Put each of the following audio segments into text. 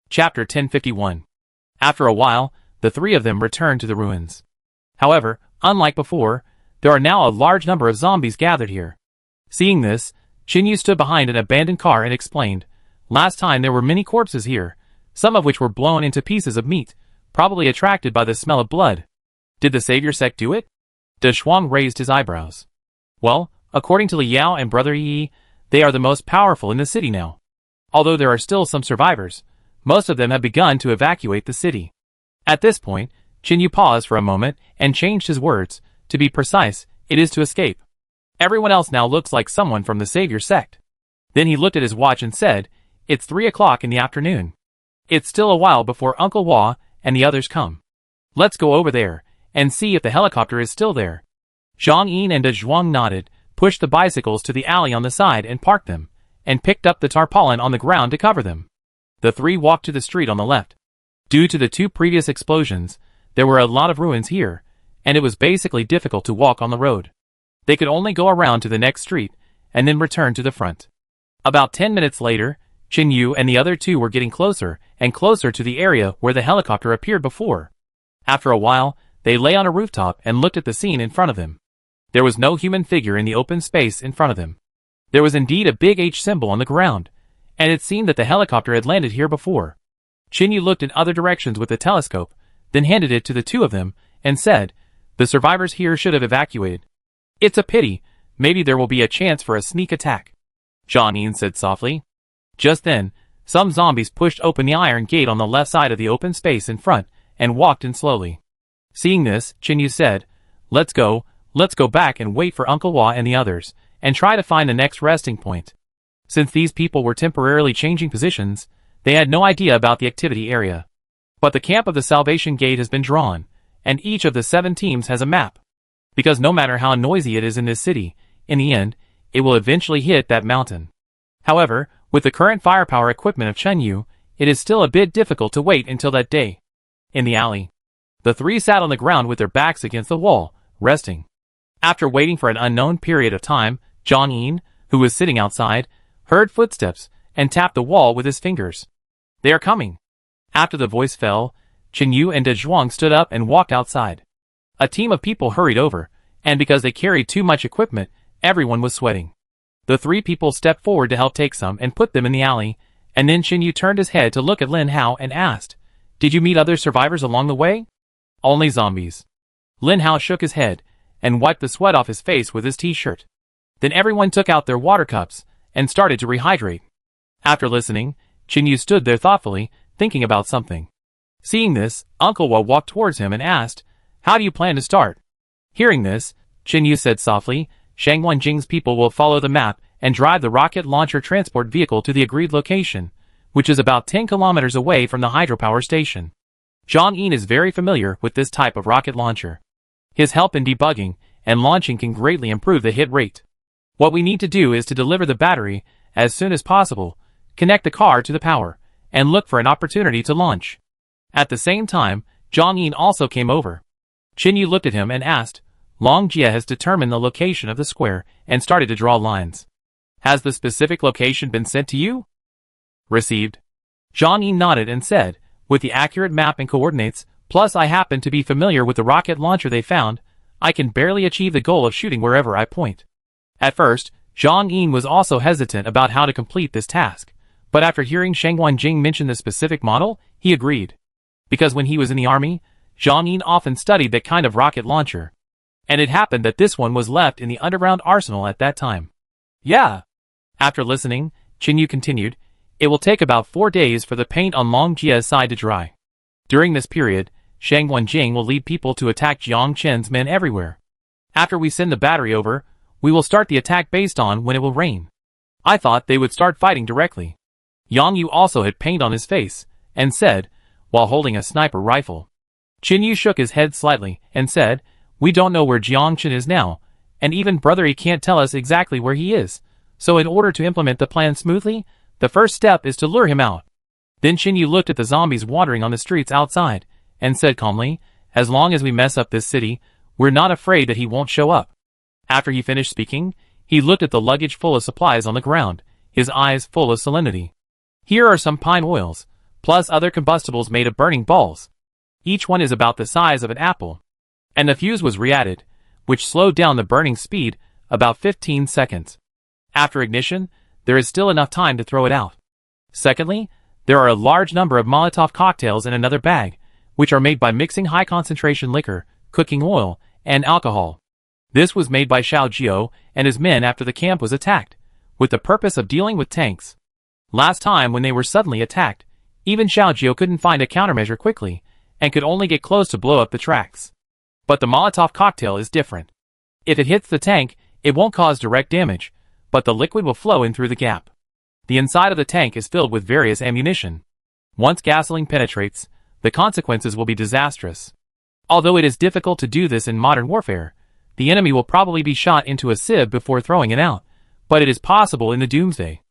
Chapter 1051. After a while, the three of them returned to the ruins. However, unlike before, there are now a large number of zombies gathered here. Seeing this, Chinyu stood behind an abandoned car and explained, "Last time there were many corpses here, some of which were blown into pieces of meat, probably attracted by the smell of blood. Did the Savior sect do it?" De Shuang raised his eyebrows. "Well, according to Li Yao and Brother Yi, they are the most powerful in the city now. Although there are still some survivors, most of them have begun to evacuate the city." At this point, Chinyu paused for a moment and changed his words. To be precise, it is to escape. Everyone else now looks like someone from the Savior sect. Then he looked at his watch and said, "It's 3 o'clock in the afternoon. It's still a while before Uncle Hua and the others come. Let's go over there and see if the helicopter is still there." Zhang Yin and De Zhuang nodded, pushed the bicycles to the alley on the side and parked them, and picked up the tarpaulin on the ground to cover them. The three walked to the street on the left. Due to the 2 previous explosions, there were a lot of ruins here, and it was basically difficult to walk on the road. They could only go around to the next street, and then return to the front. About 10 minutes later, Chinyu and the other 2 were getting closer and closer to the area where the helicopter appeared before. After a while, they lay on a rooftop and looked at the scene in front of them. There was no human figure in the open space in front of them. There was indeed a big H symbol on the ground, and it seemed that the helicopter had landed here before. Chinyu looked in other directions with the telescope, then handed it to the 2 of them, and said, "The survivors here should have evacuated. It's a pity, maybe there will be a chance for a sneak attack," Zhang Yin said softly. Just then, some zombies pushed open the iron gate on the left side of the open space in front, and walked in slowly. Seeing this, Chinyu said, let's go back and wait for Uncle Hua and the others, and try to find the next resting point." Since these people were temporarily changing positions, they had no idea about the activity area. But the camp of the Salvation Gate has been drawn, and each of the 7 teams has a map. Because no matter how noisy it is in this city, in the end, it will eventually hit that mountain. However, with the current firepower equipment of Chenyu, it is still a bit difficult to wait until that day. In the alley, the 3 sat on the ground with their backs against the wall, resting. After waiting for an unknown period of time, Zhang Yin, who was sitting outside, heard footsteps and tapped the wall with his fingers. "They are coming." After the voice fell, Chinyu and De Zhuang stood up and walked outside. A team of people hurried over, and because they carried too much equipment, everyone was sweating. The 3 people stepped forward to help take some and put them in the alley, and then Chinyu turned his head to look at Lin Hao and asked, "Did you meet other survivors along the way?" "Only zombies." Lin Hao shook his head, and wiped the sweat off his face with his t-shirt. Then everyone took out their water cups, and started to rehydrate. After listening, Chinyu stood there thoughtfully, thinking about something. Seeing this, Uncle Hua walked towards him and asked, "How do you plan to start?" Hearing this, Chinyu said softly, "Shangwan Jing's people will follow the map and drive the rocket launcher transport vehicle to the agreed location, which is about 10 kilometers away from the hydropower station." Zhang Yin is very familiar with this type of rocket launcher. His help in debugging and launching can greatly improve the hit rate. What we need to do is to deliver the battery as soon as possible, connect the car to the power, and look for an opportunity to launch. At the same time, Zhang Yin also came over. Chinyu looked at him and asked, "Long Jia has determined the location of the square and started to draw lines. Has the specific location been sent to you?" "Received." Zhang Yin nodded and said, "With the accurate map and coordinates, plus I happen to be familiar with the rocket launcher they found, I can barely achieve the goal of shooting wherever I point." At first, Zhang Yin was also hesitant about how to complete this task, but after hearing Shangwan Jing mention the specific model, he agreed. Because when he was in the army, Zhang Yin often studied that kind of rocket launcher. And it happened that this one was left in the underground arsenal at that time. "Yeah." After listening, Chinyu continued, "It will take about 4 days for the paint on Long Jia's side to dry. During this period, Shangwan Jing will lead people to attack Jiang Chen's men everywhere. After we send the battery over, we will start the attack based on when it will rain." I thought they would start fighting directly. Yang Yu also had paint on his face, and said, while holding a sniper rifle. Chinyu shook his head slightly, and said, "We don't know where Jiang Chen is now, and even Brother Yi can't tell us exactly where he is, so in order to implement the plan smoothly, the first step is to lure him out." Then Chinyu looked at the zombies wandering on the streets outside, and said calmly, "As long as we mess up this city, we're not afraid that he won't show up." After he finished speaking, he looked at the luggage full of supplies on the ground, his eyes full of solemnity. "Here are some pine oils, plus other combustibles made of burning balls. Each one is about the size of an apple. And the fuse was re-added, which slowed down the burning speed about 15 seconds. After ignition, there is still enough time to throw it out. Secondly, there are a large number of Molotov cocktails in another bag, which are made by mixing high-concentration liquor, cooking oil, and alcohol. This was made by Xiao Jiao and his men after the camp was attacked, with the purpose of dealing with tanks. Last time when they were suddenly attacked, even Xiao Jiao couldn't find a countermeasure quickly, and could only get close to blow up the tracks. But the Molotov cocktail is different. If it hits the tank, it won't cause direct damage, but the liquid will flow in through the gap. The inside of the tank is filled with various ammunition. Once gasoline penetrates, the consequences will be disastrous. Although it is difficult to do this in modern warfare, the enemy will probably be shot into a sieve before throwing it out, but it is possible in the doomsday.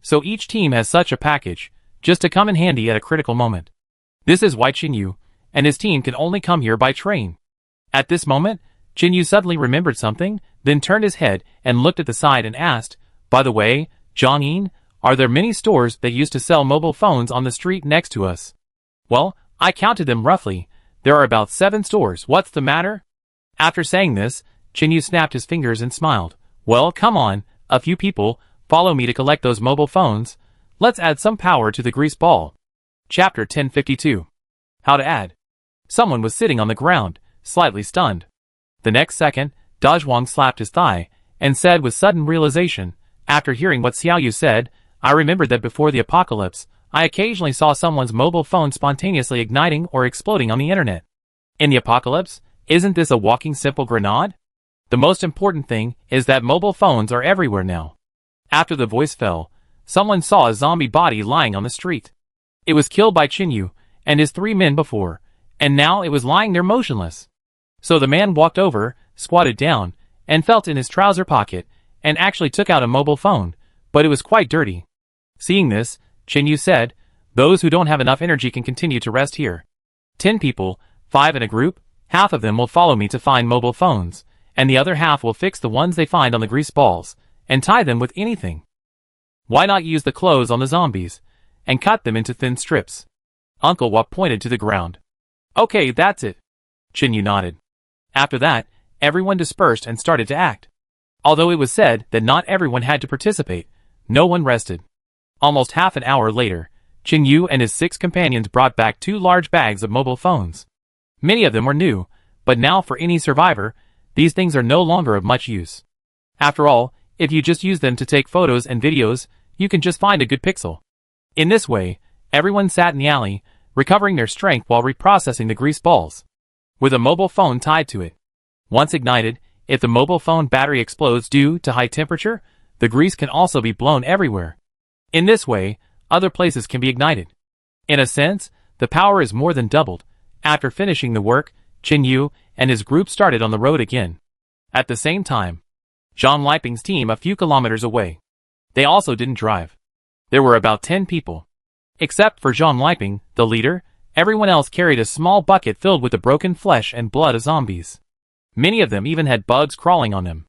So each team has such a package, just to come in handy at a critical moment. This is why Qinyu and his team can only come here by train. At this moment, Qinyu suddenly remembered something, then turned his head and looked at the side and asked, "By the way, Zhang, are there many stores that used to sell mobile phones on the street next to us?" "Well, I counted them roughly. There are about 7 stores. What's the matter?" After saying this, Qinyu snapped his fingers and smiled. "Well, come on, a few people, follow me to collect those mobile phones. Let's add some power to the grease ball." Chapter 1052. How to add. Someone was sitting on the ground, slightly stunned. The next second, Dazhuang slapped his thigh, and said with sudden realization, after hearing what Xiaoyu said, "I remembered that before the apocalypse, I occasionally saw someone's mobile phone spontaneously igniting or exploding on the internet. In the apocalypse, isn't this a walking simple grenade? The most important thing is that mobile phones are everywhere now." After the voice fell, someone saw a zombie body lying on the street. It was killed by Qinyu and his 3 men before, and now it was lying there motionless. So the man walked over, squatted down, and felt in his trouser pocket, and actually took out a mobile phone, but it was quite dirty. Seeing this, Qinyu said, "Those who don't have enough energy can continue to rest here. 10 people, 5 in a group, half of them will follow me to find mobile phones, and the other half will fix the ones they find on the grease balls, and tie them with anything. Why not use the clothes on the zombies, and cut them into thin strips?" Uncle Wap pointed to the ground. "Okay, that's it." Qinyu nodded. After that, everyone dispersed and started to act. Although it was said that not everyone had to participate, no one rested. Almost half an hour later, Qinyu and his 6 companions brought back 2 large bags of mobile phones. Many of them were new, but now for any survivor, these things are no longer of much use. After all, if you just use them to take photos and videos, you can just find a good pixel. In this way, everyone sat in the alley, recovering their strength while reprocessing the grease balls, with a mobile phone tied to it. Once ignited, if the mobile phone battery explodes due to high temperature, the grease can also be blown everywhere. In this way, other places can be ignited. In a sense, the power is more than doubled. After finishing the work, Qinyu and his group started on the road again. At the same time, Zhang Liping's team a few kilometers away. They also didn't drive. There were about 10 people. Except for Zhang Liping, the leader, everyone else carried a small bucket filled with the broken flesh and blood of zombies. Many of them even had bugs crawling on them.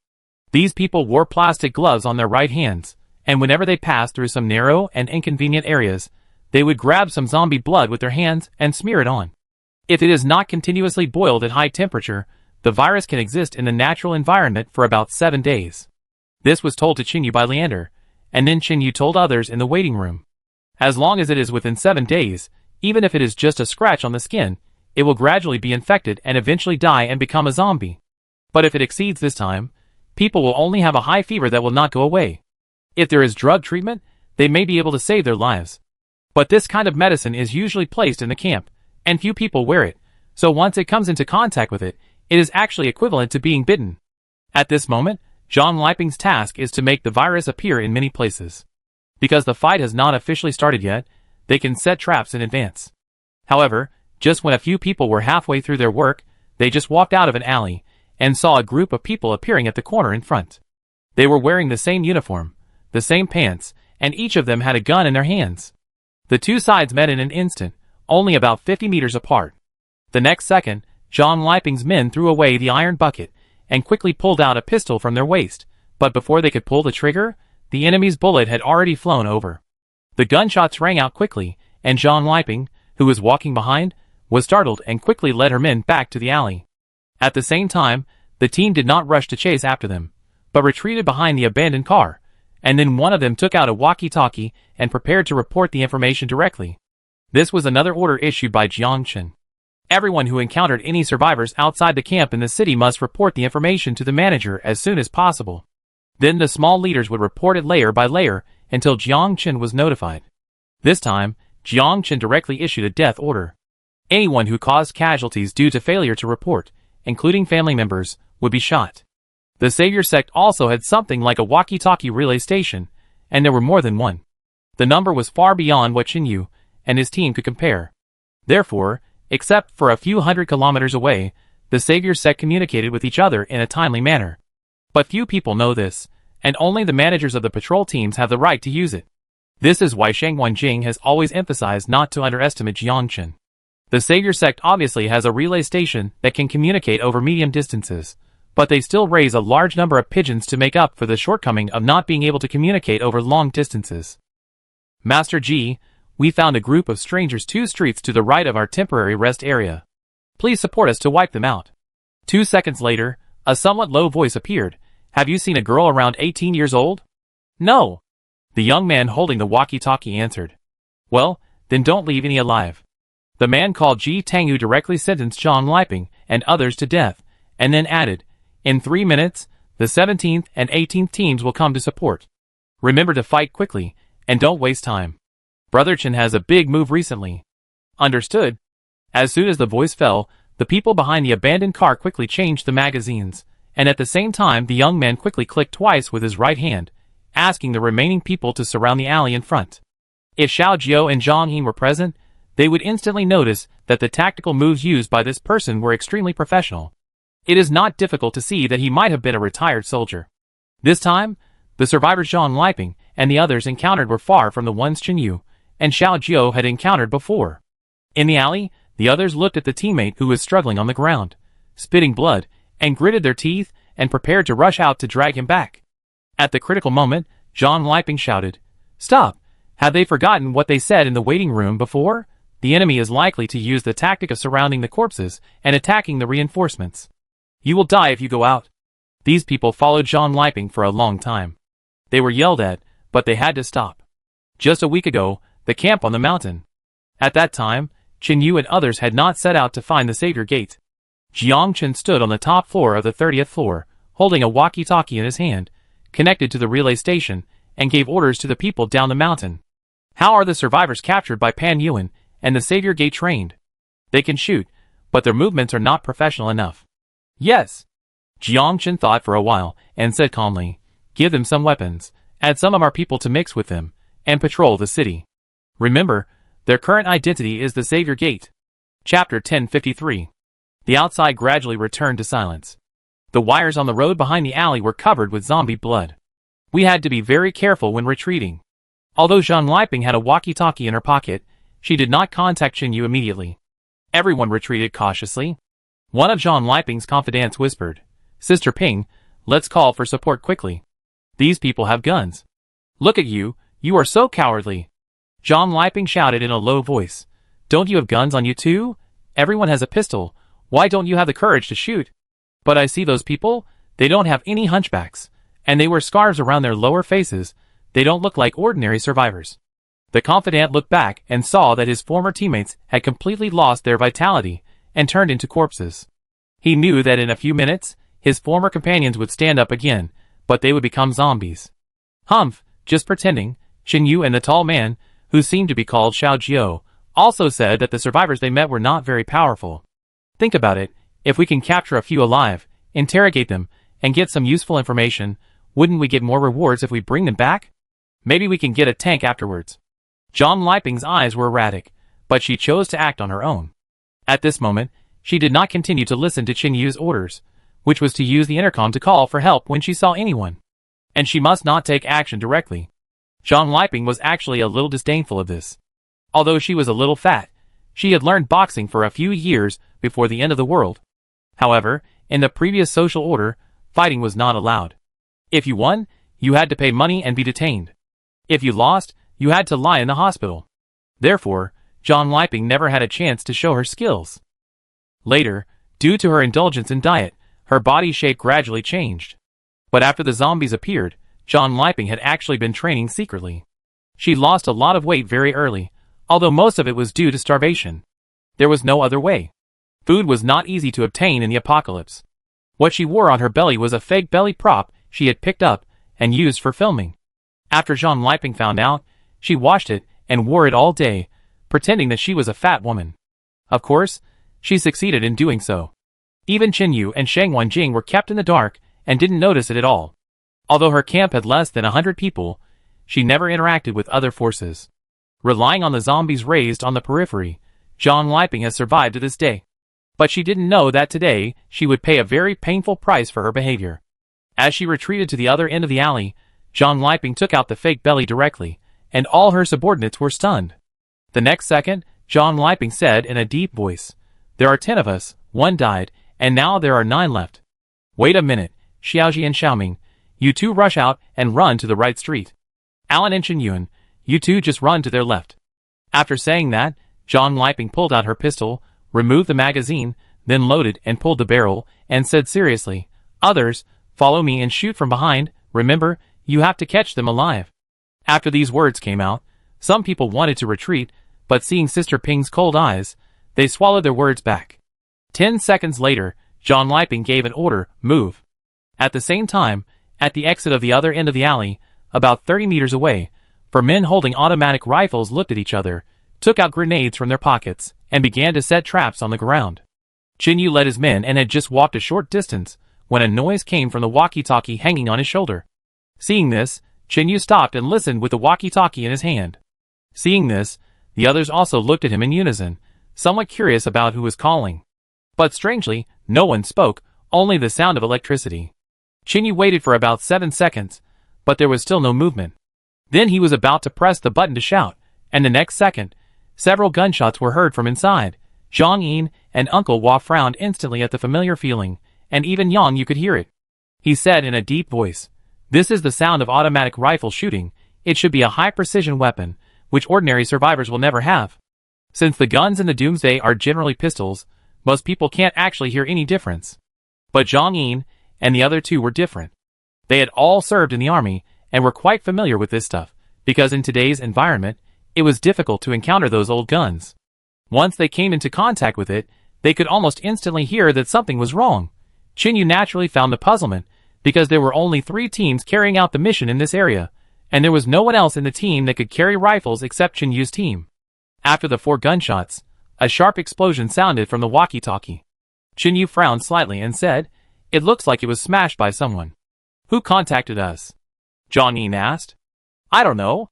These people wore plastic gloves on their right hands, and whenever they passed through some narrow and inconvenient areas, they would grab some zombie blood with their hands and smear it on. If it is not continuously boiled at high temperature, the virus can exist in the natural environment for about 7 days. This was told to Qinyu by Leander, and then Qinyu told others in the waiting room. As long as it is within 7 days, even if it is just a scratch on the skin, it will gradually be infected and eventually die and become a zombie. But if it exceeds this time, people will only have a high fever that will not go away. If there is drug treatment, they may be able to save their lives. But this kind of medicine is usually placed in the camp, and few people wear it, so once it comes into contact with it, it is actually equivalent to being bitten. At this moment, Zhang Liping's task is to make the virus appear in many places. Because the fight has not officially started yet, they can set traps in advance. However, just when a few people were halfway through their work, they just walked out of an alley, and saw a group of people appearing at the corner in front. They were wearing the same uniform, the same pants, and each of them had a gun in their hands. The 2 sides met in an instant, only about 50 meters apart. The next second, Zhang Liping's men threw away the iron bucket, and quickly pulled out a pistol from their waist, but before they could pull the trigger, the enemy's bullet had already flown over. The gunshots rang out quickly, and Zhang Liping, who was walking behind, was startled and quickly led her men back to the alley. At the same time, the team did not rush to chase after them, but retreated behind the abandoned car, and then one of them took out a walkie-talkie and prepared to report the information directly. This was another order issued by Jiang Chen. Everyone who encountered any survivors outside the camp in the city must report the information to the manager as soon as possible. Then the small leaders would report it layer by layer until Jiang Chen was notified. This time, Jiang Chen directly issued a death order. Anyone who caused casualties due to failure to report, including family members, would be shot. The Savior sect also had something like a walkie-talkie relay station, and there were more than one. The number was far beyond what Qin Yu and his team could compare. Therefore, except for a few hundred kilometers away, the Savior sect communicated with each other in a timely manner. But few people know this, and only the managers of the patrol teams have the right to use it. This is why Shang Wenjing has always emphasized not to underestimate Jiang Chen. The Savior sect obviously has a relay station that can communicate over medium distances, but they still raise a large number of pigeons to make up for the shortcoming of not being able to communicate over long distances. Master Ji, we found a group of strangers 2 streets to the right of our temporary rest area. Please support us to wipe them out. 2 seconds later, a somewhat low voice appeared. Have you seen a girl around 18 years old? No. The young man holding the walkie-talkie answered. Well, then don't leave any alive. The man called Ji Tangyu directly sentenced Zhang Liping and others to death, and then added, in 3 minutes, the 17th and 18th teams will come to support. Remember to fight quickly, and don't waste time. Brother Chen has a big move recently. Understood? As soon as the voice fell, the people behind the abandoned car quickly changed the magazines, and at the same time the young man quickly clicked twice with his right hand, asking the remaining people to surround the alley in front. If Xiao Jiao and Zhang Yin were present, they would instantly notice that the tactical moves used by this person were extremely professional. It is not difficult to see that he might have been a retired soldier. This time, the survivors Zhang Liping and the others encountered were far from the ones Qin Yu and Xiao Jiao had encountered before. In the alley, the others looked at the teammate who was struggling on the ground, spitting blood, and gritted their teeth and prepared to rush out to drag him back. At the critical moment, Zhang Liping shouted, "Stop! Have they forgotten what they said in the waiting room before? The enemy is likely to use the tactic of surrounding the corpses and attacking the reinforcements. You will die if you go out." These people followed Zhang Liping for a long time. They were yelled at, but they had to stop. Just a week ago, the camp on the mountain. At that time, Qin Yu and others had not set out to find the Savior Gate. Jiang Chen stood on the top floor of the 30th floor, holding a walkie-talkie in his hand, connected to the relay station, and gave orders to the people down the mountain. How are the survivors captured by Pan Yuan and the Savior Gate trained? They can shoot, but their movements are not professional enough. Yes. Jiang Chen thought for a while, and said calmly, give them some weapons, add some of our people to mix with them, and patrol the city. Remember, their current identity is the Savior Gate. Chapter 1053. The outside gradually returned to silence. The wires on the road behind the alley were covered with zombie blood. We had to be very careful when retreating. Although Zhang Liping had a walkie-talkie in her pocket, she did not contact Qin Yu immediately. Everyone retreated cautiously. One of Zhang Liping's confidants whispered, "Sister Ping, let's call for support quickly. These people have guns." "Look at you, you are so cowardly." Zhang Liping shouted in a low voice. "Don't you have guns on you too? Everyone has a pistol. Why don't you have the courage to shoot? But I see those people, they don't have any hunchbacks, and they wear scarves around their lower faces. They don't look like ordinary survivors." The confidant looked back and saw that his former teammates had completely lost their vitality and turned into corpses. He knew that in a few minutes, his former companions would stand up again, but they would become zombies. "Humph, just pretending." Qin Yu and the tall man, who seemed to be called Xiao Jiao, also said that the survivors they met were not very powerful. "Think about it, if we can capture a few alive, interrogate them, and get some useful information, wouldn't we get more rewards if we bring them back? Maybe we can get a tank afterwards." Zhang Liping's eyes were erratic, but she chose to act on her own. At this moment, she did not continue to listen to Qin Yu's orders, which was to use the intercom to call for help when she saw anyone. And she must not take action directly. Zhang Liping was actually a little disdainful of this. Although she was a little fat, she had learned boxing for a few years before the end of the world. However, in the previous social order, fighting was not allowed. If you won, you had to pay money and be detained. If you lost, you had to lie in the hospital. Therefore, John Liping never had a chance to show her skills. Later, due to her indulgence in diet, her body shape gradually changed. But after the zombies appeared, John Liping had actually been training secretly. She lost a lot of weight very early, although most of it was due to starvation. There was no other way. Food was not easy to obtain in the apocalypse. What she wore on her belly was a fake belly prop she had picked up and used for filming. After John Liping found out, she washed it and wore it all day, pretending that she was a fat woman. Of course, she succeeded in doing so. Even Qinyu and Shang Wanjing were kept in the dark and didn't notice it at all. Although her camp had less than 100 people, she never interacted with other forces. Relying on the zombies raised on the periphery, John Liping has survived to this day. But she didn't know that today she would pay a very painful price for her behavior. As she retreated to the other end of the alley, John Liping took out the fake belly directly, and all her subordinates were stunned. The next second, John Liping said in a deep voice, "There are 10 of us, 1 died, and now there are 9 left. Wait a minute, Xiaoji and Xiaoming, you two rush out and run to the right street. Alan and Chen, you two just run to their left." After saying that, John Liping pulled out her pistol, removed the magazine, then loaded and pulled the barrel, and said seriously, "Others, follow me and shoot from behind. Remember, you have to catch them alive." After these words came out, some people wanted to retreat, but seeing Sister Ping's cold eyes, they swallowed their words back. 10 seconds later, John Liping gave an order, "Move." At the same time, at the exit of the other end of the alley, about 30 meters away, 4 men holding automatic rifles looked at each other, took out grenades from their pockets, and began to set traps on the ground. Qinyu led his men and had just walked a short distance when a noise came from the walkie-talkie hanging on his shoulder. Seeing this, Qinyu stopped and listened with the walkie-talkie in his hand. Seeing this, the others also looked at him in unison, somewhat curious about who was calling. But strangely, no one spoke, only the sound of electricity. Qinyu waited for about 7 seconds, but there was still no movement. Then he was about to press the button to shout, and the next second, several gunshots were heard from inside. Zhang Yin and Uncle Hua frowned instantly at the familiar feeling, and even Yang Yu could hear it. He said in a deep voice, "This is the sound of automatic rifle shooting. It should be a high-precision weapon, which ordinary survivors will never have. Since the guns in the Doomsday are generally pistols, most people can't actually hear any difference." But Zhang Yin and the other two were different. They had all served in the army and were quite familiar with this stuff, because in today's environment, it was difficult to encounter those old guns. Once they came into contact with it, they could almost instantly hear that something was wrong. Qinyu naturally found the puzzlement, because there were only 3 teams carrying out the mission in this area, and there was no one else in the team that could carry rifles except Qinyu's team. After the 4 gunshots, a sharp explosion sounded from the walkie-talkie. Qinyu frowned slightly and said, "It looks like it was smashed by someone." "Who contacted us?" Zhang Yin asked. "I don't know."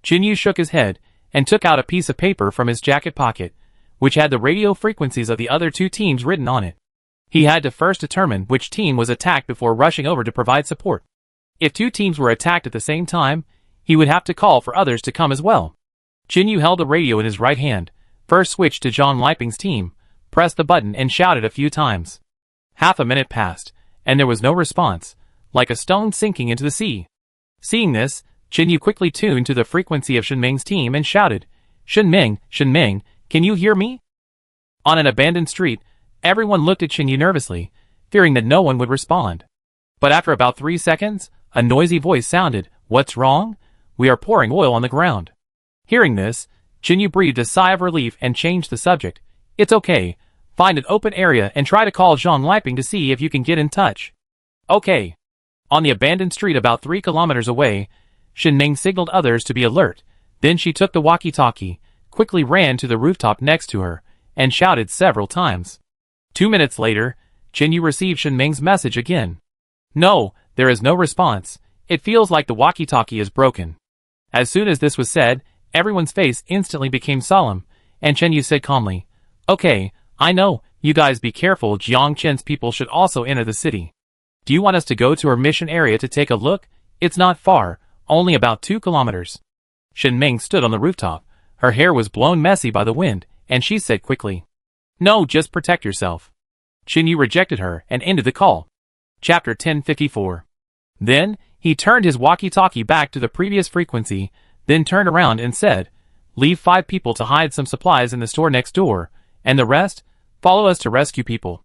Qinyu shook his head and took out a piece of paper from his jacket pocket, which had the radio frequencies of the other 2 teams written on it. He had to first determine which team was attacked before rushing over to provide support. If 2 teams were attacked at the same time, he would have to call for others to come as well. Qinyu held the radio in his right hand, first switched to John Liping's team, pressed the button and shouted a few times. Half a minute passed, and there was no response, like a stone sinking into the sea. Seeing this, Qinyu quickly tuned to the frequency of Shenming's team and shouted, "Shenming, Shenming, can you hear me?" On an abandoned street, everyone looked at Qinyu nervously, fearing that no one would respond. But after about 3 seconds, a noisy voice sounded, "What's wrong? We are pouring oil on the ground." Hearing this, Qinyu breathed a sigh of relief and changed the subject. "It's okay. Find an open area and try to call John Liping to see if you can get in touch." "Okay." On the abandoned street about 3 kilometers away, Shenming signaled others to be alert. Then she took the walkie-talkie, quickly ran to the rooftop next to her, and shouted several times. 2 minutes later, Qinyu received Shenming's message again. "No, there is no response. It feels like the walkie-talkie is broken." As soon as this was said, everyone's face instantly became solemn, and Qinyu said calmly, "Okay, I know, you guys be careful. Jiang Chen's people should also enter the city. Do you want us to go to our mission area to take a look? It's not far, only about 2 kilometers. Shenming stood on the rooftop. Her hair was blown messy by the wind, and she said quickly, "No, just protect yourself." Qinyu rejected her and ended the call. Chapter 1054. Then, he turned his walkie-talkie back to the previous frequency, then turned around and said, leave 5 people to hide some supplies in the store next door, and the rest, follow us to rescue people.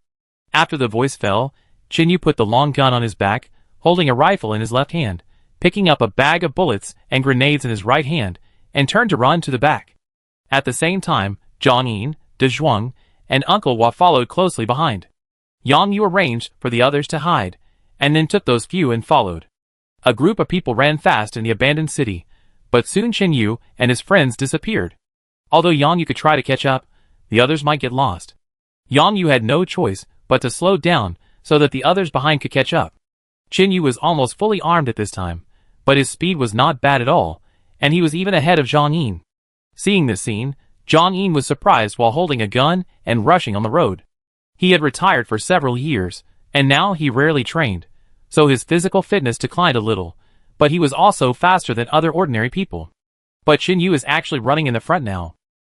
After the voice fell, Chinyu put the long gun on his back, holding a rifle in his left hand, picking up a bag of bullets and grenades in his right hand, and turned to run to the back. At the same time, Zhang Yin, De Zhuang, and Uncle Hua followed closely behind. Yang Yu arranged for the others to hide, and then took those few and followed. A group of people ran fast in the abandoned city, but soon Chinyu and his friends disappeared. Although Yang Yu could try to catch up, the others might get lost. Yang Yu had no choice but to slow down so that the others behind could catch up. Chinyu was almost fully armed at this time, but his speed was not bad at all, and he was even ahead of Zhang Yin. Seeing this scene, Zhang Yin was surprised while holding a gun and rushing on the road. He had retired for several years, and now he rarely trained, so his physical fitness declined a little, but he was also faster than other ordinary people. But Chinyu is actually running in the front now.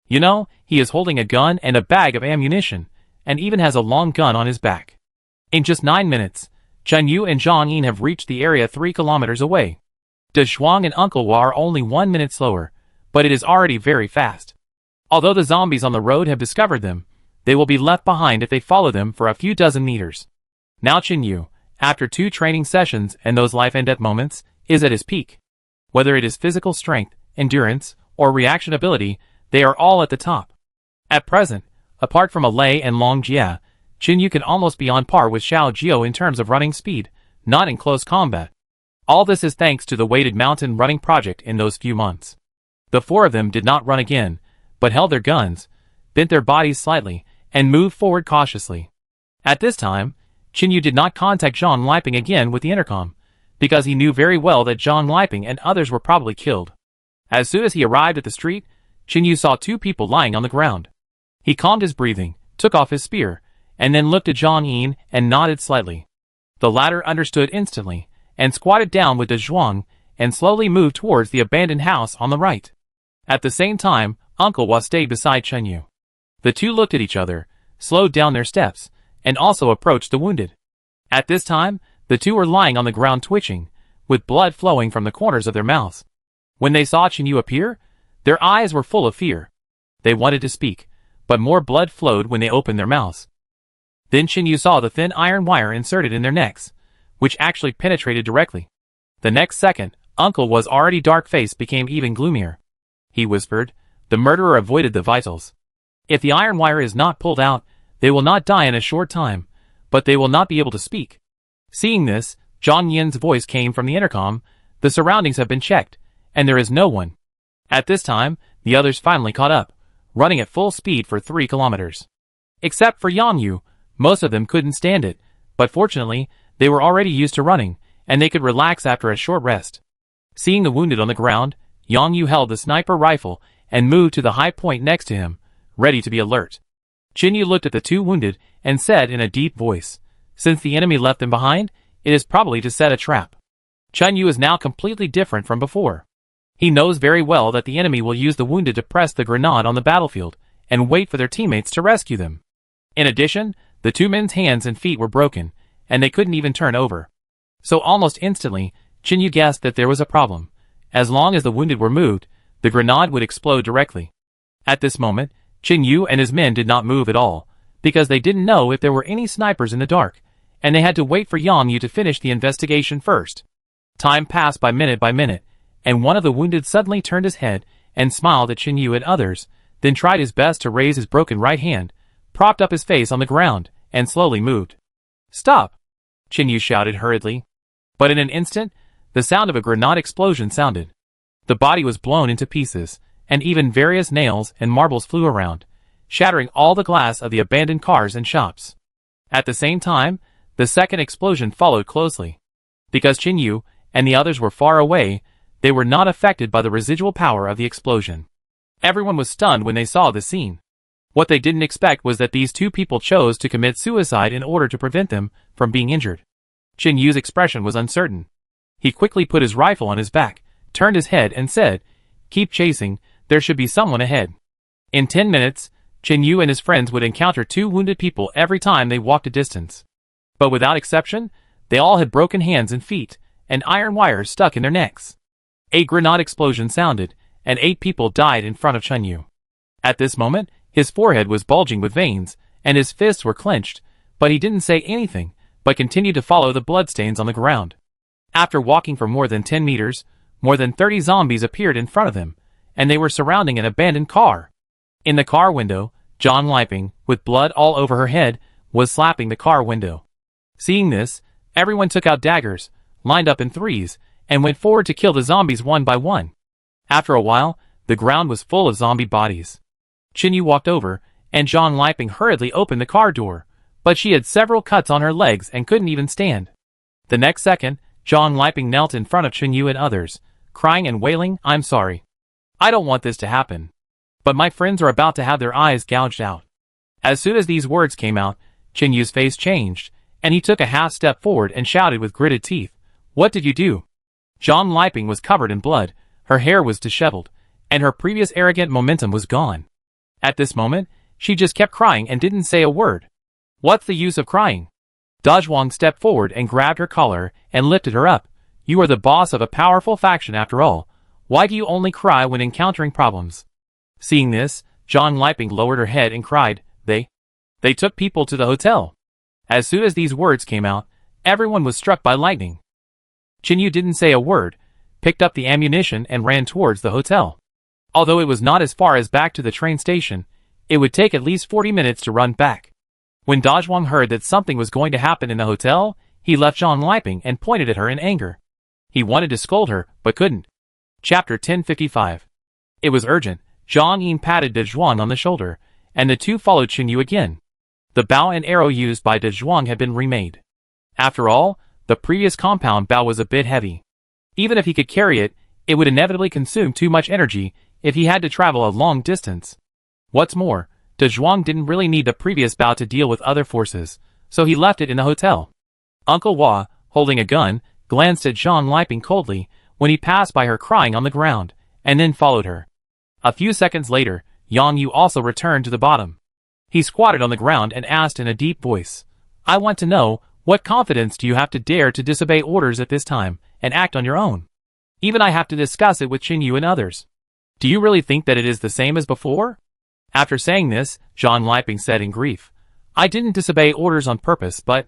You know, he is holding a gun and a bag of ammunition, and even has a long gun on his back. In just 9 minutes, Chinyu and Zhang Yin have reached the area 3 kilometers away. De Zhuang and Uncle Hua are only 1 minute slower, but it is already very fast. Although the zombies on the road have discovered them, they will be left behind if they follow them for a few dozen meters. Now Chinyu, after 2 training sessions and those life and death moments, is at his peak. Whether it is physical strength, endurance, or reaction ability, they are all at the top. At present, apart from Lei and Long Jia, Chinyu can almost be on par with Xiao Jiao in terms of running speed, not in close combat. All this is thanks to the weighted mountain running project in those few months. The 4 of them did not run again, but held their guns, bent their bodies slightly, and moved forward cautiously. At this time, Chinyu did not contact Zhang Liping again with the intercom, because he knew very well that Zhang Liping and others were probably killed. As soon as he arrived at the street, Chinyu saw 2 people lying on the ground. He calmed his breathing, took off his spear, and then looked at Zhang Yin and nodded slightly. The latter understood instantly, and squatted down with De Zhuang, and slowly moved towards the abandoned house on the right. At the same time, Uncle Hua stayed beside Chinyu. The 2 looked at each other, slowed down their steps, and also approached the wounded. At this time, the 2 were lying on the ground twitching, with blood flowing from the corners of their mouths. When they saw Chinyu appear, their eyes were full of fear. They wanted to speak, but more blood flowed when they opened their mouths. Then Chinyu saw the thin iron wire inserted in their necks, which actually penetrated directly. The next second, Uncle Hua's already dark face became even gloomier. He whispered, "The murderer avoided the vitals. If the iron wire is not pulled out, they will not die in a short time, but they will not be able to speak." Seeing this, Zhang Yin's voice came from the intercom, "The surroundings have been checked, and there is no one." At this time, the others finally caught up, running at full speed for 3 kilometers. Except for Yang Yu, most of them couldn't stand it, but fortunately, they were already used to running, and they could relax after a short rest. Seeing the wounded on the ground, Yang Yu held the sniper rifle and moved to the high point next to him, ready to be alert. Chinyu looked at the 2 wounded and said in a deep voice, "Since the enemy left them behind, it is probably to set a trap." Chinyu is now completely different from before. He knows very well that the enemy will use the wounded to press the grenade on the battlefield and wait for their teammates to rescue them. In addition, the 2 men's hands and feet were broken, and they couldn't even turn over. So almost instantly, Chinyu guessed that there was a problem. As long as the wounded were moved, the grenade would explode directly. At this moment, Chinyu and his men did not move at all, because they didn't know if there were any snipers in the dark, and they had to wait for Yang Yu to finish the investigation first. Time passed by minute, and one of the wounded suddenly turned his head and smiled at Chinyu and others, then tried his best to raise his broken right hand, propped up his face on the ground, and slowly moved. "Stop!" Chinyu shouted hurriedly. But in an instant, the sound of a grenade explosion sounded. The body was blown into pieces, and even various nails and marbles flew around, shattering all the glass of the abandoned cars and shops. At the same time, the second explosion followed closely. Because Chinyu and the others were far away, they were not affected by the residual power of the explosion. Everyone was stunned when they saw the scene. What they didn't expect was that these 2 people chose to commit suicide in order to prevent them from being injured. Chinyu's expression was uncertain. He quickly put his rifle on his back, turned his head and said, "Keep chasing, there should be someone ahead." In 10 minutes, Chinyu and his friends would encounter 2 wounded people every time they walked a distance. But without exception, they all had broken hands and feet, and iron wires stuck in their necks. A grenade explosion sounded, and 8 people died in front of Chunyu. At this moment, his forehead was bulging with veins, and his fists were clenched, but he didn't say anything, but continued to follow the bloodstains on the ground. After walking for more than 10 meters, more than 30 zombies appeared in front of him, and they were surrounding an abandoned car. In the car window, John Liping, with blood all over her head, was slapping the car window. Seeing this, everyone took out daggers, lined up in threes, and went forward to kill the zombies one by one. After a while, the ground was full of zombie bodies. Chinyu walked over, and John Liping hurriedly opened the car door, but she had several cuts on her legs and couldn't even stand. The next second, John Liping knelt in front of Chinyu and others, crying and wailing, "I'm sorry. I don't want this to happen. But my friends are about to have their eyes gouged out." As soon as these words came out, Chinyu's face changed, and he took a half step forward and shouted with gritted teeth, "What did you do?" John Liping was covered in blood, her hair was disheveled, and her previous arrogant momentum was gone. At this moment, she just kept crying and didn't say a word. "What's the use of crying?" Dajwang stepped forward and grabbed her collar and lifted her up. "You are the boss of a powerful faction after all. Why do you only cry when encountering problems?" Seeing this, John Liping lowered her head and cried, They took people to the hotel." As soon as these words came out, everyone was struck by lightning. Chinyu didn't say a word, picked up the ammunition and ran towards the hotel. Although it was not as far as back to the train station, it would take at least 40 minutes to run back. When Dajwang heard that something was going to happen in the hotel, he left John Liping and pointed at her in anger. He wanted to scold her, but couldn't. Chapter 1055. It was urgent. Zhang Yin patted Dajwang on the shoulder, and the two followed Chinyu again. The bow and arrow used by Dajwang had been remade. After all, the previous compound bow was a bit heavy. Even if he could carry it, it would inevitably consume too much energy if he had to travel a long distance. What's more, Dajwang didn't really need the previous bow to deal with other forces, so he left it in the hotel. Uncle Hua, holding a gun, glanced at John Liping coldly when he passed by her crying on the ground, and then followed her. A few seconds later, Yang Yu also returned to the bottom. He squatted on the ground and asked in a deep voice, "I want to know, what confidence do you have to dare to disobey orders at this time, and act on your own? Even I have to discuss it with Chinyu and others. Do you really think that it is the same as before?" After saying this, John Liping said in grief, "I didn't disobey orders on purpose, but...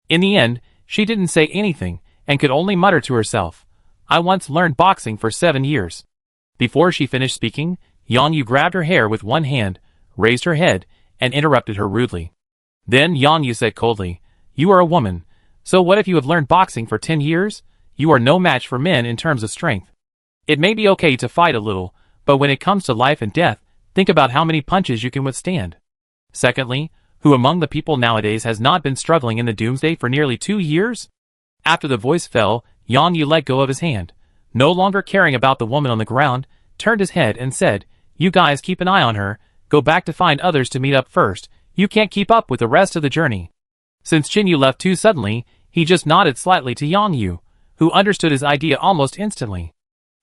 In the end, she didn't say anything, and could only mutter to herself, "I once learned boxing for 7 years. Before she finished speaking, Yang Yu grabbed her hair with one hand, raised her head, and interrupted her rudely. Then Yang Yu said coldly, "You are a woman, so what if you have learned boxing for 10 years? You are no match for men in terms of strength. It may be okay to fight a little, but when it comes to life and death, think about how many punches you can withstand. Secondly, who among the people nowadays has not been struggling in the doomsday for nearly 2 years?" After the voice fell, Yang Yu let go of his hand, no longer caring about the woman on the ground, turned his head and said, "You guys keep an eye on her, go back to find others to meet up first, you can't keep up with the rest of the journey." Since Chinyu left too suddenly, he just nodded slightly to Yang Yu, who understood his idea almost instantly.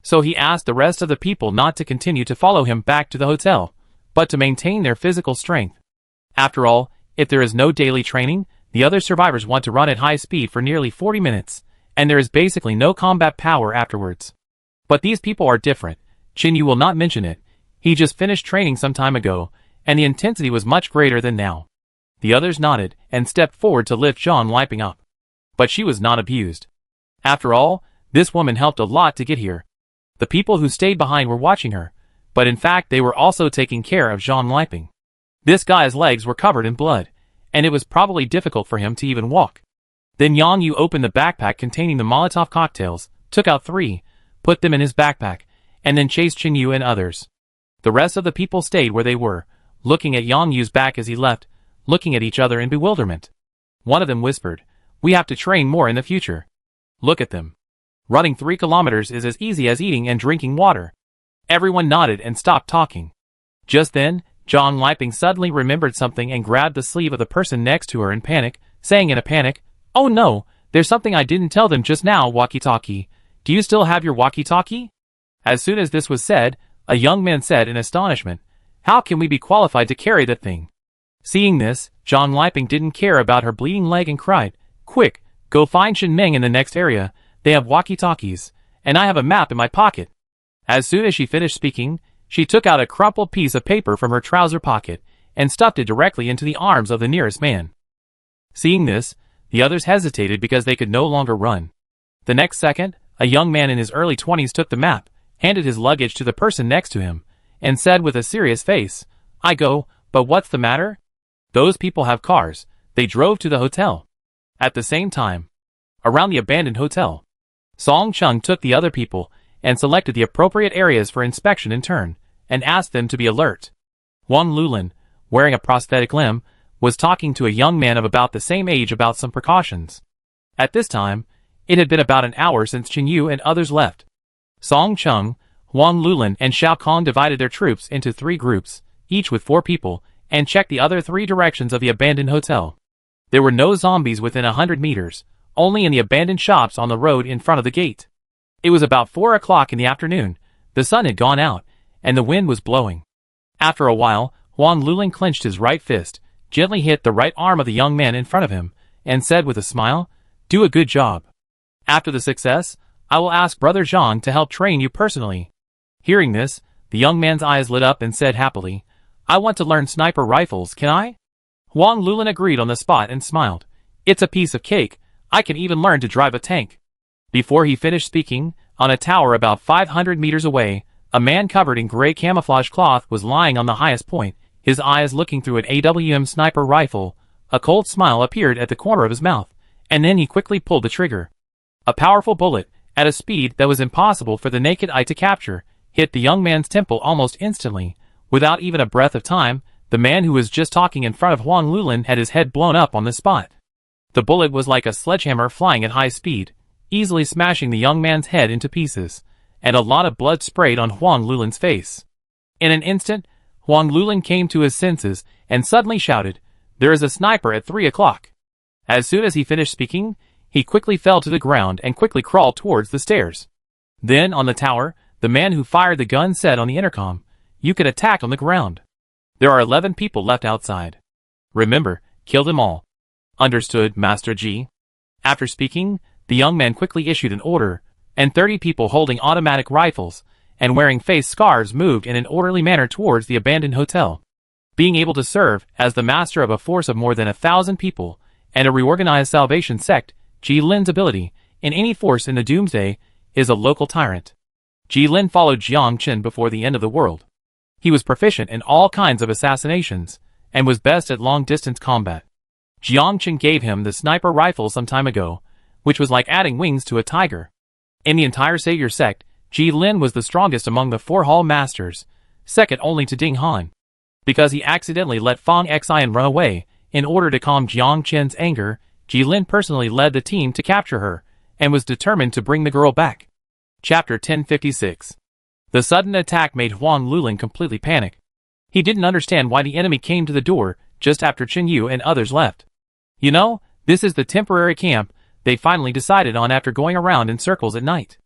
So he asked the rest of the people not to continue to follow him back to the hotel, but to maintain their physical strength. After all, if there is no daily training, the other survivors want to run at high speed for nearly 40 minutes, and there is basically no combat power afterwards. But these people are different. Chinyu will not mention it. He just finished training some time ago, and the intensity was much greater than now. The others nodded and stepped forward to lift John Liping up. But she was not abused. After all, this woman helped a lot to get here. The people who stayed behind were watching her, but in fact they were also taking care of John Liping. This guy's legs were covered in blood, and it was probably difficult for him to even walk. Then Yang Yu opened the backpack containing the Molotov cocktails, took out 3, put them in his backpack, and then chased Chinyu and others. The rest of the people stayed where they were, looking at Yang Yu's back as he left, looking at each other in bewilderment. One of them whispered, "We have to train more in the future. Look at them. Running 3 kilometers is as easy as eating and drinking water." Everyone nodded and stopped talking. Just then, John Liping suddenly remembered something and grabbed the sleeve of the person next to her in panic, saying in a panic, "Oh no, there's something I didn't tell them just now, walkie-talkie. Do you still have your walkie-talkie?" As soon as this was said, a young man said in astonishment, "How can we be qualified to carry that thing?" Seeing this, John Liping didn't care about her bleeding leg and cried, "Quick, go find Shin Meng in the next area, they have walkie-talkies, and I have a map in my pocket." As soon as she finished speaking, she took out a crumpled piece of paper from her trouser pocket and stuffed it directly into the arms of the nearest man. Seeing this, the others hesitated because they could no longer run. The next second, a young man in his early 20s took the map, handed his luggage to the person next to him, and said with a serious face, "I go, but what's the matter? Those people have cars." They drove to the hotel. At the same time, around the abandoned hotel, Song Chung took the other people and selected the appropriate areas for inspection in turn, and asked them to be alert. Wang Lulin, wearing a prosthetic limb, was talking to a young man of about the same age about some precautions. At this time, it had been about an hour since Chen Yu and others left. Song Chung, Wang Lulin, and Xiao Kong divided their troops into 3 groups, each with 4 people, and checked the other 3 directions of the abandoned hotel. There were no zombies within 100 meters, only in the abandoned shops on the road in front of the gate. It was about 4 o'clock in the afternoon, the sun had gone out, and the wind was blowing. After a while, Wang Lulin clenched his right fist, gently hit the right arm of the young man in front of him, and said with a smile, "Do a good job. After the success, I will ask Brother Zhang to help train you personally." Hearing this, the young man's eyes lit up and said happily, "I want to learn sniper rifles, can I?" Wang Lulin agreed on the spot and smiled. "It's a piece of cake. I can even learn to drive a tank." Before he finished speaking, on a tower about 500 meters away, a man covered in gray camouflage cloth was lying on the highest point, his eyes looking through an AWM sniper rifle. A cold smile appeared at the corner of his mouth, and then he quickly pulled the trigger. A powerful bullet, at a speed that was impossible for the naked eye to capture, hit the young man's temple almost instantly. Without even a breath of time, the man who was just talking in front of Wang Lulin had his head blown up on the spot. The bullet was like a sledgehammer flying at high speed, easily smashing the young man's head into pieces, and a lot of blood sprayed on Wang Lulin's face. In an instant, Wang Lulin came to his senses and suddenly shouted, "There is a sniper at 3 o'clock." As soon as he finished speaking, he quickly fell to the ground and quickly crawled towards the stairs. Then, on the tower, the man who fired the gun said on the intercom, "You can attack on the ground. There are 11 people left outside. Remember, kill them all." "Understood, Master Ji." After speaking, the young man quickly issued an order, and 30 people holding automatic rifles and wearing face scarves moved in an orderly manner towards the abandoned hotel. Being able to serve as the master of a force of more than 1,000 people and a reorganized salvation sect, Ji Lin's ability, in any force in the Doomsday, is a local tyrant. Ji Lin followed Jiang Chen before the end of the world. He was proficient in all kinds of assassinations, and was best at long-distance combat. Jiang Chen gave him the sniper rifle some time ago, which was like adding wings to a tiger. In the entire Savior sect, Ji Lin was the strongest among the 4 Hall Masters, second only to Ding Han. Because he accidentally let Fang Xian run away, in order to calm Jiang Chen's anger, Ji Lin personally led the team to capture her, and was determined to bring the girl back. Chapter 1056. The sudden attack made Wang Lulin completely panic. He didn't understand why the enemy came to the door just after Chen Yu and others left. "You know, this is the temporary camp they finally decided on after going around in circles at night.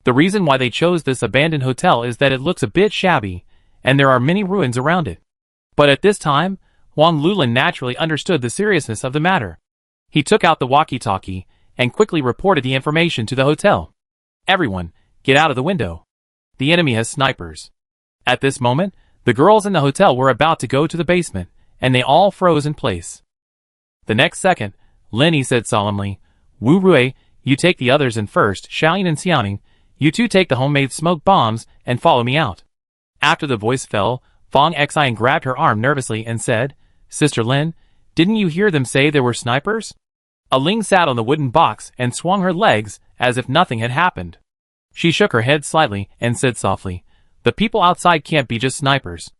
The reason why they chose this abandoned hotel is that it looks a bit shabby, and there are many ruins around it." But at this time, Wang Lulin naturally understood the seriousness of the matter. He took out the walkie-talkie and quickly reported the information to the hotel. "Everyone, get out of the window. The enemy has snipers." At this moment, the girls in the hotel were about to go to the basement, and they all froze in place. The next second, Lenny said solemnly, "Wu Rui, you take the others in first. Xiaoyin and Xiaoning, you two take the homemade smoke bombs and follow me out." After the voice fell, Fang Xian grabbed her arm nervously and said, "Sister Lin, didn't you hear them say there were snipers?" A Ling sat on the wooden box and swung her legs as if nothing had happened. She shook her head slightly and said softly, "The people outside can't be just snipers.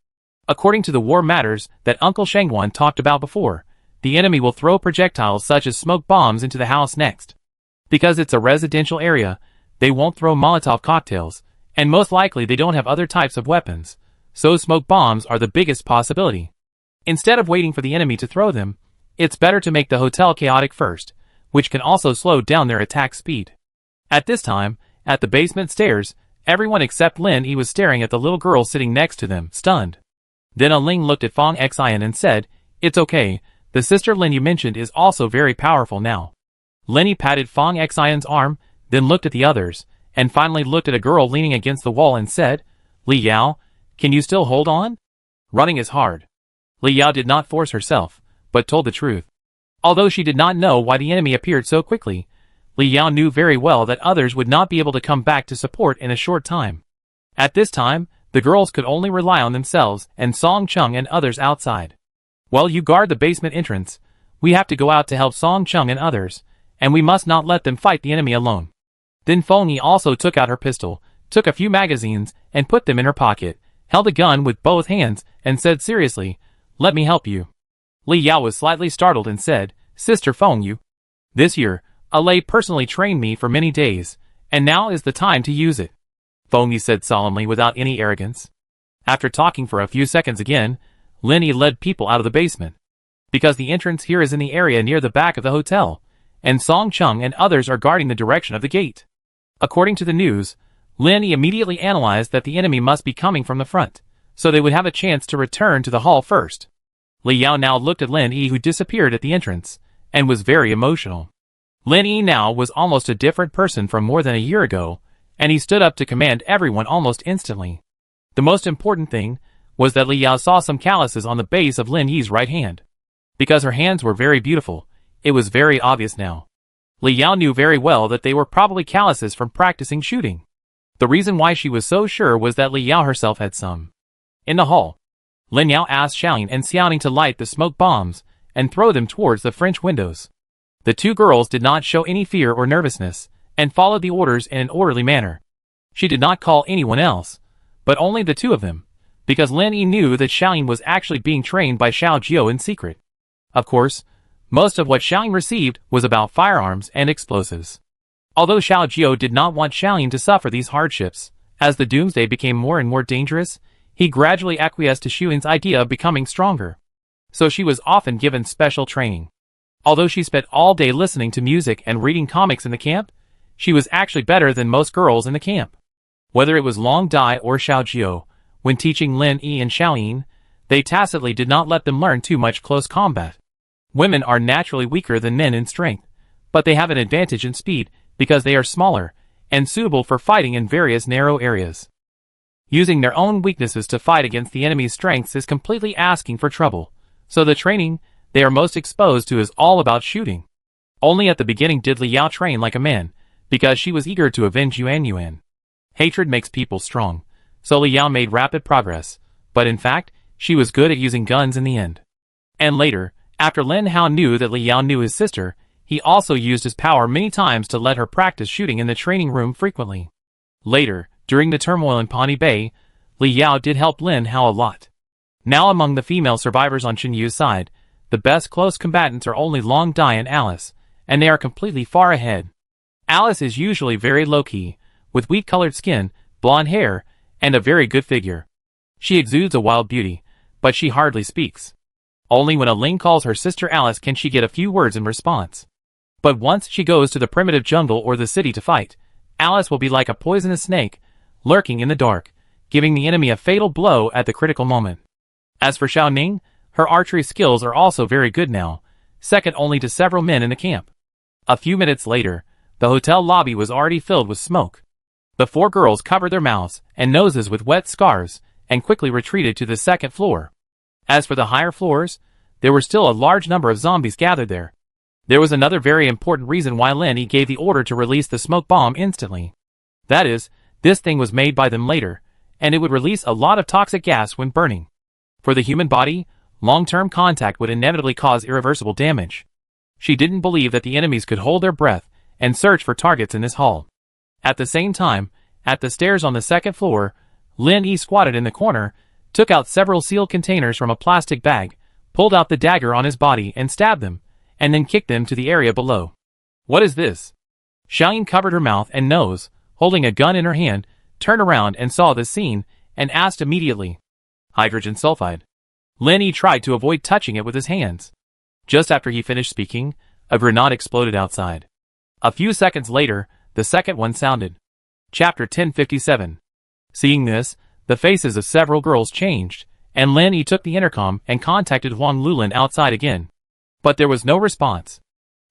According to the war matters that Uncle Shangwan talked about before, the enemy will throw projectiles such as smoke bombs into the house next. Because it's a residential area, they won't throw Molotov cocktails, and most likely they don't have other types of weapons, so smoke bombs are the biggest possibility. Instead of waiting for the enemy to throw them, it's better to make the hotel chaotic first, which can also slow down their attack speed." At this time, at the basement stairs, everyone except Lin Yi was staring at the little girl sitting next to them, stunned. Then a Ling looked at Fang Xian and said, "It's okay, the sister Lin you mentioned is also very powerful now." Lin Yi patted Fang Xian's arm, then looked at the others, and finally looked at a girl leaning against the wall and said, "Li Yao, can you still hold on? Running is hard." Li Yao did not force herself, but told the truth. Although she did not know why the enemy appeared so quickly, Li Yao knew very well that others would not be able to come back to support in a short time. At this time, the girls could only rely on themselves and Song Chung and others outside. "Well, you guard the basement entrance. We have to go out to help Song Chung and others, and we must not let them fight the enemy alone." Then Feng Yi also took out her pistol, took a few magazines, and put them in her pocket, held a gun with both hands, and said seriously, "Let me help you." Li Yao was slightly startled and said, "Sister Feng Yu, this year, Allah personally trained me for many days, and now is the time to use it," Feng Yi said solemnly without any arrogance. After talking for a few seconds again, Lin Yi led people out of the basement. Because the entrance here is in the area near the back of the hotel, and Song Chung and others are guarding the direction of the gate. According to the news, Lin Yi immediately analyzed that the enemy must be coming from the front, so they would have a chance to return to the hall first. Li Yao now looked at Lin Yi, who disappeared at the entrance, and was very emotional. Lin Yi now was almost a different person from more than a year ago, and he stood up to command everyone almost instantly. The most important thing was that Li Yao saw some calluses on the base of Lin Yi's right hand. Because her hands were very beautiful, it was very obvious now. Li Yao knew very well that they were probably calluses from practicing shooting. The reason why she was so sure was that Li Yao herself had some. In the hall, Lin Yao asked Xiaoying and Xiaoning to light the smoke bombs and throw them towards the French windows. The two girls did not show any fear or nervousness, and followed the orders in an orderly manner. She did not call anyone else, but only the two of them, because Lin Yi knew that Xiaoying was actually being trained by Xiao Jiao in secret. Of course, most of what Xiaoying received was about firearms and explosives. Although Xiao Jiao did not want Xiaoying to suffer these hardships, as the doomsday became more and more dangerous, he gradually acquiesced to Xiaoying's idea of becoming stronger. So she was often given special training. Although she spent all day listening to music and reading comics in the camp, she was actually better than most girls in the camp. Whether it was Long Dai or Xiao Jiao, when teaching Lin Yi and Xiaoying, they tacitly did not let them learn too much close combat. Women are naturally weaker than men in strength, but they have an advantage in speed because they are smaller and suitable for fighting in various narrow areas. Using their own weaknesses to fight against the enemy's strengths is completely asking for trouble, so the training they are most exposed to is all about shooting. Only at the beginning did Li Yao train like a man, because she was eager to avenge Yuan Yuan. Hatred makes people strong, so Li Yao made rapid progress, but in fact, she was good at using guns in the end. And later, after Lin Hao knew that Li Yao knew his sister, he also used his power many times to let her practice shooting in the training room frequently. Later, during the turmoil in Pawnee Bay, Li Yao did help Lin Hao a lot. Now among the female survivors on Chen Yu's side, the best close combatants are only Long Dai and Alice, and they are completely far ahead. Alice is usually very low-key, with wheat-colored skin, blonde hair, and a very good figure. She exudes a wild beauty, but she hardly speaks. Only when a Ling calls her sister Alice can she get a few words in response. But once she goes to the primitive jungle or the city to fight, Alice will be like a poisonous snake, lurking in the dark, giving the enemy a fatal blow at the critical moment. As for Xiao Ning, her archery skills are also very good now, second only to several men in the camp. A few minutes later, the hotel lobby was already filled with smoke. The four girls covered their mouths and noses with wet scarves and quickly retreated to the second floor. As for the higher floors, there were still a large number of zombies gathered there. There was another very important reason why Lin Yi gave the order to release the smoke bomb instantly. That is, this thing was made by them later, and it would release a lot of toxic gas when burning. For the human body, long-term contact would inevitably cause irreversible damage. She didn't believe that the enemies could hold their breath and search for targets in this hall. At the same time, at the stairs on the second floor, Lin Yi squatted in the corner, took out several sealed containers from a plastic bag, pulled out the dagger on his body and stabbed them, and then kicked them to the area below. "What is this?" Xiaoying covered her mouth and nose, holding a gun in her hand, turned around and saw this scene, and asked immediately. "Hydrogen sulfide." Lin Yi tried to avoid touching it with his hands. Just after he finished speaking, a grenade exploded outside. A few seconds later, the second one sounded. Chapter 1057. Seeing this, the faces of several girls changed, and Lin Yi took the intercom and contacted Huang Lulin outside again. But there was no response.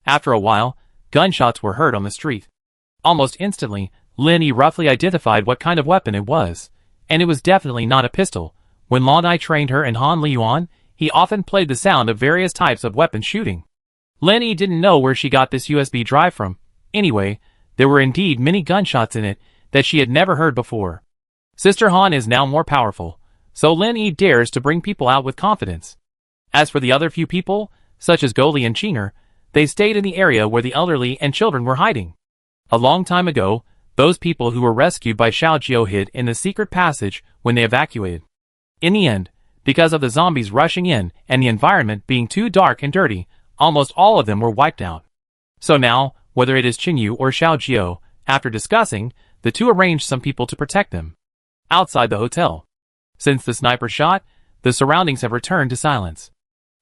After a while, gunshots were heard on the street. Almost instantly, Lin Yi roughly identified what kind of weapon it was, and it was definitely not a pistol. When Lan Ai trained her in Han Liyuan, he often played the sound of various types of weapon shooting. Lin Yi didn't know where she got this USB drive from. Anyway, there were indeed many gunshots in it that she had never heard before. Sister Han is now more powerful, so Lin Yi dares to bring people out with confidence. As for the other few people, such as Goli and Chinger, they stayed in the area where the elderly and children were hiding. A long time ago, those people who were rescued by Xiao Jiao hid in the secret passage when they evacuated. In the end, because of the zombies rushing in and the environment being too dark and dirty, almost all of them were wiped out. So now, whether it is Qinyu or Xiao Jiao, after discussing, the two arranged some people to protect them. Outside the hotel. Since the sniper shot, the surroundings have returned to silence.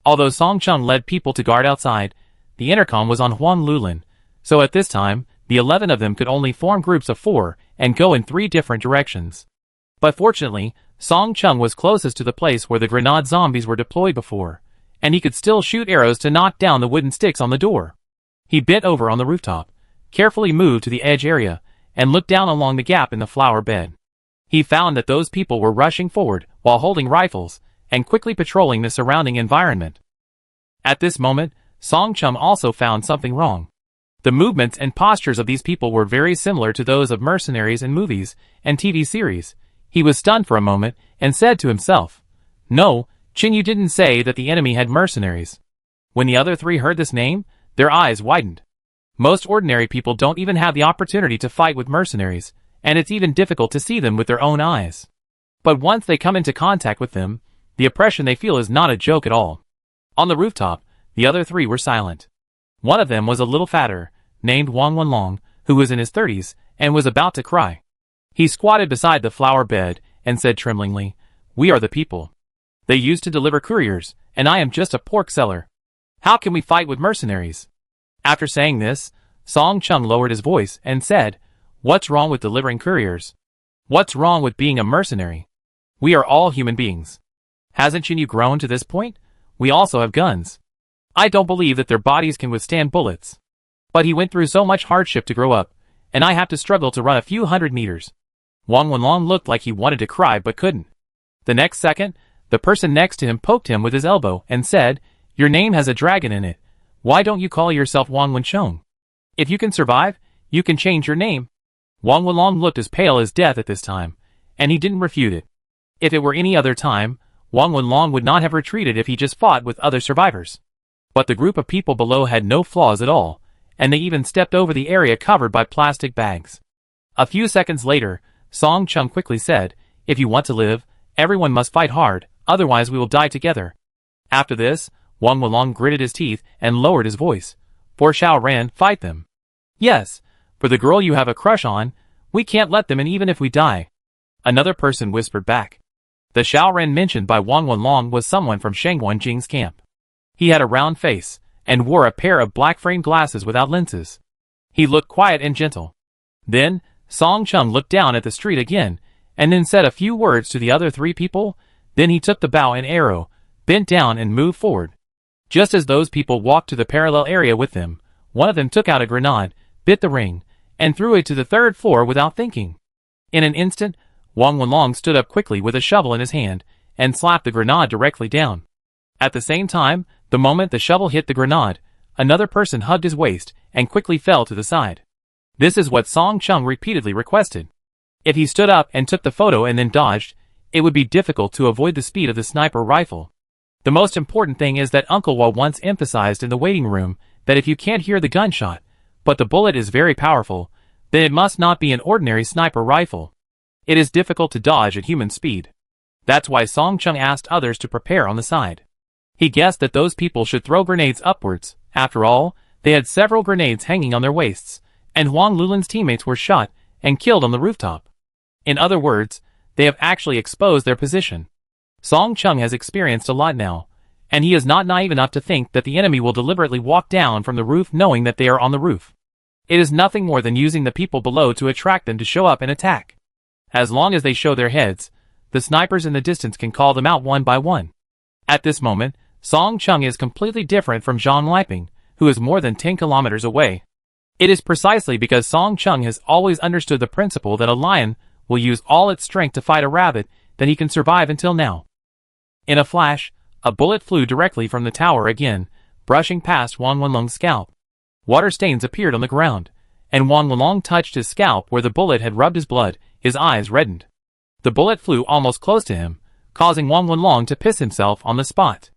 Although Song Chung led people to guard outside, the intercom was on Huang Lulin, so at this time, the 11 of them could only form groups of 4 and go in 3 different directions. But fortunately, Song Chung was closest to the place where the grenade zombies were deployed before, and he could still shoot arrows to knock down the wooden sticks on the door. He bent over on the rooftop, carefully moved to the edge area, and looked down along the gap in the flower bed. He found that those people were rushing forward while holding rifles and quickly patrolling the surrounding environment. At this moment, Song Chung also found something wrong. The movements and postures of these people were very similar to those of mercenaries in movies and TV series. He was stunned for a moment and said to himself, "No, Qinyu didn't say that the enemy had mercenaries." When the other 3 heard this name, their eyes widened. Most ordinary people don't even have the opportunity to fight with mercenaries, and it's even difficult to see them with their own eyes. But once they come into contact with them, the oppression they feel is not a joke at all. On the rooftop, the other 3 were silent. One of them was a little fatter, named Wang Wenlong, who was in his 30s, and was about to cry. He squatted beside the flower bed and said tremblingly, "We are the people. They used to deliver couriers, and I am just a pork seller. How can we fight with mercenaries?" After saying this, Song Chung lowered his voice and said, "What's wrong with delivering couriers? What's wrong with being a mercenary? We are all human beings. Hasn't you grown to this point? We also have guns. I don't believe that their bodies can withstand bullets. But he went through so much hardship to grow up, and I have to struggle to run a few hundred meters." Wang Wenlong looked like he wanted to cry but couldn't. The next second, the person next to him poked him with his elbow and said, "Your name has a dragon in it. Why don't you call yourself Wang Wenchong? If you can survive, you can change your name." Wang Wenlong looked as pale as death at this time, and he didn't refute it. If it were any other time, Wang Wenlong would not have retreated if he just fought with other survivors. But the group of people below had no flaws at all, and they even stepped over the area covered by plastic bags. A few seconds later, Song Chung quickly said, "If you want to live, everyone must fight hard, otherwise we will die together." After this, Wang Wenlong gritted his teeth and lowered his voice. "For Xiao Ran, fight them. Yes, for the girl you have a crush on, we can't let them in even if we die." Another person whispered back. The Xiao Ran mentioned by Wang Wenlong was someone from Shangguan Jing's camp. He had a round face, and wore a pair of black-framed glasses without lenses. He looked quiet and gentle. Then, Song Chung looked down at the street again, and then said a few words to the other 3 people, then he took the bow and arrow, bent down and moved forward. Just as those people walked to the parallel area with them, one of them took out a grenade, bit the ring, and threw it to the 3rd floor without thinking. In an instant, Wang Wenlong stood up quickly with a shovel in his hand, and slapped the grenade directly down. At the same time, the moment the shovel hit the grenade, another person hugged his waist and quickly fell to the side. This is what Song Chung repeatedly requested. If he stood up and took the photo and then dodged, it would be difficult to avoid the speed of the sniper rifle. The most important thing is that Uncle Wa once emphasized in the waiting room that if you can't hear the gunshot, but the bullet is very powerful, then it must not be an ordinary sniper rifle. It is difficult to dodge at human speed. That's why Song Chung asked others to prepare on the side. He guessed that those people should throw grenades upwards. After all, they had several grenades hanging on their waists, and Huang Lulin's teammates were shot and killed on the rooftop. In other words, they have actually exposed their position. Song Chung has experienced a lot now, and he is not naive enough to think that the enemy will deliberately walk down from the roof knowing that they are on the roof. It is nothing more than using the people below to attract them to show up and attack. As long as they show their heads, the snipers in the distance can call them out one by one. At this moment, Song Chung is completely different from Zhang Liping, who is more than 10 kilometers away. It is precisely because Song Chung has always understood the principle that a lion will use all its strength to fight a rabbit that he can survive until now. In a flash, a bullet flew directly from the tower again, brushing past Wang Wenlong's scalp. Water stains appeared on the ground, and Wang Wenlong touched his scalp where the bullet had rubbed his blood. His eyes reddened. The bullet flew almost close to him, causing Wang Wenlong to piss himself on the spot.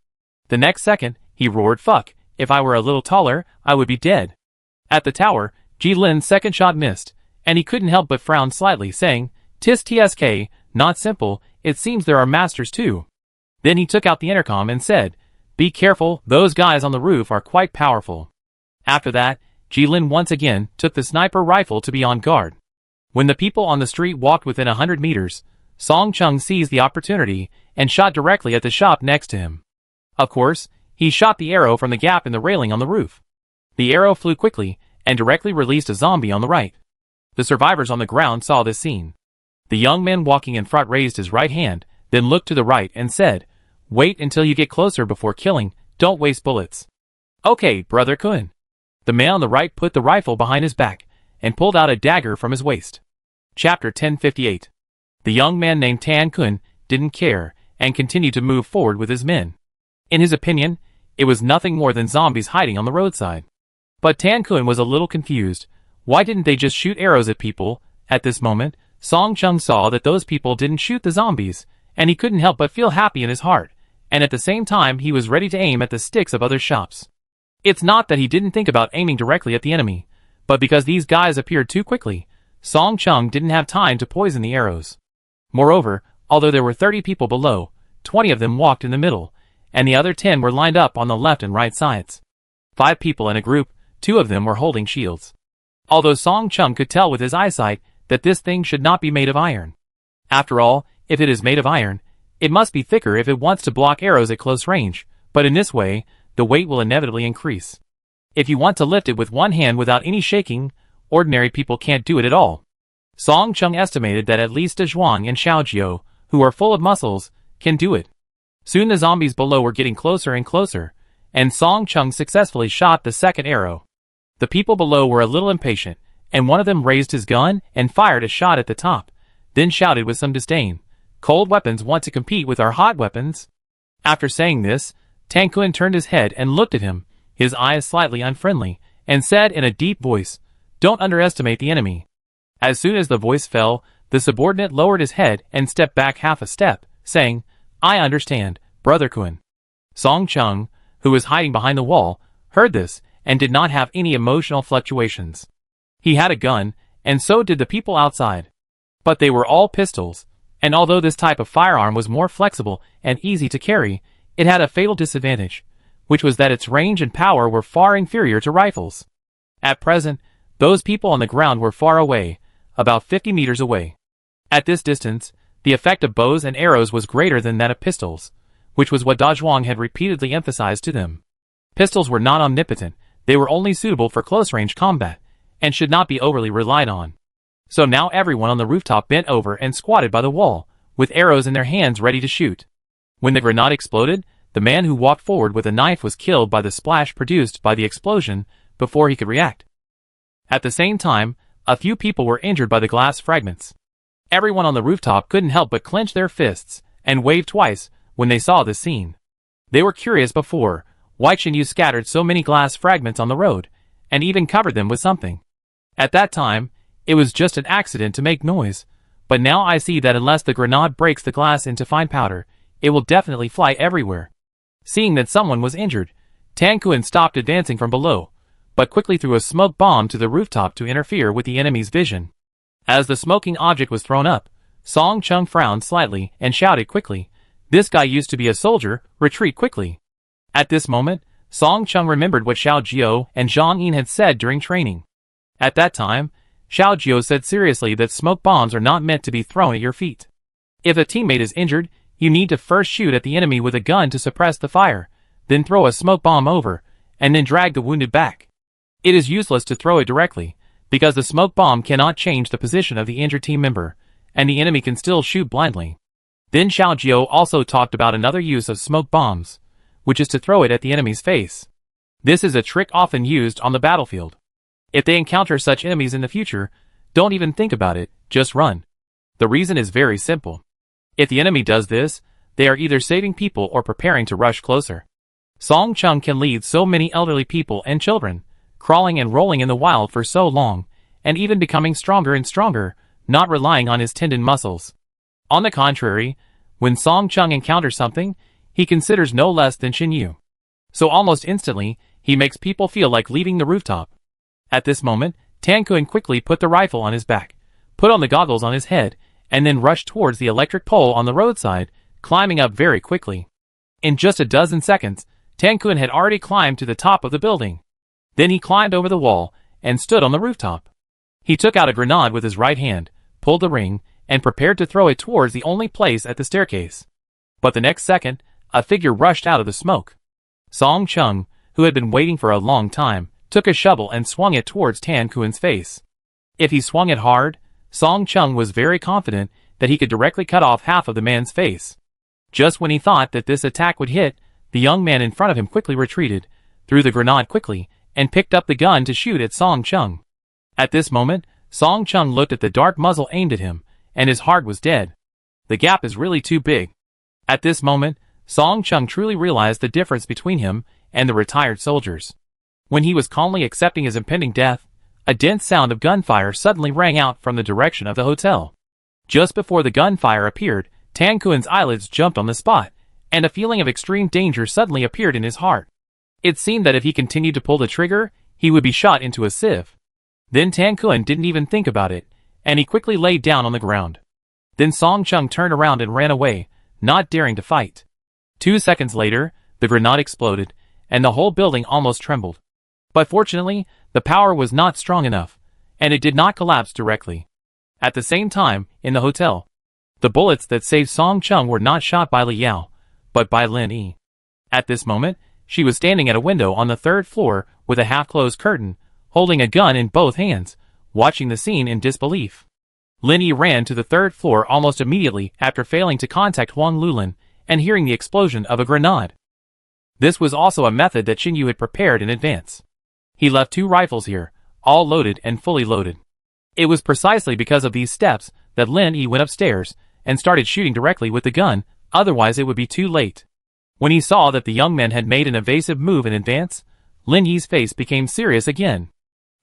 The next second, he roared, "Fuck, if I were a little taller, I would be dead." At the tower, Ji Lin's second shot missed, and he couldn't help but frown slightly, saying, "Tis TSK, not simple, it seems there are masters too." Then he took out the intercom and said, "Be careful, those guys on the roof are quite powerful." After that, Ji Lin once again took the sniper rifle to be on guard. When the people on the street walked within 100 meters, Song Chung seized the opportunity and shot directly at the shop next to him. Of course, he shot the arrow from the gap in the railing on the roof. The arrow flew quickly and directly released a zombie on the right. The survivors on the ground saw this scene. The young man walking in front raised his right hand, then looked to the right and said, "Wait until you get closer before killing, don't waste bullets." "Okay, Brother Kun." The man on the right put the rifle behind his back and pulled out a dagger from his waist. Chapter 1058. The young man named Tan Kun didn't care and continued to move forward with his men. In his opinion, it was nothing more than zombies hiding on the roadside. But Tan Kun was a little confused. Why didn't they just shoot arrows at people? At this moment, Song Chung saw that those people didn't shoot the zombies, and he couldn't help but feel happy in his heart, and at the same time he was ready to aim at the sticks of other shops. It's not that he didn't think about aiming directly at the enemy, but because these guys appeared too quickly, Song Chung didn't have time to poison the arrows. Moreover, although there were 30 people below, 20 of them walked in the middle, and the other 10 were lined up on the left and right sides. 5 people in a group, 2 of them were holding shields. Although Song Chung could tell with his eyesight that this thing should not be made of iron. After all, if it is made of iron, it must be thicker if it wants to block arrows at close range, but in this way, the weight will inevitably increase. If you want to lift it with one hand without any shaking, ordinary people can't do it at all. Song Chung estimated that at least Zhuang and Xiaojiu, who are full of muscles, can do it. Soon the zombies below were getting closer and closer, and Song Chung successfully shot the second arrow. The people below were a little impatient, and one of them raised his gun and fired a shot at the top, then shouted with some disdain, "Cold weapons want to compete with our hot weapons?" After saying this, Tan Kun turned his head and looked at him, his eyes slightly unfriendly, and said in a deep voice, "Don't underestimate the enemy." As soon as the voice fell, the subordinate lowered his head and stepped back half a step, saying, "I understand, Brother Kun." Song Chung, who was hiding behind the wall, heard this and did not have any emotional fluctuations. He had a gun, and so did the people outside. But they were all pistols, and although this type of firearm was more flexible and easy to carry, it had a fatal disadvantage, which was that its range and power were far inferior to rifles. At present, those people on the ground were far away, about 50 meters away. At this distance, the effect of bows and arrows was greater than that of pistols, which was what Da Zhuang had repeatedly emphasized to them. Pistols were not omnipotent, they were only suitable for close-range combat, and should not be overly relied on. So now everyone on the rooftop bent over and squatted by the wall, with arrows in their hands ready to shoot. When the grenade exploded, the man who walked forward with a knife was killed by the splash produced by the explosion before he could react. At the same time, a few people were injured by the glass fragments. Everyone on the rooftop couldn't help but clench their fists and wave twice when they saw this scene. They were curious before why Chinyu scattered so many glass fragments on the road, and even covered them with something. At that time, it was just an accident to make noise, but now I see that unless the grenade breaks the glass into fine powder, it will definitely fly everywhere. Seeing that someone was injured, Tan Kun stopped advancing from below, but quickly threw a smoke bomb to the rooftop to interfere with the enemy's vision. As the smoking object was thrown up, Song Chung frowned slightly and shouted quickly, "This guy used to be a soldier, retreat quickly." At this moment, Song Chung remembered what Xiaojiu and Zhang Yin had said during training. At that time, Xiaojiu said seriously that smoke bombs are not meant to be thrown at your feet. If a teammate is injured, you need to first shoot at the enemy with a gun to suppress the fire, then throw a smoke bomb over, and then drag the wounded back. It is useless to throw it directly, because the smoke bomb cannot change the position of the injured team member, and the enemy can still shoot blindly. Then Xiaojiu also talked about another use of smoke bombs, which is to throw it at the enemy's face. This is a trick often used on the battlefield. If they encounter such enemies in the future, don't even think about it, just run. The reason is very simple. If the enemy does this, they are either saving people or preparing to rush closer. Song Chung can lead so many elderly people and children, crawling and rolling in the wild for so long, and even becoming stronger and stronger, not relying on his tendon muscles. On the contrary, when Song Chung encounters something, he considers no less than Shin Yu. So almost instantly, he makes people feel like leaving the rooftop. At this moment, Tan Kun quickly put the rifle on his back, put on the goggles on his head, and then rushed towards the electric pole on the roadside, climbing up very quickly. In just a dozen seconds, Tan Kun had already climbed to the top of the building. Then he climbed over the wall and stood on the rooftop. He took out a grenade with his right hand, pulled the ring, and prepared to throw it towards the only place at the staircase. But the next second, a figure rushed out of the smoke. Song Chung, who had been waiting for a long time, took a shovel and swung it towards Tan Kun's face. If he swung it hard, Song Chung was very confident that he could directly cut off half of the man's face. Just when he thought that this attack would hit, the young man in front of him quickly retreated, threw the grenade quickly, and picked up the gun to shoot at Song Chung. At this moment, Song Chung looked at the dark muzzle aimed at him, and his heart was dead. The gap is really too big. At this moment, Song Chung truly realized the difference between him and the retired soldiers. When he was calmly accepting his impending death, a dense sound of gunfire suddenly rang out from the direction of the hotel. Just before the gunfire appeared, Tan Kun's eyelids jumped on the spot, and a feeling of extreme danger suddenly appeared in his heart. It seemed that if he continued to pull the trigger, he would be shot into a sieve. Then Tan Kun didn't even think about it, and he quickly laid down on the ground. Then Song Chung turned around and ran away, not daring to fight. 2 seconds later, the grenade exploded, and the whole building almost trembled. But fortunately, the power was not strong enough, and it did not collapse directly. At the same time, in the hotel, the bullets that saved Song Chung were not shot by Li Yao, but by Lin Yi. At this moment, she was standing at a window on the 3rd floor with a half-closed curtain, holding a gun in both hands, watching the scene in disbelief. Lin Yi ran to the 3rd floor almost immediately after failing to contact Huang Lulin and hearing the explosion of a grenade. This was also a method that Shin Yu had prepared in advance. He left 2 rifles here, all loaded and fully loaded. It was precisely because of these steps that Lin Yi went upstairs and started shooting directly with the gun, otherwise it would be too late. When he saw that the young man had made an evasive move in advance, Lin Yi's face became serious again.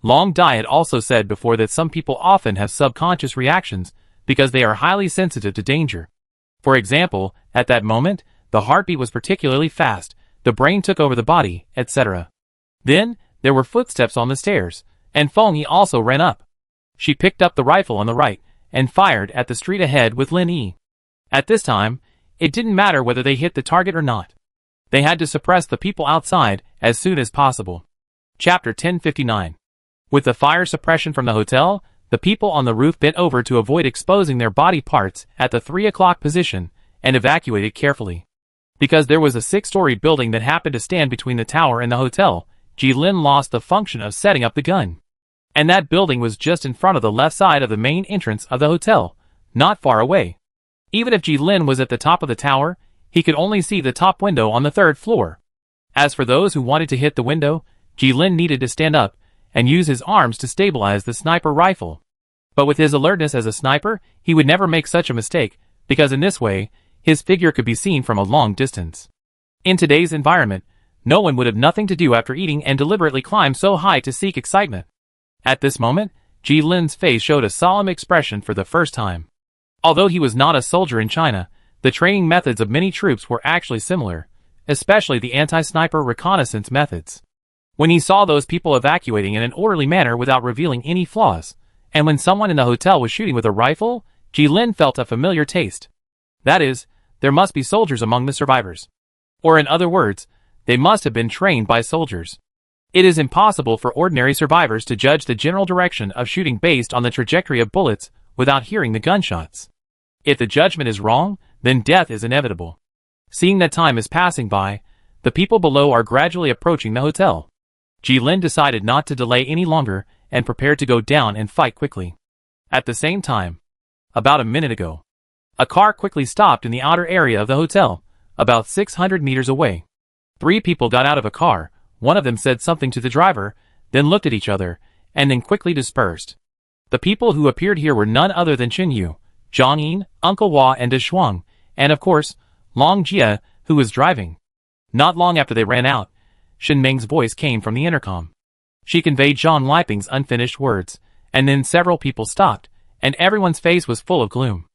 Long Dai had also said before that some people often have subconscious reactions because they are highly sensitive to danger. For example, at that moment, the heartbeat was particularly fast, the brain took over the body, etc. Then, there were footsteps on the stairs, and Feng Yi also ran up. She picked up the rifle on the right, and fired at the street ahead with Lin Yi. At this time, it didn't matter whether they hit the target or not. They had to suppress the people outside as soon as possible. Chapter 1059. With the fire suppression from the hotel, the people on the roof bent over to avoid exposing their body parts at the 3 o'clock position, and evacuated carefully. Because there was a 6-story building that happened to stand between the tower and the hotel, Jilin lost the function of setting up the gun. And that building was just in front of the left side of the main entrance of the hotel, not far away. Even if Jilin was at the top of the tower, he could only see the top window on the 3rd floor. As for those who wanted to hit the window, Jilin needed to stand up and use his arms to stabilize the sniper rifle. But with his alertness as a sniper, he would never make such a mistake, because in this way, his figure could be seen from a long distance. In today's environment, no one would have nothing to do after eating and deliberately climb so high to seek excitement. At this moment, Jilin's face showed a solemn expression for the first time. Although he was not a soldier in China, the training methods of many troops were actually similar, especially the anti-sniper reconnaissance methods. When he saw those people evacuating in an orderly manner without revealing any flaws, and when someone in the hotel was shooting with a rifle, Jilin felt a familiar taste. That is, there must be soldiers among the survivors. Or in other words, they must have been trained by soldiers. It is impossible for ordinary survivors to judge the general direction of shooting based on the trajectory of bullets without hearing the gunshots. If the judgment is wrong, then death is inevitable. Seeing that time is passing by, the people below are gradually approaching the hotel. Jilin decided not to delay any longer and prepared to go down and fight quickly. At the same time, about a minute ago, a car quickly stopped in the outer area of the hotel, about 600 meters away. 3 people got out of a car, one of them said something to the driver, then looked at each other, and then quickly dispersed. The people who appeared here were none other than Qin Yu, Zhang Yin, Uncle Hua and De Shuang, and of course, Long Jie, who was driving. Not long after they ran out, Shen Ming's voice came from the intercom. She conveyed Zhang Liping's unfinished words, and then several people stopped, and everyone's face was full of gloom.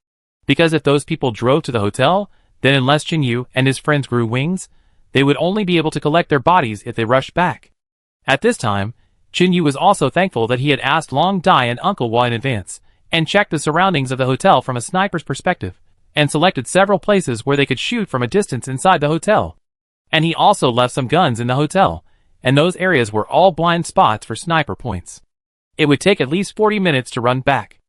Because if those people drove to the hotel, then unless Qin Yu and his friends grew wings, they would only be able to collect their bodies if they rushed back. At this time, Qin Yu was also thankful that he had asked Long Dai and Uncle Hua in advance, and checked the surroundings of the hotel from a sniper's perspective, and selected several places where they could shoot from a distance inside the hotel. And he also left some guns in the hotel, and those areas were all blind spots for sniper points. It would take at least 40 minutes to run back.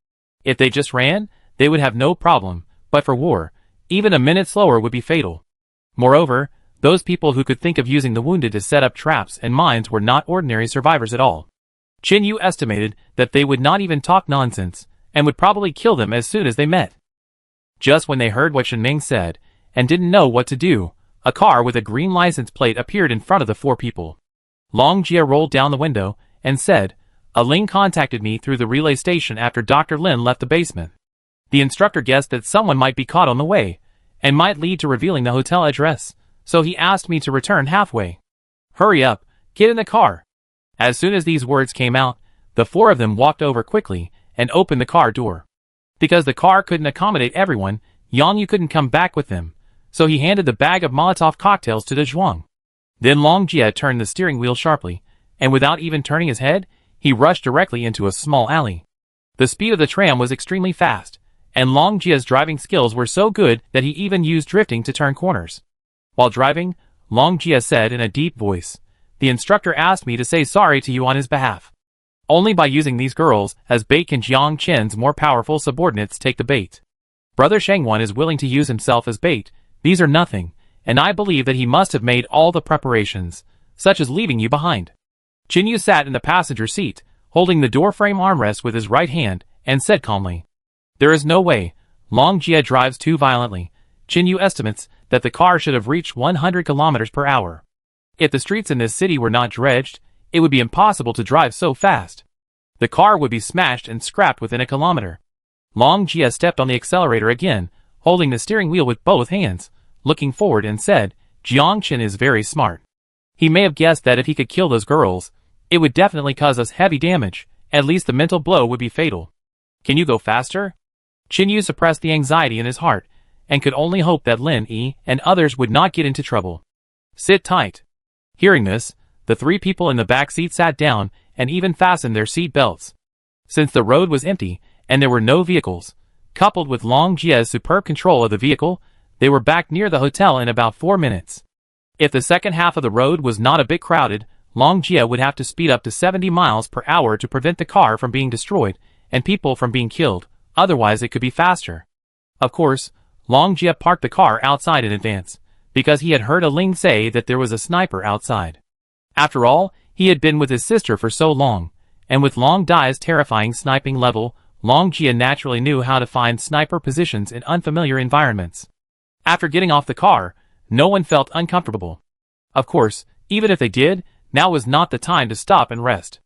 If they just ran, they would have no problem, but for war, even a minute slower would be fatal. Moreover, those people who could think of using the wounded to set up traps and mines were not ordinary survivors at all. Qin Yu estimated that they would not even talk nonsense, and would probably kill them as soon as they met. Just when they heard what Shen Ming said, and didn't know what to do, a car with a green license plate appeared in front of the four people. Long Jie rolled down the window, and said, "A Ling contacted me through the relay station after Dr. Lin left the basement. The instructor guessed that someone might be caught on the way, and might lead to revealing the hotel address, so he asked me to return halfway. Hurry up, get in the car." As soon as these words came out, the four of them walked over quickly, and opened the car door. Because the car couldn't accommodate everyone, Yang Yu couldn't come back with them, so he handed the bag of Molotov cocktails to De Zhuang. Then Long Jie turned the steering wheel sharply, and without even turning his head, he rushed directly into a small alley. The speed of the tram was extremely fast, and Long Jie's driving skills were so good that he even used drifting to turn corners. While driving, Long Jie said in a deep voice, "The instructor asked me to say sorry to you on his behalf. Only by using these girls as bait can Jiang Chen's more powerful subordinates take the bait. Brother Shengwan is willing to use himself as bait. These are nothing, and I believe that he must have made all the preparations, such as leaving you behind." Qin Yu sat in the passenger seat, holding the doorframe armrest with his right hand, and said calmly, "There is no way. Long Jie drives too violently. Qin Yu estimates that the car should have reached 100 kilometers per hour. If the streets in this city were not dredged, it would be impossible to drive so fast. The car would be smashed and scrapped within a kilometer." Long Jie stepped on the accelerator again, holding the steering wheel with both hands, looking forward and said, "Jiang Chen is very smart. He may have guessed that if he could kill those girls, it would definitely cause us heavy damage. At least the mental blow would be fatal. Can you go faster?" Qin Yu suppressed the anxiety in his heart, and could only hope that Lin Yi and others would not get into trouble. "Sit tight." Hearing this, the three people in the back seat sat down and even fastened their seat belts. Since the road was empty and there were no vehicles, coupled with Long Jie's superb control of the vehicle, they were back near the hotel in about 4 minutes. If the second half of the road was not a bit crowded, Long Jie would have to speed up to 70 miles per hour to prevent the car from being destroyed and people from being killed, otherwise it could be faster. Of course, Long Jie parked the car outside in advance, because he had heard a Ling say that there was a sniper outside. After all, he had been with his sister for so long, and with Long Dai's terrifying sniping level, Long Jie naturally knew how to find sniper positions in unfamiliar environments. After getting off the car, no one felt uncomfortable. Of course, even if they did, now was not the time to stop and rest.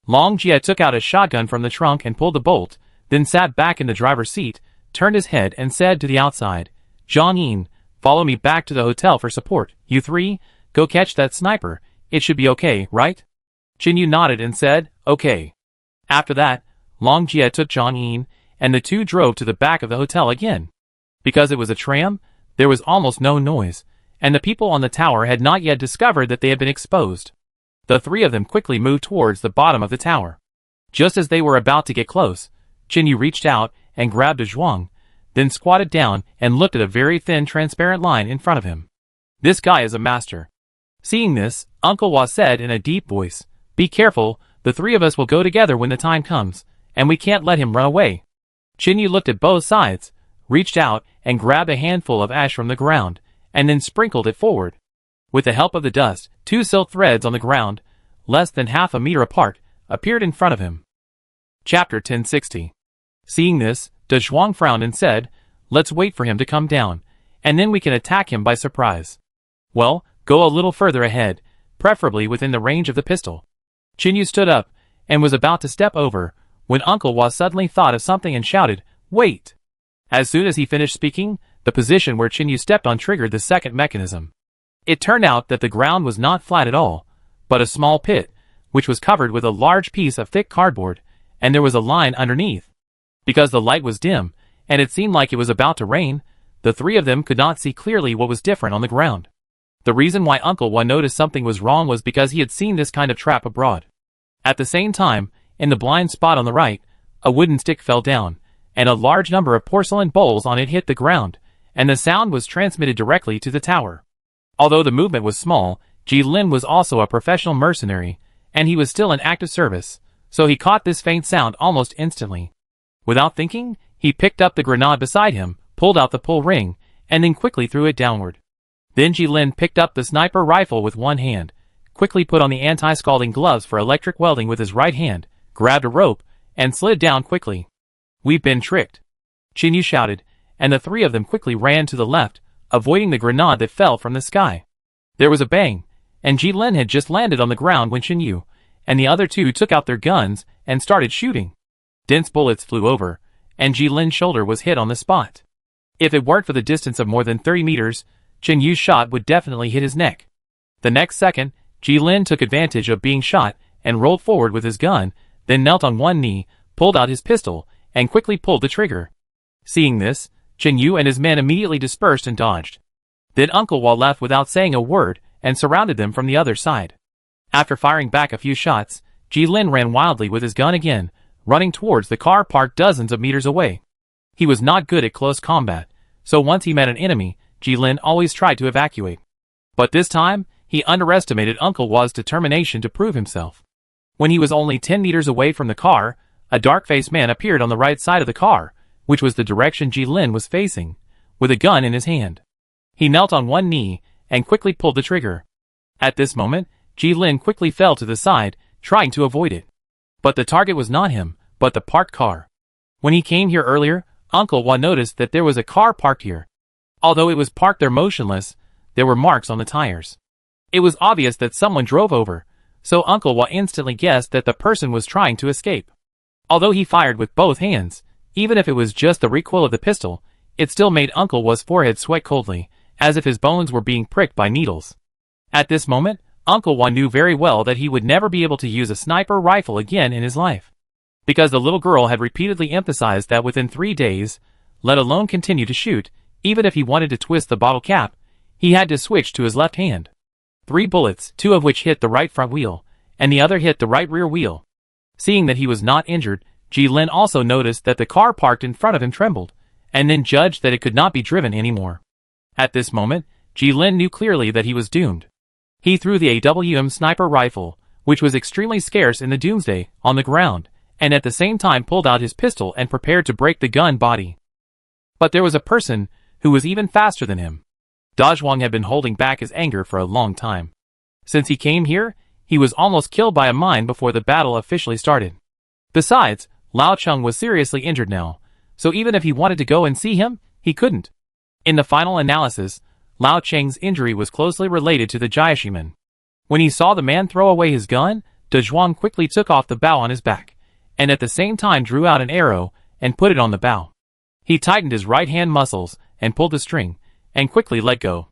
Long Jie took out a shotgun from the trunk and pulled the bolt, then sat back in the driver's seat, turned his head and said to the outside, "Zhang Yin, follow me back to the hotel for support. You three, go catch that sniper. It should be okay, right?" Qin Yu nodded and said, "Okay." After that, Long Jie took Zhang Yin, and the two drove to the back of the hotel again. Because it was a tram, there was almost no noise, and the people on the tower had not yet discovered that they had been exposed. The three of them quickly moved towards the bottom of the tower. Just as they were about to get close, Qin Yu reached out and grabbed a Zhuang, then squatted down and looked at a very thin transparent line in front of him. "This guy is a master." Seeing this, Uncle Hua said in a deep voice, "Be careful, the three of us will go together when the time comes, and we can't let him run away." Qin Yu looked at both sides, reached out and grabbed a handful of ash from the ground, and then sprinkled it forward. With the help of the dust, 2 silk threads on the ground, less than half a meter apart, appeared in front of him. Chapter 1060. Seeing this, De Zhuang frowned and said, "Let's wait for him to come down, and then we can attack him by surprise." "Well, go a little further ahead, preferably within the range of the pistol." Qin Yu stood up, and was about to step over, when Uncle Wa suddenly thought of something and shouted, "Wait!" As soon as he finished speaking, the position where Chin Yu stepped on triggered the second mechanism. It turned out that the ground was not flat at all, but a small pit, which was covered with a large piece of thick cardboard, and there was a line underneath. Because the light was dim, and it seemed like it was about to rain, the three of them could not see clearly what was different on the ground. The reason why Uncle Wa noticed something was wrong was because he had seen this kind of trap abroad. At the same time, in the blind spot on the right, a wooden stick fell down, and a large number of porcelain bowls on it hit the ground, and the sound was transmitted directly to the tower. Although the movement was small, Ji Lin was also a professional mercenary, and he was still in active service, so he caught this faint sound almost instantly. Without thinking, he picked up the grenade beside him, pulled out the pull ring, and then quickly threw it downward. Then Ji Lin picked up the sniper rifle with one hand, quickly put on the anti-scalding gloves for electric welding with his right hand, grabbed a rope, and slid down quickly. "We've been tricked," Chin Yu shouted, and the three of them quickly ran to the left, avoiding the grenade that fell from the sky. There was a bang, and Ji Lin had just landed on the ground when Chin Yu and the other two took out their guns and started shooting. Dense bullets flew over, and Ji Lin's shoulder was hit on the spot. If it weren't for the distance of more than 30 meters, Chin Yu's shot would definitely hit his neck. The next second, Ji Lin took advantage of being shot and rolled forward with his gun, then knelt on one knee, pulled out his pistol, and quickly pulled the trigger. Seeing this, Chin Yu and his men immediately dispersed and dodged. Then Uncle Wa left without saying a word and surrounded them from the other side. After firing back a few shots, Ji Lin ran wildly with his gun again, running towards the car parked dozens of meters away. He was not good at close combat, so once he met an enemy, Ji Lin always tried to evacuate. But this time, he underestimated Uncle Wa's determination to prove himself. When he was only 10 meters away from the car, a dark-faced man appeared on the right side of the car, which was the direction Ji Lin was facing, with a gun in his hand. He knelt on one knee and quickly pulled the trigger. At this moment, Ji Lin quickly fell to the side, trying to avoid it. But the target was not him, but the parked car. When he came here earlier, Uncle Wa noticed that there was a car parked here. Although it was parked there motionless, there were marks on the tires. It was obvious that someone drove over, so Uncle Wa instantly guessed that the person was trying to escape. Although he fired with both hands, even if it was just the recoil of the pistol, it still made Uncle Wa's forehead sweat coldly, as if his bones were being pricked by needles. At this moment, Uncle Wa knew very well that he would never be able to use a sniper rifle again in his life. Because the little girl had repeatedly emphasized that within 3 days, let alone continue to shoot, even if he wanted to twist the bottle cap, he had to switch to his left hand. 3 bullets, 2 of which hit the right front wheel, and the other hit the right rear wheel. Seeing that he was not injured, Ji Lin also noticed that the car parked in front of him trembled, and then judged that it could not be driven anymore. At this moment, Ji Lin knew clearly that he was doomed. He threw the AWM sniper rifle, which was extremely scarce in the Doomsday, on the ground, and at the same time pulled out his pistol and prepared to break the gun body. But there was a person who was even faster than him. Dazhuang had been holding back his anger for a long time. Since he came here, he was almost killed by a mine before the battle officially started. Besides, Lao Cheng was seriously injured now, so even if he wanted to go and see him, he couldn't. In the final analysis, Lao Cheng's injury was closely related to the Jiashiman. When he saw the man throw away his gun, Dazhuang quickly took off the bow on his back, and at the same time drew out an arrow and put it on the bow. He tightened his right hand muscles and pulled the string, and quickly let go.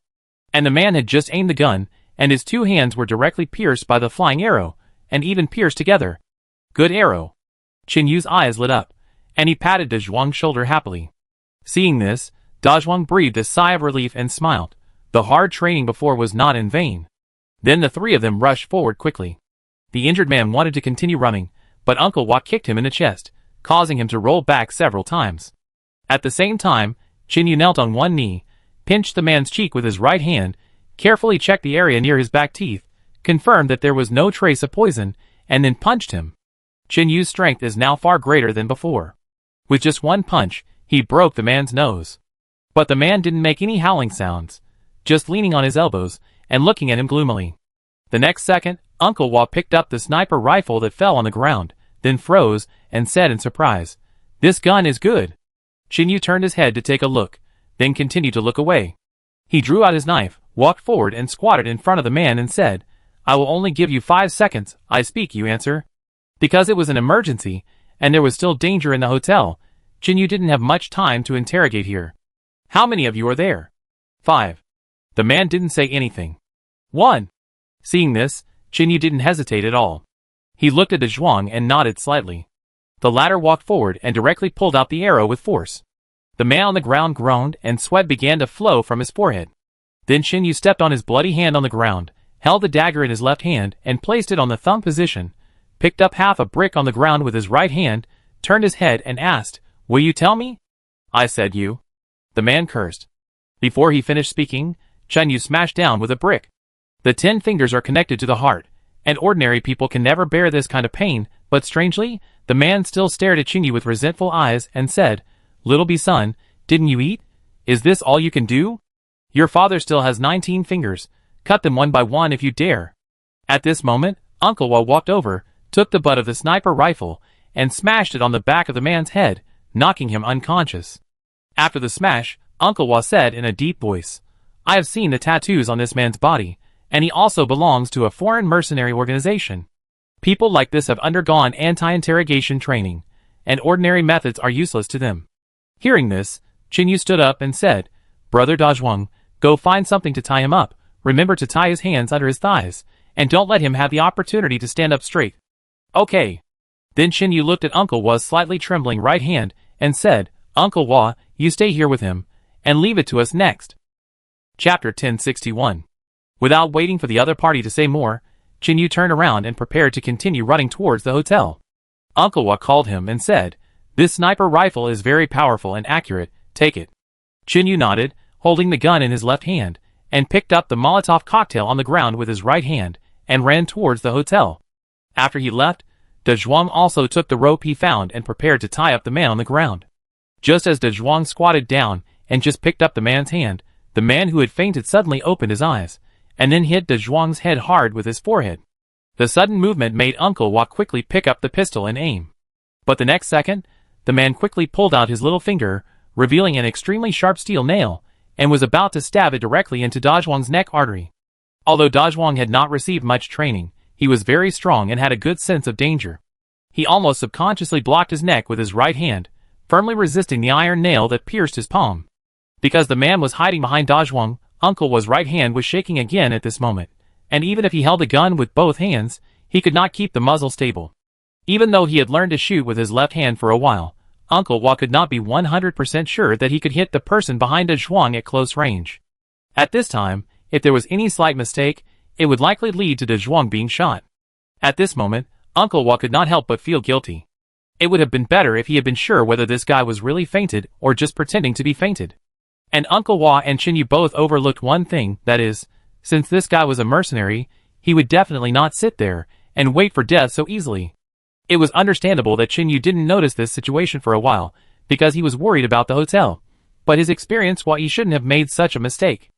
And the man had just aimed the gun, and his 2 hands were directly pierced by the flying arrow, and even pierced together. Good arrow. Chin Yu's eyes lit up, and he patted Dazhuang's shoulder happily. Seeing this, Dazhuang breathed a sigh of relief and smiled. The hard training before was not in vain. Then the 3 of them rushed forward quickly. The injured man wanted to continue running, but Uncle Wa kicked him in the chest, causing him to roll back several times. At the same time, Chin Yu knelt on one knee, pinched the man's cheek with his right hand, carefully checked the area near his back teeth, confirmed that there was no trace of poison, and then punched him. Chin Yu's strength is now far greater than before. With just one punch, he broke the man's nose. But the man didn't make any howling sounds, just leaning on his elbows and looking at him gloomily. The next second, Uncle Wa picked up the sniper rifle that fell on the ground, then froze and said in surprise, "This gun is good." Chin Yu turned his head to take a look, then continued to look away. He drew out his knife, walked forward and squatted in front of the man and said, "I will only give you 5 seconds, I speak you answer." Because it was an emergency, and there was still danger in the hotel, Jinyu didn't have much time to interrogate here. How many of you are there? 5. The man didn't say anything. 1. Seeing this, Jinyu didn't hesitate at all. He looked at the Zhuang and nodded slightly. The latter walked forward and directly pulled out the arrow with force. The man on the ground groaned and sweat began to flow from his forehead. Then Jinyu stepped on his bloody hand on the ground, held the dagger in his left hand and placed it on the thumb position, picked up half a brick on the ground with his right hand, turned his head and asked, "Will you tell me?" "I said you." The man cursed. Before he finished speaking, Jinyu smashed down with a brick. The 10 fingers are connected to the heart, and ordinary people can never bear this kind of pain, but strangely, the man still stared at Jinyu with resentful eyes and said, "Little B son, didn't you eat? Is this all you can do? Your father still has 19 fingers. Cut them one by one if you dare." At this moment, Uncle Wa walked over, took the butt of the sniper rifle, and smashed it on the back of the man's head, knocking him unconscious. After the smash, Uncle Wa said in a deep voice, "I have seen the tattoos on this man's body, and he also belongs to a foreign mercenary organization. People like this have undergone anti-interrogation training, and ordinary methods are useless to them." Hearing this, Jinyu stood up and said, "Brother Dazhuang, go find something to tie him up, remember to tie his hands under his thighs, and don't let him have the opportunity to stand up straight." "Okay." Then Jinyu looked at Uncle Wa's slightly trembling right hand and said, "Uncle Wa, you stay here with him, and leave it to us next." Chapter 1061. Without waiting for the other party to say more, Jinyu turned around and prepared to continue running towards the hotel. Uncle Wa called him and said, "This sniper rifle is very powerful and accurate, take it." Jinyu nodded, holding the gun in his left hand, and picked up the Molotov cocktail on the ground with his right hand, and ran towards the hotel. After he left, De Zhuang also took the rope he found and prepared to tie up the man on the ground. Just as De Zhuang squatted down and just picked up the man's hand, the man who had fainted suddenly opened his eyes, and then hit De Zhuang's head hard with his forehead. The sudden movement made Uncle Wa quickly pick up the pistol and aim. But the next second, the man quickly pulled out his little finger, revealing an extremely sharp steel nail, and was about to stab it directly into Dazhuang's neck artery. Although Dazhuang had not received much training, he was very strong and had a good sense of danger. He almost subconsciously blocked his neck with his right hand, firmly resisting the iron nail that pierced his palm. Because the man was hiding behind Dazhuang, Uncle Wa's right hand was shaking again at this moment, and even if he held the gun with both hands, he could not keep the muzzle stable. Even though he had learned to shoot with his left hand for a while, Uncle Wa could not be 100% sure that he could hit the person behind De Zhuang at close range. At this time, if there was any slight mistake, it would likely lead to De Zhuang being shot. At this moment, Uncle Wa could not help but feel guilty. It would have been better if he had been sure whether this guy was really fainted or just pretending to be fainted. And Uncle Wa and Jinyu both overlooked one thing, that is, since this guy was a mercenary, he would definitely not sit there and wait for death so easily. It was understandable that Jinyu didn't notice this situation for a while, because he was worried about the hotel, but his experience why he shouldn't have made such a mistake.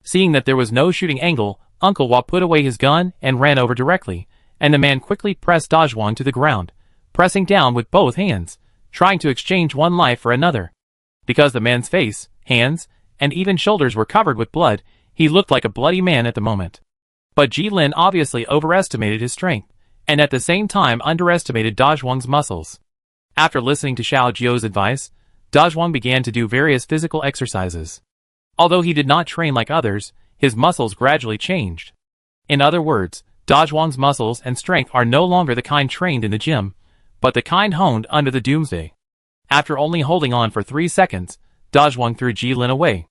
Seeing that there was no shooting angle, Uncle Wa put away his gun and ran over directly, and the man quickly pressed Dazhuang to the ground, pressing down with both hands, trying to exchange one life for another. Because the man's face, hands, and even shoulders were covered with blood, he looked like a bloody man at the moment. But Jilin obviously overestimated his strength, and at the same time underestimated Dazhuang's muscles. After listening to Xiao Jiu's advice, Dazhuang began to do various physical exercises. Although he did not train like others, his muscles gradually changed. In other words, Dazhuang's muscles and strength are no longer the kind trained in the gym, but the kind honed under the doomsday. After only holding on for 3 seconds, Dazhuang threw Jilin away.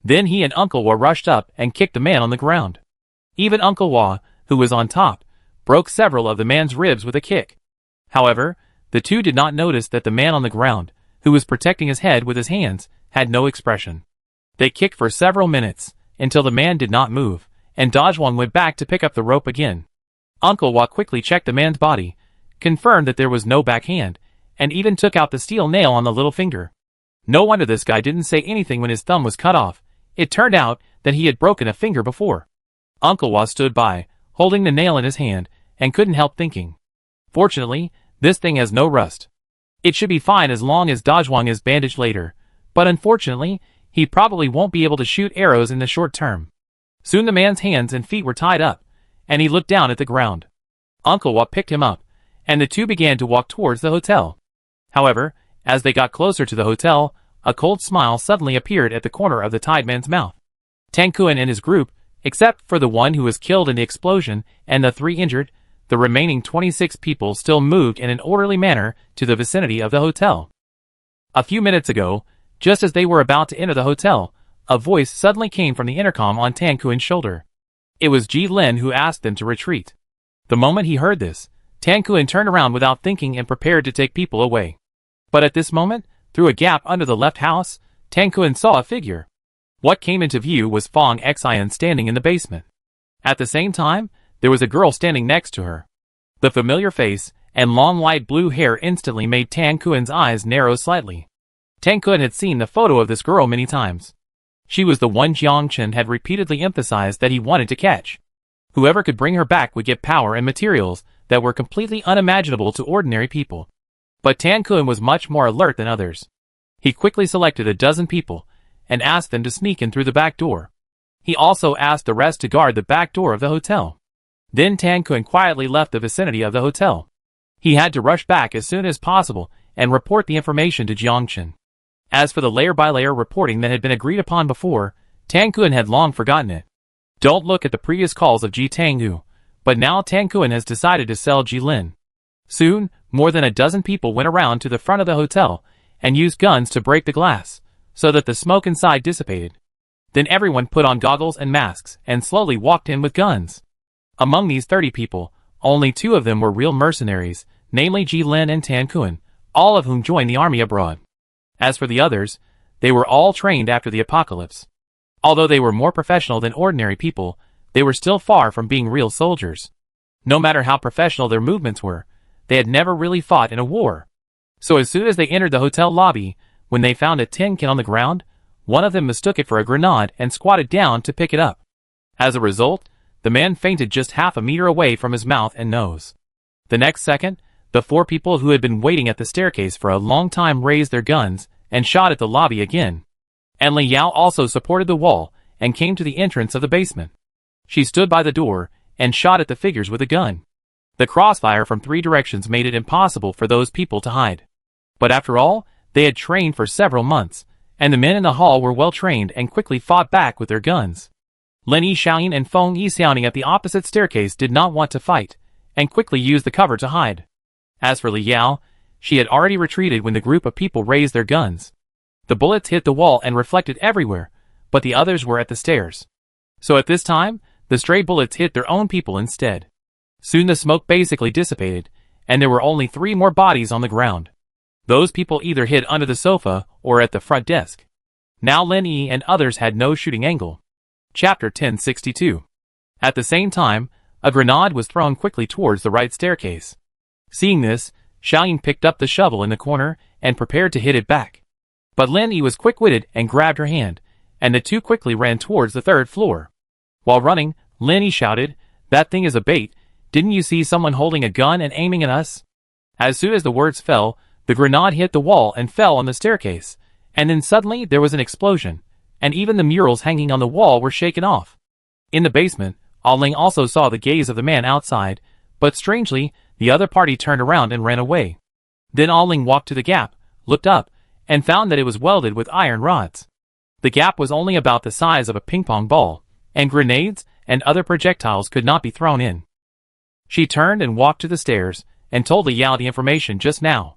Then he and Uncle Wa rushed up and kicked the man on the ground. Even Uncle Wa, who was on top, broke several of the man's ribs with a kick. However, the two did not notice that the man on the ground, who was protecting his head with his hands, had no expression. They kicked for several minutes, until the man did not move, and Dazhuang went back to pick up the rope again. Uncle Wa quickly checked the man's body, confirmed that there was no backhand, and even took out the steel nail on the little finger. No wonder this guy didn't say anything when his thumb was cut off. It turned out that he had broken a finger before. Uncle Wa stood by, holding the nail in his hand, and couldn't help thinking. Fortunately, this thing has no rust. It should be fine as long as Dazhuang is bandaged later, but unfortunately, he probably won't be able to shoot arrows in the short term. Soon the man's hands and feet were tied up, and he looked down at the ground. Uncle Wa picked him up, and the two began to walk towards the hotel. However, as they got closer to the hotel, a cold smile suddenly appeared at the corner of the tied man's mouth. Tang Kun and his group, except for the one who was killed in the explosion and the 3 injured, the remaining 26 people still moved in an orderly manner to the vicinity of the hotel. A few minutes ago, just as they were about to enter the hotel, a voice suddenly came from the intercom on Tang Kun's shoulder. It was Ji Lin who asked them to retreat. The moment he heard this, Tang Kun turned around without thinking and prepared to take people away. But at this moment, through a gap under the left house, Tang Kun saw a figure. What came into view was Fong Xian standing in the basement. At the same time, there was a girl standing next to her. The familiar face and long light blue hair instantly made Tang Kun's eyes narrow slightly. Tang Kun had seen the photo of this girl many times. She was the one Jiang Chen had repeatedly emphasized that he wanted to catch. Whoever could bring her back would get power and materials that were completely unimaginable to ordinary people. But Tang Kun was much more alert than others. He quickly selected a dozen people and asked them to sneak in through the back door. He also asked the rest to guard the back door of the hotel. Then Tang Kun quietly left the vicinity of the hotel. He had to rush back as soon as possible and report the information to Jiang Chen. As for the layer-by-layer reporting that had been agreed upon before, Tang Kun had long forgotten it. Don't look at the previous calls of Ji Tanggu, but now Tang Kun has decided to sell Ji Lin. Soon, more than a dozen people went around to the front of the hotel and used guns to break the glass, so that the smoke inside dissipated. Then everyone put on goggles and masks and slowly walked in with guns. Among these 30 people, only 2 of them were real mercenaries, namely Ji Lin and Tang Kun, all of whom joined the army abroad. As for the others, they were all trained after the apocalypse. Although they were more professional than ordinary people, they were still far from being real soldiers. No matter how professional their movements were, they had never really fought in a war. So as soon as they entered the hotel lobby, when they found a tin can on the ground, one of them mistook it for a grenade and squatted down to pick it up. As a result, the man fainted just half a meter away from his mouth and nose. The next second, the 4 people who had been waiting at the staircase for a long time raised their guns and shot at the lobby again. And Li Yao also supported the wall and came to the entrance of the basement. She stood by the door and shot at the figures with a gun. The crossfire from 3 directions made it impossible for those people to hide. But after all, they had trained for several months, and the men in the hall were well trained and quickly fought back with their guns. Lin Yixiaoying and Feng Yixiaoning at the opposite staircase did not want to fight, and quickly used the cover to hide. As for Li Yao, she had already retreated when the group of people raised their guns. The bullets hit the wall and reflected everywhere, but the others were at the stairs. So at this time, the stray bullets hit their own people instead. Soon the smoke basically dissipated, and there were only 3 more bodies on the ground. Those people either hid under the sofa or at the front desk. Now Lin Yi and others had no shooting angle. Chapter 1062. At the same time, a grenade was thrown quickly towards the right staircase. Seeing this, Xiaoying picked up the shovel in the corner and prepared to hit it back. But Lin Yi was quick-witted and grabbed her hand, and the two quickly ran towards the 3rd floor. While running, Lin Yi shouted, "That thing is a bait. Didn't you see someone holding a gun and aiming at us?" As soon as the words fell, the grenade hit the wall and fell on the staircase, and then suddenly there was an explosion, and even the murals hanging on the wall were shaken off. In the basement, Ling also saw the gaze of the man outside, but strangely, the other party turned around and ran away. Then Ling walked to the gap, looked up, and found that it was welded with iron rods. The gap was only about the size of a ping-pong ball, and grenades and other projectiles could not be thrown in. She turned and walked to the stairs, and told Li Yao the information just now.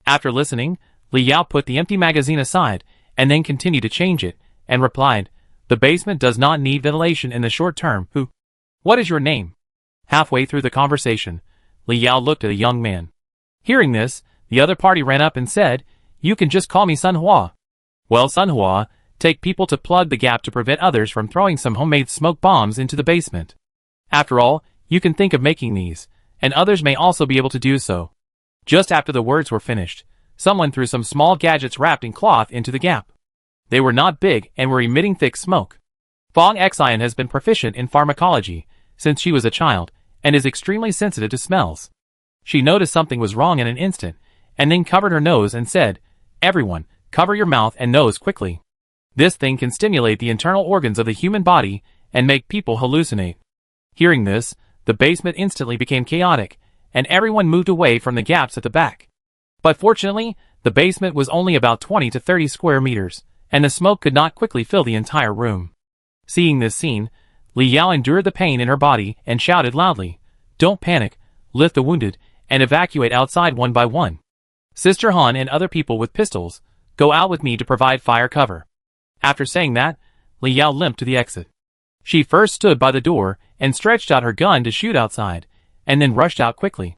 After listening, Li Yao put the empty magazine aside, and then continued to change it, and replied, "The basement does not need ventilation in the short term. What is your name?" Halfway through the conversation, Li Yao looked at a young man. Hearing this, the other party ran up and said, "You can just call me Sun Hua." "Well, Sun Hua, take people to plug the gap to prevent others from throwing some homemade smoke bombs into the basement. After all, you can think of making these, and others may also be able to do so." Just after the words were finished, someone threw some small gadgets wrapped in cloth into the gap. They were not big and were emitting thick smoke. Fong Xian has been proficient in pharmacology since she was a child, and is extremely sensitive to smells. She noticed something was wrong in an instant, and then covered her nose and said, "Everyone, cover your mouth and nose quickly. This thing can stimulate the internal organs of the human body and make people hallucinate." Hearing this, the basement instantly became chaotic, and everyone moved away from the gaps at the back. But fortunately, the basement was only about 20 to 30 square meters, and the smoke could not quickly fill the entire room. Seeing this scene, Li Yao endured the pain in her body and shouted loudly, "Don't panic, lift the wounded, and evacuate outside one by one. Sister Han and other people with pistols, go out with me to provide fire cover." After saying that, Li Yao limped to the exit. She first stood by the door and stretched out her gun to shoot outside, and then rushed out quickly.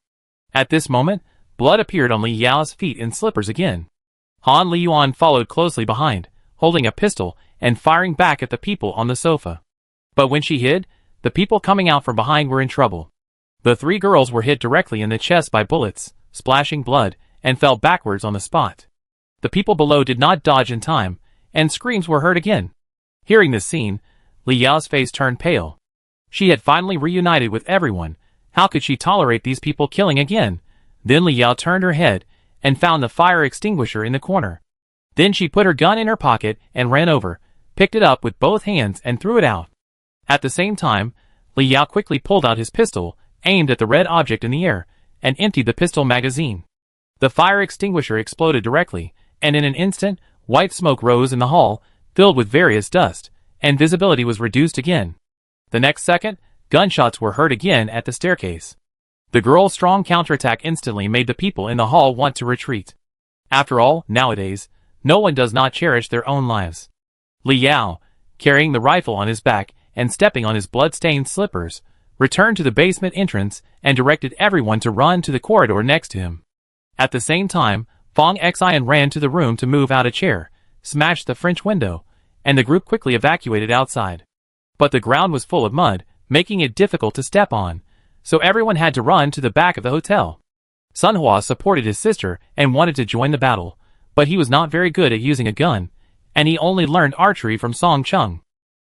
At this moment, blood appeared on Li Yao's feet in slippers again. Han Liyuan followed closely behind, holding a pistol and firing back at the people on the sofa. But when she hid, the people coming out from behind were in trouble. The three girls were hit directly in the chest by bullets, splashing blood, and fell backwards on the spot. The people below did not dodge in time, and screams were heard again. Hearing this scene, Li Yao's face turned pale. She had finally reunited with everyone. How could she tolerate these people killing again? Then Li Yao turned her head and found the fire extinguisher in the corner. Then she put her gun in her pocket and ran over, picked it up with both hands and threw it out. At the same time, Li Yao quickly pulled out his pistol, aimed at the red object in the air, and emptied the pistol magazine. The fire extinguisher exploded directly, and in an instant, white smoke rose in the hall, filled with various dust, and visibility was reduced again. The next second, gunshots were heard again at the staircase. The girl's strong counterattack instantly made the people in the hall want to retreat. After all, nowadays, no one does not cherish their own lives. Li Yao, carrying the rifle on his back and stepping on his blood-stained slippers, returned to the basement entrance and directed everyone to run to the corridor next to him. At the same time, Fong Xian ran to the room to move out a chair, smashed the French window, and the group quickly evacuated outside. But the ground was full of mud, making it difficult to step on, so everyone had to run to the back of the hotel. Sun Hua supported his sister and wanted to join the battle, but he was not very good at using a gun, and he only learned archery from Song Chung.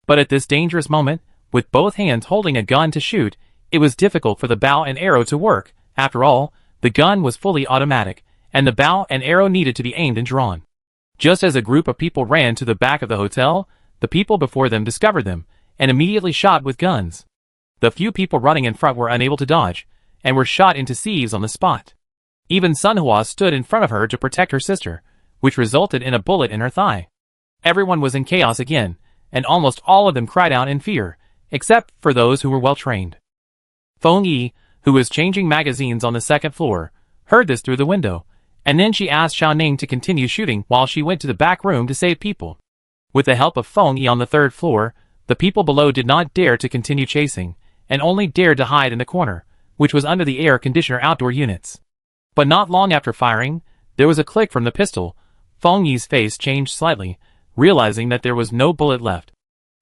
But at this dangerous moment, with both hands holding a gun to shoot, it was difficult for the bow and arrow to work. After all, the gun was fully automatic, and the bow and arrow needed to be aimed and drawn. Just as a group of people ran to the back of the hotel, the people before them discovered them, and immediately shot with guns. The few people running in front were unable to dodge, and were shot into sieves on the spot. Even Sun Hua stood in front of her to protect her sister, which resulted in a bullet in her thigh. Everyone was in chaos again, and almost all of them cried out in fear, except for those who were well trained. Feng Yi, who was changing magazines on the second floor, heard this through the window, and then she asked Xiao Ning to continue shooting while she went to the back room to save people. With the help of Feng Yi on the third floor, the people below did not dare to continue chasing, and only dared to hide in the corner, which was under the air conditioner outdoor units. But not long after firing, there was a click from the pistol. Feng Yi's face changed slightly, realizing that there was no bullet left.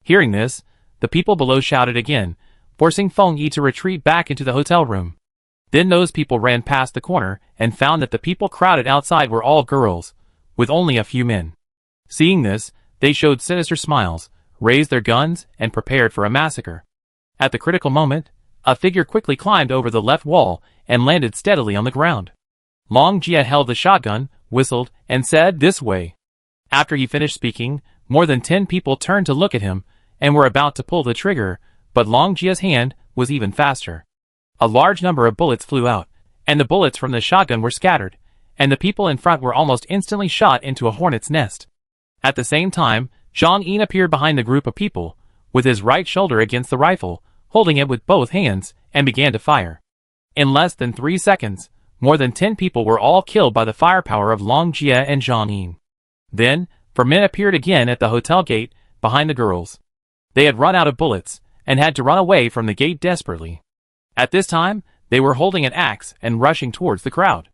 Hearing this, the people below shouted again, forcing Feng Yi to retreat back into the hotel room. Then those people ran past the corner and found that the people crowded outside were all girls, with only a few men. Seeing this, they showed sinister smiles, raised their guns, and prepared for a massacre. At the critical moment, a figure quickly climbed over the left wall and landed steadily on the ground. Long Jia held the shotgun, whistled, and said, "This way." After he finished speaking, more than 10 people turned to look at him and were about to pull the trigger, but Long Jia's hand was even faster. A large number of bullets flew out, and the bullets from the shotgun were scattered, and the people in front were almost instantly shot into a hornet's nest. At the same time, Zhang Yin appeared behind the group of people, with his right shoulder against the rifle, holding it with both hands, and began to fire. In less than 3 seconds, more than 10 people were all killed by the firepower of Long Jia and Zhang Yin. Then, 4 men appeared again at the hotel gate, behind the girls. They had run out of bullets, and had to run away from the gate desperately. At this time, they were holding an axe and rushing towards the crowd.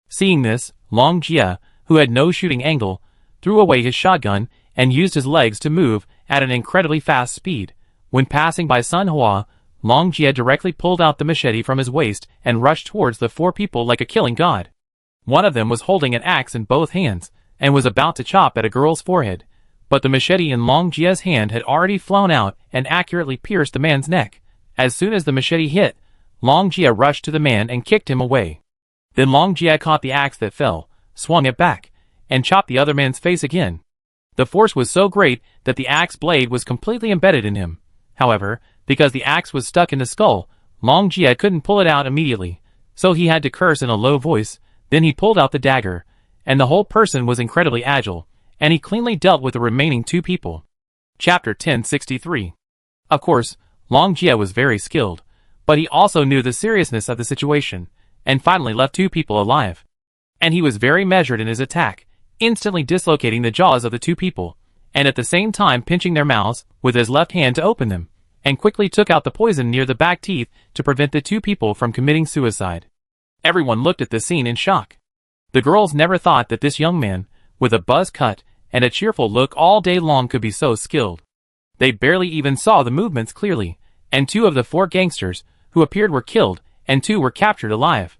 Seeing this, Long Jia, who had no shooting angle, threw away his shotgun and used his legs to move at an incredibly fast speed. When passing by Sun Hua, Long Jia directly pulled out the machete from his waist and rushed towards the 4 people like a killing god. One of them was holding an axe in both hands and was about to chop at a girl's forehead, but the machete in Long Jia's hand had already flown out and accurately pierced the man's neck. As soon as the machete hit, Long Jia rushed to the man and kicked him away. Then Long Jia caught the axe that fell, swung it back, and chopped the other man's face again. The force was so great that the axe blade was completely embedded in him. However, because the axe was stuck in the skull, Long Jia couldn't pull it out immediately, so he had to curse in a low voice. Then he pulled out the dagger, and the whole person was incredibly agile, and he cleanly dealt with the remaining two people. Chapter 1063. Of course, Long Jia was very skilled, but he also knew the seriousness of the situation, and finally left two people alive. And he was very measured in his attack, instantly dislocating the jaws of the two people, and at the same time pinching their mouths with his left hand to open them, and quickly took out the poison near the back teeth to prevent the two people from committing suicide. Everyone looked at this scene in shock. The girls never thought that this young man, with a buzz cut and a cheerful look all day long, could be so skilled. They barely even saw the movements clearly, and 2 of the 4 gangsters who appeared were killed, and 2 were captured alive.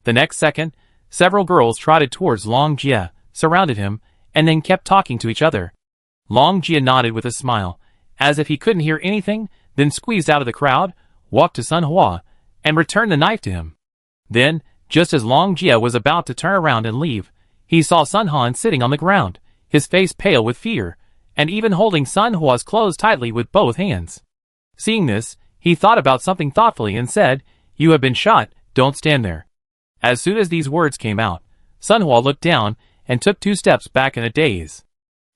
The next second, several girls trotted towards Long Jia, surrounded him, and then kept talking to each other. Long Jia nodded with a smile, as if he couldn't hear anything, then squeezed out of the crowd, walked to Sun Hua, and returned the knife to him. Then, just as Long Jia was about to turn around and leave, he saw Sun Han sitting on the ground, his face pale with fear, and even holding Sun Hua's clothes tightly with both hands. Seeing this, he thought about something thoughtfully and said, "You have been shot, don't stand there." As soon as these words came out, Sun Hua looked down and took 2 steps back in a daze.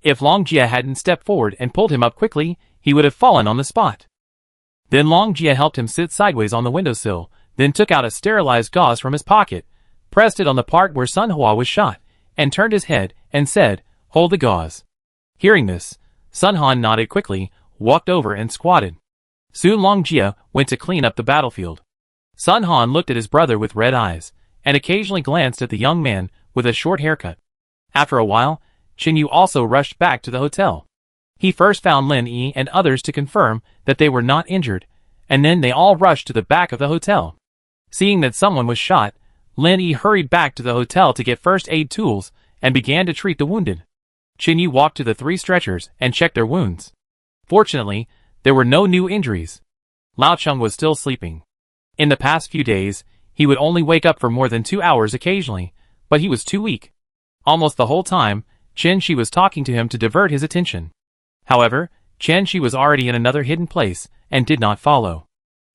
If Long Jia hadn't stepped forward and pulled him up quickly, he would have fallen on the spot. Then Long Jia helped him sit sideways on the windowsill, then took out a sterilized gauze from his pocket, pressed it on the part where Sun Hua was shot, and turned his head and said, "Hold the gauze." Hearing this, Sun Han nodded quickly, walked over and squatted. Soon Long Jia went to clean up the battlefield. Sun Han looked at his brother with red eyes, and occasionally glanced at the young man with a short haircut. After a while, Qin Yu also rushed back to the hotel. He first found Lin Yi and others to confirm that they were not injured, and then they all rushed to the back of the hotel. Seeing that someone was shot, Lin Yi hurried back to the hotel to get first aid tools and began to treat the wounded. Qin Yu walked to the 3 stretchers and checked their wounds. Fortunately, there were no new injuries. Lao Cheng was still sleeping. In the past few days, he would only wake up for more than 2 hours occasionally, but he was too weak. Almost the whole time, Chen Shi was talking to him to divert his attention. However, Chen Shi was already in another hidden place and did not follow.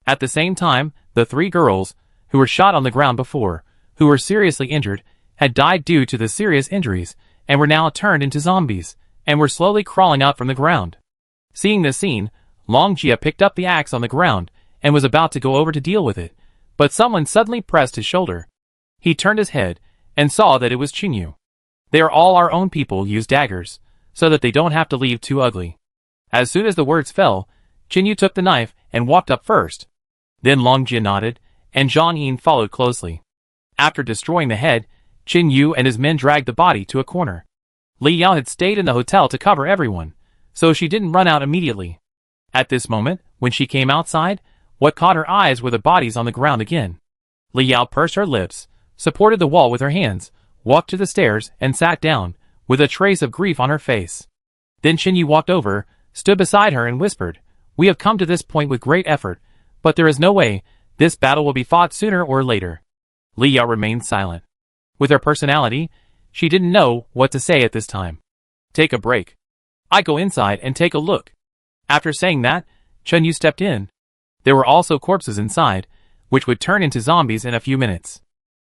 At the same time, the 3 girls, who were shot on the ground before, who were seriously injured, had died due to the serious injuries, and were now turned into zombies, and were slowly crawling out from the ground. Seeing this scene, Long Jia picked up the axe on the ground, and was about to go over to deal with it, but someone suddenly pressed his shoulder. He turned his head, and saw that it was Qin Yu. "They are all our own people, use daggers, so that they don't have to leave too ugly." As soon as the words fell, Qin Yu took the knife and walked up first. Then Long Jia nodded, and Zhang Yin followed closely. After destroying the head, Qin Yu and his men dragged the body to a corner. Li Yao had stayed in the hotel to cover everyone, so she didn't run out immediately. At this moment, when she came outside, what caught her eyes were the bodies on the ground again. Li Yao pursed her lips, supported the wall with her hands, walked to the stairs, and sat down, with a trace of grief on her face. Then Qin Yu walked over, stood beside her and whispered, "We have come to this point with great effort, but there is no way, this battle will be fought sooner or later." Li Yao remained silent. With her personality, she didn't know what to say at this time. "Take a break. I go inside and take a look." After saying that, Chen Yu stepped in. There were also corpses inside, which would turn into zombies in a few minutes.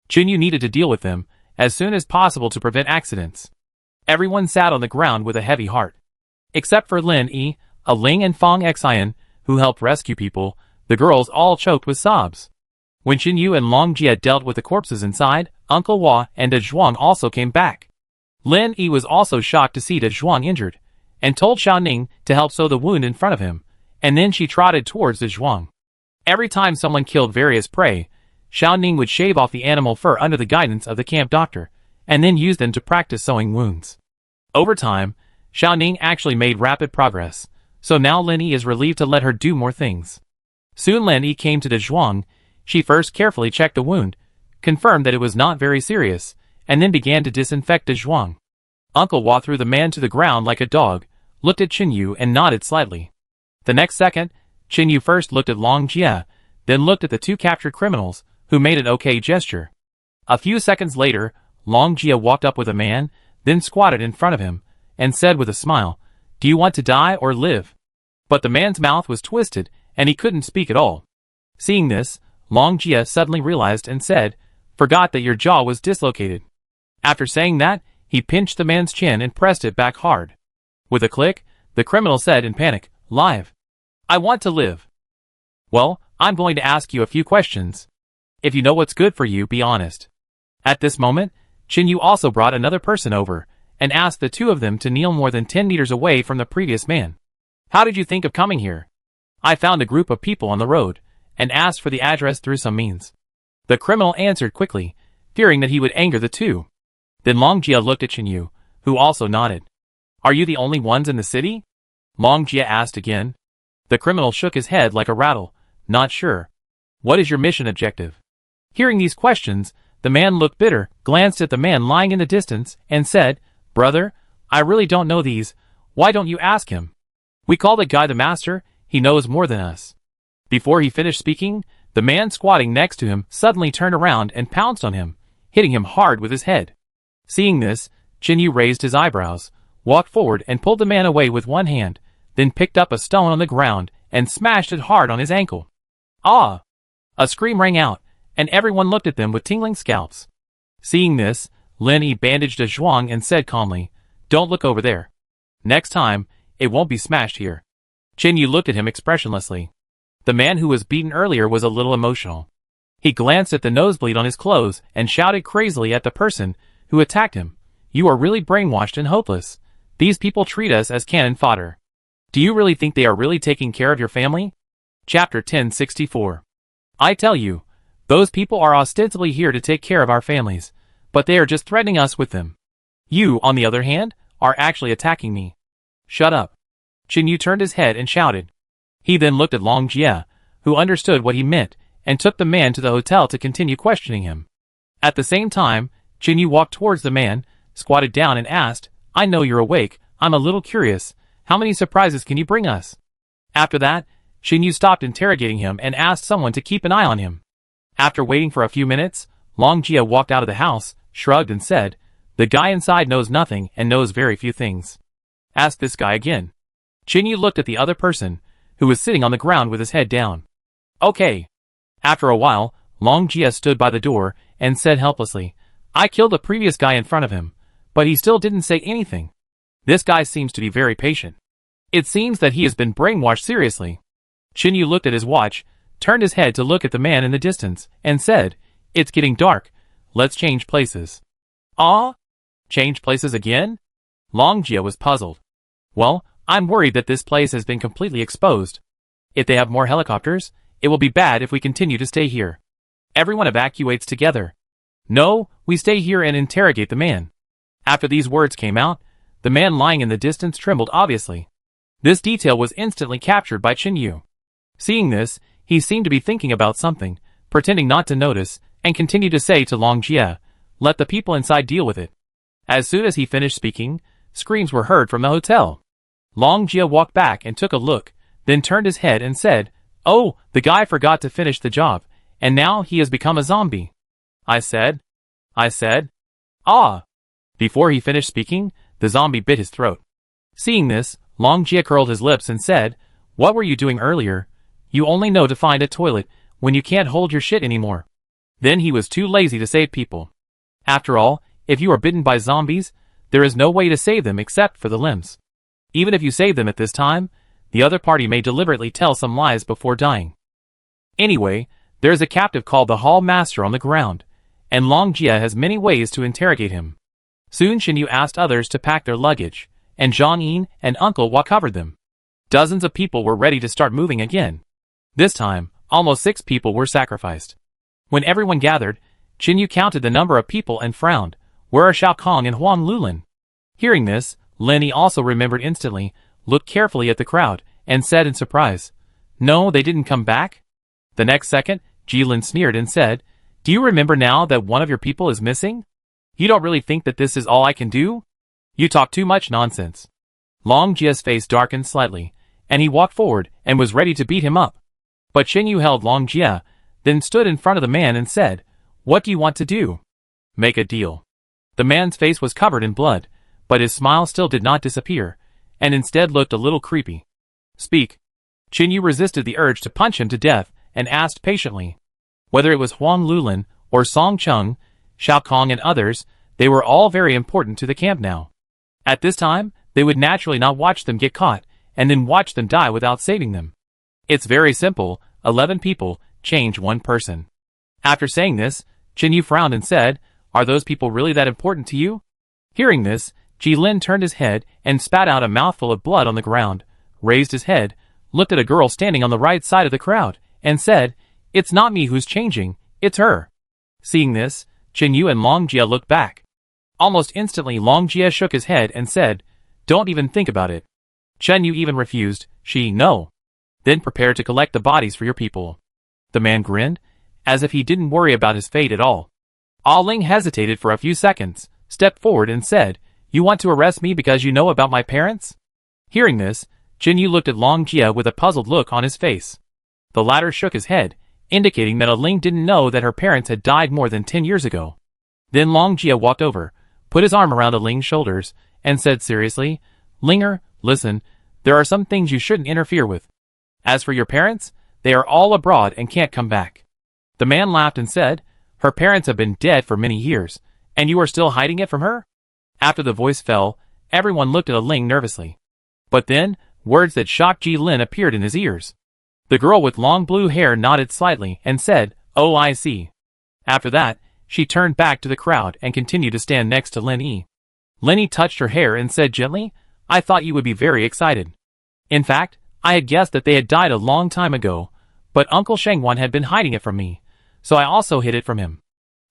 Qin Yu needed to deal with them as soon as possible to prevent accidents. Everyone sat on the ground with a heavy heart. Except for Lin Yi, a Ling and Fong Xian, who helped rescue people, the girls all choked with sobs. When Qin Yu and Long Jia dealt with the corpses inside, Uncle Hua and De Zhuang also came back. Lin Yi was also shocked to see De Zhuang injured, and told Xiao Ning to help sew the wound in front of him, and then she trotted towards De Zhuang. Every time someone killed various prey, Xiao Ning would shave off the animal fur under the guidance of the camp doctor, and then use them to practice sewing wounds. Over time, Xiao Ning actually made rapid progress, so now Lin Yi is relieved to let her do more things. Soon Lin Yi came to De Zhuang. She first carefully checked the wound, confirmed that it was not very serious, and then began to disinfect De Zhuang. Uncle Hua threw the man to the ground like a dog, looked at Qin Yu and nodded slightly. The next second, Qin Yu first looked at Long Jia, then looked at the 2 captured criminals, who made an okay gesture. A few seconds later, Long Jia walked up with a man, then squatted in front of him, and said with a smile, "Do you want to die or live?" But the man's mouth was twisted, and he couldn't speak at all. Seeing this, Long Jia suddenly realized and said, forgot that your jaw was dislocated. After saying that, he pinched the man's chin and pressed it back hard. With a click, the criminal said in panic, "Live. I want to live." "Well, I'm going to ask you a few questions. If you know what's good for you, be honest." At this moment, Chinyu also brought another person over, and asked the two of them to kneel more than 10 meters away from the previous man. "How did you think of coming here?" "I found a group of people on the road, and asked for the address through some means." The criminal answered quickly, fearing that he would anger the two. Then Long Jia looked at Chinyu, who also nodded. "Are you the only ones in the city?" Long Jia asked again. The criminal shook his head like a rattle, not sure. "What is your mission objective?" Hearing these questions, the man looked bitter, glanced at the man lying in the distance, and said, "Brother, I really don't know these. Why don't you ask him? We call the guy the master, he knows more than us." Before he finished speaking, the man squatting next to him suddenly turned around and pounced on him, hitting him hard with his head. Seeing this, Chinyu raised his eyebrows, walked forward and pulled the man away with one hand, then picked up a stone on the ground and smashed it hard on his ankle. "Ah!" A scream rang out, and everyone looked at them with tingling scalps. Seeing this, Lin Yi bandaged a zhuang and said calmly, "Don't look over there. Next time, it won't be smashed here." Chinyu looked at him expressionlessly. The man who was beaten earlier was a little emotional. He glanced at the nosebleed on his clothes and shouted crazily at the person who attacked him, "You are really brainwashed and hopeless. These people treat us as cannon fodder. Do you really think they are really taking care of your family?" Chapter 1064. "I tell you, those people are ostensibly here to take care of our families, but they are just threatening us with them. You, on the other hand, are actually attacking me. Shut up." Chinyu turned his head and shouted. He then looked at Long Jia, who understood what he meant, and took the man to the hotel to continue questioning him. At the same time, Chinyu walked towards the man, squatted down and asked, "I know you're awake, I'm a little curious, how many surprises can you bring us?" After that, Chinyu stopped interrogating him and asked someone to keep an eye on him. After waiting for a few minutes, Long Jia walked out of the house, shrugged and said, "The guy inside knows nothing and knows very few things. Ask this guy again." Chinyu looked at the other person, who was sitting on the ground with his head down. "Okay." After a while, Long Jia stood by the door and said helplessly, "I killed the previous guy in front of him, but he still didn't say anything. This guy seems to be very patient. It seems that he has been brainwashed seriously." Chinyu looked at his watch, turned his head to look at the man in the distance, and said, "It's getting dark. Let's change places." "Ah? Change places again?" Long Jia was puzzled. "Well, I'm worried that this place has been completely exposed. If they have more helicopters, it will be bad if we continue to stay here. Everyone evacuates together. No, we stay here and interrogate the man." After these words came out, the man lying in the distance trembled obviously. This detail was instantly captured by Chinyu. Seeing this, he seemed to be thinking about something, pretending not to notice, and continued to say to Long Jia, "Let the people inside deal with it." As soon as he finished speaking, screams were heard from the hotel. Long Jia walked back and took a look, then turned his head and said, "Oh, the guy forgot to finish the job, and now he has become a zombie." I said, "Ah." Before he finished speaking, the zombie bit his throat. Seeing this, Long Jia curled his lips and said, "What were you doing earlier? You only know to find a toilet when you can't hold your shit anymore." Then he was too lazy to save people. After all, if you are bitten by zombies, there is no way to save them except for the limbs. Even if you save them at this time, the other party may deliberately tell some lies before dying. Anyway, there is a captive called the Hall Master on the ground, and Long Jia has many ways to interrogate him. Soon Chinyu asked others to pack their luggage, and Zhang Yin and Uncle Hua covered them. Dozens of people were ready to start moving again. This time, almost 6 people were sacrificed. When everyone gathered, Chinyu counted the number of people and frowned. "Where are Xiao Kong and Huang Lulin?" Hearing this, Lin Yi also remembered instantly, looked carefully at the crowd, and said in surprise, "No, they didn't come back?" The next second, Jilin sneered and said, "Do you remember now that one of your people is missing? You don't really think that this is all I can do? You talk too much nonsense." Long Jia's face darkened slightly, and he walked forward and was ready to beat him up. But Chinyu held Long Jia, then stood in front of the man and said, "What do you want to do?" "Make a deal." The man's face was covered in blood, but his smile still did not disappear, and instead looked a little creepy. "Speak." Chinyu resisted the urge to punch him to death and asked patiently, "Whether it was Huang Lulin or Song Chung, Xiao Kong and others, they were all very important to the camp now. At this time, they would naturally not watch them get caught, and then watch them die without saving them. It's very simple, 11 people, change one person. After saying this, Chen Yu frowned and said, "Are those people really that important to you?" Hearing this, Jilin turned his head and spat out a mouthful of blood on the ground, raised his head, looked at a girl standing on the right side of the crowd, and said, "It's not me who's changing, it's her." Seeing this, Chen Yu and Long Jia looked back. Almost instantly Long Jia shook his head and said, "Don't even think about it." Chen Yu even refused, "No. Then prepare to collect the bodies for your people." The man grinned, as if he didn't worry about his fate at all. Ah Ling hesitated for a few seconds, stepped forward and said, "You want to arrest me because you know about my parents?" Hearing this, Chen Yu looked at Long Jia with a puzzled look on his face. The latter shook his head, indicating that Ah Ling didn't know that her parents had died more than 10 years ago. Then Long Jia walked over, put his arm around Ah Ling's shoulders, and said seriously, "Linger, listen, there are some things you shouldn't interfere with. As for your parents, they are all abroad and can't come back." The man laughed and said, "Her parents have been dead for many years, and you are still hiding it from her?" After the voice fell, everyone looked at Ah Ling nervously. But then, words that shocked Jilin appeared in his ears. The girl with long blue hair nodded slightly and said, "Oh, I see." After that, she turned back to the crowd and continued to stand next to Lin Yi. Lin Yi touched her hair and said gently, "I thought you would be very excited. In fact, I had guessed that they had died a long time ago, but Uncle Shengwan had been hiding it from me, so I also hid it from him."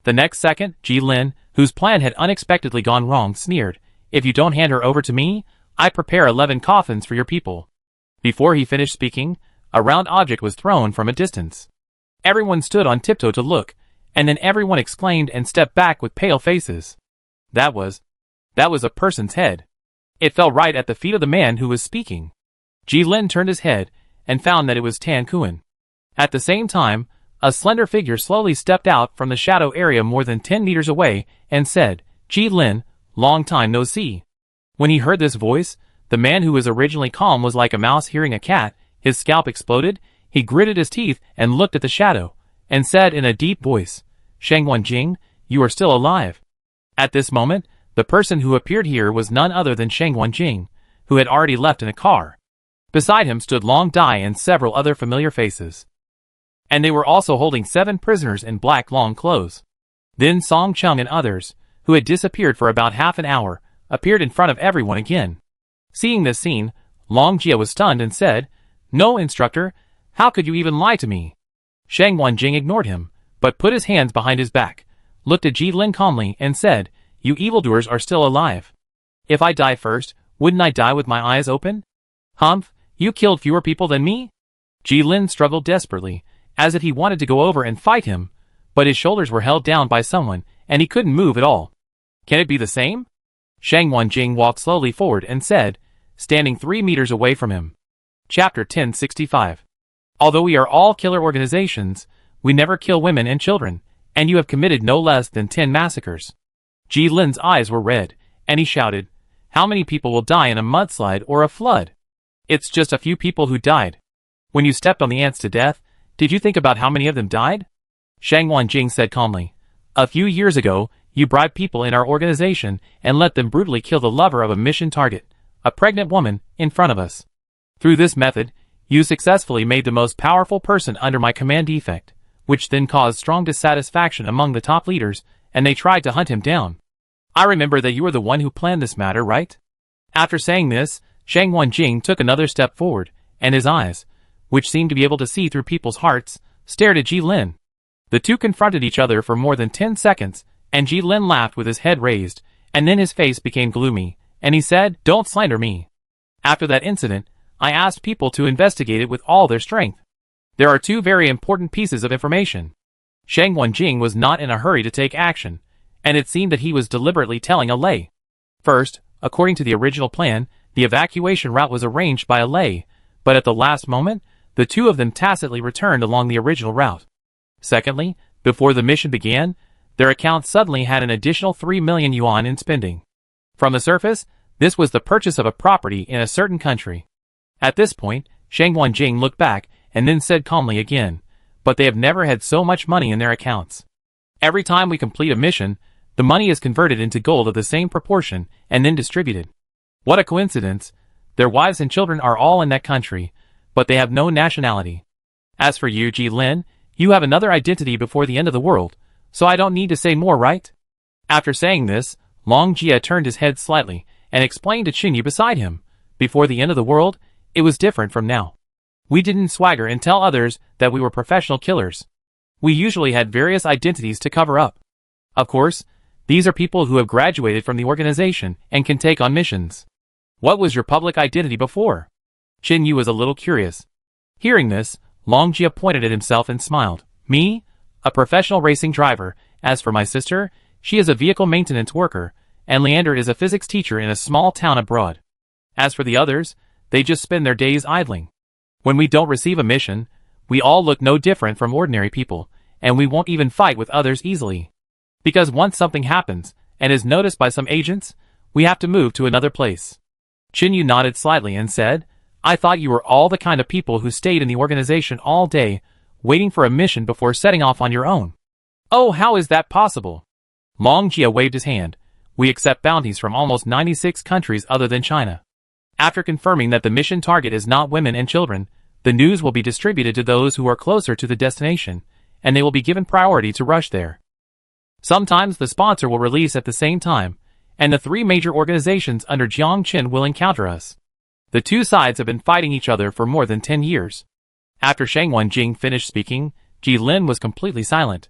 The next second, Jilin, whose plan had unexpectedly gone wrong, sneered, "If you don't hand her over to me, I prepare 11 coffins for your people." Before he finished speaking, a round object was thrown from a distance. Everyone stood on tiptoe to look, and then everyone exclaimed and stepped back with pale faces. That was a person's head. It fell right at the feet of the man who was speaking. Jilin turned his head and found that it was Tan Kuan. At the same time, a slender figure slowly stepped out from the shadow area more than 10 meters away and said, "Jilin, long time no see." When he heard this voice, the man who was originally calm was like a mouse hearing a cat. His scalp exploded, he gritted his teeth and looked at the shadow, and said in a deep voice, "Shengwan Jing, you are still alive." At this moment, the person who appeared here was none other than Shengwan Jing, who had already left in a car. Beside him stood Long Dai and several other familiar faces. And they were also holding 7 prisoners in black long clothes. Then Song Chung and others, who had disappeared for about half an hour, appeared in front of everyone again. Seeing this scene, Long Jia was stunned and said, "No, instructor, how could you even lie to me?" Shengwan Jing ignored him, but put his hands behind his back, looked at Jilin calmly and said, "You evildoers are still alive. If I die first, wouldn't I die with my eyes open? Humph, you killed fewer people than me?" Jilin struggled desperately, as if he wanted to go over and fight him, but his shoulders were held down by someone, and he couldn't move at all. "Can it be the same?" Shengwan Jing walked slowly forward and said, standing 3 meters away from him. Chapter 1065. Although we are all killer organizations, we never kill women and children, and you have committed no less than 10 massacres. Jilin's eyes were red, and he shouted, "How many people will die in a mudslide or a flood? It's just a few people who died. When you stepped on the ants to death, did you think about how many of them died?" Shengwan Jing said calmly, "A few years ago, you bribed people in our organization and let them brutally kill the lover of a mission target, a pregnant woman, in front of us. Through this method, you successfully made the most powerful person under my command defect, which then caused strong dissatisfaction among the top leaders, and they tried to hunt him down. I remember that you were the one who planned this matter, right?" After saying this, Shengwan Jing took another step forward, and his eyes, which seemed to be able to see through people's hearts, stared at Jilin. The two confronted each other for more than 10 seconds, and Jilin laughed with his head raised, and then his face became gloomy, and he said, "Don't slander me. After that incident, I asked people to investigate it with all their strength. There are 2 very important pieces of information." Shengwan Jing was not in a hurry to take action, and it seemed that he was deliberately telling a lie. First, according to the original plan, the evacuation route was arranged by a lie, but at the last moment, the 2 of them tacitly returned along the original route. Secondly, before the mission began, their account suddenly had an additional 3 million yuan in spending. From the surface, this was the purchase of a property in a certain country. At this point, Shengwan Jing looked back and then said calmly again, "But they have never had so much money in their accounts." Every time we complete a mission, the money is converted into gold of the same proportion and then distributed. What a coincidence. Their wives and children are all in that country, but they have no nationality. As for you, Ji-Lin, you have another identity before the end of the world, so I don't need to say more, right? After saying this, Long Jia turned his head slightly and explained to Chinyu beside him. Before the end of the world, it was different from now. We didn't swagger and tell others that we were professional killers. We usually had various identities to cover up. Of course, these are people who have graduated from the organization and can take on missions. What was your public identity before? Chinyu was a little curious. Hearing this, Long Jia pointed at himself and smiled. Me? A professional racing driver. As for my sister, she is a vehicle maintenance worker, and Leander is a physics teacher in a small town abroad. As for the others, they just spend their days idling. When we don't receive a mission, we all look no different from ordinary people, and we won't even fight with others easily. Because once something happens, and is noticed by some agents, we have to move to another place. Chinyu nodded slightly and said, I thought you were all the kind of people who stayed in the organization all day, waiting for a mission before setting off on your own. Oh, how is that possible? Long Jia waved his hand. We accept bounties from almost 96 countries other than China. After confirming that the mission target is not women and children, the news will be distributed to those who are closer to the destination, and they will be given priority to rush there. Sometimes the sponsor will release at the same time, and the three major organizations under Jiang Qin will encounter us. The two sides have been fighting each other for more than 10 years. After Shang Wenjing finished speaking, Ji-Lin was completely silent.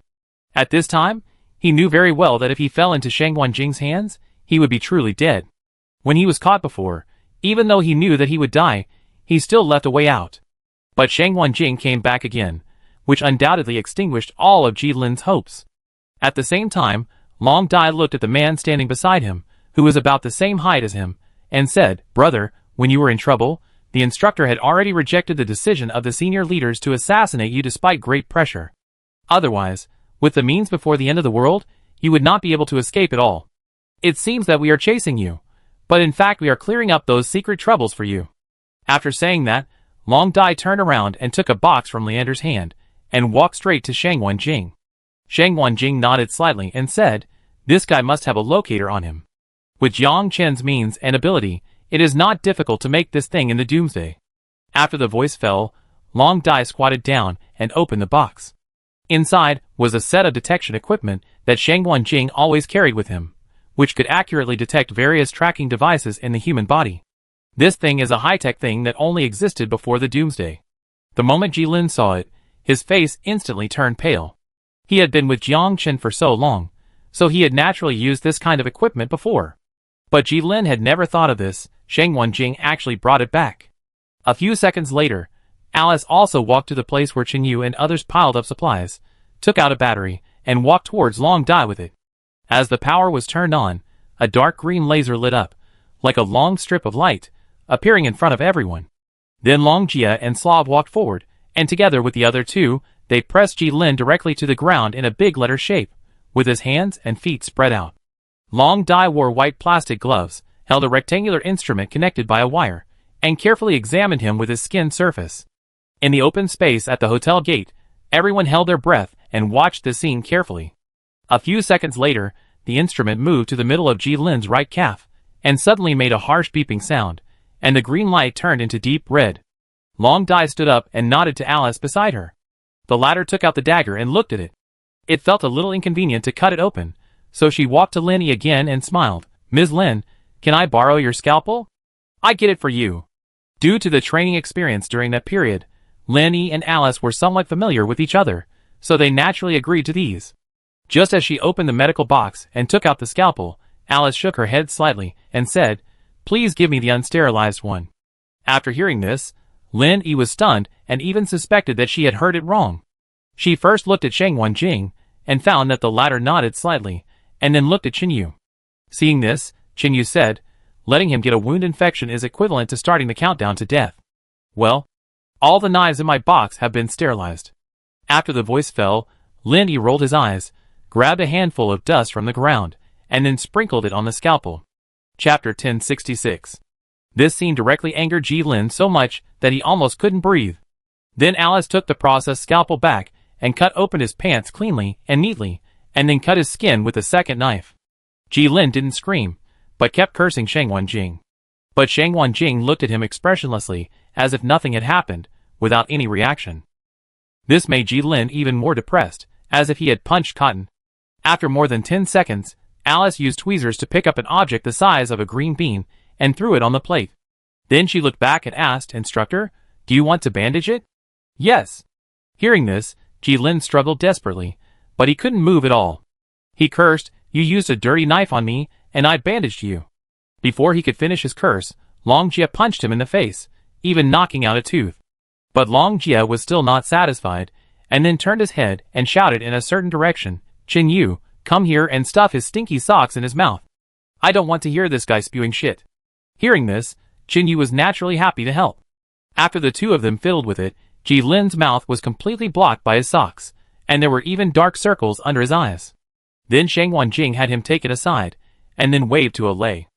At this time, he knew very well that if he fell into Shang Wenjing's hands, he would be truly dead. When he was caught before, even though he knew that he would die, he still left a way out. But Shang Wenjing came back again, which undoubtedly extinguished all of Ji-Lin's hopes. At the same time, Long Dai looked at the man standing beside him, who was about the same height as him, and said, Brother, when you were in trouble, the instructor had already rejected the decision of the senior leaders to assassinate you despite great pressure. Otherwise, with the means before the end of the world, you would not be able to escape at all. It seems that we are chasing you, but in fact we are clearing up those secret troubles for you. After saying that, Long Dai turned around and took a box from Leander's hand, and walked straight to Shang Wenjing. Shang Wenjing nodded slightly and said, This guy must have a locator on him. With Jiang Qin's means and ability, it is not difficult to make this thing in the doomsday. After the voice fell, Long Dai squatted down and opened the box. Inside was a set of detection equipment that Shang Wenjing always carried with him, which could accurately detect various tracking devices in the human body. This thing is a high-tech thing that only existed before the doomsday. The moment Ji-Lin saw it, his face instantly turned pale. He had been with Jiang Qin for so long, so he had naturally used this kind of equipment before. But Ji-Lin had never thought of this. Shang Wenjing actually brought it back. A few seconds later, Alice also walked to the place where Chinyu and others piled up supplies, took out a battery, and walked towards Long Dai with it. As the power was turned on, a dark green laser lit up, like a long strip of light, appearing in front of everyone. Then Long Jia and Slav walked forward, and together with the other two, they pressed Ji-Lin directly to the ground in a big letter shape, with his hands and feet spread out. Long Dai wore white plastic gloves, held a rectangular instrument connected by a wire, and carefully examined him with his skin surface. In the open space at the hotel gate, everyone held their breath and watched the scene carefully. A few seconds later, the instrument moved to the middle of Ji-Lin's right calf, and suddenly made a harsh beeping sound, and the green light turned into deep red. Long Dai stood up and nodded to Alice beside her. The latter took out the dagger and looked at it. It felt a little inconvenient to cut it open, so she walked to Linny again and smiled. Ms. Lin, can I borrow your scalpel? I get it for you. Due to the training experience during that period, Linny and Alice were somewhat familiar with each other, so they naturally agreed to these. Just as she opened the medical box and took out the scalpel, Alice shook her head slightly and said, Please give me the unsterilized one. After hearing this, Lin Yi was stunned and even suspected that she had heard it wrong. She first looked at Shang Wenjing and found that the latter nodded slightly, and then looked at Chinyu. Seeing this, Chinyu said, Letting him get a wound infection is equivalent to starting the countdown to death. Well, all the knives in my box have been sterilized. After the voice fell, Lin Yi rolled his eyes, grabbed a handful of dust from the ground, and then sprinkled it on the scalpel. Chapter 1066. This scene directly angered Ji-Lin so much that he almost couldn't breathe. Then Alice took the processed scalpel back and cut open his pants cleanly and neatly, and then cut his skin with a second knife. Jilin didn't scream, but kept cursing Shang Wenjing. But Shang Wenjing looked at him expressionlessly, as if nothing had happened, without any reaction. This made Jilin even more depressed, as if he had punched cotton. After more than 10 seconds, Alice used tweezers to pick up an object the size of a green bean, and threw it on the plate. Then she looked back and asked Instructor, "Do you want to bandage it?" "Yes." Hearing this, Jilin struggled desperately, but he couldn't move at all. He cursed, "You used a dirty knife on me, and I bandaged you." Before he could finish his curse, Long Jie punched him in the face, even knocking out a tooth. But Long Jie was still not satisfied, and then turned his head and shouted in a certain direction, "Qin Yu, come here and stuff his stinky socks in his mouth. I don't want to hear this guy spewing shit." Hearing this, Qin Yu was naturally happy to help. After the two of them fiddled with it, Jilin's mouth was completely blocked by his socks, and there were even dark circles under his eyes. Then Shang Wenjing had him taken aside, and then waved to Alei.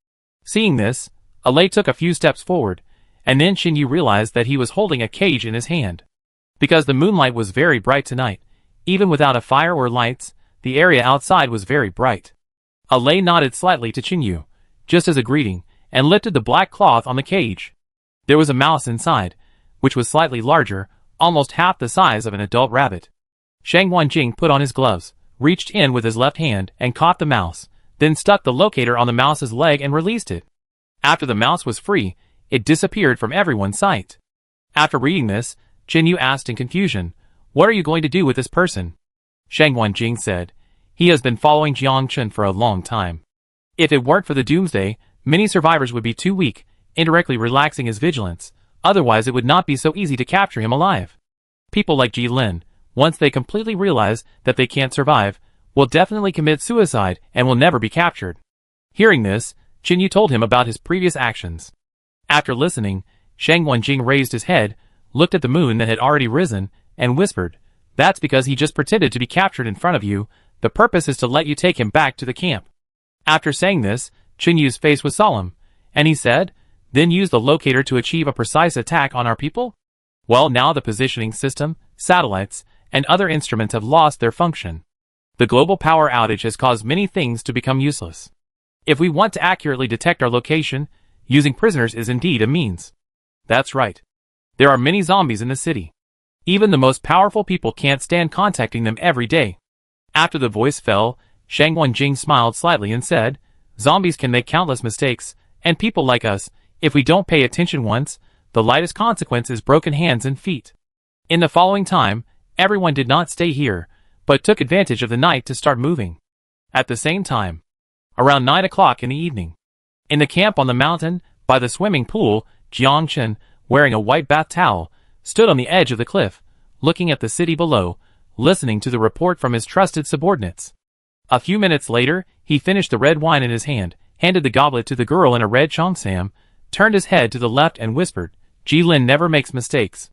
Seeing this, Alei took a few steps forward, and then Qin Yu realized that he was holding a cage in his hand. Because the moonlight was very bright tonight, even without a fire or lights, the area outside was very bright. Alei nodded slightly to Qin Yu, just as a greeting, and lifted the black cloth on the cage. There was a mouse inside, which was slightly larger, almost half the size of an adult rabbit. Shang Wenjing put on his gloves, reached in with his left hand and caught the mouse, then stuck the locator on the mouse's leg and released it. After the mouse was free, it disappeared from everyone's sight. After reading this, Qin Yu asked in confusion, "What are you going to do with this person?" Shang Wenjing said, "He has been following Jiang Chen for a long time. If it weren't for the doomsday, many survivors would be too weak, indirectly relaxing his vigilance, otherwise it would not be so easy to capture him alive. People like Jilin, once they completely realize that they can't survive, will definitely commit suicide and will never be captured." Hearing this, Qin Yu told him about his previous actions. After listening, Shang Wenjing raised his head, looked at the moon that had already risen, and whispered, "That's because he just pretended to be captured in front of you. The purpose is to let you take him back to the camp." After saying this, Qin Yu's face was solemn, and he said, "Then use the locator to achieve a precise attack on our people?" Well, now the positioning system, satellites, and other instruments have lost their function. The global power outage has caused many things to become useless. If we want to accurately detect our location, using prisoners is indeed a means. That's right. There are many zombies in the city. Even the most powerful people can't stand contacting them every day. After the voice fell, Shang Wenjing smiled slightly and said, "Zombies can make countless mistakes, and people like us, if we don't pay attention once, the lightest consequence is broken hands and feet." In the following time, everyone did not stay here, but took advantage of the night to start moving. At the same time, around 9 o'clock in the evening, in the camp on the mountain, by the swimming pool, Jiang Chen, wearing a white bath towel, stood on the edge of the cliff, looking at the city below, listening to the report from his trusted subordinates. A few minutes later, he finished the red wine in his hand, handed the goblet to the girl in a red cheongsam, turned his head to the left and whispered, "Jilin never makes mistakes.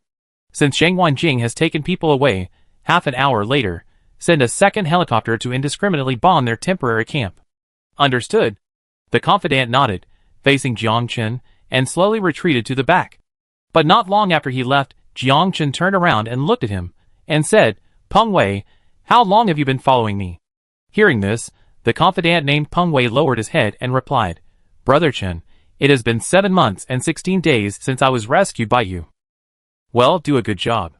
Since Shang Wenjing has taken people away, half an hour later, send a second helicopter to indiscriminately bomb their temporary camp." "Understood." The confidant nodded, facing Jiang Chen, and slowly retreated to the back. But not long after he left, Jiang Chen turned around and looked at him, and said, "Peng Wei, how long have you been following me?" Hearing this, the confidant named Peng Wei lowered his head and replied, "Brother Chen, it has been 7 months and 16 days since I was rescued by you." "Well, do a good job.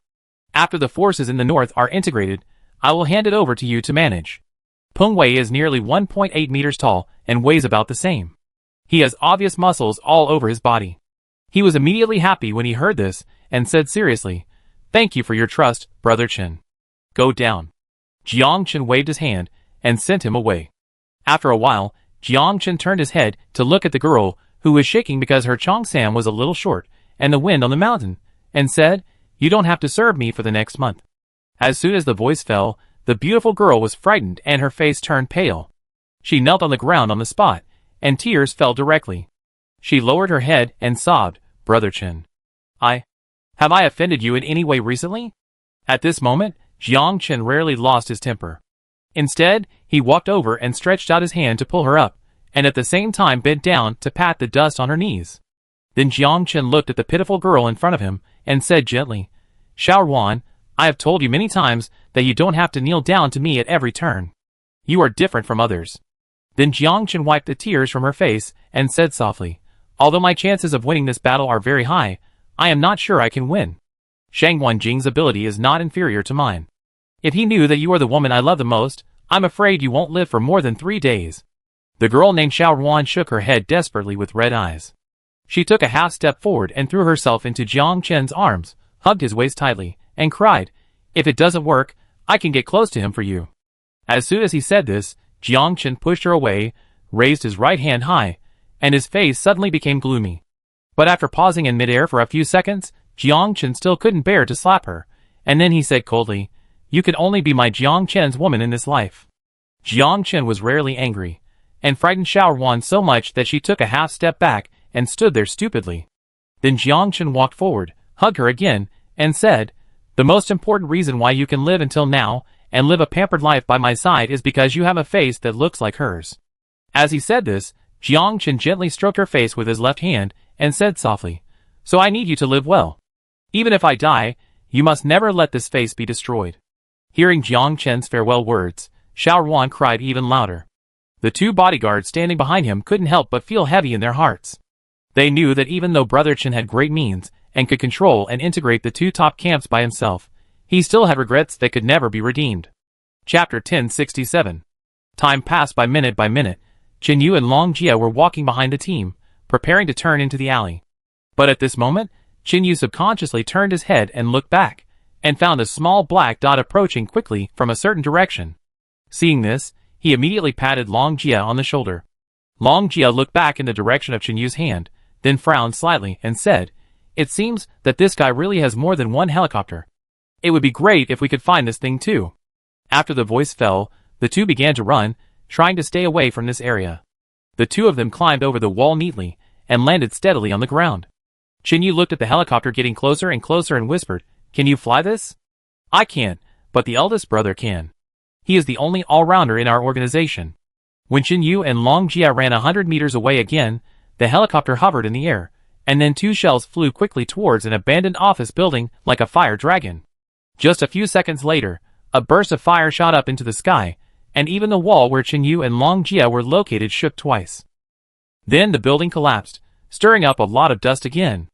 After the forces in the north are integrated, I will hand it over to you to manage." Peng Wei is nearly 1.8 meters tall and weighs about the same. He has obvious muscles all over his body. He was immediately happy when he heard this and said seriously, "Thank you for your trust, Brother Chen. Go down." Jiang Chen waved his hand and sent him away. After a while, Jiang Chen turned his head to look at the girl, who was shaking because her cheongsam was a little short and the wind on the mountain, and said, "You don't have to serve me for the next month." As soon as the voice fell, the beautiful girl was frightened and her face turned pale. She knelt on the ground on the spot, and tears fell directly. She lowered her head and sobbed, "Brother Chen, have I offended you in any way recently?" At this moment, Jiang Chen rarely lost his temper. Instead, he walked over and stretched out his hand to pull her up, and at the same time bent down to pat the dust on her knees. Then Jiang Chen looked at the pitiful girl in front of him, and said gently, "Xiao Ruan, I have told you many times that you don't have to kneel down to me at every turn. You are different from others. Then Jiang Chen wiped the tears from her face and said softly, although my chances of winning this battle are very high, I am not sure I can win. Shang Wanjing's ability is not inferior to mine. If he knew that you are the woman I love the most, I'm afraid you won't live for more than 3 days. The girl named Xiao Ruan shook her head desperately with red eyes. She took a half step forward and threw herself into Jiang Chen's arms, hugged his waist tightly, and cried, if it doesn't work, I can get close to him for you. As soon as he said this, Jiang Chen pushed her away, raised his right hand high, and his face suddenly became gloomy. But after pausing in midair for a few seconds, Jiang Chen still couldn't bear to slap her, and then he said coldly, you can only be my Jiang Chen's woman in this life. Jiang Chen was rarely angry, and frightened Xiao Ruan so much that she took a half step back and stood there stupidly. Then Jiang Chen walked forward, hugged her again, and said, the most important reason why you can live until now and live a pampered life by my side is because you have a face that looks like hers. As he said this, Jiang Chen gently stroked her face with his left hand and said softly, so I need you to live well. Even if I die, you must never let this face be destroyed. Hearing Jiang Chen's farewell words, Xiao Ruan cried even louder. The 2 bodyguards standing behind him couldn't help but feel heavy in their hearts. They knew that even though Brother Chen had great means and could control and integrate the 2 top camps by himself, he still had regrets that could never be redeemed. Chapter 1067. Time passed by minute. Chen Yu and Long Jia were walking behind the team, preparing to turn into the alley. But at this moment, Chen Yu subconsciously turned his head and looked back, and found a small black dot approaching quickly from a certain direction. Seeing this, he immediately patted Long Jia on the shoulder. Long Jia looked back in the direction of Chen Yu's hand, then frowned slightly and said, it seems that this guy really has more than one helicopter. It would be great if we could find this thing too. After the voice fell, the 2 began to run, trying to stay away from this area. The 2 of them climbed over the wall neatly and landed steadily on the ground. Chen Yu looked at the helicopter getting closer and closer and whispered, can you fly this? I can't, but the eldest brother can. He is the only all-rounder in our organization. When Chen Yu and Long Jia ran 100 meters away again, the helicopter hovered in the air, and then 2 shells flew quickly towards an abandoned office building like a fire dragon. Just a few seconds later, a burst of fire shot up into the sky, and even the wall where Chen Yu and Long Jia were located shook twice. Then the building collapsed, stirring up a lot of dust again.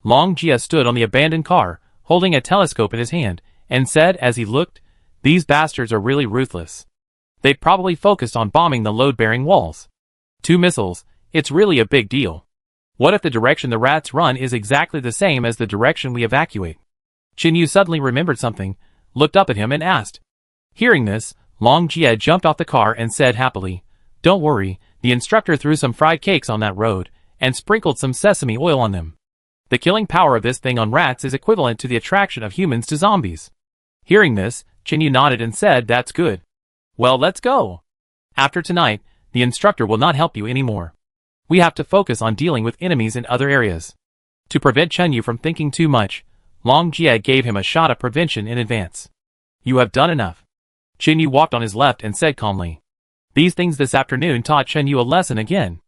Long Jia stood on the abandoned car, holding a telescope in his hand, and said as he looked, these bastards are really ruthless. They probably focused on bombing the load-bearing walls. 2 missiles, it's really a big deal. What if the direction the rats run is exactly the same as the direction we evacuate? Chen Yu suddenly remembered something, looked up at him and asked. Hearing this, Long Jia jumped off the car and said happily, don't worry, the instructor threw some fried cakes on that road, and sprinkled some sesame oil on them. The killing power of this thing on rats is equivalent to the attraction of humans to zombies. Hearing this, Chen Yu nodded and said that's good. Well, let's go. After tonight, the instructor will not help you anymore. We have to focus on dealing with enemies in other areas. To prevent Chen Yu from thinking too much, Long Jia gave him a shot of prevention in advance. You have done enough. Chen Yu walked on his left and said calmly. These things this afternoon taught Chen Yu a lesson again.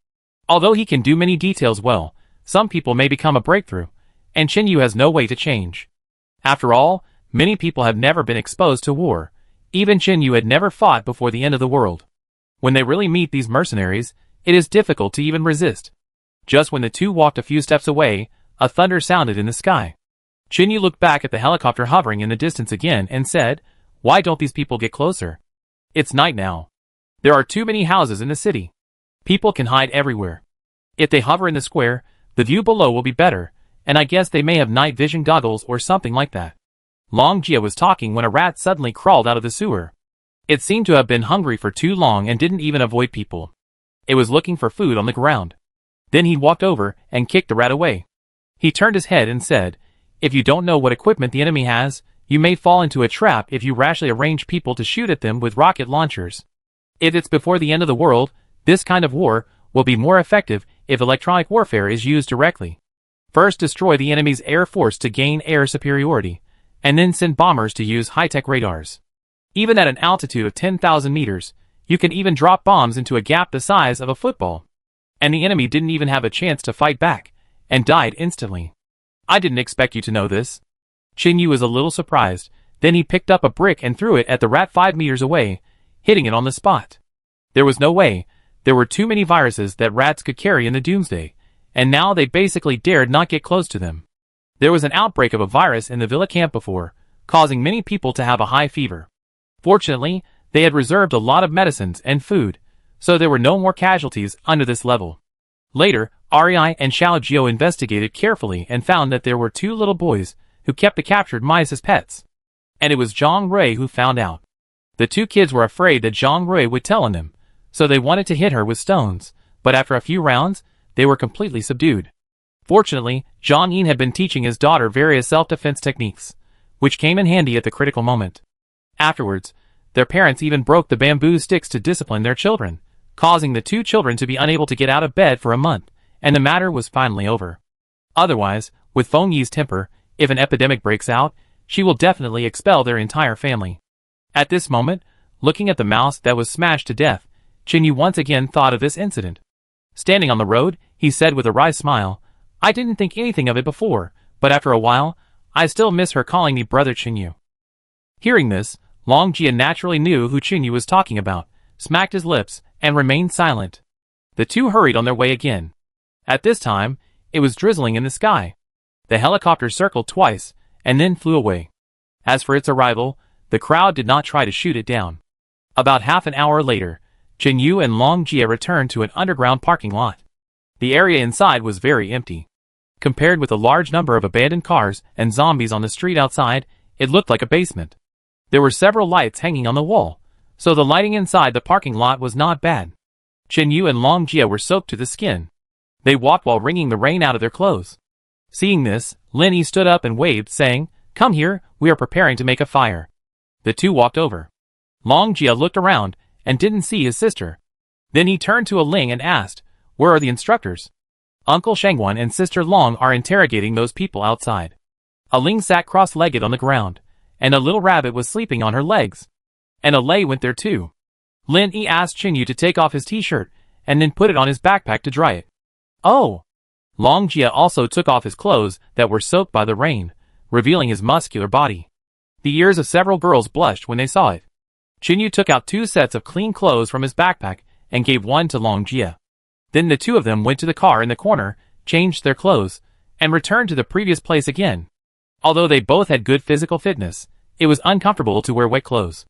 Although he can do many details well, some people may become a breakthrough, and Chen Yu has no way to change. After all, many people have never been exposed to war. Even Chen Yu had never fought before the end of the world. When they really meet these mercenaries, it is difficult to even resist. Just when the 2 walked a few steps away, a thunder sounded in the sky. Chen Yu looked back at the helicopter hovering in the distance again and said, why don't these people get closer? It's night now. There are too many houses in the city. People can hide everywhere. If they hover in the square, the view below will be better, and I guess they may have night vision goggles or something like that. Long Jia was talking when a rat suddenly crawled out of the sewer. It seemed to have been hungry for too long and didn't even avoid people. It was looking for food on the ground. Then he walked over and kicked the rat away. He turned his head and said, if you don't know what equipment the enemy has, you may fall into a trap if you rashly arrange people to shoot at them with rocket launchers. If it's before the end of the world, this kind of war will be more effective if electronic warfare is used directly. First destroy the enemy's air force to gain air superiority, and then send bombers to use high-tech radars. Even at an altitude of 10,000 meters, you can even drop bombs into a gap the size of a football. And the enemy didn't even have a chance to fight back, and died instantly. I didn't expect you to know this. Chen Yu was a little surprised, then he picked up a brick and threw it at the rat 5 meters away. hitting it on the spot. There was no way. There were too many viruses that rats could carry in the doomsday, and now they basically dared not get close to them. There was an outbreak of a virus in the villa camp before, causing many people to have a high fever. Fortunately, they had reserved a lot of medicines and food, so there were no more casualties under this level. Later, REI and Xiao Jiao investigated carefully and found that there were 2 little boys who kept the captured mice as pets. And it was Zhang Rui who found out. The 2 kids were afraid that Zhang Rui would tell on them, so they wanted to hit her with stones, but after a few rounds, they were completely subdued. Fortunately, Zhang Yin had been teaching his daughter various self-defense techniques, which came in handy at the critical moment. Afterwards, their parents even broke the bamboo sticks to discipline their children, causing the 2 children to be unable to get out of bed for a month, and the matter was finally over. Otherwise, with Feng Yi's temper, if an epidemic breaks out, she will definitely expel their entire family. At this moment, looking at the mouse that was smashed to death, Qin Yu once again thought of this incident. Standing on the road, he said with a wry smile, "I didn't think anything of it before, but after a while, I still miss her calling me brother Qin Yu." Hearing this, Long Jia naturally knew who Qin Yu was talking about, smacked his lips, and remained silent. The 2 hurried on their way again. At this time, it was drizzling in the sky. The helicopter circled twice, and then flew away. As for its arrival, the crowd did not try to shoot it down. About half an hour later, Qin Yu and Long Jia returned to an underground parking lot. The area inside was very empty. Compared with the large number of abandoned cars and zombies on the street outside, it looked like a basement. There were several lights hanging on the wall, so the lighting inside the parking lot was not bad. Qin Yu and Long Jia were soaked to the skin. They walked while wringing the rain out of their clothes. Seeing this, Lin Yi stood up and waved, saying, "Come here, we are preparing to make a fire." The 2 walked over. Long Jia looked around and didn't see his sister. Then he turned to a Ling and asked, "Where are the instructors?" "Uncle Shangwan and Sister Long are interrogating those people outside." A Ling sat cross-legged on the ground, and a little rabbit was sleeping on her legs. And a Lei went there too. Lin Yi asked Qin Yu to take off his t-shirt and then put it on his backpack to dry it. "Oh!" Long Jia also took off his clothes that were soaked by the rain, revealing his muscular body. The ears of several girls blushed when they saw it. Qin Yu took out 2 sets of clean clothes from his backpack and gave one to Long Jia. Then the 2 of them went to the car in the corner, changed their clothes, and returned to the previous place again. Although they both had good physical fitness, it was uncomfortable to wear wet clothes.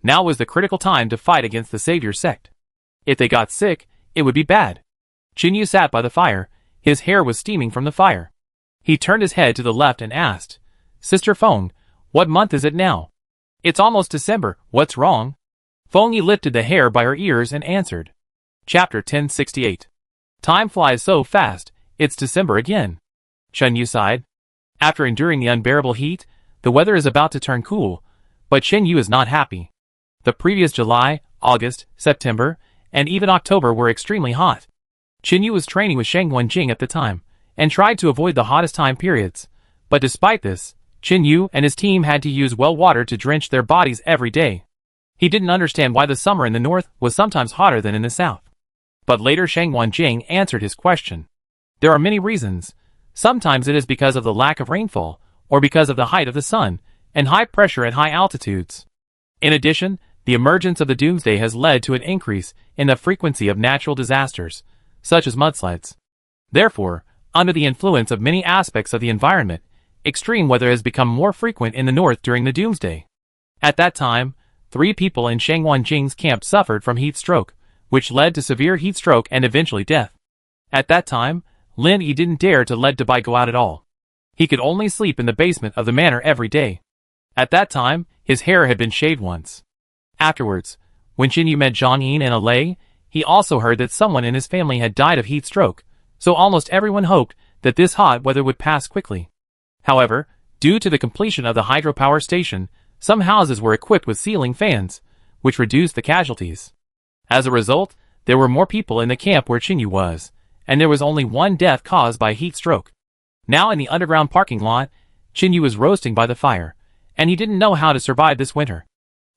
Now was the critical time to fight against the Savior sect. If they got sick, it would be bad. Qin Yu sat by the fire, his hair was steaming from the fire. He turned his head to the left and asked, "Sister Feng, what month is it now?" "It's almost December, what's wrong?" Feng Yi lifted the hair by her ears and answered. Chapter 1068. Time flies so fast, it's December again. Qin Yu sighed. After enduring the unbearable heat, the weather is about to turn cool, but Qin Yu is not happy. The previous July, August, September, and even October were extremely hot. Qin Yu was training with Sheng Wenjing at the time, and tried to avoid the hottest time periods. But despite this, Qin Yu and his team had to use well water to drench their bodies every day. He didn't understand why the summer in the north was sometimes hotter than in the south. But later Sheng Wenjing answered his question. There are many reasons. Sometimes it is because of the lack of rainfall, or because of the height of the sun, and high pressure at high altitudes. In addition, the emergence of the doomsday has led to an increase in the frequency of natural disasters, such as mudslides. Therefore, under the influence of many aspects of the environment, extreme weather has become more frequent in the north during the doomsday. At that time, 3 people in Sheng Wenjing's camp suffered from heat stroke, which led to severe heat stroke and eventually death. At that time, Lin Yi didn't dare to let Dabai go out at all. He could only sleep in the basement of the manor every day. At that time, his hair had been shaved once. Afterwards, when Qin Yu met Zhang Yin and Alei, he also heard that someone in his family had died of heat stroke, so almost everyone hoped that this hot weather would pass quickly. However, due to the completion of the hydropower station, some houses were equipped with ceiling fans, which reduced the casualties. As a result, there were more people in the camp where Qin Yu was, and there was only 1 death caused by heat stroke. Now in the underground parking lot, Qin Yu was roasting by the fire, and he didn't know how to survive this winter.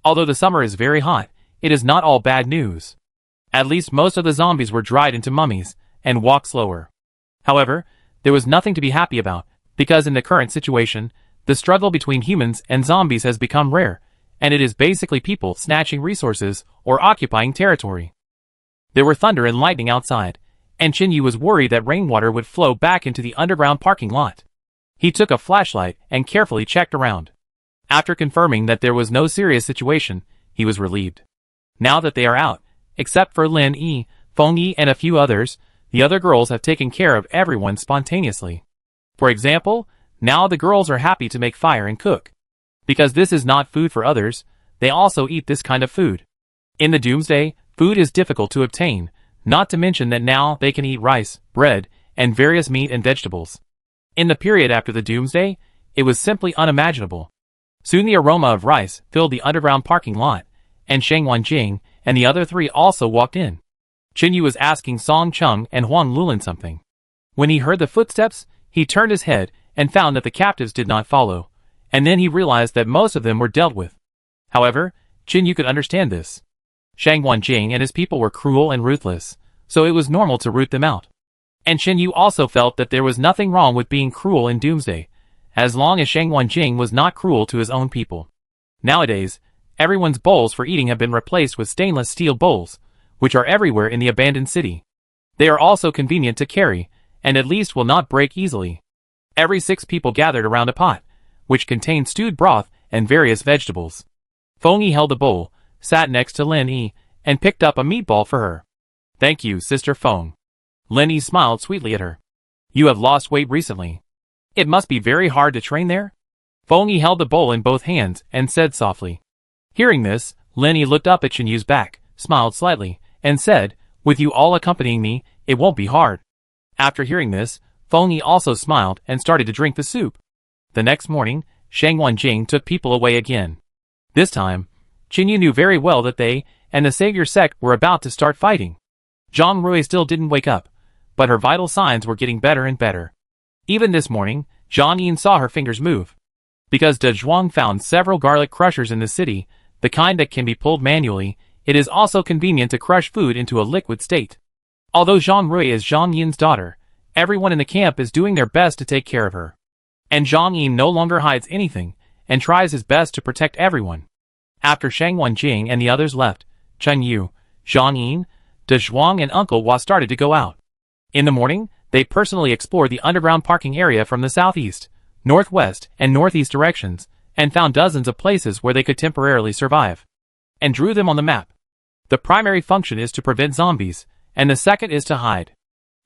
Although the summer is very hot, it is not all bad news. At least most of the zombies were dried into mummies, and walked slower. However, there was nothing to be happy about, because in the current situation, the struggle between humans and zombies has become rare, and it is basically people snatching resources or occupying territory. There were thunder and lightning outside, and Chinyu was worried that rainwater would flow back into the underground parking lot. He took a flashlight and carefully checked around. After confirming that there was no serious situation, he was relieved. Now that they are out, except for Lin Yi, Feng Yi and a few others, the other girls have taken care of everyone spontaneously. For example, now the girls are happy to make fire and cook. Because this is not food for others, they also eat this kind of food. In the doomsday, food is difficult to obtain, not to mention that now they can eat rice, bread, and various meat and vegetables. In the period after the doomsday, it was simply unimaginable. Soon the aroma of rice filled the underground parking lot, and Shang Wanjing and the other three also walked in. Chinyu was asking Song Chung and Huang Lulin something. When he heard the footsteps, he turned his head and found that the captives did not follow, and then he realized that most of them were dealt with. However, Chinyu could understand this. Shang Wanjing and his people were cruel and ruthless, so it was normal to root them out. And Chinyu also felt that there was nothing wrong with being cruel in Doomsday, as long as Shang Wanjing was not cruel to his own people. Nowadays, everyone's bowls for eating have been replaced with stainless steel bowls, which are everywhere in the abandoned city. They are also convenient to carry, and at least will not break easily. Every 6 people gathered around a pot, which contained stewed broth and various vegetables. Feng Yi held the bowl, sat next to Lin Yi, and picked up a meatball for her. "Thank you, Sister Feng." Lin Yi smiled sweetly at her. "You have lost weight recently. It must be very hard to train there?" Feng Yi held the bowl in both hands and said softly. Hearing this, Lin Yi looked up at Chinyu's back, smiled slightly, and said, "With you all accompanying me, it won't be hard." After hearing this, Feng Yi also smiled and started to drink the soup. The next morning, Shang Wanjing took people away again. This time, Chinyu knew very well that they and the Savior sect were about to start fighting. Zhang Rui still didn't wake up, but her vital signs were getting better and better. Even this morning, Zhang Yin saw her fingers move. Because De Zhuang found several garlic crushers in the city, the kind that can be pulled manually, it is also convenient to crush food into a liquid state. Although Zhang Rui is Zhang Yin's daughter, everyone in the camp is doing their best to take care of her. And Zhang Yin no longer hides anything, and tries his best to protect everyone. After Shang Wanjing and the others left, Chen Yu, Zhang Yin, De Zhuang and Uncle Hua started to go out. In the morning, they personally explored the underground parking area from the southeast, northwest, and northeast directions, and found dozens of places where they could temporarily survive, and drew them on the map. The primary function is to prevent zombies, and the second is to hide.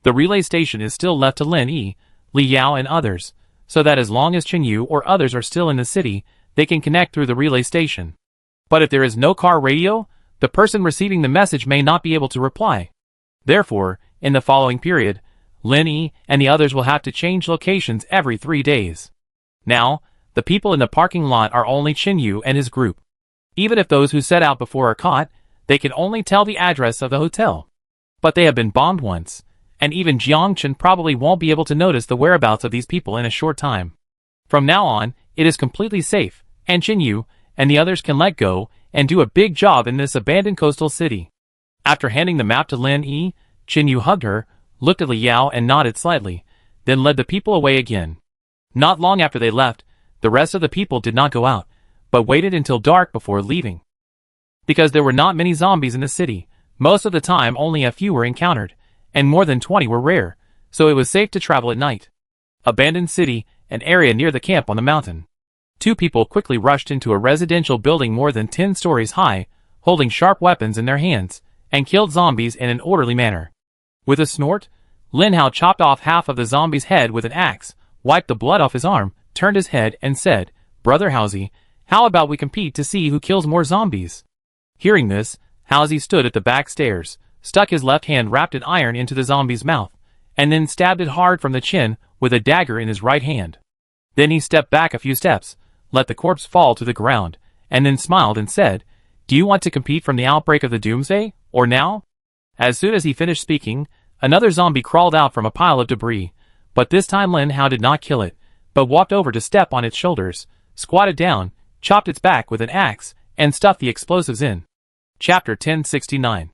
The relay station is still left to Lin Yi, Li Yao and others, so that as long as Chinyu or others are still in the city, they can connect through the relay station. But if there is no car radio, the person receiving the message may not be able to reply. Therefore, in the following period, Lin Yi and the others will have to change locations every 3 days. Now, the people in the parking lot are only Chinyu and his group. Even if those who set out before are caught, they can only tell the address of the hotel. But they have been bombed once, and even Jiang Chen probably won't be able to notice the whereabouts of these people in a short time. From now on, it is completely safe, and Chinyu and the others can let go and do a big job in this abandoned coastal city. After handing the map to Lin Yi, Chinyu hugged her, looked at Li Yao and nodded slightly, then led the people away again. Not long after they left, the rest of the people did not go out, but waited until dark before leaving. Because there were not many zombies in the city, most of the time only a few were encountered, and more than 20 were rare, so it was safe to travel at night. Abandoned city, an area near the camp on the mountain. 2 people quickly rushed into a residential building more than 10 stories high, holding sharp weapons in their hands, and killed zombies in an orderly manner. With a snort, Lin Hao chopped off half of the zombie's head with an axe, wiped the blood off his arm, turned his head and said, "Brother Haozi, how about we compete to see who kills more zombies?" Hearing this, Haozi stood at the back stairs, stuck his left hand wrapped in iron into the zombie's mouth, and then stabbed it hard from the chin with a dagger in his right hand. Then he stepped back a few steps, let the corpse fall to the ground, and then smiled and said, "Do you want to compete from the outbreak of the doomsday, or now?" As soon as he finished speaking, another zombie crawled out from a pile of debris, but this time Lin Hao did not kill it, but walked over to step on its shoulders, squatted down, chopped its back with an axe, and stuffed the explosives in. Chapter 1069.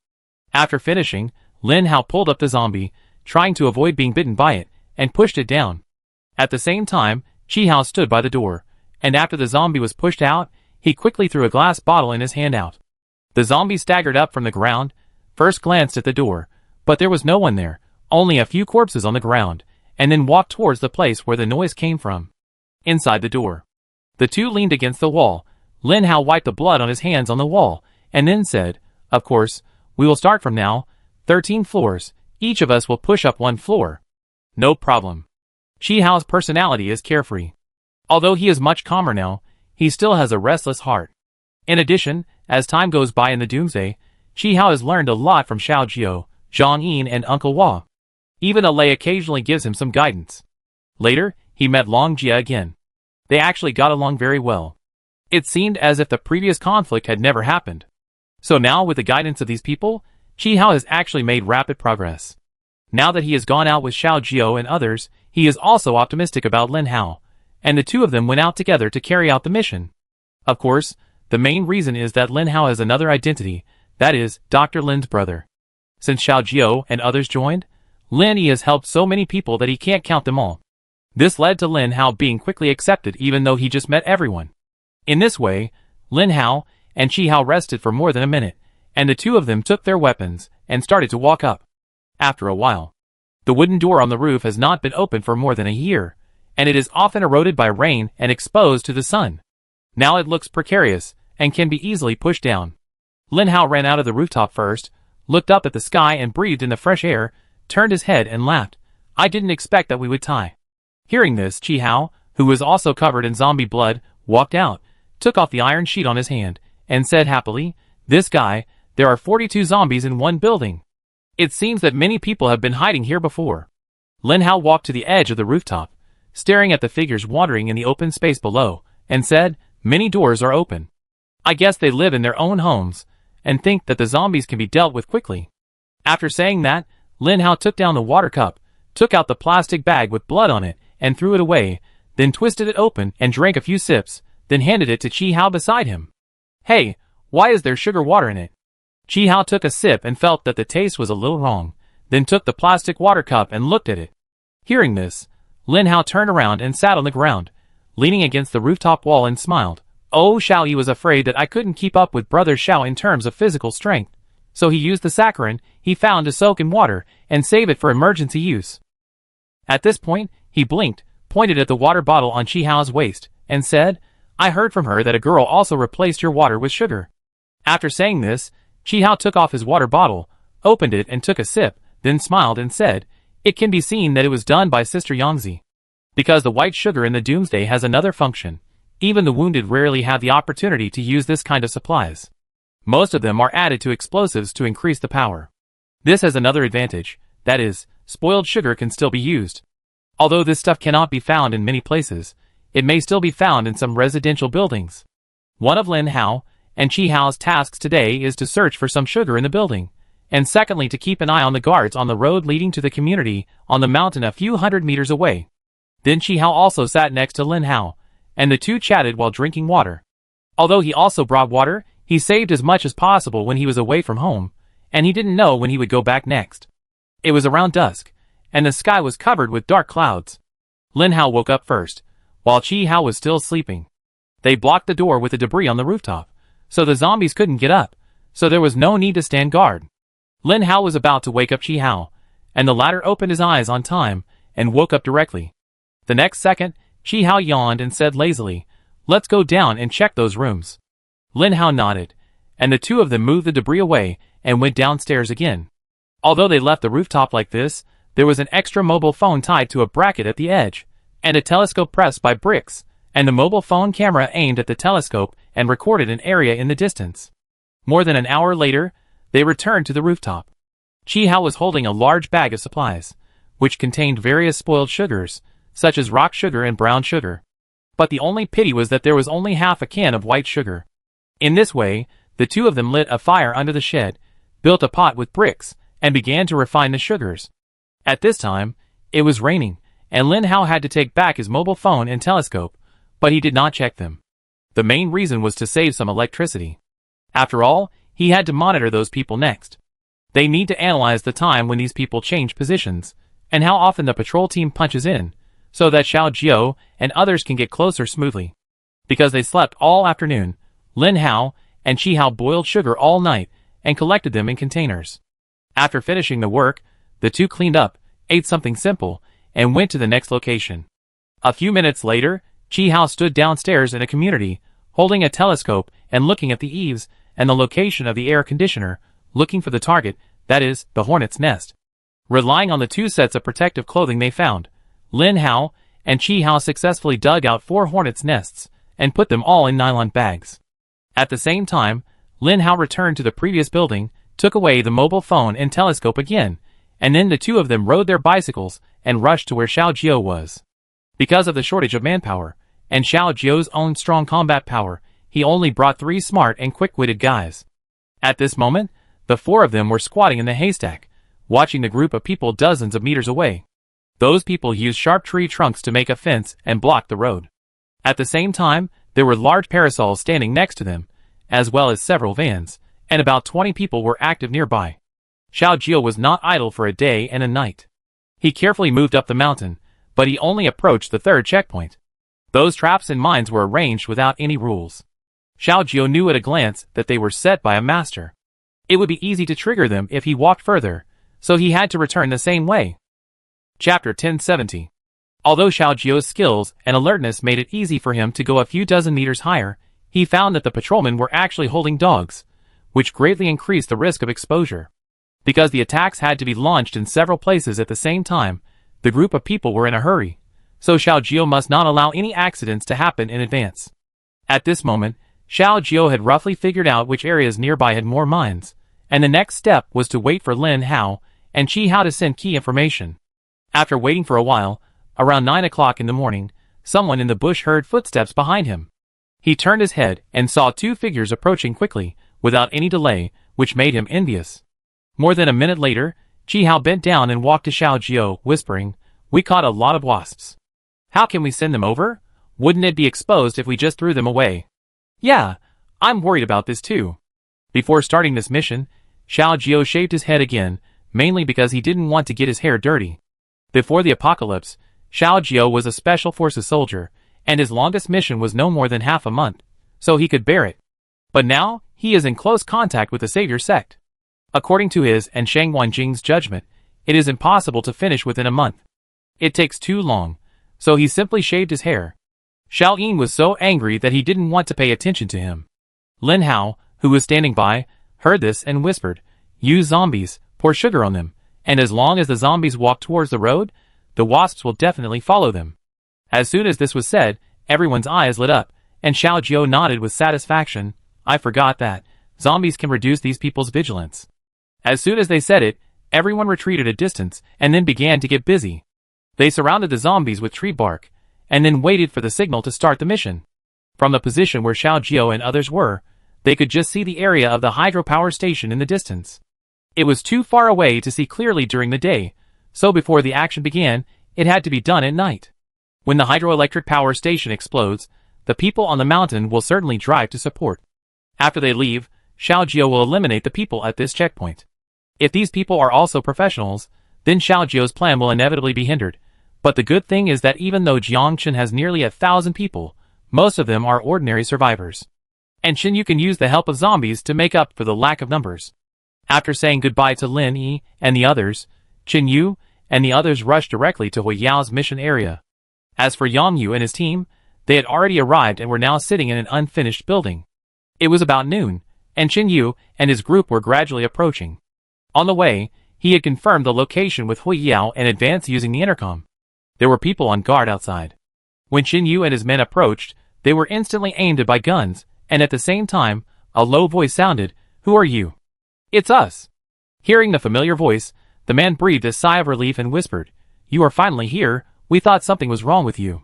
After finishing, Lin Hao pulled up the zombie, trying to avoid being bitten by it, and pushed it down. At the same time, Chi Hao stood by the door, and after the zombie was pushed out, He quickly threw a glass bottle in his hand out. The zombie staggered up from the ground, first glanced at the door, but there was no one there, only a few corpses on the ground, and then walked towards the place where the noise came from. Inside the door, the two leaned against the wall. Lin Hao wiped the blood on his hands on the wall, and then said, "Of course, we will start from now. 13 floors, each of us will push up 1 floor. No problem." Chi Hao's personality is carefree. Although he is much calmer now, he still has a restless heart. In addition, as time goes by in the Doomsday, Chi Hao has learned a lot from Xiao Jiao, Zhang Yin and Uncle Hua. Even Alei occasionally gives him some guidance. Later, he met Long Jia again. They actually got along very well. It seemed as if the previous conflict had never happened. So now, with the guidance of these people, Chi Hao has actually made rapid progress. Now that he has gone out with Xiao Jiao and others, he is also optimistic about Lin Hao, and the two of them went out together to carry out the mission. Of course, the main reason is that Lin Hao has another identity, that is, Dr. Lin's brother. Since Xiao Jiao and others joined, Lin Yi has helped so many people that he can't count them all. This led to Lin Hao being quickly accepted even though he just met everyone. In this way, Lin Hao and Chi Hao rested for more than a minute, and the two of them took their weapons and started to walk up. After a while, the wooden door on the roof has not been opened for more than a year, and it is often eroded by rain and exposed to the sun. Now it looks precarious and can be easily pushed down. Lin Hao ran out of the rooftop first, looked up at the sky and breathed in the fresh air, turned his head and laughed. "I didn't expect that we would tie." Hearing this, Chi Hao, who was also covered in zombie blood, walked out, took off the iron sheet on his hand, and said happily, "This guy, there are 42 zombies in one building. It seems that many people have been hiding here before." Lin Hao walked to the edge of the rooftop, staring at the figures wandering in the open space below, and said, "Many doors are open. I guess they live in their own homes, and think that the zombies can be dealt with quickly." After saying that, Lin Hao took down the water cup, took out the plastic bag with blood on it, and threw it away, then twisted it open and drank a few sips, then handed it to Chi Hao beside him. "Hey, why is there sugar water in it?" Chi Hao took a sip and felt that the taste was a little wrong, then took the plastic water cup and looked at it. Hearing this, Lin Hao turned around and sat on the ground, leaning against the rooftop wall and smiled. "Oh, Xiao Yi was afraid that I couldn't keep up with brother Xiao in terms of physical strength, so he used the saccharin he found to soak in water and save it for emergency use." At this point, he blinked, pointed at the water bottle on Chi Hao's waist, and said, "I heard from her that a girl also replaced your water with sugar." After saying this, Chi Hao took off his water bottle, opened it and took a sip, then smiled and said, "It can be seen that it was done by Sister Yangzi. Because the white sugar in the Doomsday has another function, even the wounded rarely have the opportunity to use this kind of supplies. Most of them are added to explosives to increase the power. This has another advantage, that is, spoiled sugar can still be used. Although this stuff cannot be found in many places, it may still be found in some residential buildings." One of Lin Hao and Chi Hao's tasks today is to search for some sugar in the building, and secondly to keep an eye on the guards on the road leading to the community on the mountain a few hundred meters away. Then Chi Hao also sat next to Lin Hao, and the two chatted while drinking water. Although he also brought water, he saved as much as possible when he was away from home, and he didn't know when he would go back next. It was around dusk, and the sky was covered with dark clouds. Lin Hao woke up first, while Chi Hao was still sleeping. They blocked the door with the debris on the rooftop, so the zombies couldn't get up, so there was no need to stand guard. Lin Hao was about to wake up Chi Hao, and the latter opened his eyes on time and woke up directly. The next second, Chi Hao yawned and said lazily, "Let's go down and check those rooms." Lin Hao nodded, and the two of them moved the debris away and went downstairs again. Although they left the rooftop like this, there was an extra mobile phone tied to a bracket at the edge, and a telescope pressed by bricks, and the mobile phone camera aimed at the telescope and recorded an area in the distance. More than an hour later, they returned to the rooftop. Chi Hao was holding a large bag of supplies, which contained various spoiled sugars, such as rock sugar and brown sugar. But the only pity was that there was only half a can of white sugar. In this way, the two of them lit a fire under the shed, built a pot with bricks, and began to refine the sugars. At this time, it was raining, and Lin Hao had to take back his mobile phone and telescope, but he did not check them. The main reason was to save some electricity. After all, he had to monitor those people next. They need to analyze the time when these people change positions, and how often the patrol team punches in, so that Xiao Jiao and others can get closer smoothly. Because they slept all afternoon, Lin Hao and Chi Hao boiled sugar all night and collected them in containers. After finishing the work, the two cleaned up, ate something simple, and went to the next location. A few minutes later, Chi Hao stood downstairs in a community, holding a telescope and looking at the eaves and the location of the air conditioner, looking for the target, that is, the hornet's nest. Relying on the two sets of protective clothing they found, Lin Hao and Chi Hao successfully dug out 4 hornet's nests and put them all in nylon bags. At the same time, Lin Hao returned to the previous building, took away the mobile phone and telescope again, and then the two of them rode their bicycles and rushed to where Xiao Jiao was. Because of the shortage of manpower, and Xiao Jiao's own strong combat power, he only brought 3 smart and quick-witted guys. At this moment, the 4 of them were squatting in the haystack, watching the group of people dozens of meters away. Those people used sharp tree trunks to make a fence and block the road. At the same time, there were large parasols standing next to them, as well as several vans, and about 20 people were active nearby. Xiao Jiao was not idle for a day and a night. He carefully moved up the mountain, but he only approached the 3rd checkpoint. Those traps and mines were arranged without any rules. Xiao Jiao knew at a glance that they were set by a master. It would be easy to trigger them if he walked further, so he had to return the same way. Chapter 1070. Although Xiao Jiao's skills and alertness made it easy for him to go a few dozen meters higher, he found that the patrolmen were actually holding dogs, which greatly increased the risk of exposure. Because the attacks had to be launched in several places at the same time, the group of people were in a hurry, so Xiao Jiao must not allow any accidents to happen in advance. At this moment, Xiao Jiao had roughly figured out which areas nearby had more mines, and the next step was to wait for Lin Hao and Chi Hao to send key information. After waiting for a while, around 9 o'clock in the morning, someone in the bush heard footsteps behind him. He turned his head and saw 2 figures approaching quickly, without any delay, which made him envious. More than a minute later, Chi Hao bent down and walked to Xiao Jiao, whispering, "We caught a lot of wasps. How can we send them over? Wouldn't it be exposed if we just threw them away?" "Yeah, I'm worried about this too." Before starting this mission, Xiao Jiao shaved his head again, mainly because he didn't want to get his hair dirty. Before the apocalypse, Xiao Jiao was a special forces soldier, and his longest mission was no more than half a month, so he could bear it. But now, he is in close contact with the Savior sect. According to his and Shang Wanjing's judgment, it is impossible to finish within a month. It takes too long, so he simply shaved his hair. Xiao Yin was so angry that he didn't want to pay attention to him. Lin Hao, who was standing by, heard this and whispered, "Use zombies, pour sugar on them, and as long as the zombies walk towards the road, the wasps will definitely follow them." As soon as this was said, everyone's eyes lit up, and Xiao Jiao nodded with satisfaction. "I forgot that. Zombies can reduce these people's vigilance." As soon as they said it, everyone retreated a distance and then began to get busy. They surrounded the zombies with tree bark, and then waited for the signal to start the mission. From the position where Xiao Jiao and others were, they could just see the area of the hydropower station in the distance. It was too far away to see clearly during the day, so before the action began, it had to be done at night. When the hydroelectric power station explodes, the people on the mountain will certainly drive to support. After they leave, Xiao Jiao will eliminate the people at this checkpoint. If these people are also professionals, then Xiao Jiao's plan will inevitably be hindered. But the good thing is that even though Jiangchen has nearly 1,000 people, most of them are ordinary survivors. And Xinyu can use the help of zombies to make up for the lack of numbers. After saying goodbye to Lin Yi and the others, Xinyu and the others rushed directly to Hui Yao's mission area. As for Yang Yu and his team, they had already arrived and were now sitting in an unfinished building. It was about noon, and Xinyu and his group were gradually approaching. On the way, he had confirmed the location with Hui Yao and advanced using the intercom. There were people on guard outside. When Xinyu and his men approached, they were instantly aimed at by guns, and at the same time, a low voice sounded, "Who are you?" "It's us." Hearing the familiar voice, the man breathed a sigh of relief and whispered, "You are finally here. We thought something was wrong with you."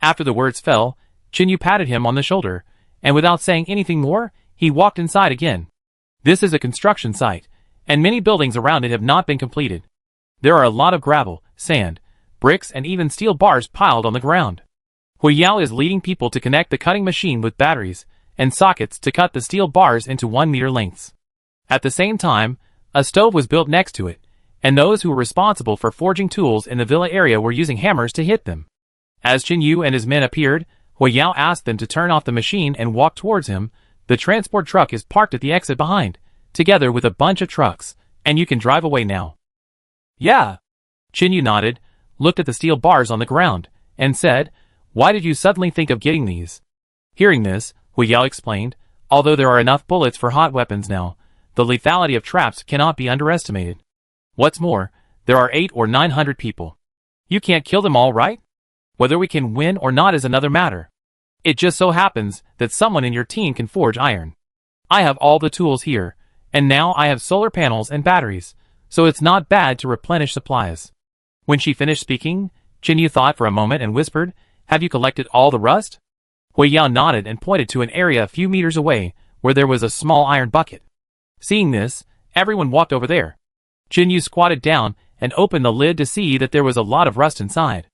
After the words fell, Xinyu patted him on the shoulder, and without saying anything more, he walked inside again. This is a construction site, and many buildings around it have not been completed. There are a lot of gravel, sand, bricks and even steel bars piled on the ground. Hui Yao is leading people to connect the cutting machine with batteries and sockets to cut the steel bars into 1-meter lengths. At the same time, a stove was built next to it, and those who were responsible for forging tools in the villa area were using hammers to hit them. As Xinyu and his men appeared, Hui Yao asked them to turn off the machine and walk towards him, the transport truck is parked at the exit behind, together with a bunch of trucks, and you can drive away now." "Yeah." Chinyu nodded, looked at the steel bars on the ground, and said, "Why did you suddenly think of getting these?" Hearing this, Hu Yao explained, "Although there are enough bullets for hot weapons now, the lethality of traps cannot be underestimated. What's more, there are 800 or 900 people. You can't kill them all, right? Whether we can win or not is another matter. It just so happens that someone in your team can forge iron. I have all the tools here, and now I have solar panels and batteries, so it's not bad to replenish supplies." When she finished speaking, Chinyu thought for a moment and whispered, "Have you collected all the rust?" Hu Yao nodded and pointed to an area a few meters away where there was a small iron bucket. Seeing this, everyone walked over there. Chinyu squatted down and opened the lid to see that there was a lot of rust inside.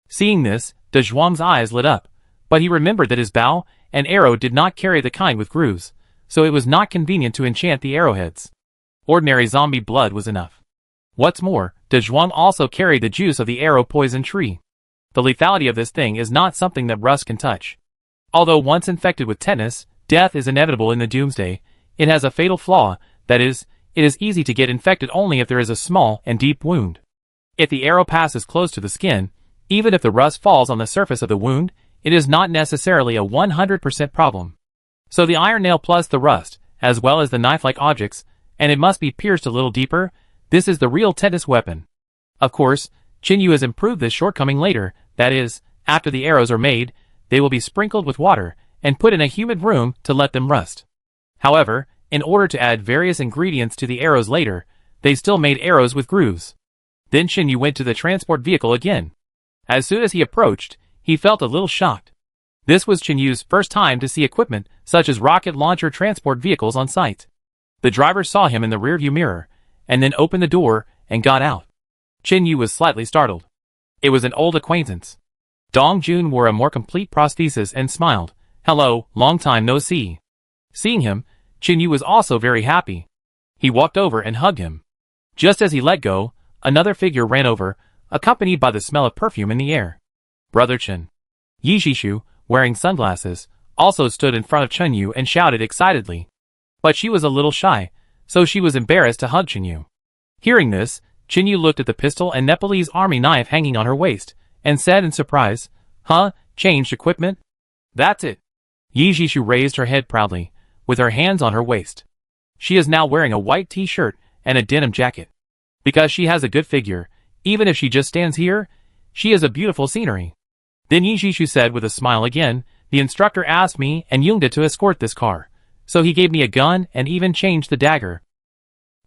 Seeing this, De Zhuang's eyes lit up, but he remembered that his bow and arrow did not carry the kind with grooves, so it was not convenient to enchant the arrowheads. Ordinary zombie blood was enough. What's more, De Zhuang also carried the juice of the arrow poison tree. The lethality of this thing is not something that rust can touch. Although once infected with tetanus, death is inevitable in the doomsday, it has a fatal flaw, that is, it is easy to get infected only if there is a small and deep wound. If the arrow passes close to the skin, even if the rust falls on the surface of the wound, it is not necessarily a 100% problem. So the iron nail plus the rust, as well as the knife-like objects, and it must be pierced a little deeper, this is the real tetanus weapon. Of course, Chinyu has improved this shortcoming later, that is, after the arrows are made, they will be sprinkled with water, and put in a humid room to let them rust. However, in order to add various ingredients to the arrows later, they still made arrows with grooves. Then Chinyu went to the transport vehicle again. As soon as he approached, he felt a little shocked. This was Chinyu's first time to see equipment such as rocket launcher transport vehicles on site. The driver saw him in the rearview mirror, and then opened the door and got out. Chinyu was slightly startled. It was an old acquaintance. Dong Jun wore a more complete prosthesis and smiled. "Hello, long time no see." Seeing him, Chinyu was also very happy. He walked over and hugged him. Just as he let go, another figure ran over, accompanied by the smell of perfume in the air. Brother Chen. Yi Jishu, wearing sunglasses, also stood in front of Chinyu and shouted excitedly. But she was a little shy, so she was embarrassed to hug Chinyu. Hearing this, Chinyu looked at the pistol and Nepalese army knife hanging on her waist, and said in surprise, "Huh, changed equipment?" "That's it." Yi Jishu raised her head proudly, with her hands on her waist. She is now wearing a white t-shirt and a denim jacket. Because she has a good figure, even if she just stands here, she is a beautiful scenery. Then Yi Jishu said with a smile again, "The instructor asked me and Yungda to escort this car, so he gave me a gun and even changed the dagger."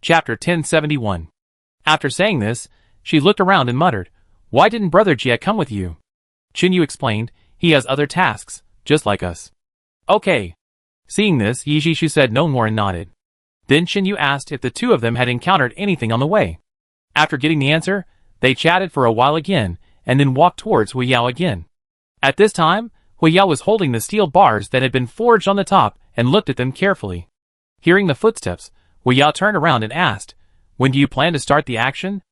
Chapter 1071. After saying this, she looked around and muttered, "Why didn't Brother Jia come with you?" Chinyu explained, "He has other tasks, just like us." "Okay." Seeing this, Yi Jishu said no more and nodded. Then Chinyu asked if the two of them had encountered anything on the way. After getting the answer, they chatted for a while again, and then walked towards Hu Yao again. At this time, Hu Yao was holding the steel bars that had been forged on the top and looked at them carefully. Hearing the footsteps, Hu Yao turned around and asked, "When do you plan to start the action?"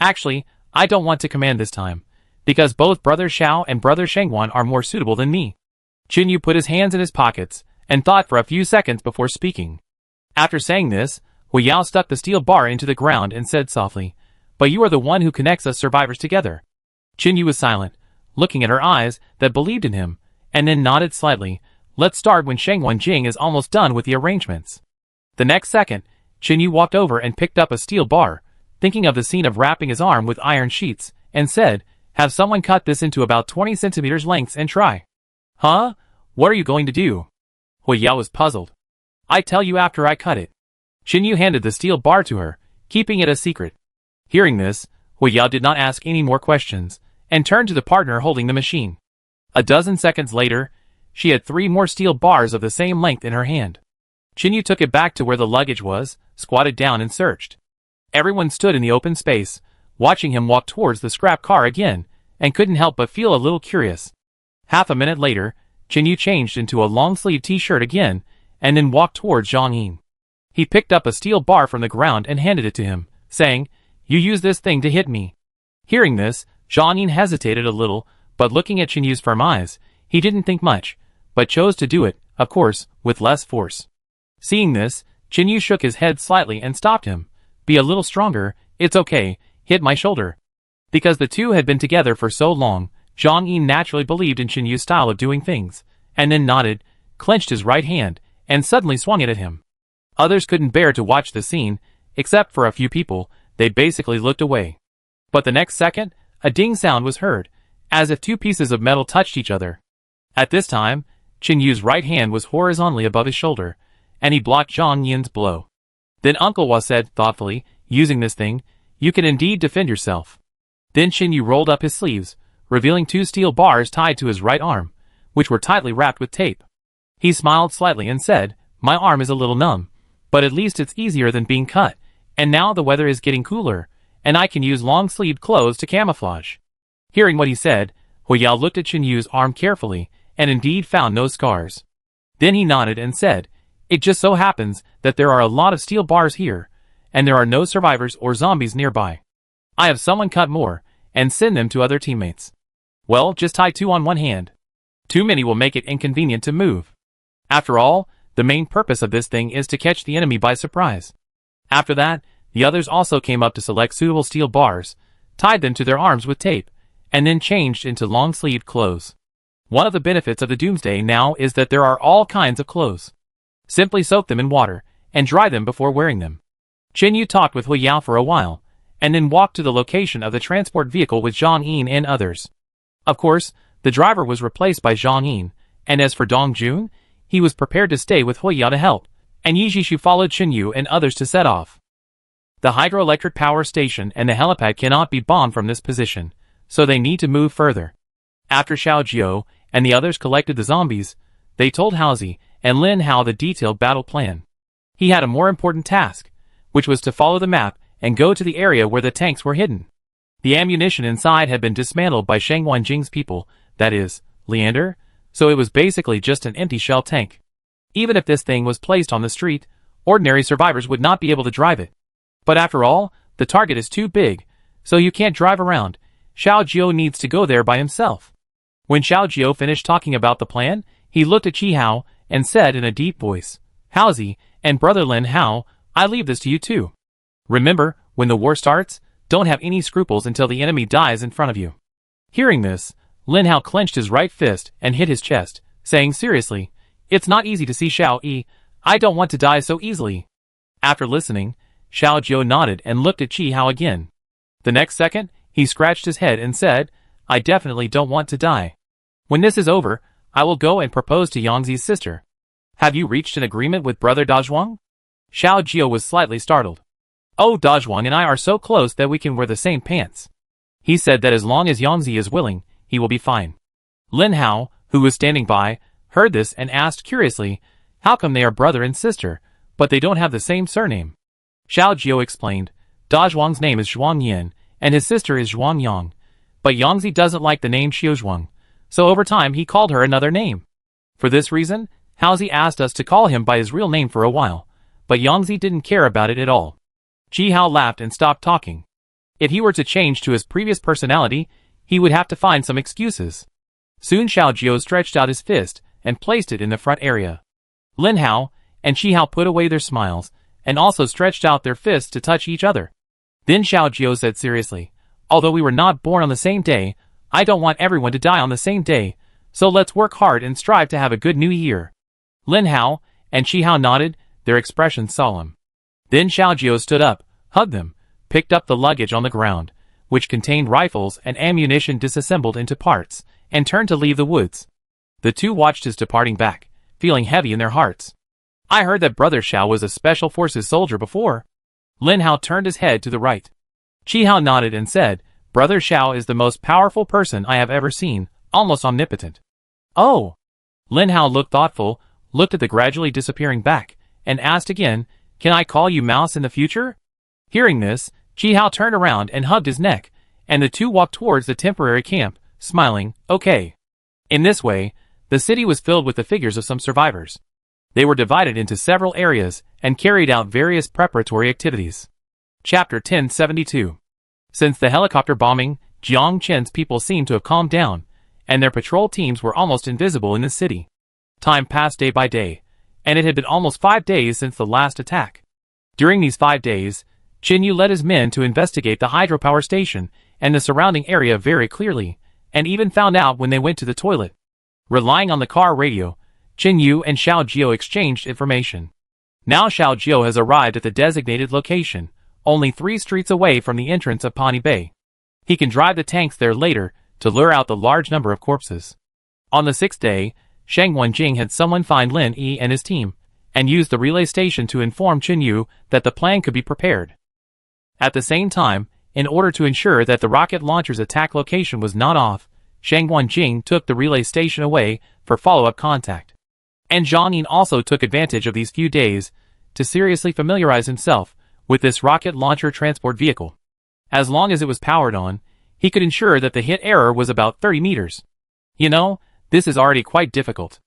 "Actually, I don't want to command this time, because both Brother Xiao and Brother Shengwan are more suitable than me." Chinyu put his hands in his pockets and thought for a few seconds before speaking. After saying this, Hu Yao stuck the steel bar into the ground and said softly, "But you are the one who connects us survivors together." Chinyu was silent, looking at her eyes that believed in him, and then nodded slightly. "Let's start when Shengwan Jing is almost done with the arrangements." The next second, Chinyu walked over and picked up a steel bar, thinking of the scene of wrapping his arm with iron sheets, and said, "Have someone cut this into about 20 centimeters lengths and try." "Huh? What are you going to do?" Hu Yao was puzzled. "I tell you after I cut it." Chinyu handed the steel bar to her, keeping it a secret. Hearing this, Hu Yao did not ask any more questions, and turned to the partner holding the machine. A dozen seconds later, she had 3 more steel bars of the same length in her hand. Chinyu took it back to where the luggage was, squatted down and searched. Everyone stood in the open space, watching him walk towards the scrap car again, and couldn't help but feel a little curious. Half a minute later, Chinyu changed into a long-sleeve t-shirt again, and then walked towards Zhang Yin. He picked up a steel bar from the ground and handed it to him, saying, "You use this thing to hit me." Hearing this, Zhang Yin hesitated a little, but looking at Chinyu's firm eyes, he didn't think much, but chose to do it, of course, with less force. Seeing this, Chinyu shook his head slightly and stopped him. Be a little stronger, it's okay, hit my shoulder. Because the two had been together for so long, Zhang Yi naturally believed in Chinyu's style of doing things, and then nodded, clenched his right hand, and suddenly swung it at him. Others couldn't bear to watch the scene, except for a few people. They basically looked away. But the next second, a ding sound was heard, as if two pieces of metal touched each other. At this time, Chinyu's right hand was horizontally above his shoulder, and he blocked Zhang Yin's blow. Then Uncle Hua said, thoughtfully, using this thing, you can indeed defend yourself. Then Chinyu rolled up his sleeves, revealing two steel bars tied to his right arm, which were tightly wrapped with tape. He smiled slightly and said, my arm is a little numb, but at least it's easier than being cut, and now the weather is getting cooler, and I can use long-sleeved clothes to camouflage. Hearing what he said, Huiyao looked at Chinyu's arm carefully, and indeed found no scars. Then he nodded and said, it just so happens that there are a lot of steel bars here, and there are no survivors or zombies nearby. I have someone cut more, and send them to other teammates. Well, just tie two on one hand. Too many will make it inconvenient to move. After all, the main purpose of this thing is to catch the enemy by surprise. After that, the others also came up to select suitable steel bars, tied them to their arms with tape, and then changed into long-sleeved clothes. One of the benefits of the Doomsday now is that there are all kinds of clothes. Simply soak them in water, and dry them before wearing them. Chinyu talked with Huiyao for a while, and then walked to the location of the transport vehicle with Zhang Yin and others. Of course, the driver was replaced by Zhang Yin, and as for Dong Jun, he was prepared to stay with Huiyao to help, and Yi Jishu followed Chinyu and others to set off. The hydroelectric power station and the helipad cannot be bombed from this position, so they need to move further. After Xiao Jiao and the others collected the zombies, they told Haozi and Lin Hao the detailed battle plan. He had a more important task, which was to follow the map and go to the area where the tanks were hidden. The ammunition inside had been dismantled by Shang Wanjing's people, that is, Leander, so it was basically just an empty shell tank. Even if this thing was placed on the street, ordinary survivors would not be able to drive it. But after all, the target is too big, so you can't drive around. Xiao Jiao needs to go there by himself. When Xiao Jiao finished talking about the plan, he looked at Qi Hao and said in a deep voice, Haozi and brother Lin Hao, I leave this to you too. Remember, when the war starts, don't have any scruples until the enemy dies in front of you. Hearing this, Lin Hao clenched his right fist and hit his chest, saying seriously, it's not easy to see Xiao Yi, I don't want to die so easily. After listening, Xiao Jiao nodded and looked at Qi Hao again. The next second, he scratched his head and said, I definitely don't want to die. When this is over, I will go and propose to Yangzi's sister. Have you reached an agreement with brother Dazhuang? Xiao Jiao was slightly startled. Oh, Dazhuang and I are so close that we can wear the same pants. He said that as long as Yangzi is willing, he will be fine. Lin Hao, who was standing by, heard this and asked curiously, how come they are brother and sister, but they don't have the same surname? Xiao Jiao explained, Dazhuang's name is Zhuang Yin, and his sister is Zhuang Yang, but Yangzi doesn't like the name Xiuzhuang, so over time he called her another name. For this reason, Haozi asked us to call him by his real name for a while, but Yangzi didn't care about it at all. Qi Hao laughed and stopped talking. If he were to change to his previous personality, he would have to find some excuses. Soon Xiao Jiao stretched out his fist and placed it in the front area. Lin Hao and Qi Hao put away their smiles and also stretched out their fists to touch each other. Then Xiao Jiao said seriously, although we were not born on the same day, I don't want everyone to die on the same day, so let's work hard and strive to have a good new year. Lin Hao and Qi Hao nodded, their expressions solemn. Then Xiao Jiao stood up, hugged them, picked up the luggage on the ground, which contained rifles and ammunition disassembled into parts, and turned to leave the woods. The two watched his departing back, feeling heavy in their hearts. I heard that brother Xiao was a special forces soldier before. Lin Hao turned his head to the right. Qi Hao nodded and said, brother Xiao is the most powerful person I have ever seen, almost omnipotent. Oh! Lin Hao looked thoughtful, looked at the gradually disappearing back, and asked again, can I call you Mouse in the future? Hearing this, Qi Hao turned around and hugged his neck, and the two walked towards the temporary camp, smiling, okay. In this way, the city was filled with the figures of some survivors. They were divided into several areas and carried out various preparatory activities. Chapter 1072. Since the helicopter bombing, Jiang Chen's people seemed to have calmed down, and their patrol teams were almost invisible in the city. Time passed day by day, and it had been almost 5 days since the last attack. During these 5 days, Chin-Yu led his men to investigate the hydropower station and the surrounding area very clearly, and even found out when they went to the toilet. Relying on the car radio, Chin-Yu and Xiao Jiao exchanged information. Now Xiao Jiao has arrived at the designated location, only 3 streets away from the entrance of Pani Bay. He can drive the tanks there later to lure out the large number of corpses. On the 6th day, Shang Wenjing had someone find Lin Yi and his team, and used the relay station to inform Chin-Yu that the plan could be prepared. At the same time, in order to ensure that the rocket launcher's attack location was not off, Shang Wenjing took the relay station away for follow-up contact. And Zhang Yin also took advantage of these few days to seriously familiarize himself with this rocket launcher transport vehicle. As long as it was powered on, he could ensure that the hit error was about 30 meters. You know, this is already quite difficult.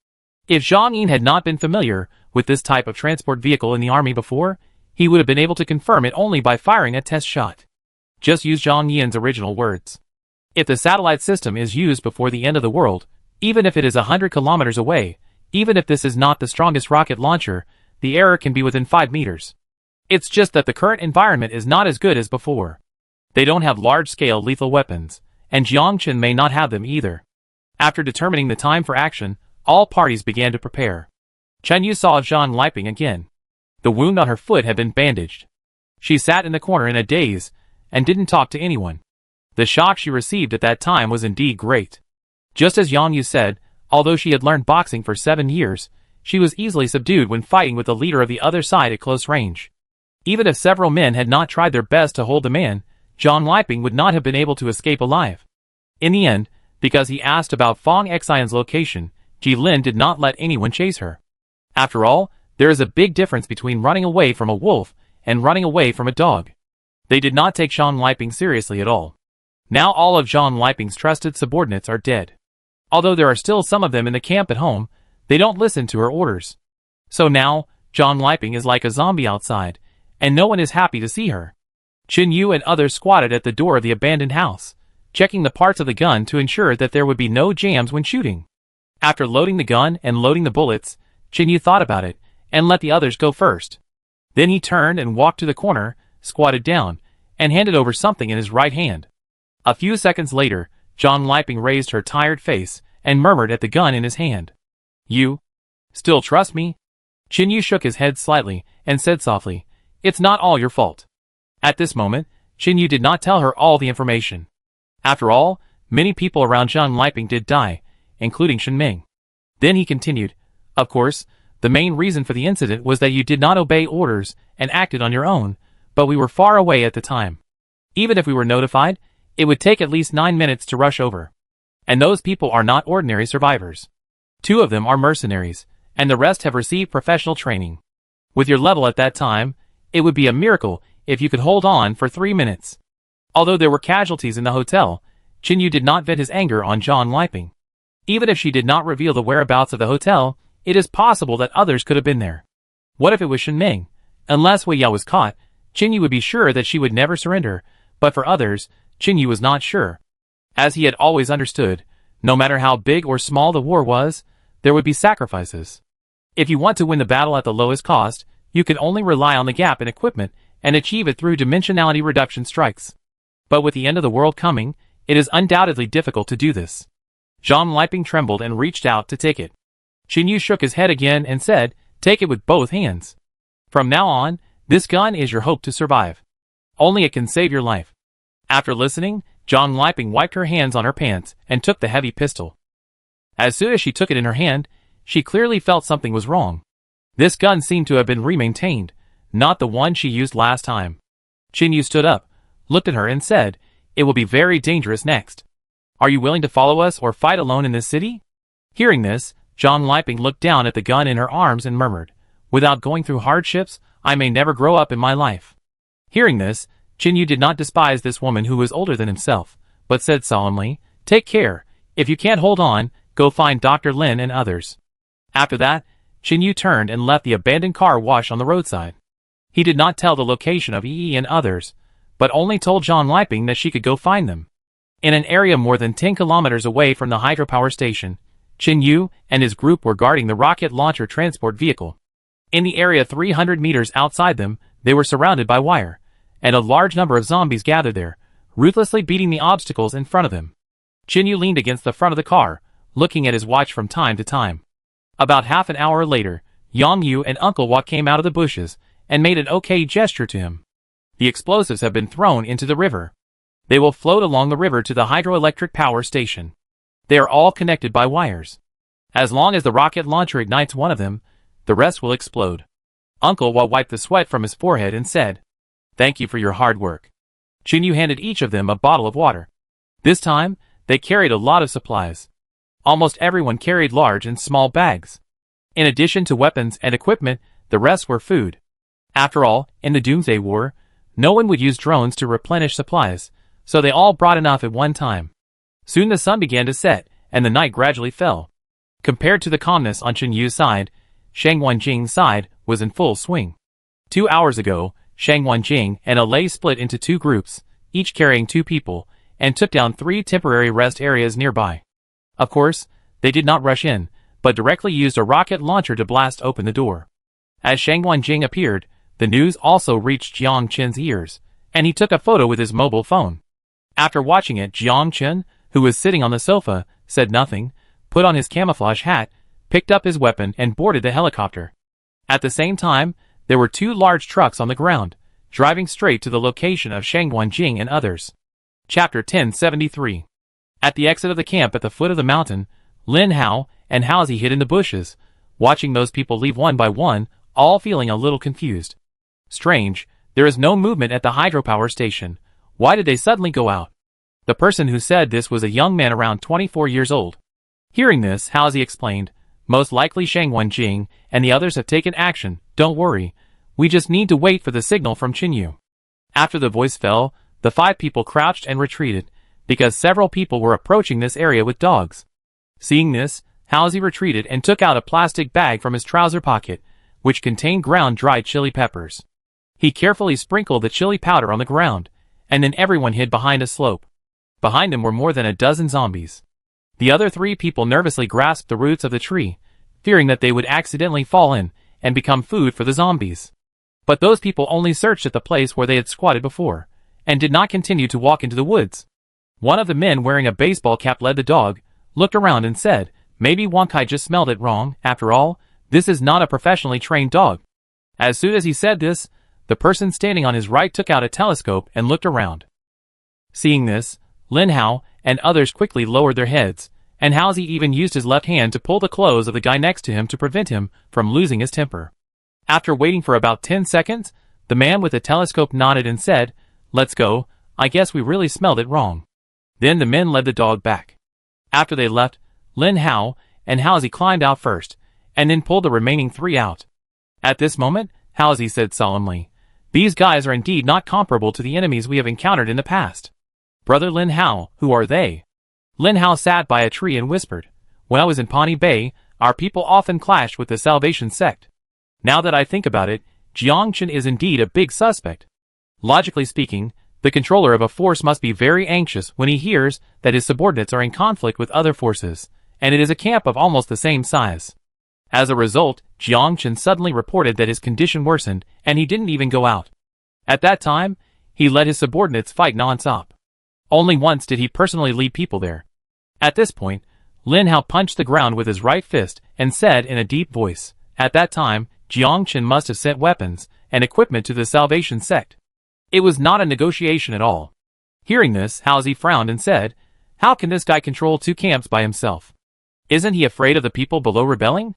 If Zhang Yin had not been familiar with this type of transport vehicle in the army before, he would have been able to confirm it only by firing a test shot. Just use Zhang Yin's original words. If the satellite system is used before the end of the world, even if it is 100 kilometers away, even if this is not the strongest rocket launcher, the error can be within 5 meters. It's just that the current environment is not as good as before. They don't have large-scale lethal weapons, and Jiangchen may not have them either. After determining the time for action, all parties began to prepare. Chen-Yu saw Zhang Liping again. The wound on her foot had been bandaged. She sat in the corner in a daze, and didn't talk to anyone. The shock she received at that time was indeed great. Just as Yang Yu said, although she had learned boxing for 7 years, she was easily subdued when fighting with the leader of the other side at close range. Even if several men had not tried their best to hold the man, Zhang Liping would not have been able to escape alive. In the end, because he asked about Fong Xian's location, Ji Lin did not let anyone chase her. After all, there is a big difference between running away from a wolf and running away from a dog. They did not take Zhang Liping seriously at all. Now all of Zhang Liping's trusted subordinates are dead. Although there are still some of them in the camp at home, they don't listen to her orders. So now, Zhang Liping is like a zombie outside, and no one is happy to see her. Chin-Yu and others squatted at the door of the abandoned house, checking the parts of the gun to ensure that there would be no jams when shooting. After loading the gun and loading the bullets, Chin-Yu thought about it, and let the others go first. Then he turned and walked to the corner, squatted down, and handed over something in his right hand. A few seconds later, Zhang Liping raised her tired face, and murmured at the gun in his hand. "You still trust me?" Chin-Yu shook his head slightly, and said softly, "It's not all your fault." At this moment, Chin-Yu did not tell her all the information. After all, many people around Zhang Liping did die, including Shen Ming. Then he continued, "Of course, the main reason for the incident was that you did not obey orders and acted on your own, but we were far away at the time. Even if we were notified, it would take at least 9 minutes to rush over. And those people are not ordinary survivors. 2 of them are mercenaries, and the rest have received professional training. With your level at that time, it would be a miracle if you could hold on for 3 minutes." Although there were casualties in the hotel, Chin-Yu did not vent his anger on Zhang Liping. Even if she did not reveal the whereabouts of the hotel, it is possible that others could have been there. What if it was Shen Ming? Unless Wei Yao was caught, Chin-Yu would be sure that she would never surrender, but for others, Chin-Yu was not sure. As he had always understood, no matter how big or small the war was, there would be sacrifices. If you want to win the battle at the lowest cost, you can only rely on the gap in equipment and achieve it through dimensionality reduction strikes. But with the end of the world coming, it is undoubtedly difficult to do this. Zhang Liping trembled and reached out to take it. Chin-Yu shook his head again and said, "Take it with both hands. From now on, this gun is your hope to survive. Only it can save your life." After listening, Zhang Liping wiped her hands on her pants and took the heavy pistol. As soon as she took it in her hand, she clearly felt something was wrong. This gun seemed to have been remaintained, not the one she used last time. Chin-Yu stood up, looked at her and said, "It will be very dangerous next. Are you willing to follow us or fight alone in this city?" Hearing this, Zhang Liping looked down at the gun in her arms and murmured, "Without going through hardships, I may never grow up in my life." Hearing this, Chin-Yu did not despise this woman who was older than himself, but said solemnly, "Take care. If you can't hold on, go find Dr. Lin and others." After that, Chin-Yu turned and left the abandoned car wash on the roadside. He did not tell the location of Yi and others, but only told Zhang Liping that she could go find them. In an area more than 10 kilometers away from the hydropower station, Qin Yu and his group were guarding the rocket launcher transport vehicle. In the area 300 meters outside them, they were surrounded by wire, and a large number of zombies gathered there, ruthlessly beating the obstacles in front of them. Qin Yu leaned against the front of the car, looking at his watch from time to time. About half an hour later, Yang Yu and Uncle Wak came out of the bushes and made an okay gesture to him. The explosives have been thrown into the river. They will float along the river to the hydroelectric power station. They are all connected by wires. As long as the rocket launcher ignites one of them, the rest will explode. Uncle Wak wiped the sweat from his forehead and said, "Thank you for your hard work." Qin Yu handed each of them a bottle of water. This time, they carried a lot of supplies. Almost everyone carried large and small bags. In addition to weapons and equipment, the rest were food. After all, in the Doomsday War, no one would use drones to replenish supplies, so they all brought enough at one time. Soon the sun began to set, and the night gradually fell. Compared to the calmness on Qin Yu's side, Shang Wanjing's side was in full swing. 2 hours ago, Shang Wanjing and Alei split into two groups, each carrying 2 people, and took down 3 temporary rest areas nearby. Of course, they did not rush in, but directly used a rocket launcher to blast open the door. As Shang Wanjing appeared, the news also reached Jiang Qin's ears, and he took a photo with his mobile phone. After watching it, Jiang Qin, who was sitting on the sofa, said nothing, put on his camouflage hat, picked up his weapon and boarded the helicopter. At the same time, there were 2 large trucks on the ground, driving straight to the location of Shang Wanjing and others. Chapter 1073. At the exit of the camp at the foot of the mountain, Lin Hao and Haozi hid in the bushes, watching those people leave one by one, all feeling a little confused. Strange, there is no movement at the hydropower station. Why did they suddenly go out? The person who said this was a young man around 24 years old. Hearing this, Haozi explained, "Most likely Shang Wanjing and the others have taken action, don't worry. We just need to wait for the signal from Qin Yu." After the voice fell, the 5 people crouched and retreated, because several people were approaching this area with dogs. Seeing this, Haozi retreated and took out a plastic bag from his trouser pocket, which contained ground dried chili peppers. He carefully sprinkled the chili powder on the ground, and then everyone hid behind a slope. Behind them were more than a dozen zombies. The other 3 people nervously grasped the roots of the tree, fearing that they would accidentally fall in and become food for the zombies. But those people only searched at the place where they had squatted before, and did not continue to walk into the woods. One of the men wearing a baseball cap led the dog, looked around and said, "Maybe Wankai just smelled it wrong. After all, this is not a professionally trained dog." As soon as he said this, the person standing on his right took out a telescope and looked around. Seeing this, Lin Hao and others quickly lowered their heads, and Haozi even used his left hand to pull the clothes of the guy next to him to prevent him from losing his temper. After waiting for about 10 seconds, the man with the telescope nodded and said, "Let's go, I guess we really smelled it wrong." Then the men led the dog back. After they left, Lin Hao and Haozi climbed out first, and then pulled the remaining 3 out. At this moment, Haozi said solemnly, "These guys are indeed not comparable to the enemies we have encountered in the past. Brother Lin Hao, who are they?" Lin Hao sat by a tree and whispered, "When I was in Pawnee Bay, our people often clashed with the Salvation sect. Now that I think about it, Jiang Qin is indeed a big suspect. Logically speaking, the controller of a force must be very anxious when he hears that his subordinates are in conflict with other forces, and it is a camp of almost the same size. As a result, Jiang Qin suddenly reported that his condition worsened, and he didn't even go out. At that time, he let his subordinates fight non-stop. Only once did he personally lead people there." At this point, Lin Hao punched the ground with his right fist and said in a deep voice, "At that time, Jiang Qin must have sent weapons and equipment to the Salvation sect. It was not a negotiation at all." Hearing this, Haozi frowned and said, "How can this guy control 2 camps by himself? Isn't he afraid of the people below rebelling?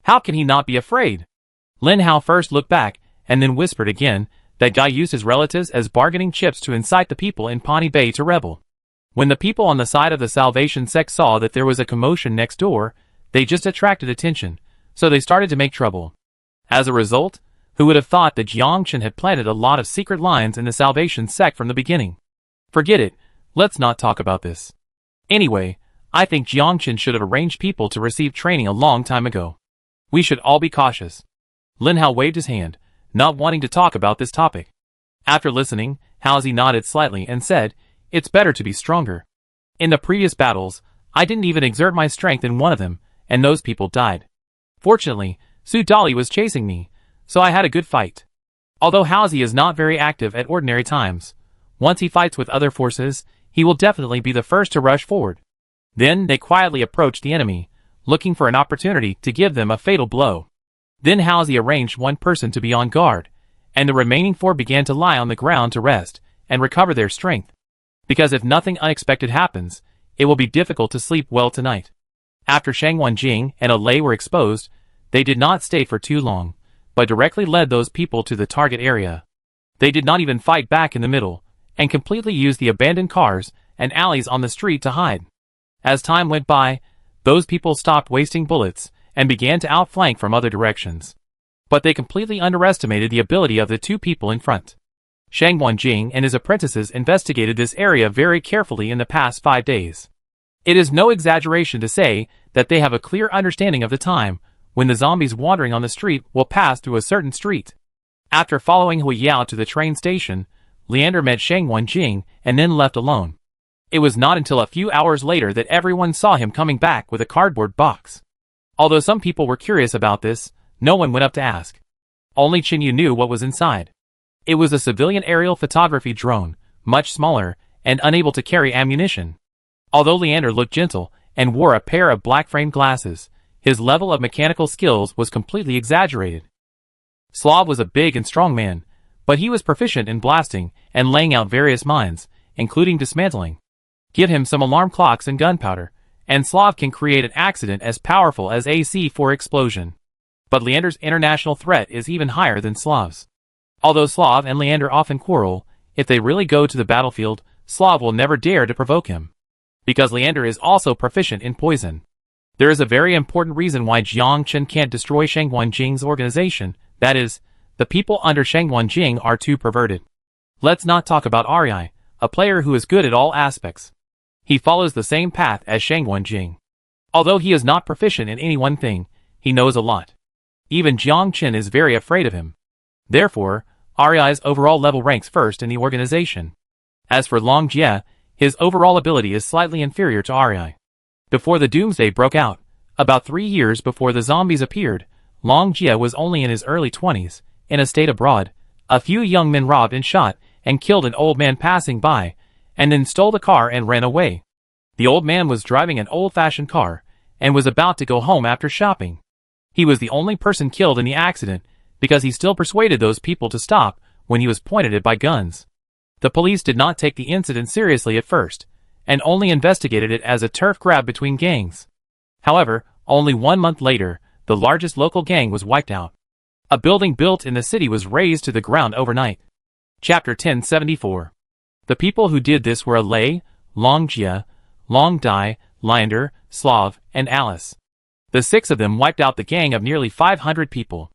How can he not be afraid?" Lin Hao first looked back, and then whispered again, "That guy used his relatives as bargaining chips to incite the people in Pawnee Bay to rebel. When the people on the side of the Salvation sect saw that there was a commotion next door, they just attracted attention, so they started to make trouble. As a result, who would have thought that Jiang Qin had planted a lot of secret lines in the Salvation sect from the beginning? Forget it, let's not talk about this. Anyway, I think Jiang Qin should have arranged people to receive training a long time ago. We should all be cautious." Lin Hao waved his hand, not wanting to talk about this topic. After listening, Haozi nodded slightly and said, "It's better to be stronger. In the previous battles, I didn't even exert my strength in one of them, and those people died. Fortunately, Su Dali was chasing me, so I had a good fight. Although Halsey is not very active at ordinary times, once he fights with other forces, he will definitely be the first to rush forward. Then they quietly approached the enemy, looking for an opportunity to give them a fatal blow. Then Halsey arranged one person to be on guard, and the remaining 4 began to lie on the ground to rest and recover their strength. Because if nothing unexpected happens, it will be difficult to sleep well tonight. After Shang Wenjing and Lei were exposed, they did not stay for too long, but directly led those people to the target area. They did not even fight back in the middle, and completely used the abandoned cars and alleys on the street to hide. As time went by, those people stopped wasting bullets and began to outflank from other directions. But they completely underestimated the ability of the 2 people in front. Shang Wenjing and his apprentices investigated this area very carefully in the past 5 days. It is no exaggeration to say that they have a clear understanding of the time when the zombies wandering on the street will pass through a certain street. After following Hui Yao to the train station, Leander met Shang Wenjing and then left alone. It was not until a few hours later that everyone saw him coming back with a cardboard box. Although some people were curious about this, no one went up to ask. Only Qin Yu knew what was inside. It was a civilian aerial photography drone, much smaller, and unable to carry ammunition. Although Leander looked gentle and wore a pair of black-framed glasses, his level of mechanical skills was completely exaggerated. Slav was a big and strong man, but he was proficient in blasting and laying out various mines, including dismantling. Give him some alarm clocks and gunpowder, and Slav can create an accident as powerful as a C4 explosion. But Leander's international threat is even higher than Slav's. Although Slav and Leander often quarrel, if they really go to the battlefield, Slav will never dare to provoke him. Because Leander is also proficient in poison. There is a very important reason why Jiang Chen can't destroy Shang Wenjing's organization, that is, the people under Shang Wenjing are too perverted. Let's not talk about Ari, a player who is good at all aspects. He follows the same path as Shang Wenjing. Although he is not proficient in any one thing, he knows a lot. Even Jiang Chen is very afraid of him. Therefore, Ari's overall level ranks first in the organization. As for Long Jie, his overall ability is slightly inferior to Ari. Before the Doomsday broke out, about 3 years before the zombies appeared, Long Jie was only in his early 20s, in a state abroad. A few young men robbed and shot and killed an old man passing by, and then stole the car and ran away. The old man was driving an old-fashioned car, and was about to go home after shopping. He was the only person killed in the accident, because he still persuaded those people to stop when he was pointed at by guns. The police did not take the incident seriously at first, and only investigated it as a turf grab between gangs. However, only 1 month later, the largest local gang was wiped out. A building built in the city was razed to the ground overnight. Chapter 1074. The people who did this were Lei, Long Jie, Long Dai, Leander, Slav, and Alice. The 6 of them wiped out the gang of nearly 500 people.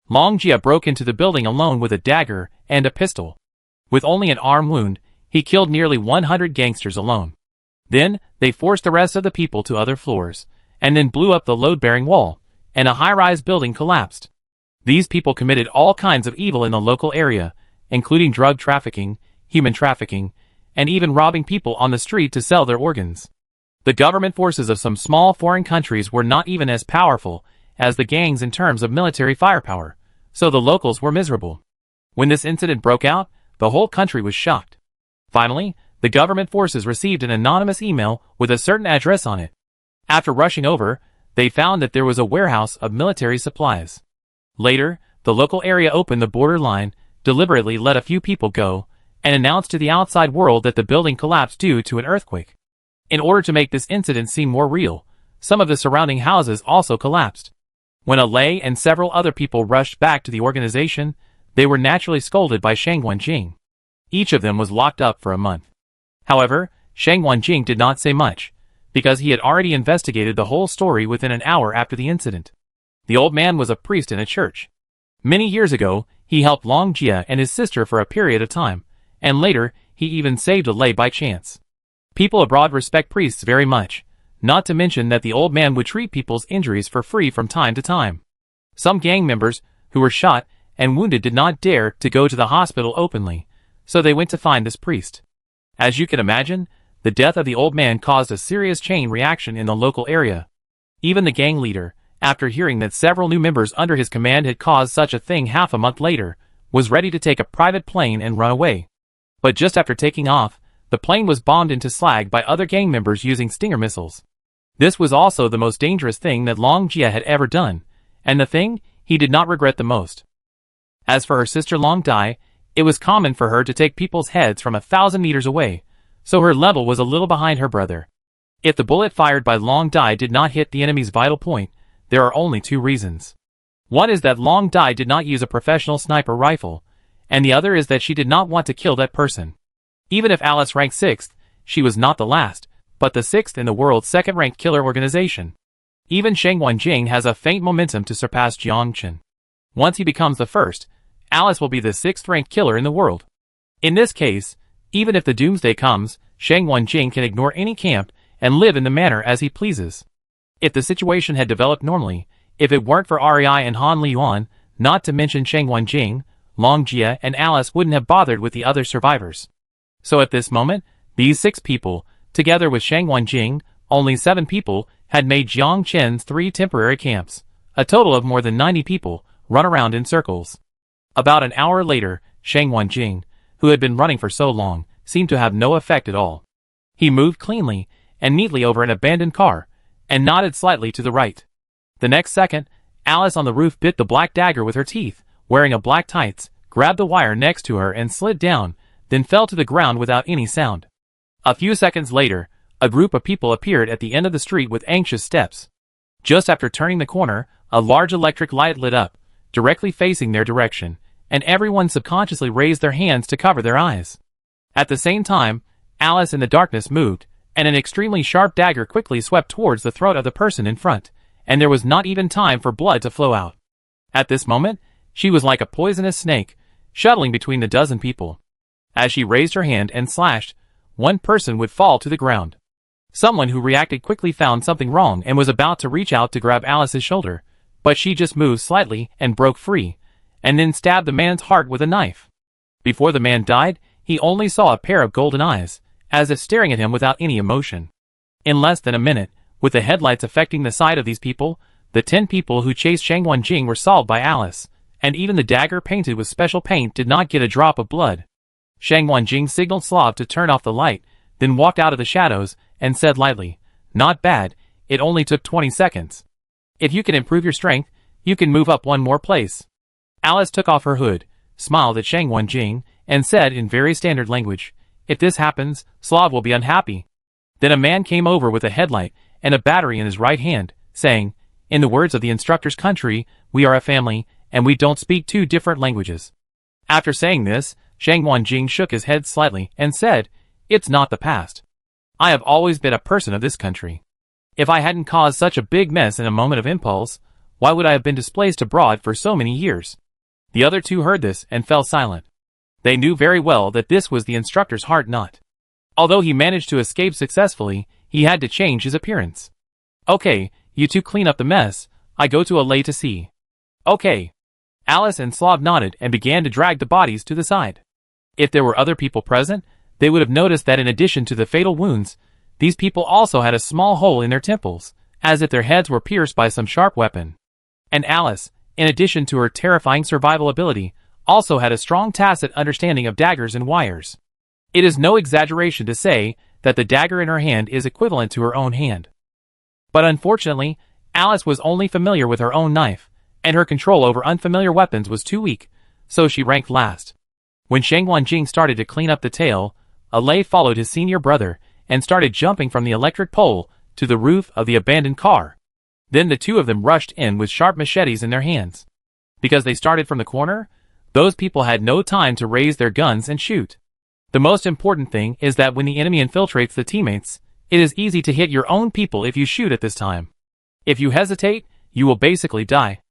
Long Jie broke into the building alone with a dagger and a pistol. With only an arm wound, he killed nearly 100 gangsters alone. Then, they forced the rest of the people to other floors, and then blew up the load-bearing wall, and a high-rise building collapsed. These people committed all kinds of evil in the local area, including drug trafficking, human trafficking, and even robbing people on the street to sell their organs. The government forces of some small foreign countries were not even as powerful as the gangs in terms of military firepower, so the locals were miserable. When this incident broke out, the whole country was shocked. Finally, the government forces received an anonymous email with a certain address on it. After rushing over, they found that there was a warehouse of military supplies. Later, the local area opened the border line, deliberately let a few people go, and announced to the outside world that the building collapsed due to an earthquake. In order to make this incident seem more real, some of the surrounding houses also collapsed. When Lei and several other people rushed back to the organization, they were naturally scolded by Shang Wenjing. Each of them was locked up for a month. However, Shang Wenjing did not say much, because he had already investigated the whole story within an hour after the incident. The old man was a priest in a church. Many years ago, he helped Long Jie and his sister for a period of time, and later, he even saved Lei by chance. People abroad respect priests very much, not to mention that the old man would treat people's injuries for free from time to time. Some gang members, who were shot and wounded, did not dare to go to the hospital openly, so they went to find this priest. As you can imagine, The death of the old man caused a serious chain reaction in the local area. Even the gang leader, after hearing that several new members under his command had caused such a thing half a month later, was ready to take a private plane and run away. But just after taking off, the plane was bombed into slag by other gang members using Stinger missiles. This was also the most dangerous thing that Long Jia had ever done, and the thing he did not regret the most. As for her sister Long Dai, it was common for her to take people's heads from 1,000 meters away, so her level was a little behind her brother. If the bullet fired by Long Dai did not hit the enemy's vital point, there are only two reasons. One is that Long Dai did not use a professional sniper rifle, and the other is that she did not want to kill that person. Even if Alice ranked 6th, she was not the last, but the 6th in the world's second-ranked killer organization. Even Sheng Wanjing has a faint momentum to surpass Jiang Chen. Once he becomes the first, Alice will be the 6th-ranked killer in the world. In this case, even if the doomsday comes, Sheng Wanjing can ignore any camp and live in the manner as he pleases. If the situation had developed normally, if it weren't for Rei and Han Liyuan, not to mention Sheng Wanjing, Long Jia and Alice wouldn't have bothered with the other survivors. So at this moment, these 6 people, together with Sheng Wanjing, only 7 people, had made Jiang Chen's 3 temporary camps. A total of more than 90 people, run around in circles. About an hour later, Sheng Wanjing, who had been running for so long, seemed to have no effect at all. He moved cleanly and neatly over an abandoned car, and nodded slightly to the right. The next second, Alice on the roof bit the black dagger with her teeth, wearing a black tights, grabbed the wire next to her and slid down, then fell to the ground without any sound. A few seconds later, a group of people appeared at the end of the street with anxious steps. Just after turning the corner, a large electric light lit up, directly facing their direction, and everyone subconsciously raised their hands to cover their eyes. At the same time, Alice in the darkness moved, and an extremely sharp dagger quickly swept towards the throat of the person in front, and there was not even time for blood to flow out. At this moment, she was like a poisonous snake, shuttling between the dozen people. As she raised her hand and slashed, one person would fall to the ground. Someone who reacted quickly found something wrong and was about to reach out to grab Alice's shoulder, but she just moved slightly and broke free, and then stabbed the man's heart with a knife. Before the man died, he only saw a pair of golden eyes, as if staring at him without any emotion. In less than a minute, with the headlights affecting the sight of these people, the 10 people who chased Sheng Wanjing were solved by Alice, and even the dagger painted with special paint did not get a drop of blood. Sheng Wanjing signaled Slav to turn off the light, then walked out of the shadows, and said lightly, "Not bad, it only took 20 seconds. If you can improve your strength, you can move up one more place." Alice took off her hood, smiled at Sheng Wanjing, and said in very standard language, "If this happens, Slav will be unhappy." Then a man came over with a headlight and a battery in his right hand, saying, "In the words of the instructor's country, we are a family, and we don't speak 2 different languages." After saying this, Sheng Wanjing shook his head slightly and said, "It's not the past. I have always been a person of this country. If I hadn't caused such a big mess in a moment of impulse, why would I have been displaced abroad for so many years?" The other 2 heard this and fell silent. They knew very well that this was the instructor's heart knot. Although he managed to escape successfully, he had to change his appearance. "Okay, you 2 clean up the mess, I go to Alay to see." "Okay." Alice and Slav nodded and began to drag the bodies to the side. If there were other people present, they would have noticed that in addition to the fatal wounds, these people also had a small hole in their temples, as if their heads were pierced by some sharp weapon. And Alice, in addition to her terrifying survival ability, also had a strong tacit understanding of daggers and wires. It is no exaggeration to say that the dagger in her hand is equivalent to her own hand. But unfortunately, Alice was only familiar with her own knife, and her control over unfamiliar weapons was too weak, so she ranked last. When Sheng Wanjing started to clean up the tail, Alay followed his senior brother and started jumping from the electric pole to the roof of the abandoned car. Then the 2 of them rushed in with sharp machetes in their hands. Because they started from the corner, those people had no time to raise their guns and shoot. The most important thing is that when the enemy infiltrates the teammates, it is easy to hit your own people if you shoot at this time. If you hesitate, you will basically die.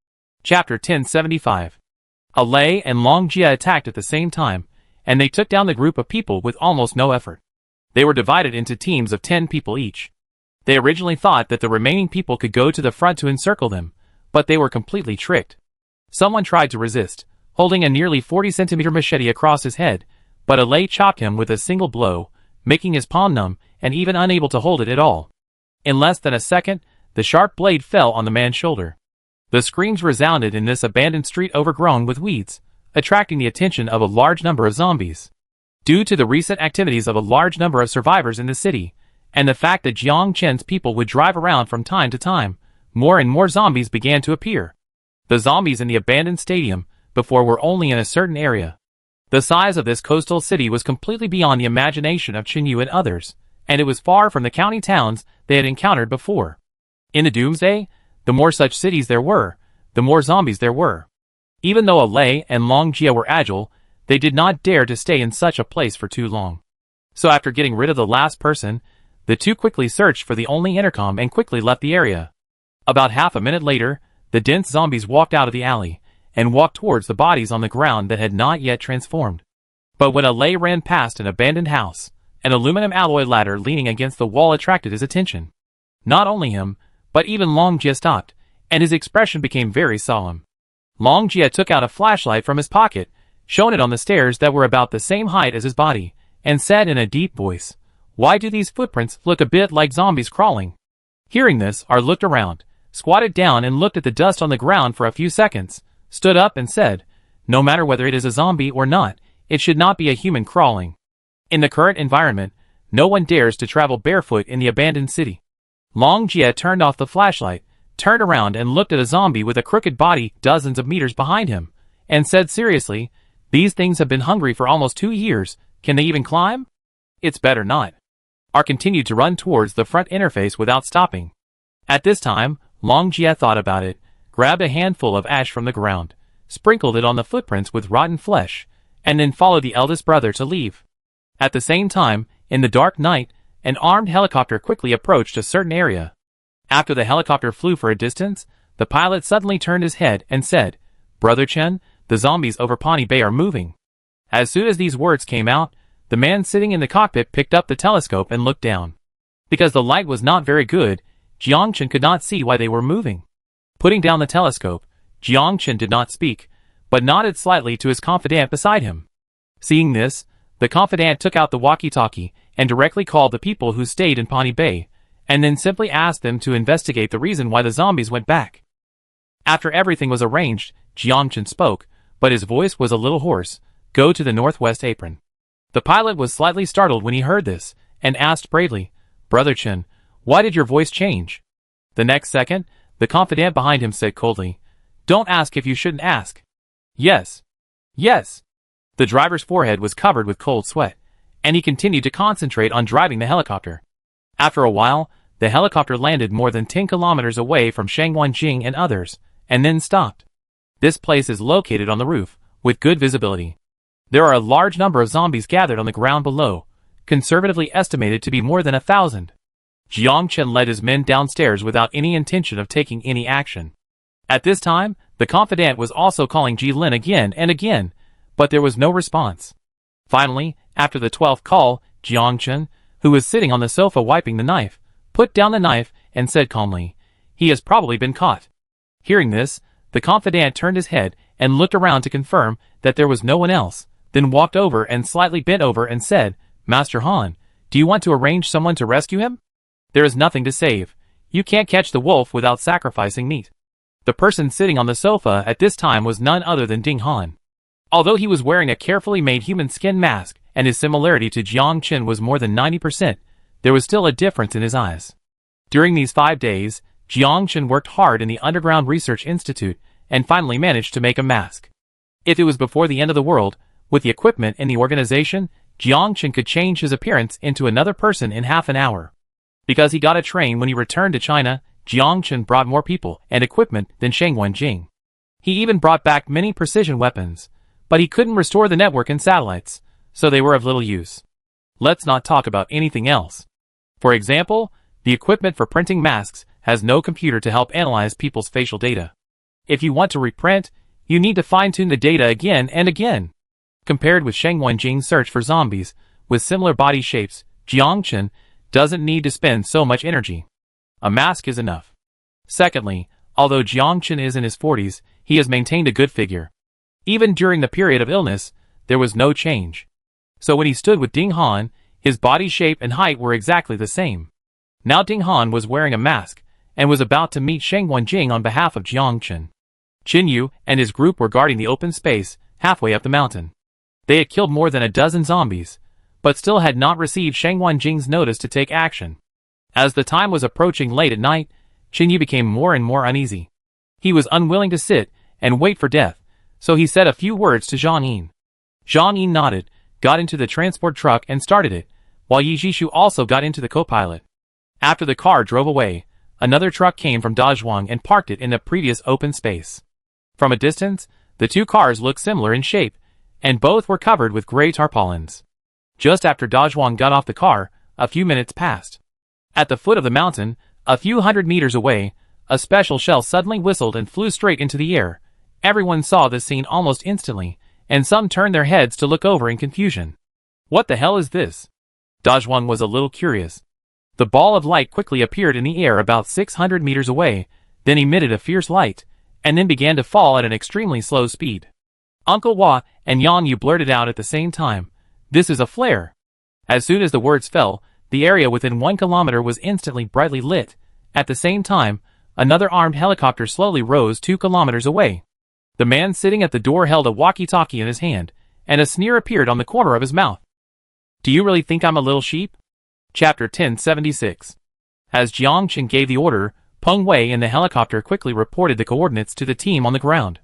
Chapter 1075. Alay and Long Jia attacked at the same time, and they took down the group of people with almost no effort. They were divided into teams of 10 people each. They originally thought that the remaining people could go to the front to encircle them, but they were completely tricked. Someone tried to resist, holding a nearly 40-centimeter machete across his head, but Alay chopped him with a single blow, making his palm numb and even unable to hold it at all. In less than a second, the sharp blade fell on the man's shoulder. The screams resounded in this abandoned street overgrown with weeds, attracting the attention of a large number of zombies. Due to the recent activities of a large number of survivors in the city, and the fact that Jiang Chen's people would drive around from time to time, more and more zombies began to appear. The zombies in the abandoned stadium before were only in a certain area. The size of this coastal city was completely beyond the imagination of Chen Yu and others, and it was far from the county towns they had encountered before. In the Doomsday, the more such cities there were, the more zombies there were. Even though Lei and Long Jia were agile, they did not dare to stay in such a place for too long. So after getting rid of the last person, the two quickly searched for the only intercom and quickly left the area. About half a minute later, the dense zombies walked out of the alley, and walked towards the bodies on the ground that had not yet transformed. But when Lei ran past an abandoned house, an aluminum alloy ladder leaning against the wall attracted his attention. Not only him, but even Long Jia stopped, and his expression became very solemn. Long Jia took out a flashlight from his pocket, shone it on the stairs that were about the same height as his body, and said in a deep voice, "Why do these footprints look a bit like zombies crawling?" Hearing this, R looked around, squatted down and looked at the dust on the ground for a few seconds, stood up and said, "No matter whether it is a zombie or not, it should not be a human crawling. In the current environment, no one dares to travel barefoot in the abandoned city." Long Jia turned off the flashlight, turned around and looked at a zombie with a crooked body dozens of meters behind him, and said seriously, "These things have been hungry for almost 2 years, can they even climb? It's better not." R continued to run towards the front interface without stopping. At this time, Long Jia thought about it, grabbed a handful of ash from the ground, sprinkled it on the footprints with rotten flesh, and then followed the eldest brother to leave. At the same time, in the dark night, an armed helicopter quickly approached a certain area. After the helicopter flew for a distance, the pilot suddenly turned his head and said, "Brother Chen, the zombies over Pawnee Bay are moving." As soon as these words came out, the man sitting in the cockpit picked up the telescope and looked down. Because the light was not very good, Jiang Chen could not see why they were moving. Putting down the telescope, Jiang Chen did not speak, but nodded slightly to his confidant beside him. Seeing this, the confidant took out the walkie-talkie and directly called the people who stayed in Pawnee Bay, and then simply asked them to investigate the reason why the zombies went back. After everything was arranged, Jiang Chen spoke, but his voice was a little hoarse, "Go to the northwest apron." The pilot was slightly startled when he heard this, and asked bravely, "Brother Chen, why did your voice change?" The next second, the confidant behind him said coldly, "Don't ask if you shouldn't ask." "Yes. Yes." The driver's forehead was covered with cold sweat, and he continued to concentrate on driving the helicopter. After a while, the helicopter landed more than 10 kilometers away from Shangwanjing and others, and then stopped. This place is located on the roof, with good visibility. There are a large number of zombies gathered on the ground below, conservatively estimated to be more than 1,000. Jiang Chen led his men downstairs without any intention of taking any action. At this time, the confidant was also calling Ji Lin again and again, but there was no response. Finally, after the 12th call, Jiang Chen, who was sitting on the sofa wiping the knife, put down the knife and said calmly, "He has probably been caught." Hearing this, the confidant turned his head and looked around to confirm that there was no one else, then walked over and slightly bent over and said, "Master Han, do you want to arrange someone to rescue him? There is nothing to save. You can't catch the wolf without sacrificing meat." The person sitting on the sofa at this time was none other than Ding Han. Although he was wearing a carefully made human skin mask, and his similarity to Jiang Chen was more than 90%, there was still a difference in his eyes. During these 5 days, Jiang Chen worked hard in the Underground Research Institute, and finally managed to make a mask. If it was before the end of the world, with the equipment and the organization, Jiang Chen could change his appearance into another person in half an hour. Because he got a train when he returned to China, Jiang Chen brought more people and equipment than Sheng Wenjing. He even brought back many precision weapons, but he couldn't restore the network and satellites, so they were of little use. Let's not talk about anything else. For example, the equipment for printing masks has no computer to help analyze people's facial data. If you want to reprint, you need to fine-tune the data again and again. Compared with Sheng Wenjing's search for zombies with similar body shapes, Jiang Chen doesn't need to spend so much energy. A mask is enough. Secondly, although Jiang Chen is in his 40s, he has maintained a good figure. Even during the period of illness, there was no change. So when he stood with Ding Han, His body shape and height were exactly the same. Now Ding Han was wearing a mask, and was about to meet Sheng Wanjing on behalf of Jiang Chen. Qin Yu and his group were guarding the open space, halfway up the mountain. They had killed more than a dozen zombies, but still had not received Sheng Wanjing's notice to take action. As the time was approaching late at night, Qin Yu became more and more uneasy. He was unwilling to sit and wait for death, so he said a few words to Zhang Yin. Zhang Yin nodded, got into the transport truck and started it, while Yi Jishu also got into the co-pilot. After the car drove away, another truck came from Dazhuang and parked it in the previous open space. From a distance, the two cars looked similar in shape, and both were covered with gray tarpaulins. Just after Dazhuang got off the car, a few minutes passed. At the foot of the mountain, a few hundred meters away, a special shell suddenly whistled and flew straight into the air. Everyone saw this scene almost instantly, and some turned their heads to look over in confusion. What the hell is this? Dazhuang was a little curious. The ball of light quickly appeared in the air about 600 meters away, then emitted a fierce light, and then began to fall at an extremely slow speed. Uncle Hua and Yang Yu blurted out at the same time, "This is a flare." As soon as the words fell, the area within 1 kilometer was instantly brightly lit. At the same time, another armed helicopter slowly rose 2 kilometers away. The man sitting at the door held a walkie-talkie in his hand, and a sneer appeared on the corner of his mouth. "Do you really think I'm a little sheep?" Chapter 1076. As Jiang Chen gave the order, Peng Wei in the helicopter quickly reported the coordinates to the team on the ground.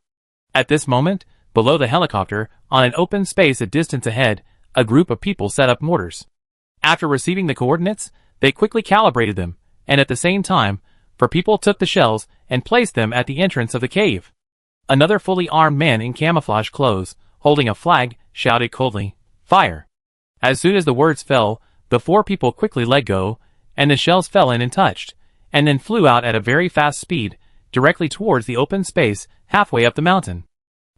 At this moment, below the helicopter, on an open space a distance ahead, a group of people set up mortars. After receiving the coordinates, they quickly calibrated them, and at the same time, four people took the shells and placed them at the entrance of the cave. Another fully armed man in camouflage clothes, holding a flag, shouted coldly, "Fire!" As soon as the words fell, the 4 people quickly let go, and the shells fell in and touched, and then flew out at a very fast speed, directly towards the open space, halfway up the mountain.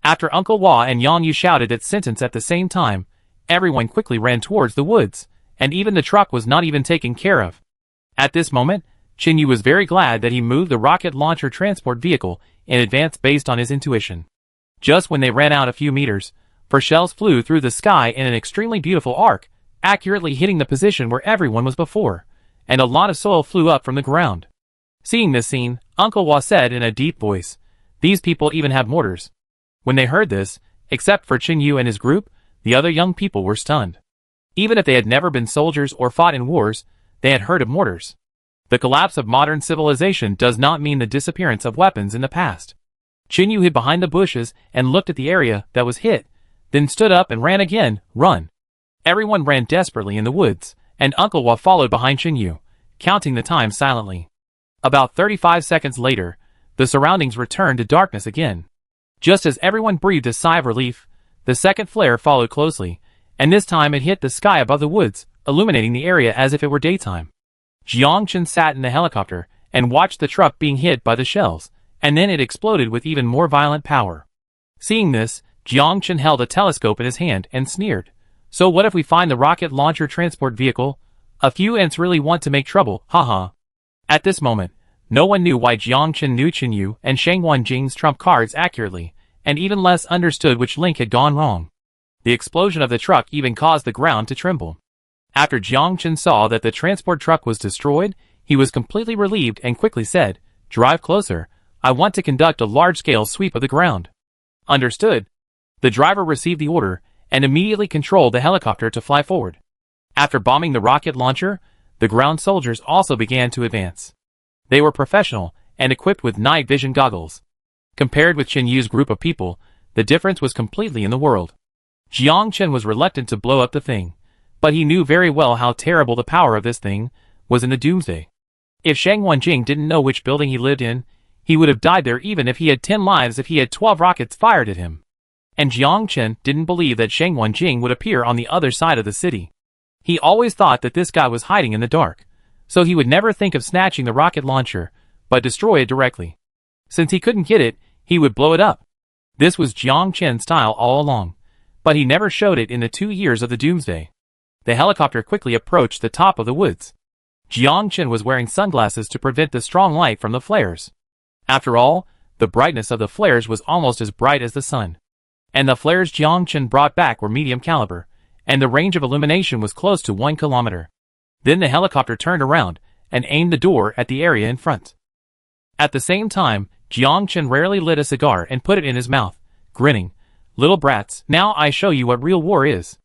After Uncle Hua and Yang Yu shouted that sentence at the same time, everyone quickly ran towards the woods, and even the truck was not even taken care of. At this moment, Qin Yu was very glad that he moved the rocket launcher transport vehicle in advance based on his intuition. Just when they ran out a few meters, 4 shells flew through the sky in an extremely beautiful arc, accurately hitting the position where everyone was before, and a lot of soil flew up from the ground. Seeing this scene, Uncle Hua said in a deep voice, "These people even have mortars." When they heard this, except for Qin Yu and his group, the other young people were stunned. Even if they had never been soldiers or fought in wars, they had heard of mortars. The collapse of modern civilization does not mean the disappearance of weapons in the past. Qin Yu hid behind the bushes and looked at the area that was hit, then stood up and ran again, run. Everyone ran desperately in the woods, and Uncle Hua followed behind Qin Yu, counting the time silently. About 35 seconds later, the surroundings returned to darkness again. Just as everyone breathed a sigh of relief, the second flare followed closely, and this time it hit the sky above the woods, illuminating the area as if it were daytime. Jiang Chen sat in the helicopter and watched the truck being hit by the shells, and then it exploded with even more violent power. Seeing this, Jiang Chen held a telescope in his hand and sneered, "So what if we find the rocket launcher transport vehicle? A few ants really want to make trouble, haha." At this moment, no one knew why Jiang Chen knew Qin Yu and Sheng Wanjing's trump cards accurately, and even less understood which link had gone wrong. The explosion of the truck even caused the ground to tremble. After Jiang Chen saw that the transport truck was destroyed, he was completely relieved and quickly said, "Drive closer. I want to conduct a large-scale sweep of the ground." Understood. The driver received the order and immediately controlled the helicopter to fly forward. After bombing the rocket launcher, the ground soldiers also began to advance. They were professional and equipped with night vision goggles. Compared with Qin Yu's group of people, the difference was completely in the world. Jiang Chen was reluctant to blow up the thing, but he knew very well how terrible the power of this thing was in the doomsday. If Sheng Wanjing didn't know which building he lived in, he would have died there even if he had 10 lives if he had 12 rockets fired at him. And Jiang Chen didn't believe that Sheng Wanjing would appear on the other side of the city. He always thought that this guy was hiding in the dark, so he would never think of snatching the rocket launcher, but destroy it directly. Since he couldn't get it, he would blow it up. This was Jiang Chen's style all along, but he never showed it in the 2 years of the doomsday. The helicopter quickly approached the top of the woods. Jiang Chen was wearing sunglasses to prevent the strong light from the flares. After all, the brightness of the flares was almost as bright as the sun. And the flares Jiang Chen brought back were medium caliber, and the range of illumination was close to 1 kilometer. Then the helicopter turned around and aimed the door at the area in front. At the same time, Jiang Chen rarely lit a cigar and put it in his mouth, grinning. "Little brats, now I show you what real war is."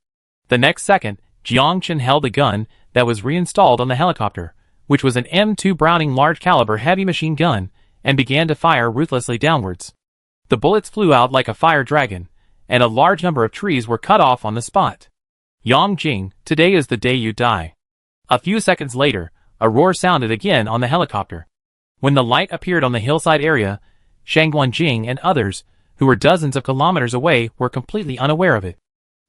The next second, Jiang Chen held a gun that was reinstalled on the helicopter, which was an M2 Browning large-caliber heavy machine gun, and began to fire ruthlessly downwards. The bullets flew out like a fire dragon, and a large number of trees were cut off on the spot. "Yang Jing, today is the day you die." A few seconds later, a roar sounded again on the helicopter. When the light appeared on the hillside area, Shangguan Jing and others, who were dozens of kilometers away, were completely unaware of it.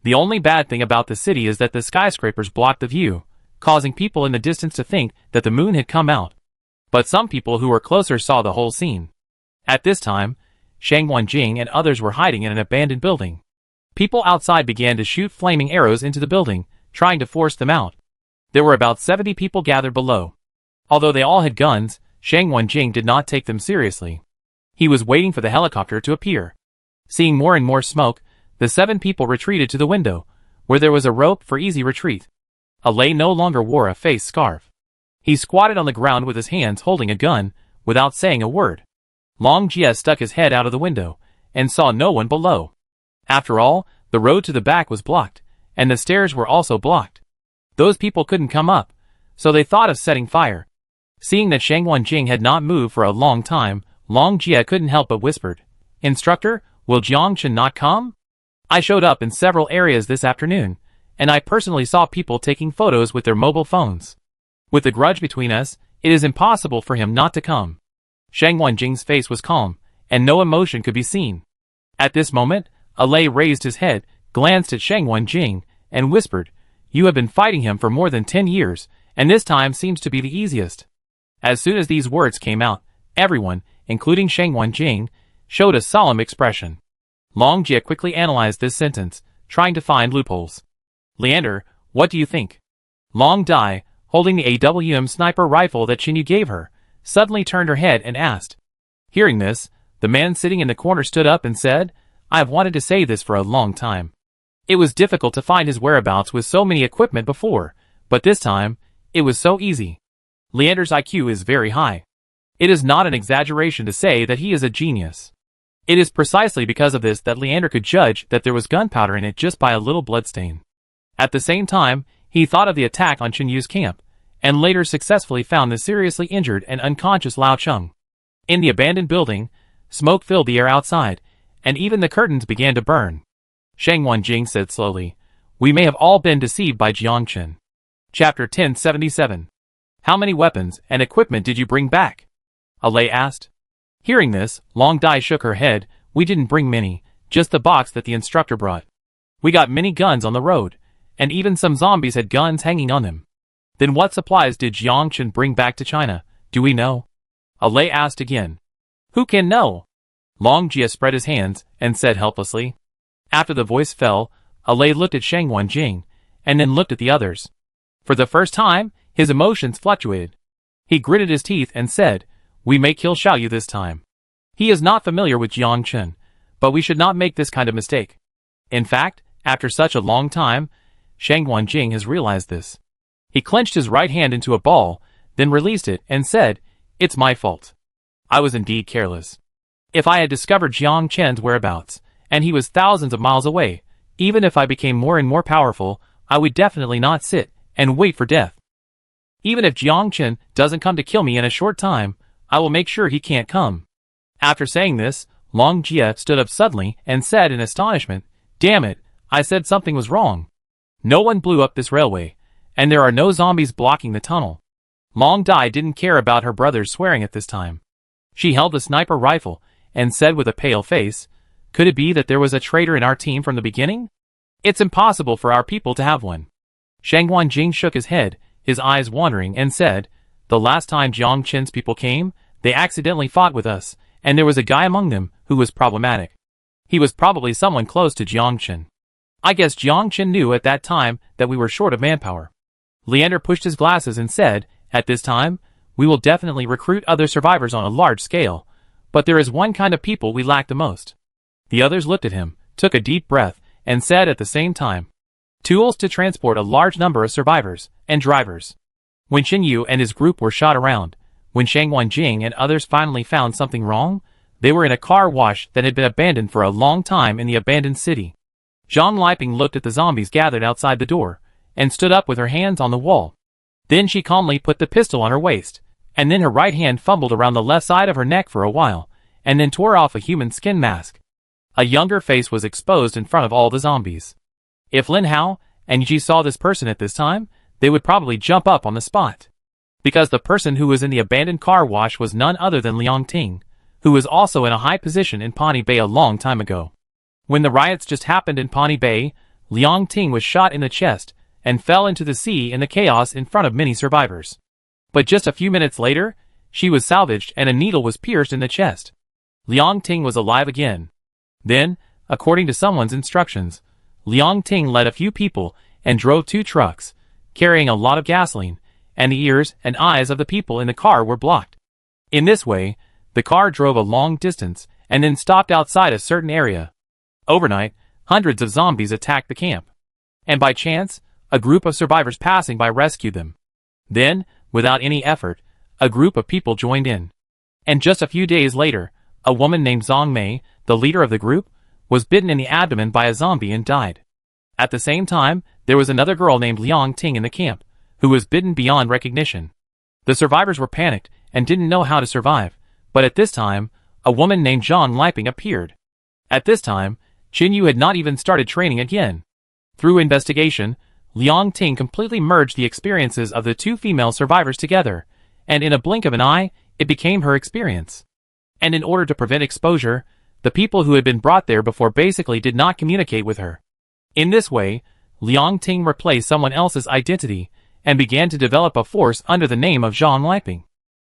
The only bad thing about the city is that the skyscrapers blocked the view, causing people in the distance to think that the moon had come out. But some people who were closer saw the whole scene. At this time, Shangguan Jing and others were hiding in an abandoned building. People outside began to shoot flaming arrows into the building, trying to force them out. There were about 70 people gathered below. Although they all had guns, Shangguan Jing did not take them seriously. He was waiting for the helicopter to appear. Seeing more and more smoke, the 7 people retreated to the window, where there was a rope for easy retreat. Alay no longer wore a face scarf. He squatted on the ground with his hands holding a gun, without saying a word. Long Jie stuck his head out of the window, and saw no one below. After all, the road to the back was blocked, and the stairs were also blocked. Those people couldn't come up, so they thought of setting fire. Seeing that Shangguan Jing had not moved for a long time, Long Jie couldn't help but whispered, "Instructor, will Jiang Chen not come? I showed up in several areas this afternoon, and I personally saw people taking photos with their mobile phones. With the grudge between us, it is impossible for him not to come." Shangguan Jing's face was calm, and no emotion could be seen. At this moment, Alay raised his head, glanced at Shangguan Jing, and whispered, "You have been fighting him for more than 10 years, and this time seems to be the easiest." As soon as these words came out, everyone, including Shangguan Jing, showed a solemn expression. Long Jie quickly analyzed this sentence, trying to find loopholes. "Leander, what do you think?" Long Dai, holding the AWM sniper rifle that Qin Yu gave her, suddenly turned her head and asked. Hearing this, the man sitting in the corner stood up and said, "I have wanted to say this for a long time. It was difficult to find his whereabouts with so many equipment before, but this time, it was so easy. Leander's IQ is very high. It is not an exaggeration to say that he is a genius. It is precisely because of this that Leander could judge that there was gunpowder in it just by a little bloodstain." At the same time, he thought of the attack on Chen Yu's camp, and later successfully found the seriously injured and unconscious Lao Cheng. In the abandoned building, smoke filled the air outside, and even the curtains began to burn. Shangguan Jing said slowly, "We may have all been deceived by Jiang Chen." Chapter 1077. "How many weapons and equipment did you bring back?" Alay asked. Hearing this, Long Dai shook her head. "We didn't bring many, just the box that the instructor brought. We got many guns on the road, and even some zombies had guns hanging on them." "Then what supplies did Jiang Chen bring back to China? Do we know?" Alay asked again. "Who can know?" Long Jie spread his hands and said helplessly. After the voice fell, Alay looked at Shangguan Jing, and then looked at the others. For the first time, his emotions fluctuated. He gritted his teeth and said, "We may kill Xiaoyu this time. He is not familiar with Jiang Chen, but we should not make this kind of mistake." In fact, after such a long time, Shangguan Jing has realized this. He clenched his right hand into a ball, then released it and said, "It's my fault. I was indeed careless. If I had discovered Jiang Chen's whereabouts, and he was thousands of miles away, even if I became more and more powerful, I would definitely not sit and wait for death. Even if Jiang Chen doesn't come to kill me in a short time, I will make sure he can't come." After saying this, Long Jie stood up suddenly and said in astonishment, "Damn it, I said something was wrong. No one blew up this railway, and there are no zombies blocking the tunnel." Long Dai didn't care about her brother's swearing at this time. She held the sniper rifle and said with a pale face, "Could it be that there was a traitor in our team from the beginning? It's impossible for our people to have one." Shangguan Jing shook his head, his eyes wandering, and said, "The last time Jiang Chen's people came, they accidentally fought with us, and there was a guy among them who was problematic. He was probably someone close to Jiang Chen. I guess Jiang Chen knew at that time that we were short of manpower." Leander pushed his glasses and said, "At this time, we will definitely recruit other survivors on a large scale, but there is one kind of people we lack the most." The others looked at him, took a deep breath, and said at the same time, tools to transport a large number of survivors and drivers. When Qin Yu and his group were shot around, when Shang Wanjing and others finally found something wrong, they were in a car wash that had been abandoned for a long time in the abandoned city. Zhang Liping looked at the zombies gathered outside the door, and stood up with her hands on the wall. Then she calmly put the pistol on her waist, and then her right hand fumbled around the left side of her neck for a while, and then tore off a human skin mask. A younger face was exposed in front of all the zombies. If Lin Hao and Ji saw this person at this time, they would probably jump up on the spot. Because the person who was in the abandoned car wash was none other than Liang Ting, who was also in a high position in Pawnee Bay a long time ago. When the riots just happened in Pawnee Bay, Liang Ting was shot in the chest and fell into the sea in the chaos in front of many survivors. But just a few minutes later, she was salvaged and a needle was pierced in the chest. Liang Ting was alive again. Then, according to someone's instructions, Liang Ting led a few people and drove 2 trucks, carrying a lot of gasoline, and the ears and eyes of the people in the car were blocked. In this way, the car drove a long distance and then stopped outside a certain area. Overnight, hundreds of zombies attacked the camp. And by chance, a group of survivors passing by rescued them. Then, without any effort, a group of people joined in. And just a few days later, a woman named Zhang Mei, the leader of the group, was bitten in the abdomen by a zombie and died. At the same time, there was another girl named Liang Ting in the camp, who was bitten beyond recognition. The survivors were panicked and didn't know how to survive, but at this time, a woman named Zhang Liping appeared. At this time, Qin Yu had not even started training again. Through investigation, Liang Ting completely merged the experiences of the 2 female survivors together, and in a blink of an eye, it became her experience. And in order to prevent exposure, the people who had been brought there before basically did not communicate with her. In this way, Liang Ting replaced someone else's identity and began to develop a force under the name of Zhang Liping.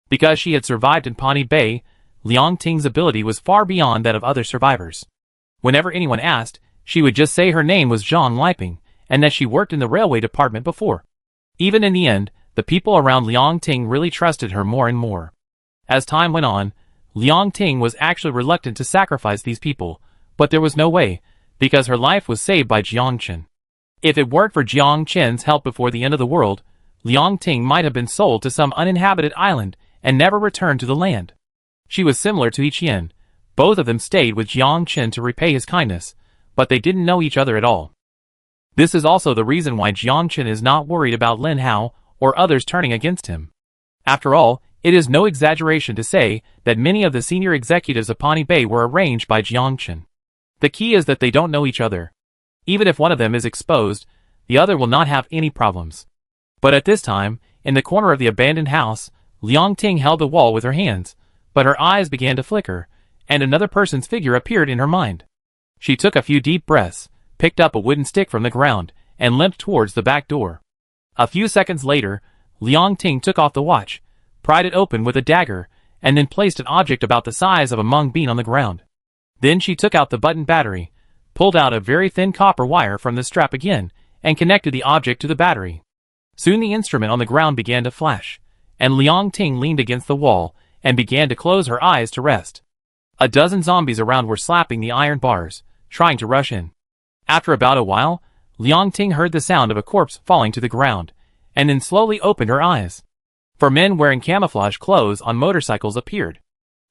Because she had survived in Pawnee Bay, Liang Ting's ability was far beyond that of other survivors. Whenever anyone asked, she would just say her name was Zhang Liping, and that she worked in the railway department before. Even in the end, the people around Liang Ting really trusted her more and more. As time went on, Liang Ting was actually reluctant to sacrifice these people, but there was no way, because her life was saved by Jiang Chen. If it weren't for Jiang Chen's help before the end of the world, Liang Ting might have been sold to some uninhabited island and never returned to the land. She was similar to Yiqian. Both of them stayed with Jiang Chen to repay his kindness, but they didn't know each other at all. This is also the reason why Jiang Chen is not worried about Lin Hao or others turning against him. After all, it is no exaggeration to say that many of the senior executives of Pawnee Bay were arranged by Jiang Chen. The key is that they don't know each other. Even if one of them is exposed, the other will not have any problems. But at this time, in the corner of the abandoned house, Liang Ting held the wall with her hands, but her eyes began to flicker, and another person's figure appeared in her mind. She took a few deep breaths, picked up a wooden stick from the ground, and limped towards the back door. A few seconds later, Liang Ting took off the watch, pried it open with a dagger, and then placed an object about the size of a mung bean on the ground. Then she took out the button battery, pulled out a very thin copper wire from the strap again, and connected the object to the battery. Soon the instrument on the ground began to flash, and Liang Ting leaned against the wall and began to close her eyes to rest. A dozen zombies around were slapping the iron bars, trying to rush in. After about a while, Liang Ting heard the sound of a corpse falling to the ground, and then slowly opened her eyes. 4 men wearing camouflage clothes on motorcycles appeared.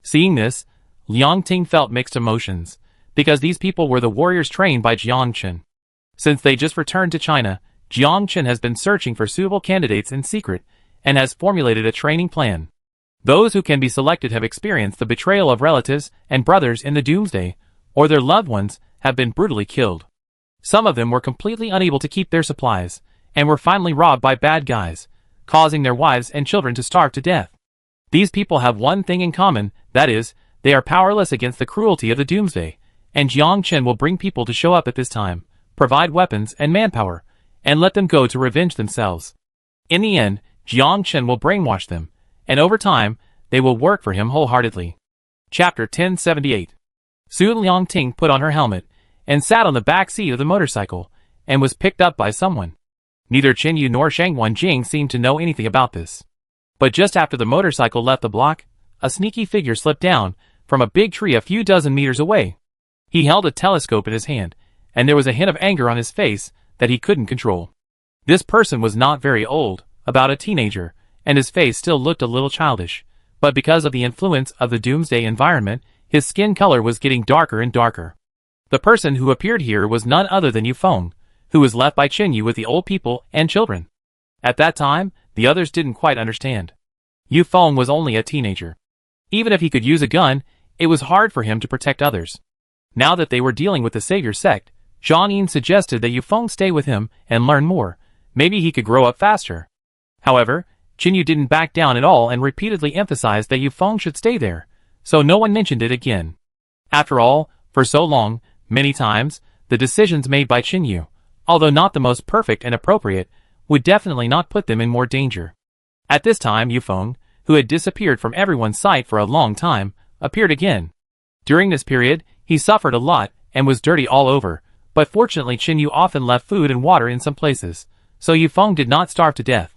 Seeing this, Liang Ting felt mixed emotions, because these people were the warriors trained by Jiang Chen. Since they just returned to China, Jiang Chen has been searching for suitable candidates in secret, and has formulated a training plan. Those who can be selected have experienced the betrayal of relatives and brothers in the doomsday, or their loved ones have been brutally killed. Some of them were completely unable to keep their supplies, and were finally robbed by bad guys, causing their wives and children to starve to death. These people have one thing in common, that is, they are powerless against the cruelty of the doomsday, and Jiang Chen will bring people to show up at this time, provide weapons and manpower, and let them go to revenge themselves. In the end, Jiang Chen will brainwash them, and over time, they will work for him wholeheartedly. Chapter 1078. Soon Liang Ting put on her helmet, and sat on the back seat of the motorcycle, and was picked up by someone. Neither Qin Yu nor Shang Wanjing seemed to know anything about this. But just after the motorcycle left the block, a sneaky figure slipped down from a big tree a few dozen meters away. He held a telescope in his hand, and there was a hint of anger on his face, that he couldn't control. This person was not very old, about a teenager, and his face still looked a little childish, but because of the influence of the doomsday environment, his skin color was getting darker and darker. The person who appeared here was none other than Yufeng, who was left by Qin Yu with the old people and children. At that time, the others didn't quite understand. Yufeng was only a teenager. Even if he could use a gun, it was hard for him to protect others. Now that they were dealing with the Savior sect, Zhang Yin suggested that Yufeng stay with him and learn more. Maybe he could grow up faster. However, Qin Yu didn't back down at all and repeatedly emphasized that Yufeng should stay there, so no one mentioned it again. After all, for so long, many times, the decisions made by Qin Yu, although not the most perfect and appropriate, would definitely not put them in more danger. At this time Yufeng, who had disappeared from everyone's sight for a long time, appeared again. During this period, he suffered a lot and was dirty all over, but fortunately Qin Yu often left food and water in some places, so Yufeng did not starve to death.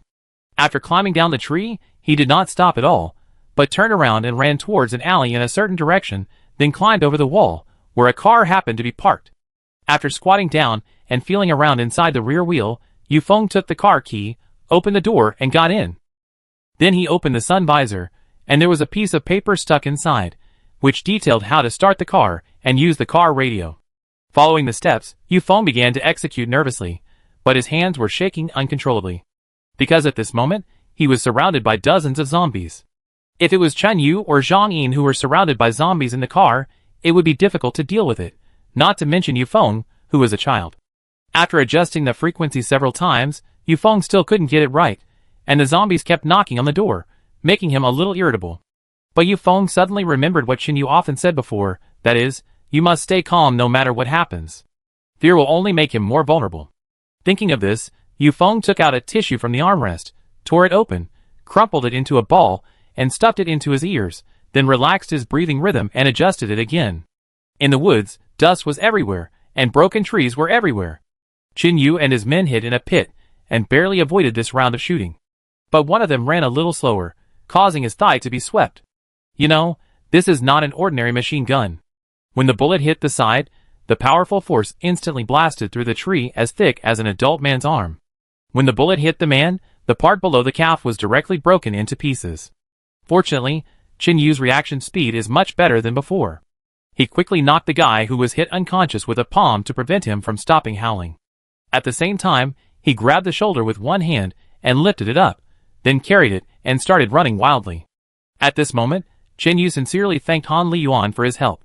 After climbing down the tree, he did not stop at all, but turned around and ran towards an alley in a certain direction, then climbed over the wall, where a car happened to be parked. After squatting down and feeling around inside the rear wheel, Yufeng took the car key, opened the door and got in. Then he opened the sun visor, and there was a piece of paper stuck inside, which detailed how to start the car and use the car radio. Following the steps, Yufeng began to execute nervously, but his hands were shaking uncontrollably. Because at this moment, he was surrounded by dozens of zombies. If it was Qin Yu or Zhang Yin who were surrounded by zombies in the car, it would be difficult to deal with it, not to mention Yufeng, who was a child. After adjusting the frequency several times, Yufeng still couldn't get it right, and the zombies kept knocking on the door, making him a little irritable. But Yufeng suddenly remembered what Qin Yu often said before, that is, you must stay calm no matter what happens. Fear will only make him more vulnerable. Thinking of this, Yufeng took out a tissue from the armrest, tore it open, crumpled it into a ball, and stuffed it into his ears, then relaxed his breathing rhythm and adjusted it again. In the woods, dust was everywhere, and broken trees were everywhere. Qin Yu and his men hid in a pit, and barely avoided this round of shooting. But one of them ran a little slower, causing his thigh to be swept. You know, this is not an ordinary machine gun. When the bullet hit the side, the powerful force instantly blasted through the tree as thick as an adult man's arm. When the bullet hit the man, the part below the calf was directly broken into pieces. Fortunately, Qin Yu's reaction speed is much better than before. He quickly knocked the guy who was hit unconscious with a palm to prevent him from stopping howling. At the same time, he grabbed the shoulder with one hand and lifted it up, then carried it and started running wildly. At this moment, Qin Yu sincerely thanked Han Liyuan for his help.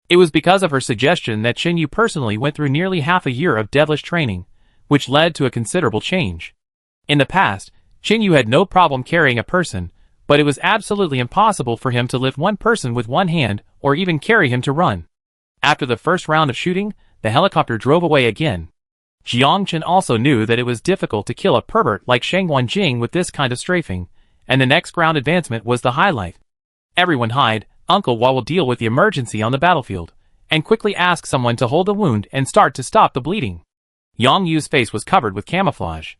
It was because of her suggestion that Qin Yu personally went through nearly half a year of devilish training, which led to a considerable change. In the past, Qin Yu had no problem carrying a person, but it was absolutely impossible for him to lift one person with one hand or even carry him to run. After the first round of shooting, the helicopter drove away again. Jiang Chen also knew that it was difficult to kill a pervert like Shang Wanjing with this kind of strafing, and the next ground advancement was the highlight. Everyone hide, Uncle Hua will deal with the emergency on the battlefield, and quickly ask someone to hold the wound and start to stop the bleeding. Yang Yu's face was covered with camouflage.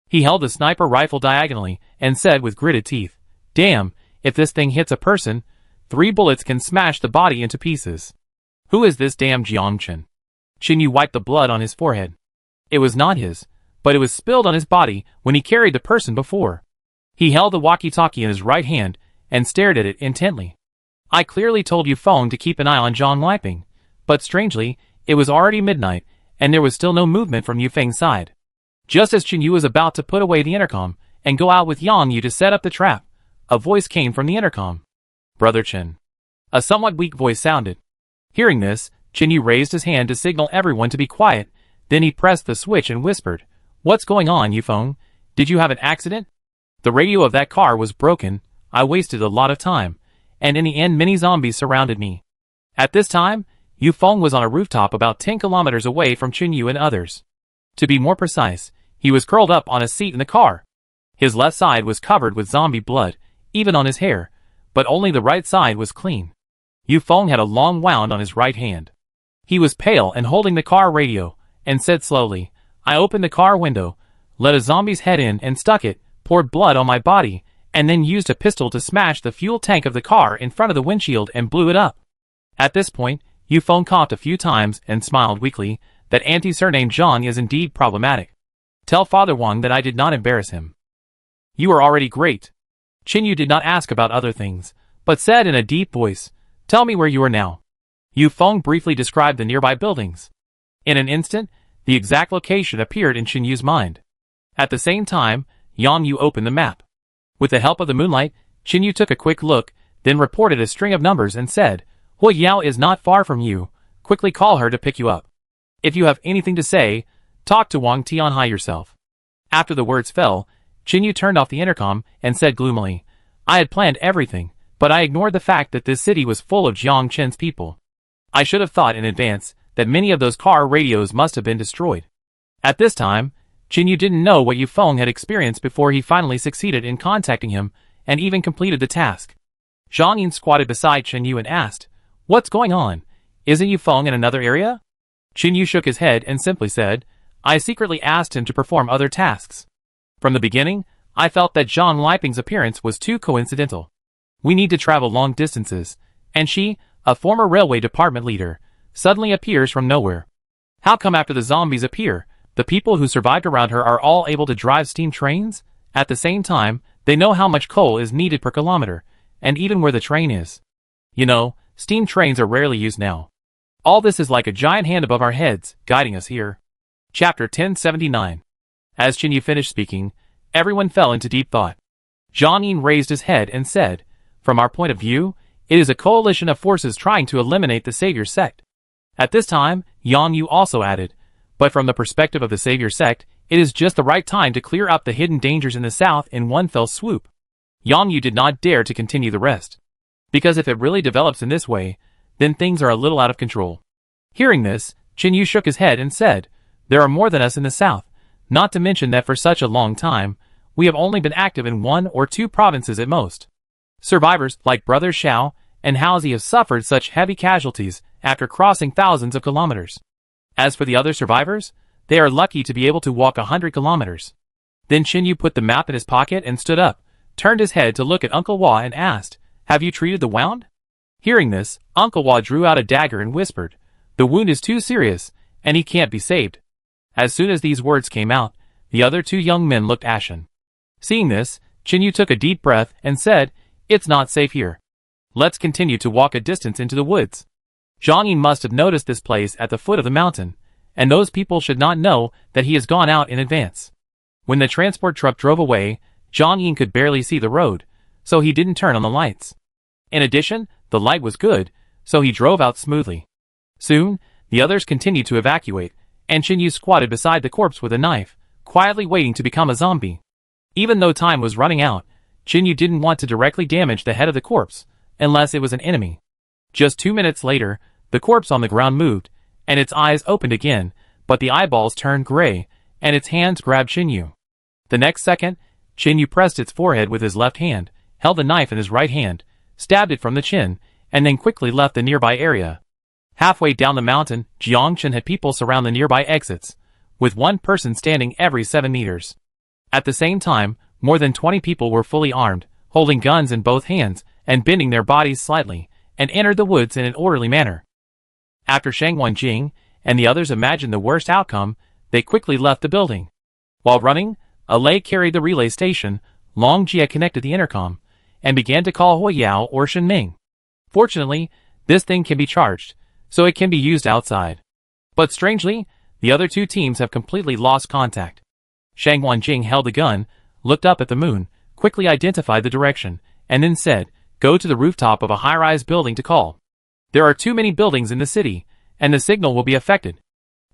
He held the sniper rifle diagonally and said with gritted teeth, "Damn, if this thing hits a person, 3 bullets can smash the body into pieces." Who is this damn Jiang Chen? Qin Yu wiped the blood on his forehead. It was not his, but it was spilled on his body when he carried the person before. He held the walkie-talkie in his right hand and stared at it intently. I clearly told Yufeng to keep an eye on Zhang Liping, but strangely, it was already midnight, and there was still no movement from Yufeng's side. Just as Qin Yu was about to put away the intercom and go out with Yang Yu to set up the trap, a voice came from the intercom. "Brother Chen." A somewhat weak voice sounded. Hearing this, Qin Yu raised his hand to signal everyone to be quiet, then he pressed the switch and whispered, "What's going on, Yufeng? Did you have an accident? The radio of that car was broken, I wasted a lot of time, and in the end many zombies surrounded me." At this time, Yufeng was on a rooftop about 10 kilometers away from Qin Yu and others. To be more precise, he was curled up on a seat in the car. His left side was covered with zombie blood, even on his hair, but only the right side was clean. Yufeng had a long wound on his right hand. He was pale and holding the car radio, and said slowly, "I opened the car window, let a zombie's head in and stuck it, poured blood on my body, and then used a pistol to smash the fuel tank of the car in front of the windshield and blew it up." At this point, Yufeng coughed a few times and smiled weakly, that anti-surnamed Zhang is indeed problematic. Tell Father Wang that I did not embarrass him. You are already great. Qinyu did not ask about other things, but said in a deep voice, tell me where you are now. Yu Feng briefly described the nearby buildings. In an instant, the exact location appeared in Qinyu's mind. At the same time, Yang Yu opened the map. With the help of the moonlight, Qinyu took a quick look, then reported a string of numbers and said, Hu Yao is not far from you, quickly call her to pick you up. If you have anything to say, talk to Wang Tianhai yourself. After the words fell, Qinyu turned off the intercom and said gloomily, I had planned everything, but I ignored the fact that this city was full of Jiang Chen's people. I should have thought in advance that many of those car radios must have been destroyed. At this time, Qinyu didn't know what Yu Feng had experienced before he finally succeeded in contacting him and even completed the task. Zhang Yin squatted beside Qinyu and asked, What's going on? Isn't Yu Feng in another area? Qinyu shook his head and simply said, I secretly asked him to perform other tasks. From the beginning, I felt that Zhang Liping's appearance was too coincidental. We need to travel long distances, and she, a former railway department leader, suddenly appears from nowhere. How come after the zombies appear, the people who survived around her are all able to drive steam trains? At the same time, they know how much coal is needed per kilometer, and even where the train is. You know, steam trains are rarely used now. All this is like a giant hand above our heads, guiding us here. Chapter 1079. As Qinyu finished speaking, everyone fell into deep thought. Zhang Yin raised his head and said, From our point of view, it is a coalition of forces trying to eliminate the Savior sect. At this time, Yang Yu also added, But from the perspective of the Savior sect, it is just the right time to clear up the hidden dangers in the south in one fell swoop. Yang Yu did not dare to continue the rest. Because if it really develops in this way, then things are a little out of control. Hearing this, Qinyu shook his head and said, There are more than us in the south, not to mention that for such a long time, we have only been active in 1 or 2 provinces at most. Survivors like Brothers Xiao and Haozi have suffered such heavy casualties after crossing thousands of kilometers. As for the other survivors, they are lucky to be able to walk 100 kilometers. Then Qinyu put the map in his pocket and stood up, turned his head to look at Uncle Hua and asked, Have you treated the wound? Hearing this, Uncle Hua drew out a dagger and whispered, The wound is too serious, and he can't be saved. As soon as these words came out, the other 2 young men looked ashen. Seeing this, Qinyu took a deep breath and said, It's not safe here. Let's continue to walk a distance into the woods. Zhang Yin must have noticed this place at the foot of the mountain, and those people should not know that he has gone out in advance. When the transport truck drove away, Zhang Yin could barely see the road, so he didn't turn on the lights. In addition, the light was good, so he drove out smoothly. Soon, the others continued to evacuate, and Qinyu squatted beside the corpse with a knife, quietly waiting to become a zombie. Even though time was running out, Qinyu didn't want to directly damage the head of the corpse, unless it was an enemy. Just 2 minutes later, the corpse on the ground moved, and its eyes opened again, but the eyeballs turned gray, and its hands grabbed Qinyu. The next second, Qinyu pressed its forehead with his left hand, held the knife in his right hand, stabbed it from the chin, and then quickly left the nearby area. Halfway down the mountain, Jiang Chen had people surround the nearby exits, with one person standing every 7 meters. At the same time, more than 20 people were fully armed, holding guns in both hands, and bending their bodies slightly, and entered the woods in an orderly manner. After Shang Wanjing and the others imagined the worst outcome, they quickly left the building. While running, Alei carried the relay station, Long Jia connected the intercom, and began to call Hu Yao or Shen Ming. Fortunately, this thing can be charged, so it can be used outside. But strangely, the other 2 teams have completely lost contact. Shang Wanjing held the gun, looked up at the moon, quickly identified the direction, and then said, Go to the rooftop of a high-rise building to call. There are too many buildings in the city, and the signal will be affected.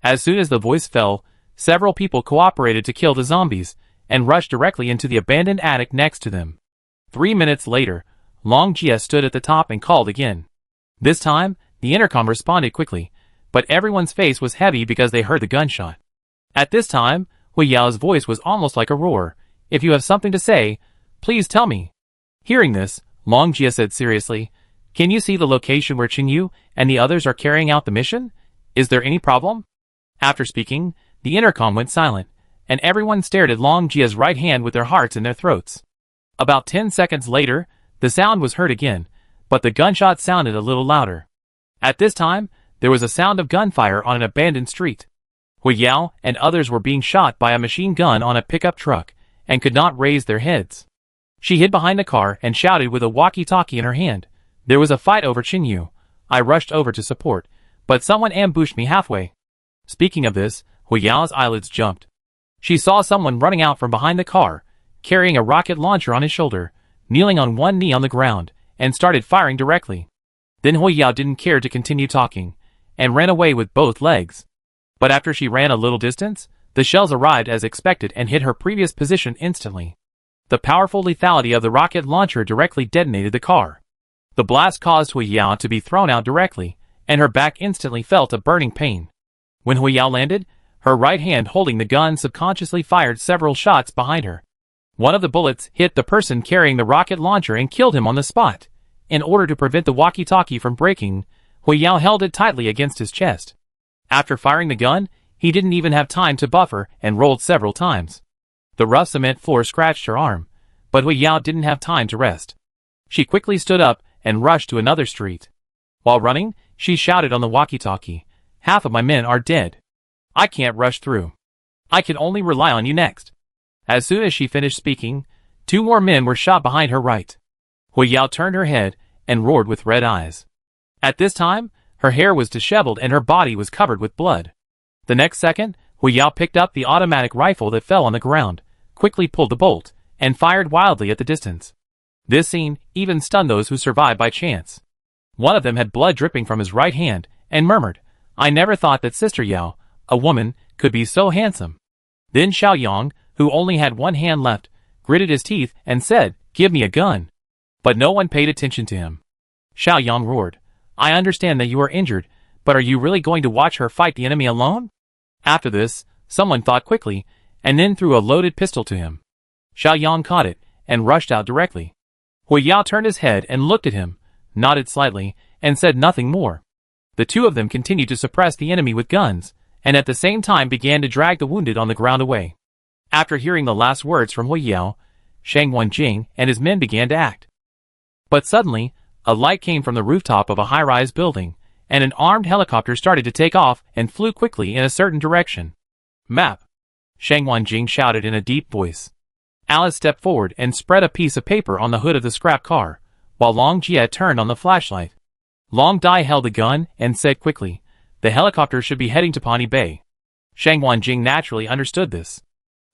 As soon as the voice fell, several people cooperated to kill the zombies, and rushed directly into the abandoned attic next to them. 3 minutes later, Long Jia stood at the top and called again. This time, the intercom responded quickly, but everyone's face was heavy because they heard the gunshot. At this time, Hu Yao's voice was almost like a roar. If you have something to say, please tell me. Hearing this, Long Jia said seriously, Can you see the location where Qinyu and the others are carrying out the mission? Is there any problem? After speaking, the intercom went silent, and everyone stared at Long Jia's right hand with their hearts in their throats. About 10 seconds later, the sound was heard again, but the gunshot sounded a little louder. At this time, there was a sound of gunfire on an abandoned street. Hui Yao and others were being shot by a machine gun on a pickup truck and could not raise their heads. She hid behind the car and shouted with a walkie-talkie in her hand. There was a fight over Qinyu. I rushed over to support, but someone ambushed me halfway. Speaking of this, Hui Yao's eyelids jumped. She saw someone running out from behind the car, carrying a rocket launcher on his shoulder, kneeling on one knee on the ground, and started firing directly. Then Hui Yao didn't care to continue talking, and ran away with both legs. But after she ran a little distance, the shells arrived as expected and hit her previous position instantly. The powerful lethality of the rocket launcher directly detonated the car. The blast caused Hui Yao to be thrown out directly, and her back instantly felt a burning pain. When Hui Yao landed, her right hand holding the gun subconsciously fired several shots behind her. One of the bullets hit the person carrying the rocket launcher and killed him on the spot. In order to prevent the walkie-talkie from breaking, Hui Yao held it tightly against his chest. After firing the gun, he didn't even have time to buffer and rolled several times. The rough cement floor scratched her arm, but Hui Yao didn't have time to rest. She quickly stood up and rushed to another street. While running, she shouted on the walkie-talkie, "Half of my men are dead. I can't rush through. I can only rely on you next." As soon as she finished speaking, 2 more men were shot behind her right. Hui Yao turned her head and roared with red eyes. At this time, her hair was disheveled and her body was covered with blood. The next second, Hui Yao picked up the automatic rifle that fell on the ground, quickly pulled the bolt, and fired wildly at the distance. This scene even stunned those who survived by chance. One of them had blood dripping from his right hand, and murmured, "I never thought that Sister Yao, a woman, could be so handsome." Then Xiaoyang, who only had one hand left, gritted his teeth and said, "Give me a gun." But no one paid attention to him. Xiaoyang roared, "I understand that you are injured, but are you really going to watch her fight the enemy alone?" After this, someone thought quickly, and then threw a loaded pistol to him. Xiaoyang caught it, and rushed out directly. Hui Yao turned his head and looked at him, nodded slightly, and said nothing more. The 2 of them continued to suppress the enemy with guns, and at the same time began to drag the wounded on the ground away. After hearing the last words from Hui Yao, Shang Wenjing and his men began to act. But suddenly, a light came from the rooftop of a high-rise building, and an armed helicopter started to take off and flew quickly in a certain direction. "Map!" Shang Wenjing shouted in a deep voice. Alice stepped forward and spread a piece of paper on the hood of the scrap car, while Long Jie turned on the flashlight. Long Dai held the gun and said quickly, "The helicopter should be heading to Pawnee Bay." Shang Wenjing naturally understood this.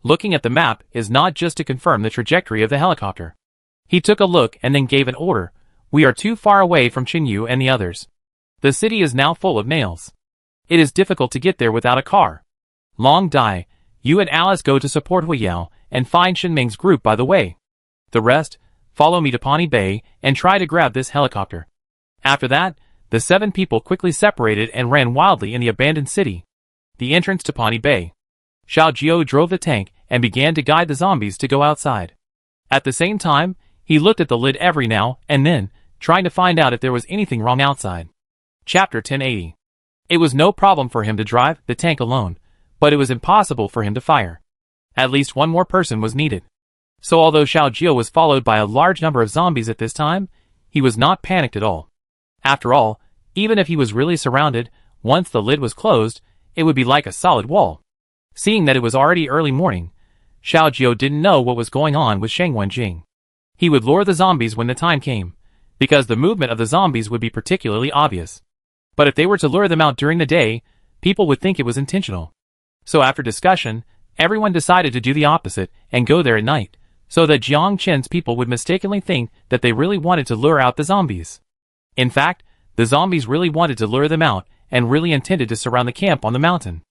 Looking at the map is not just to confirm the trajectory of the helicopter. He took a look and then gave an order. "We are too far away from Qinyu and the others. The city is now full of nails. It is difficult to get there without a car. Long Dai, you and Alice go to support Hui Yao and find Shinming's group by the way. The rest, follow me to Pawnee Bay and try to grab this helicopter." After that, the 7 people quickly separated and ran wildly in the abandoned city. The entrance to Pawnee Bay. Xiao Jiao drove the tank and began to guide the zombies to go outside. At the same time, he looked at the lid every now and then, trying to find out if there was anything wrong outside. Chapter 1080. It was no problem for him to drive the tank alone, but it was impossible for him to fire. At least one more person was needed. So although Xiao Jiao was followed by a large number of zombies at this time, he was not panicked at all. After all, even if he was really surrounded, once the lid was closed, it would be like a solid wall. Seeing that it was already early morning, Xiao Jiao didn't know what was going on with Shang Wenjing. He would lure the zombies when the time came, because the movement of the zombies would be particularly obvious. But if they were to lure them out during the day, people would think it was intentional. So after discussion, everyone decided to do the opposite and go there at night, so that Jiang Chen's people would mistakenly think that they really wanted to lure out the zombies. In fact, the zombies really wanted to lure them out and really intended to surround the camp on the mountain.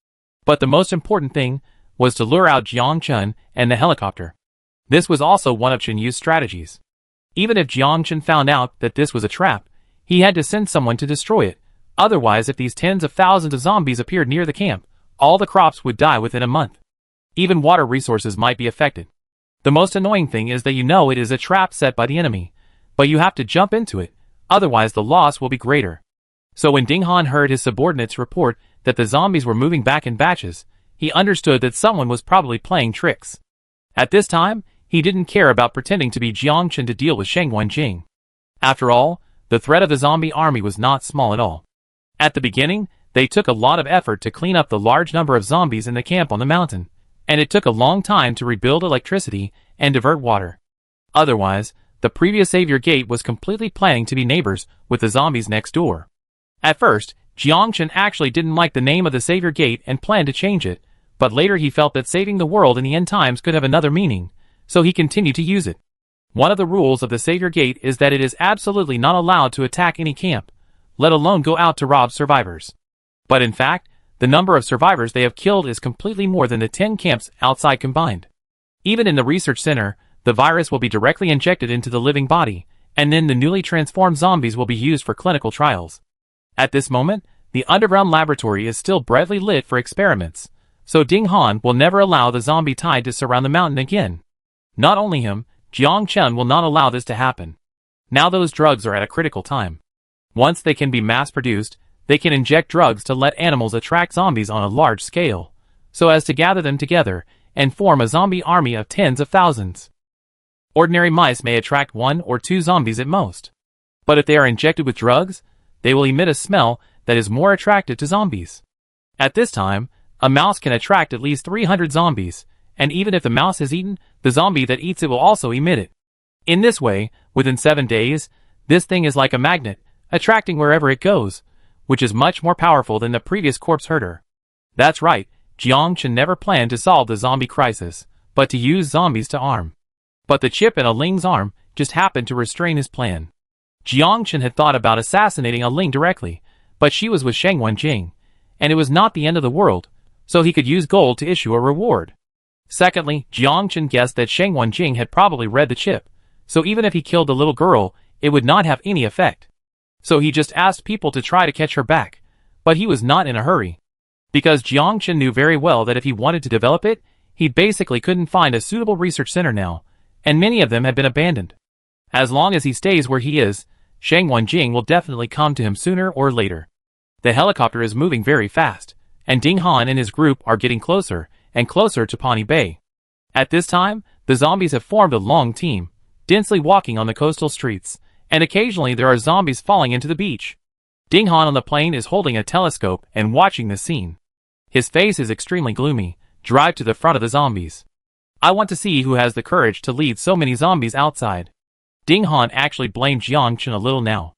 But the most important thing was to lure out Jiang Chen and the helicopter. This was also one of Chen Yu's strategies. Even if Jiang Chen found out that this was a trap, he had to send someone to destroy it. Otherwise, if these tens of thousands of zombies appeared near the camp, all the crops would die within a month. Even water resources might be affected. The most annoying thing is that you know it is a trap set by the enemy, but you have to jump into it, otherwise the loss will be greater. So when Ding Han heard his subordinates report that the zombies were moving back in batches, he understood that someone was probably playing tricks. At this time, he didn't care about pretending to be Jiang Chen to deal with Shang Wenjing. After all, the threat of the zombie army was not small at all. At the beginning, They took a lot of effort to clean up the large number of zombies in the camp on the mountain, and it took a long time to rebuild electricity and divert water. Otherwise, the previous Savior Gate was completely planning to be neighbors with the zombies next door. At first, Jiangchen actually didn't like the name of the Savior Gate and planned to change it, but later he felt that saving the world in the end times could have another meaning, so he continued to use it. One of the rules of the Savior Gate is that it is absolutely not allowed to attack any camp, let alone go out to rob survivors. But in fact, the number of survivors they have killed is completely more than the 10 camps outside combined. Even in the research center, the virus will be directly injected into the living body, and then the newly transformed zombies will be used for clinical trials. At this moment, the underground laboratory is still brightly lit for experiments, so Ding Han will never allow the zombie tide to surround the mountain again. Not only him, Jiang Chen will not allow this to happen. Now those drugs are at a critical time. Once they can be mass-produced, they can inject drugs to let animals attract zombies on a large scale, so as to gather them together and form a zombie army of tens of thousands. Ordinary mice may attract 1 or 2 zombies at most. But if they are injected with drugs, they will emit a smell that is more attractive to zombies. At this time, a mouse can attract at least 300 zombies, and even if the mouse is eaten, the zombie that eats it will also emit it. In this way, within 7 days, this thing is like a magnet, attracting wherever it goes, which is much more powerful than the previous corpse herder. That's right, Jiang Chen never planned to solve the zombie crisis, but to use zombies to arm. But the chip in a Ling's arm just happened to restrain his plan. Jiang Chen had thought about assassinating a Ling directly, but she was with Sheng Wenjing, and it was not the end of the world, so he could use gold to issue a reward. Secondly, Jiang Chen guessed that Sheng Wenjing had probably read the chip, so even if he killed the little girl, it would not have any effect. So he just asked people to try to catch her back, but he was not in a hurry. Because Jiang Chen knew very well that if he wanted to develop it, he basically couldn't find a suitable research center now, and many of them had been abandoned. As long as he stays where he is, Sheng Wenjing will definitely come to him sooner or later. The helicopter is moving very fast, and Ding Han and his group are getting closer and closer to Pawnee Bay. At this time, the zombies have formed a long team, densely walking on the coastal streets, and occasionally there are zombies falling into the beach. Ding Han on the plane is holding a telescope and watching the scene. His face is extremely gloomy. Drive to the front of the zombies. I want to see who has the courage to lead so many zombies outside. Ding Han actually blamed Jiang Chen a little now.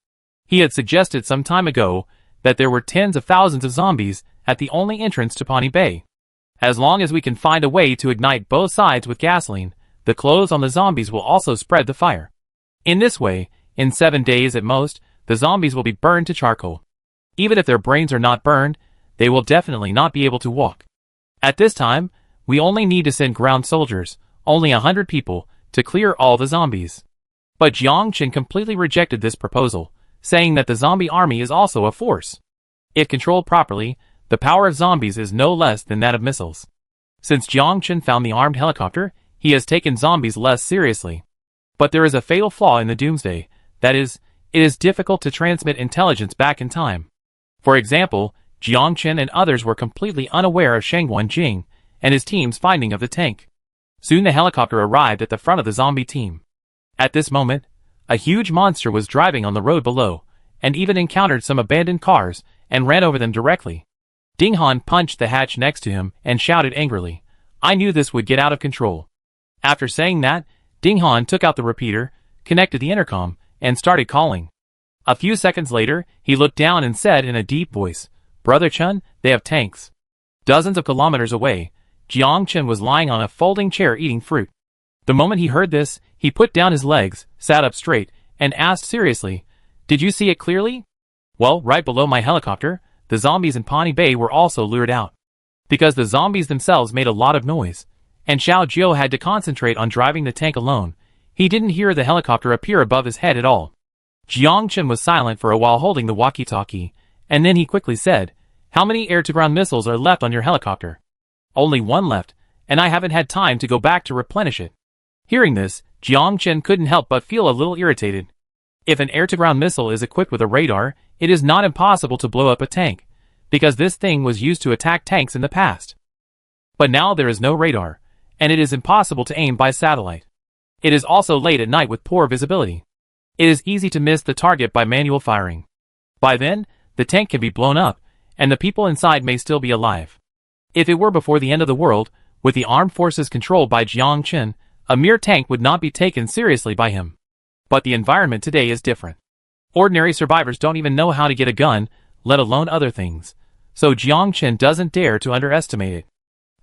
He had suggested some time ago that there were tens of thousands of zombies at the only entrance to Pawnee Bay. As long as we can find a way to ignite both sides with gasoline, the clothes on the zombies will also spread the fire. In this way, in 7 days at most, the zombies will be burned to charcoal. Even if their brains are not burned, they will definitely not be able to walk. At this time, we only need to send ground soldiers, only 100 people, to clear all the zombies. But Jiang Chen completely rejected this proposal, saying that the zombie army is also a force. If controlled properly, the power of zombies is no less than that of missiles. Since Jiang Chen found the armed helicopter, he has taken zombies less seriously. But there is a fatal flaw in the Doomsday, that is, it is difficult to transmit intelligence back in time. For example, Jiang Chen and others were completely unaware of Sheng Wenjing and his team's finding of the tank. Soon the helicopter arrived at the front of the zombie team. At this moment, a huge monster was driving on the road below, and even encountered some abandoned cars and ran over them directly. Ding Han punched the hatch next to him and shouted angrily, "I knew this would get out of control." After saying that, Ding Han took out the repeater, connected the intercom, and started calling. A few seconds later, he looked down and said in a deep voice, "Brother Chen, they have tanks." Dozens of kilometers away, Jiang Chen was lying on a folding chair eating fruit. The moment he heard this, he put down his legs, sat up straight, and asked seriously, "Did you see it clearly?" Well, right below my helicopter, the zombies in Pawnee Bay were also lured out. Because the zombies themselves made a lot of noise, and Xiao Jiu had to concentrate on driving the tank alone, he didn't hear the helicopter appear above his head at all. Jiang Chen was silent for a while holding the walkie-talkie, and then he quickly said, "How many air-to-ground missiles are left on your helicopter?" "Only 1 left, and I haven't had time to go back to replenish it." Hearing this, Jiang Chen couldn't help but feel a little irritated. If an air-to-ground missile is equipped with a radar, it is not impossible to blow up a tank, because this thing was used to attack tanks in the past. But now there is no radar, and it is impossible to aim by satellite. It is also late at night with poor visibility. It is easy to miss the target by manual firing. By then, the tank can be blown up, and the people inside may still be alive. If it were before the end of the world, with the armed forces controlled by Jiang Chen, a mere tank would not be taken seriously by him. But the environment today is different. Ordinary survivors don't even know how to get a gun, let alone other things. So Jiang Chen doesn't dare to underestimate it.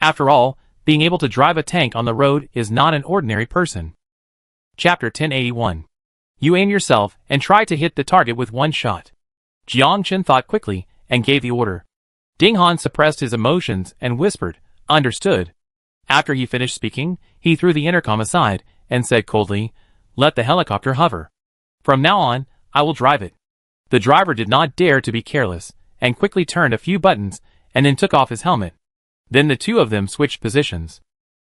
After all, being able to drive a tank on the road is not an ordinary person. Chapter 1081. You aim yourself and try to hit the target with one shot. Jiang Chen thought quickly and gave the order. Ding Han suppressed his emotions and whispered, "Understood." After he finished speaking, he threw the intercom aside and said coldly, "Let the helicopter hover. From now on, I will drive it." The driver did not dare to be careless, and quickly turned a few buttons and then took off his helmet. Then the two of them switched positions.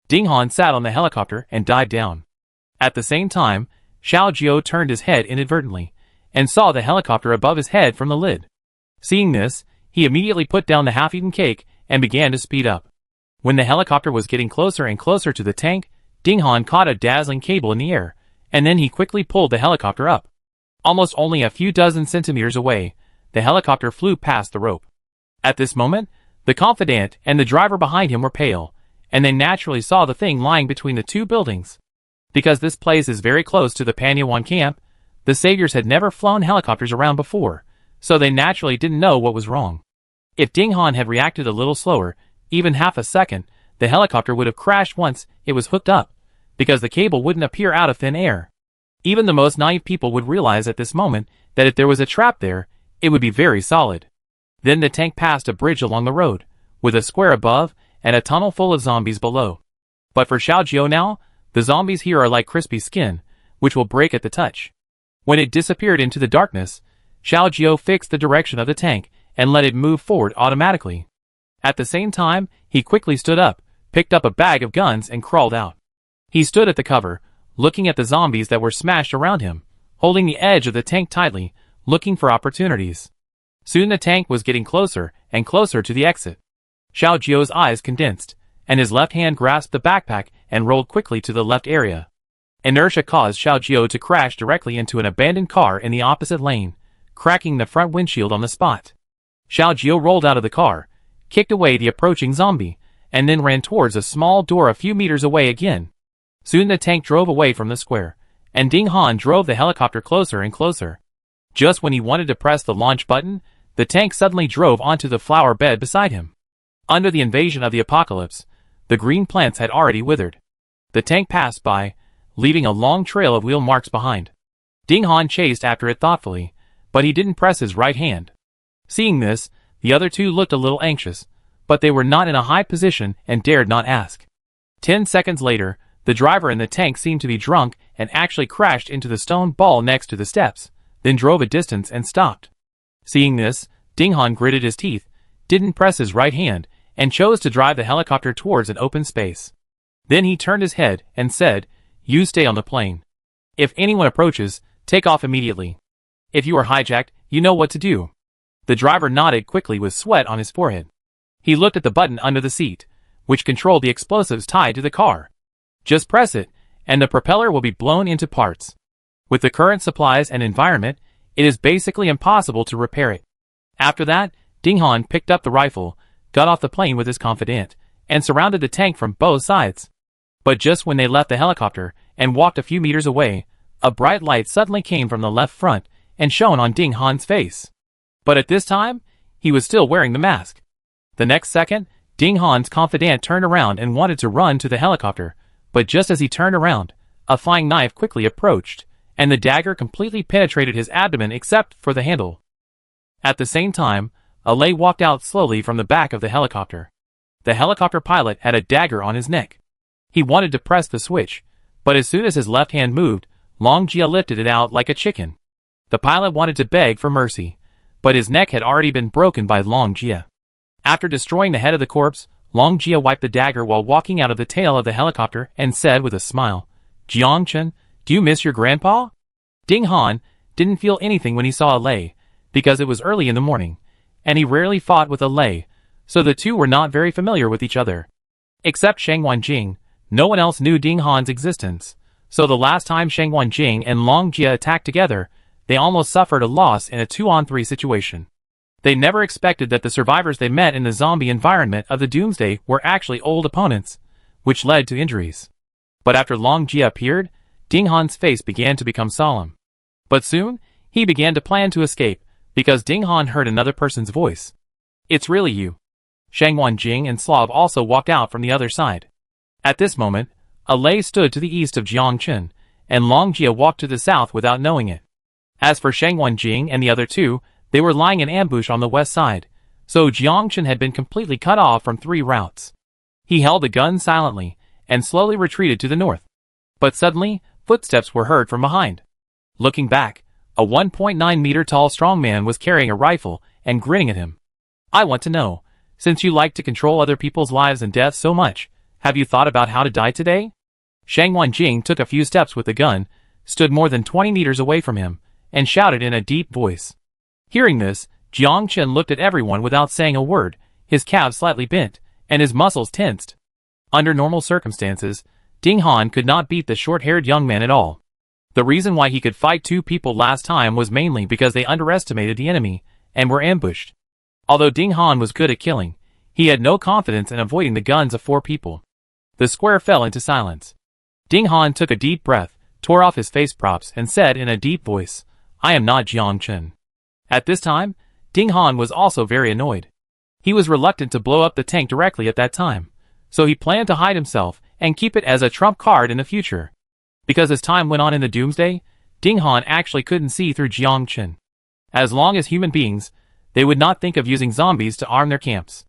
Ding Han sat on the helicopter and dived down. At the same time, Xiao Jiao turned his head inadvertently and saw the helicopter above his head from the lid. Seeing this, he immediately put down the half-eaten cake and began to speed up. When the helicopter was getting closer and closer to the tank, Ding Han caught a dazzling cable in the air, and then he quickly pulled the helicopter up. Almost only a few dozen centimeters away, the helicopter flew past the rope. At this moment, the confidant and the driver behind him were pale, and they naturally saw the thing lying between the two buildings. Because this place is very close to the Panyawan camp, the saviors had never flown helicopters around before, so they naturally didn't know what was wrong. If Ding Han had reacted a little slower, even half a second, the helicopter would have crashed once it was hooked up, because the cable wouldn't appear out of thin air. Even the most naive people would realize at this moment that if there was a trap there, it would be very solid. Then the tank passed a bridge along the road, with a square above and a tunnel full of zombies below. But for Xiao Jiao now, the zombies here are like crispy skin, which will break at the touch. When it disappeared into the darkness, Xiao Jiao fixed the direction of the tank and let it move forward automatically. At the same time, he quickly stood up, picked up a bag of guns and crawled out. He stood at the cover, looking at the zombies that were smashed around him, holding the edge of the tank tightly, looking for opportunities. Soon the tank was getting closer and closer to the exit. Xiao Jiao's eyes condensed, and his left hand grasped the backpack and rolled quickly to the left area. Inertia caused Xiao Jiao to crash directly into an abandoned car in the opposite lane, cracking the front windshield on the spot. Xiao Jiao rolled out of the car, kicked away the approaching zombie, and then ran towards a small door a few meters away again. Soon the tank drove away from the square, and Ding Han drove the helicopter closer and closer. Just when he wanted to press the launch button, the tank suddenly drove onto the flower bed beside him. Under the invasion of the apocalypse, the green plants had already withered. The tank passed by, leaving a long trail of wheel marks behind. Ding Han chased after it thoughtfully, but he didn't press his right hand. Seeing this, the other two looked a little anxious, but they were not in a high position and dared not ask. 10 seconds later, the driver in the tank seemed to be drunk and actually crashed into the stone ball next to the steps, then drove a distance and stopped. Seeing this, Ding Han gritted his teeth, didn't press his right hand, and chose to drive the helicopter towards an open space. Then he turned his head and said, "You stay on the plane. If anyone approaches, take off immediately. If you are hijacked, you know what to do." The driver nodded quickly with sweat on his forehead. He looked at the button under the seat, which controlled the explosives tied to the car. Just press it, and the propeller will be blown into parts. With the current supplies and environment, it is basically impossible to repair it. After that, Ding Han picked up the rifle, got off the plane with his confidant, and surrounded the tank from both sides. But just when they left the helicopter and walked a few meters away, a bright light suddenly came from the left front and shone on Ding Han's face. But at this time, he was still wearing the mask. The next second, Ding Han's confidant turned around and wanted to run to the helicopter, but just as he turned around, a flying knife quickly approached, and the dagger completely penetrated his abdomen except for the handle. At the same time, Alay walked out slowly from the back of the helicopter. The helicopter pilot had a dagger on his neck. He wanted to press the switch, but as soon as his left hand moved, Long Jia lifted it out like a chicken. The pilot wanted to beg for mercy, but his neck had already been broken by Long Jia. After destroying the head of the corpse, Long Jia wiped the dagger while walking out of the tail of the helicopter and said with a smile, "Jiang Chen, do you miss your grandpa?" Ding Han didn't feel anything when he saw Alay, because it was early in the morning, and he rarely fought with Alay, so the two were not very familiar with each other. Except Shang Wanjing, no one else knew Ding Han's existence, so the last time Shang Wanjing and Long Jia attacked together, they almost suffered a loss in a 2-on-3 situation. They never expected that the survivors they met in the zombie environment of the Doomsday were actually old opponents, which led to injuries. But after Long Jia appeared, Ding Han's face began to become solemn. But soon, he began to plan to escape, because Ding Han heard another person's voice. It's really you. Shang Wanjing and Slav also walked out from the other side. At this moment, Lei stood to the east of Jiangchen, and Long Jia walked to the south without knowing it. As for Shang Wanjing and the other two, they were lying in ambush on the west side, so Jiangchen had been completely cut off from 3 routes. He held the gun silently, and slowly retreated to the north. But suddenly, footsteps were heard from behind. Looking back, a 1.9-meter tall strong man was carrying a rifle and grinning at him. I want to know, since you like to control other people's lives and death so much, have you thought about how to die today? Shang Wanjing took a few steps with the gun, stood more than 20 meters away from him, and shouted in a deep voice. Hearing this, Jiangchen looked at everyone without saying a word, his calves slightly bent, and his muscles tensed. Under normal circumstances, Ding Han could not beat the short-haired young man at all. The reason why he could fight 2 people last time was mainly because they underestimated the enemy and were ambushed. Although Ding Han was good at killing, he had no confidence in avoiding the guns of 4 people. The square fell into silence. Ding Han took a deep breath, tore off his face props, and said in a deep voice, I am not Jiangchen. At this time, Ding Han was also very annoyed. He was reluctant to blow up the tank directly at that time, so he planned to hide himself and keep it as a trump card in the future. Because as time went on in the Doomsday, Ding Han actually couldn't see through Jiangchen. As long as human beings, they would not think of using zombies to arm their camps.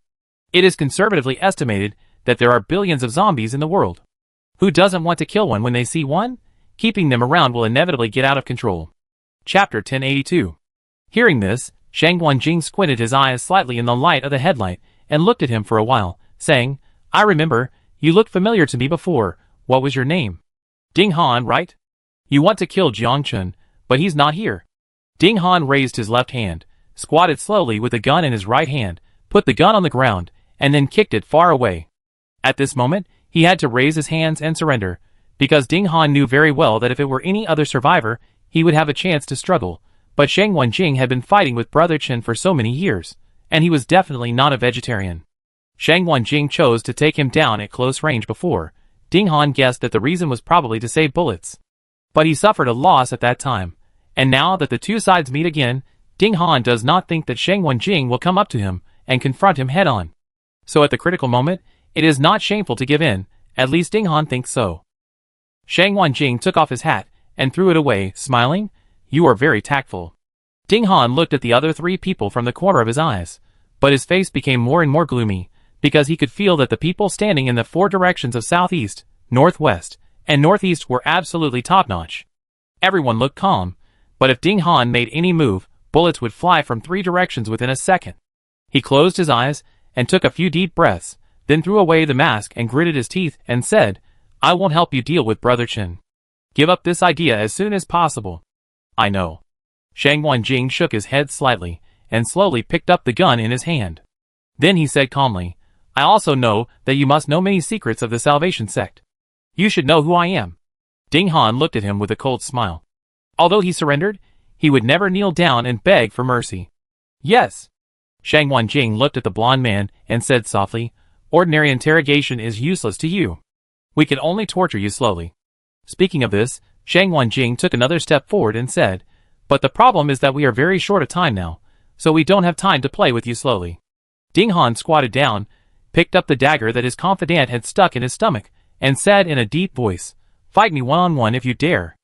It is conservatively estimated that there are billions of zombies in the world. Who doesn't want to kill one when they see one? Keeping them around will inevitably get out of control. Chapter 1082. Hearing this, Shang Wanjing squinted his eyes slightly in the light of the headlight and looked at him for a while, saying, I remember, you looked familiar to me before. What was your name? Ding Han, right? You want to kill Jiangchen, but he's not here. Ding Han raised his left hand, squatted slowly with the gun in his right hand, put the gun on the ground, and then kicked it far away. At this moment, he had to raise his hands and surrender, because Ding Han knew very well that if it were any other survivor, he would have a chance to struggle, but Shang Wanjing had been fighting with Brother Chen for so many years, and he was definitely not a vegetarian. Shang Wanjing chose to take him down at close range before. Ding Han guessed that the reason was probably to save bullets. But he suffered a loss at that time, and now that the two sides meet again, Ding Han does not think that Shang Wanjing will come up to him and confront him head-on. So at the critical moment, it is not shameful to give in, at least Ding Han thinks so. Shang Wanjing took off his hat and threw it away, smiling, You are very tactful. Ding Han looked at the other 3 people from the corner of his eyes, but his face became more and more gloomy, because he could feel that the people standing in the 4 directions of southeast, northwest, and northeast were absolutely top-notch. Everyone looked calm, but if Ding Han made any move, bullets would fly from 3 directions within a second. He closed his eyes and took a few deep breaths, then threw away the mask and gritted his teeth and said, I won't help you deal with Brother Chen. Give up this idea as soon as possible. I know. Shang Wanjing shook his head slightly and slowly picked up the gun in his hand. Then he said calmly, I also know that you must know many secrets of the Salvation Sect. You should know who I am. Ding Han looked at him with a cold smile. Although he surrendered, he would never kneel down and beg for mercy. Yes. Shang Wanjing looked at the blond man and said softly, Ordinary interrogation is useless to you. We can only torture you slowly. Speaking of this, Shang Wanjing took another step forward and said, But the problem is that we are very short of time now, so we don't have time to play with you slowly. Ding Han squatted down, picked up the dagger that his confidant had stuck in his stomach, and said in a deep voice, Fight me one-on-one if you dare.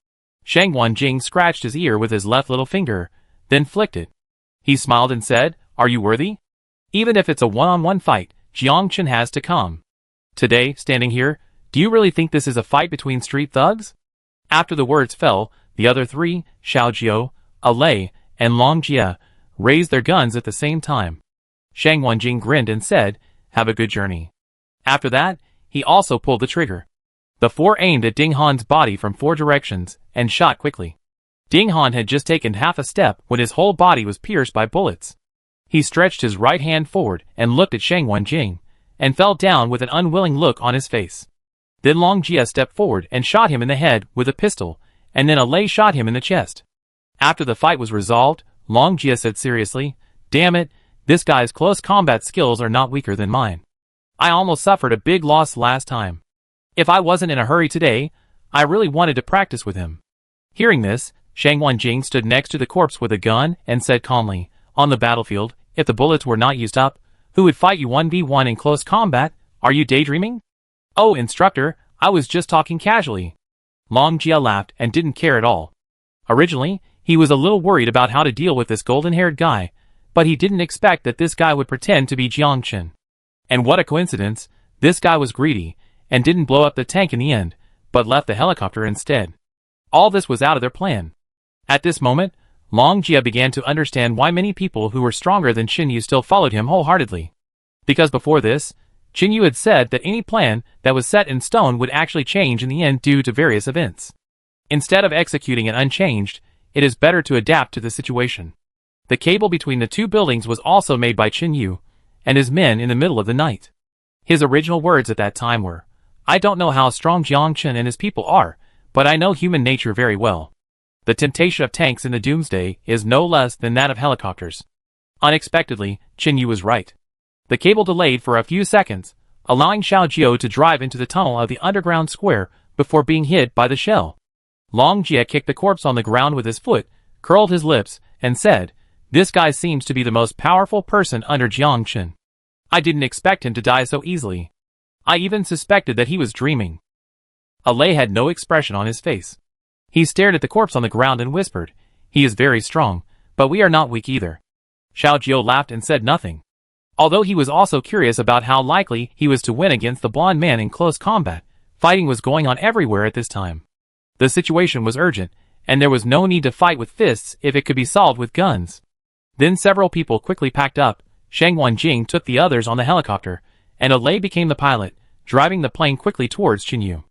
Shang Wanjing scratched his ear with his left little finger, then flicked it. He smiled and said, Are you worthy? Even if it's a one-on-one fight, Jiangchen has to come. Today, standing here, do you really think this is a fight between street thugs? After the words fell, the other 3, Xiao Jiao, Lei, and Long Jia, raised their guns at the same time. Shang Wanjing grinned and said, Have a good journey. After that, he also pulled the trigger. The 4 aimed at Ding Han's body from 4 directions, and shot quickly. Ding Han had just taken half a step when his whole body was pierced by bullets. He stretched his right hand forward and looked at Shang Wanjing, and fell down with an unwilling look on his face. Then Long Jia stepped forward and shot him in the head with a pistol, and then Lei shot him in the chest. After the fight was resolved, Long Jia said seriously, Damn it, This guy's close combat skills are not weaker than mine. I almost suffered a big loss last time. If I wasn't in a hurry today, I really wanted to practice with him." Hearing this, Shang Wanjing stood next to the corpse with a gun and said calmly, "On the battlefield, if the bullets were not used up, who would fight you 1v1 in close combat? Are you daydreaming?" "Oh, instructor, I was just talking casually." Long Jia laughed and didn't care at all. Originally, he was a little worried about how to deal with this golden-haired guy, but he didn't expect that this guy would pretend to be Jiang Chen. And what a coincidence, this guy was greedy, and didn't blow up the tank in the end, but left the helicopter instead. All this was out of their plan. At this moment, Long Jia began to understand why many people who were stronger than Qin Yu still followed him wholeheartedly. Because before this, Qin Yu had said that any plan that was set in stone would actually change in the end due to various events. Instead of executing it unchanged, it is better to adapt to the situation. The cable between the two buildings was also made by Qin Yu and his men in the middle of the night. His original words at that time were, "I don't know how strong Jiang Chen and his people are, but I know human nature very well. The temptation of tanks in the doomsday is no less than that of helicopters." Unexpectedly, Qin Yu was right. The cable delayed for a few seconds, allowing Xiao Jiao to drive into the tunnel of the underground square before being hit by the shell. Long Jia kicked the corpse on the ground with his foot, curled his lips, and said, "This guy seems to be the most powerful person under Jiang Chen. I didn't expect him to die so easily. I even suspected that he was dreaming." Alei had no expression on his face. He stared at the corpse on the ground and whispered, "He is very strong, but we are not weak either." Xiao Jiao laughed and said nothing. Although he was also curious about how likely he was to win against the blonde man in close combat, fighting was going on everywhere at this time. The situation was urgent, and there was no need to fight with fists if it could be solved with guns. Then several people quickly packed up, Shang Wanjing took the others on the helicopter, and Alei became the pilot, driving the plane quickly towards Qin Yu.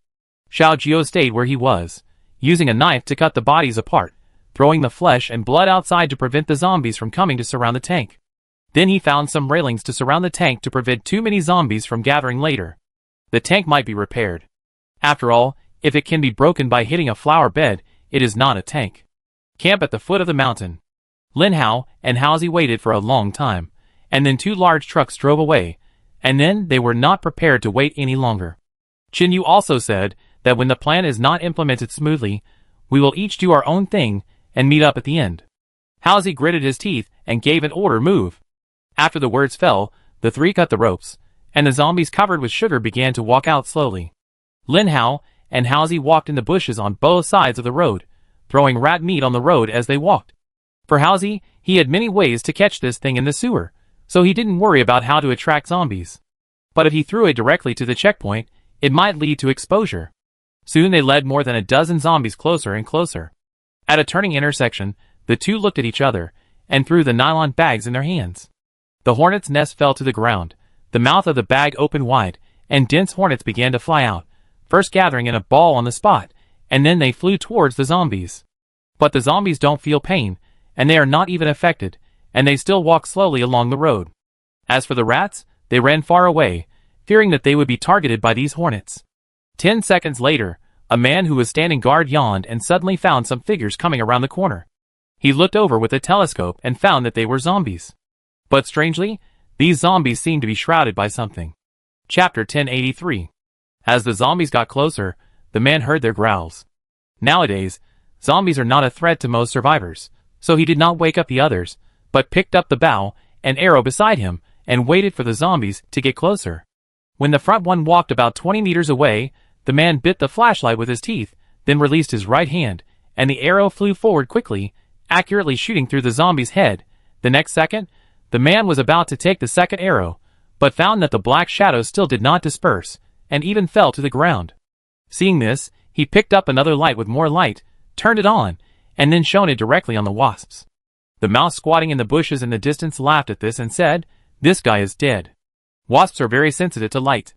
Xiao Jiao stayed where he was, using a knife to cut the bodies apart, throwing the flesh and blood outside to prevent the zombies from coming to surround the tank. Then he found some railings to surround the tank to prevent too many zombies from gathering later. The tank might be repaired. After all, if it can be broken by hitting a flower bed, it is not a tank. Camp at the foot of the mountain. Lin Hao and Haozi waited for a long time, and then two large trucks drove away, and then they were not prepared to wait any longer. Qin Yu also said that when the plan is not implemented smoothly, we will each do our own thing and meet up at the end. Haozi gritted his teeth and gave an order, "Move." After the words fell, the three cut the ropes, and the zombies covered with sugar began to walk out slowly. Lin Hao and Haozi walked in the bushes on both sides of the road, throwing rat meat on the road as they walked. For Haozi, he had many ways to catch this thing in the sewer, so he didn't worry about how to attract zombies. But if he threw it directly to the checkpoint, it might lead to exposure. Soon they led more than a dozen zombies closer and closer. At a turning intersection, the two looked at each other and threw the nylon bags in their hands. The hornet's nest fell to the ground, the mouth of the bag opened wide, and dense hornets began to fly out, first gathering in a ball on the spot, and then they flew towards the zombies. But the zombies don't feel pain, and they are not even affected, and they still walk slowly along the road. As for the rats, they ran far away, fearing that they would be targeted by these hornets. 10 seconds later, a man who was standing guard yawned and suddenly found some figures coming around the corner. He looked over with a telescope and found that they were zombies. But strangely, these zombies seemed to be shrouded by something. Chapter 1083. As the zombies got closer, the man heard their growls. Nowadays, zombies are not a threat to most survivors, so he did not wake up the others, but picked up the bow and arrow beside him and waited for the zombies to get closer. When the front one walked about 20 meters away, the man bit the flashlight with his teeth, then released his right hand, and the arrow flew forward quickly, accurately shooting through the zombie's head. The next second, the man was about to take the second arrow, but found that the black shadows still did not disperse, and even fell to the ground. Seeing this, he picked up another light with more light, turned it on, and then shone it directly on the wasps. The mouse squatting in the bushes in the distance laughed at this and said, "This guy is dead." Wasps are very sensitive to light.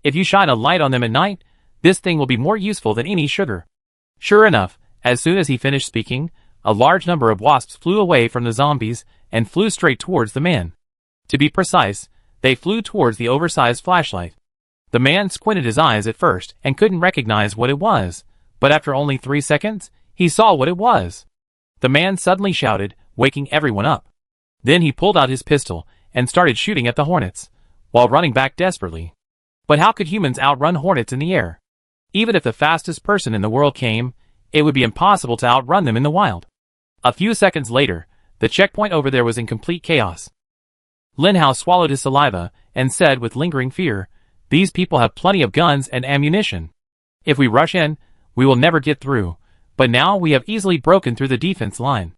If you shine a light on them at night, this thing will be more useful than any sugar. Sure enough, as soon as he finished speaking, a large number of wasps flew away from the zombies and flew straight towards the man. To be precise, they flew towards the oversized flashlight. The man squinted his eyes at first and couldn't recognize what it was, but after only 3 seconds, he saw what it was. The man suddenly shouted, waking everyone up. Then he pulled out his pistol and started shooting at the hornets, while running back desperately. But how could humans outrun hornets in the air? Even if the fastest person in the world came, it would be impossible to outrun them in the wild. A few seconds later, the checkpoint over there was in complete chaos. Lin Hao swallowed his saliva and said with lingering fear, "These people have plenty of guns and ammunition. If we rush in, we will never get through, but now we have easily broken through the defense line."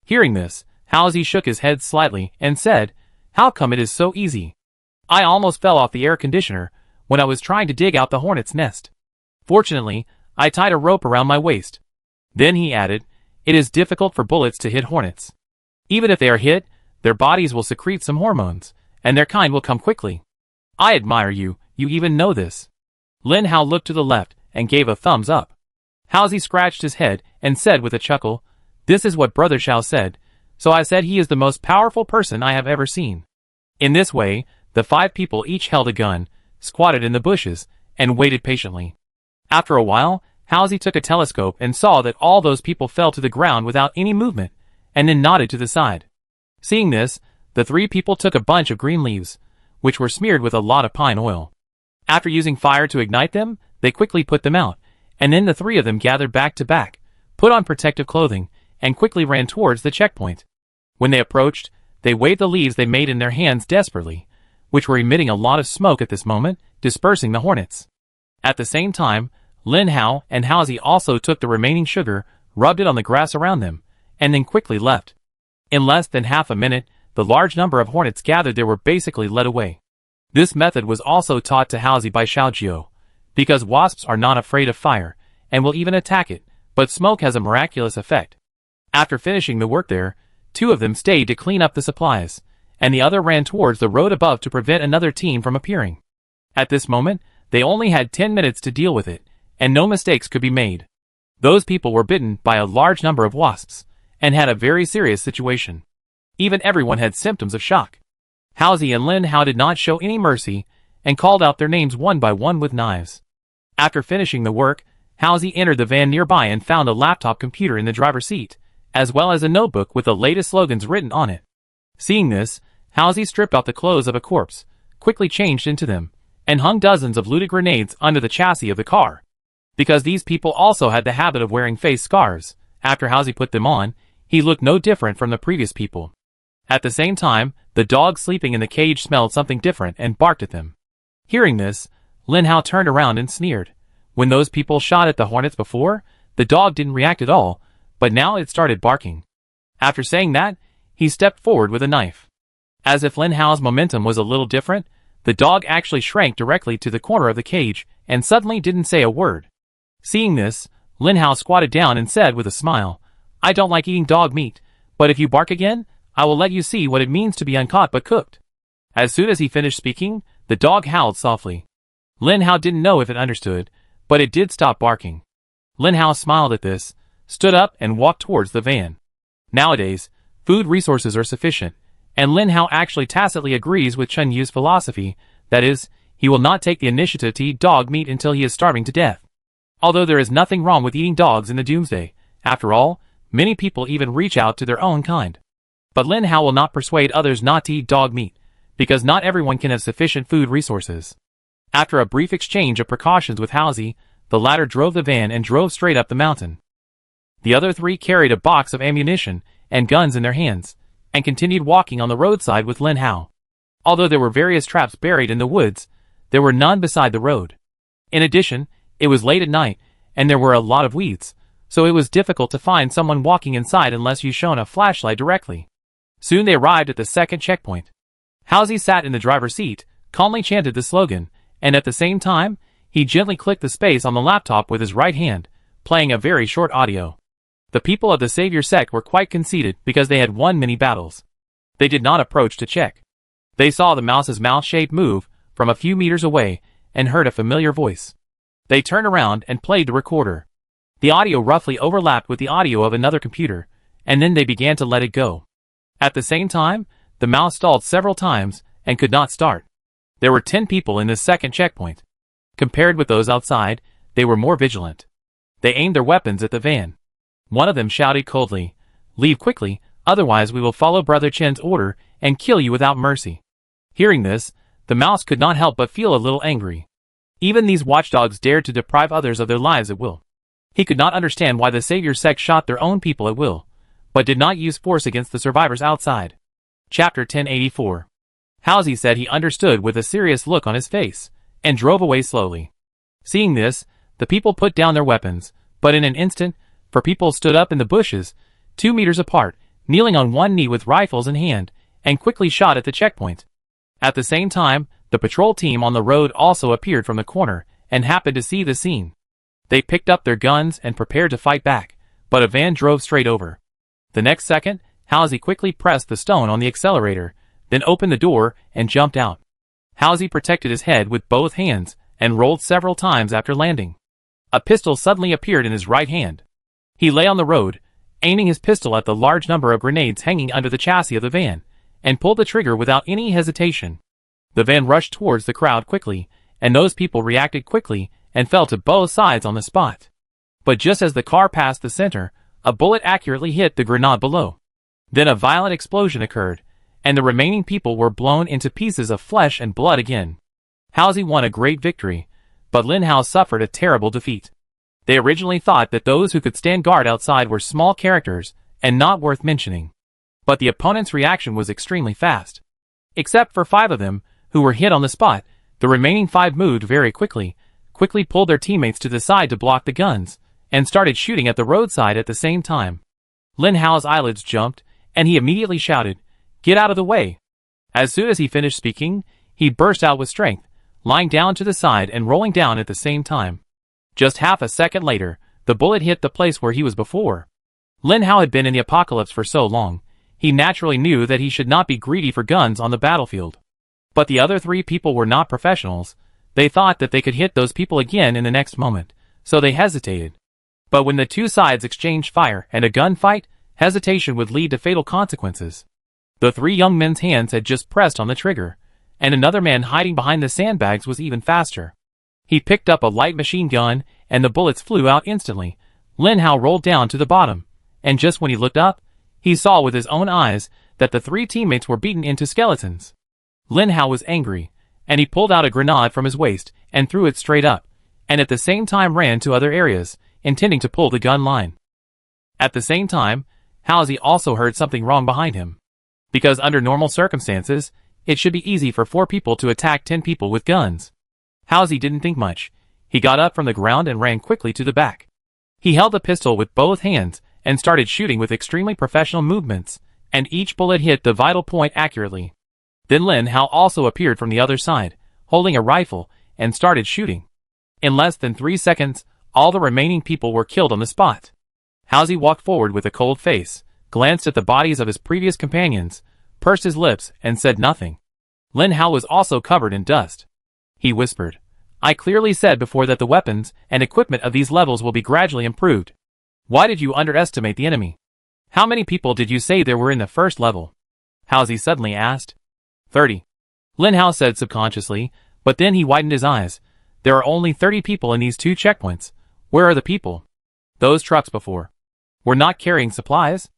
Hearing this, Halsey shook his head slightly and said, "How come it is so easy? I almost fell off the air conditioner when I was trying to dig out the hornet's nest. Fortunately, I tied a rope around my waist." Then he added, "It is difficult for bullets to hit hornets. Even if they are hit, their bodies will secrete some hormones, and their kind will come quickly. I admire you, you even know this." Lin Hao looked to the left and gave a thumbs up. Halsey scratched his head and said with a chuckle, "This is what Brother Xiao said, so I said he is the most powerful person I have ever seen." In this way, the 5 people each held a gun, squatted in the bushes, and waited patiently. After a while, Halsey took a telescope and saw that all those people fell to the ground without any movement, and then nodded to the side. Seeing this, the 3 people took a bunch of green leaves, which were smeared with a lot of pine oil. After using fire to ignite them, they quickly put them out, and then the 3 of them gathered back to back, put on protective clothing, and quickly ran towards the checkpoint. When they approached, they waved the leaves they made in their hands desperately, which were emitting a lot of smoke at this moment, dispersing the hornets. At the same time, Lin Hao and Halsey also took the remaining sugar, rubbed it on the grass around them, and then quickly left. In less than half a minute, the large number of hornets gathered there were basically led away. This method was also taught to Halsey by Xiaojiu, because wasps are not afraid of fire, and will even attack it, but smoke has a miraculous effect. After finishing the work there, 2 of them stayed to clean up the supplies, and the other ran towards the road above to prevent another team from appearing. At this moment, they only had 10 minutes to deal with it, and no mistakes could be made. Those people were bitten by a large number of wasps, and had a very serious situation. Even everyone had symptoms of shock. Halsey and Lin Hao did not show any mercy, and called out their names one by one with knives. After finishing the work, Halsey entered the van nearby and found a laptop computer in the driver's seat, as well as a notebook with the latest slogans written on it. Seeing this, Halsey stripped off the clothes of a corpse, quickly changed into them, and hung dozens of looted grenades under the chassis of the car. Because these people also had the habit of wearing face scarves, after Halsey put them on, he looked no different from the previous people. At the same time, the dog sleeping in the cage smelled something different and barked at them. Hearing this, Lin Hao turned around and sneered. When those people shot at the hornets before, the dog didn't react at all, but now it started barking. After saying that, he stepped forward with a knife. As if Lin Hao's momentum was a little different, the dog actually shrank directly to the corner of the cage and suddenly didn't say a word. Seeing this, Lin Hao squatted down and said with a smile, "I don't like eating dog meat, but if you bark again, I will let you see what it means to be uncaught but cooked." As soon as he finished speaking, the dog howled softly. Lin Hao didn't know if it understood, but it did stop barking. Lin Hao smiled at this, stood up and walked towards the van. Nowadays, food resources are sufficient, and Lin Hao actually tacitly agrees with Chen Yu's philosophy, that is, he will not take the initiative to eat dog meat until he is starving to death. Although there is nothing wrong with eating dogs in the doomsday, after all, many people even reach out to their own kind. But Lin Hao will not persuade others not to eat dog meat, because not everyone can have sufficient food resources. After a brief exchange of precautions with Halsey, the latter drove the van and drove straight up the mountain. The other 3 carried a box of ammunition and guns in their hands, and continued walking on the roadside with Lin Hao. Although there were various traps buried in the woods, there were none beside the road. In addition, it was late at night, and there were a lot of weeds, so it was difficult to find someone walking inside unless you shone a flashlight directly. Soon they arrived at the second checkpoint. Halsey sat in the driver's seat, calmly chanted the slogan, and at the same time, he gently clicked the space on the laptop with his right hand, playing a very short audio. The people of the Savior sect were quite conceited because they had won many battles. They did not approach to check. They saw the mouse's mouth shape move from a few meters away and heard a familiar voice. They turned around and played the recorder. The audio roughly overlapped with the audio of another computer, and then they began to let it go. At the same time, the mouse stalled several times and could not start. There were 10 people in this second checkpoint. Compared with those outside, they were more vigilant. They aimed their weapons at the van. One of them shouted coldly, "Leave quickly, otherwise we will follow Brother Chen's order and kill you without mercy. Hearing this, the mouse could not help but feel a little angry. Even these watchdogs dared to deprive others of their lives at will. He could not understand why the savior sect shot their own people at will, but did not use force against the survivors outside. Chapter 1084. Halsey said he understood with a serious look on his face, and drove away slowly. Seeing this, the people put down their weapons, but in an instant, four people stood up in the bushes, 2 meters apart, kneeling on one knee with rifles in hand, and quickly shot at the checkpoint. At the same time, the patrol team on the road also appeared from the corner, and happened to see the scene. They picked up their guns and prepared to fight back, but a van drove straight over. The next second, Halsey quickly pressed the stone on the accelerator, then opened the door and jumped out. Halsey protected his head with both hands and rolled several times after landing. A pistol suddenly appeared in his right hand. He lay on the road, aiming his pistol at the large number of grenades hanging under the chassis of the van, and pulled the trigger without any hesitation. The van rushed towards the crowd quickly, and those people reacted quickly and fell to both sides on the spot. But just as the car passed the center, a bullet accurately hit the grenade below. Then a violent explosion occurred, and the remaining people were blown into pieces of flesh and blood again. Halsey won a great victory, but Lin Hao suffered a terrible defeat. They originally thought that those who could stand guard outside were small characters and not worth mentioning. But the opponent's reaction was extremely fast. Except for 5 of them, who were hit on the spot, the remaining 5 moved very quickly pulled their teammates to the side to block the guns, and started shooting at the roadside at the same time. Lin Hao's eyelids jumped, and he immediately shouted, "Get out of the way!" As soon as he finished speaking, he burst out with strength, lying down to the side and rolling down at the same time. Just half a second later, the bullet hit the place where he was before. Lin Hao had been in the apocalypse for so long, he naturally knew that he should not be greedy for guns on the battlefield. But the other 3 people were not professionals. They thought that they could hit those people again in the next moment, so they hesitated. But when the 2 sides exchanged fire and a gunfight, hesitation would lead to fatal consequences. The 3 young men's hands had just pressed on the trigger, and another man hiding behind the sandbags was even faster. He picked up a light machine gun, and the bullets flew out instantly. Lin Hao rolled down to the bottom, and just when he looked up, he saw with his own eyes that the 3 teammates were beaten into skeletons. Lin Hao was angry, and he pulled out a grenade from his waist and threw it straight up, and at the same time ran to other areas, intending to pull the gun line. At the same time, Halsey also heard something wrong behind him. Because under normal circumstances, it should be easy for 4 people to attack 10 people with guns. Halsey didn't think much. He got up from the ground and ran quickly to the back. He held the pistol with both hands and started shooting with extremely professional movements, and each bullet hit the vital point accurately. Then Lin Hao also appeared from the other side, holding a rifle, and started shooting. In less than 3 seconds, all the remaining people were killed on the spot. Halsey walked forward with a cold face, glanced at the bodies of his previous companions, pursed his lips, and said nothing. Lin Hao was also covered in dust. He whispered, "I clearly said before that the weapons and equipment of these levels will be gradually improved. Why did you underestimate the enemy? How many people did you say there were in the first level?" Halsey suddenly asked. 30. Lin Hao said subconsciously, but then he widened his eyes. There are only 30 people in these 2 checkpoints. Where are the people? Those trucks before were not carrying supplies?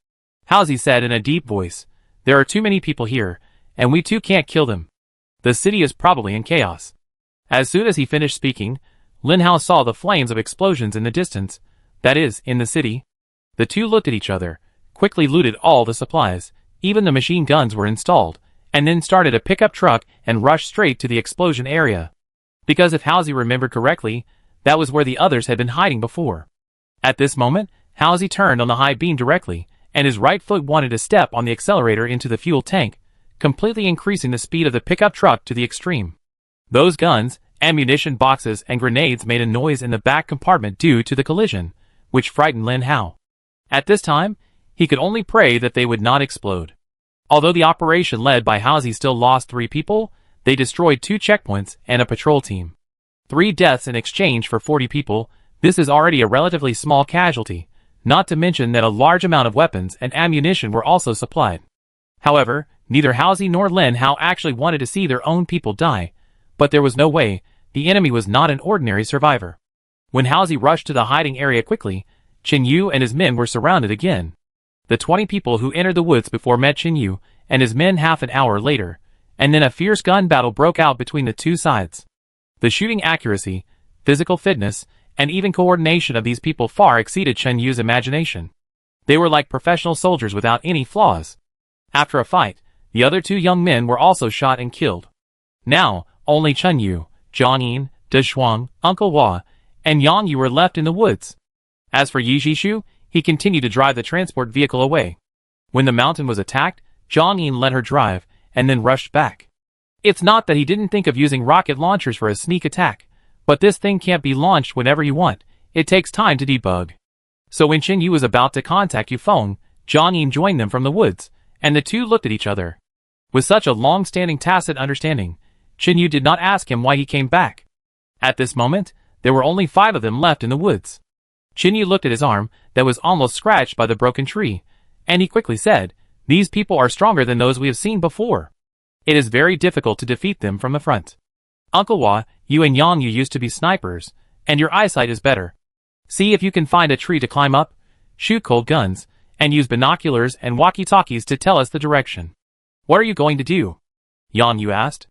Halsey said in a deep voice, "There are too many people here, and we too can't kill them. The city is probably in chaos." As soon as he finished speaking, Lin Hao saw the flames of explosions in the distance, that is, in the city. The 2 looked at each other, quickly looted all the supplies, even the machine guns were installed, and then started a pickup truck and rushed straight to the explosion area. Because if Halsey remembered correctly, that was where the others had been hiding before. At this moment, Halsey turned on the high beam directly, and his right foot wanted to step on the accelerator into the fuel tank, completely increasing the speed of the pickup truck to the extreme. Those guns, ammunition boxes, and grenades made a noise in the back compartment due to the collision, which frightened Lin Hao. At this time, he could only pray that they would not explode. Although the operation led by Halsey still lost 3 people, they destroyed 2 checkpoints and a patrol team. 3 deaths in exchange for 40 people, this is already a relatively small casualty, not to mention that a large amount of weapons and ammunition were also supplied. However, neither Halsey nor Lin Hao actually wanted to see their own people die, but there was no way, the enemy was not an ordinary survivor. When Halsey rushed to the hiding area quickly, Chen Yu and his men were surrounded again. The 20 people who entered the woods before met Chen Yu, and his men half an hour later, and then a fierce gun battle broke out between the two sides. The shooting accuracy, physical fitness, and even coordination of these people far exceeded Chen Yu's imagination. They were like professional soldiers without any flaws. After a fight, the other two young men were also shot and killed. Now, only Chen Yu, Jiang Yin, De Shuang, Uncle Hua, and Yang Yu were left in the woods. As for Yi Jishu, he continued to drive the transport vehicle away. When the mountain was attacked, Jiang Yin let her drive, and then rushed back. It's not that he didn't think of using rocket launchers for a sneak attack, but this thing can't be launched whenever you want. It takes time to debug. So when Chen Yu was about to contact Yufeng, Jiang Yin joined them from the woods, and the two looked at each other. With such a long-standing tacit understanding, Chen Yu did not ask him why he came back. At this moment, there were only 5 of them left in the woods. Chen Yu looked at his arm that was almost scratched by the broken tree, and he quickly said, "These people are stronger than those we have seen before. It is very difficult to defeat them from the front. Uncle Hua, you and Yang Yu used to be snipers, and your eyesight is better. See if you can find a tree to climb up, shoot cold guns, and use binoculars and walkie-talkies to tell us the direction." "What are you going to do?" Yang Yu asked.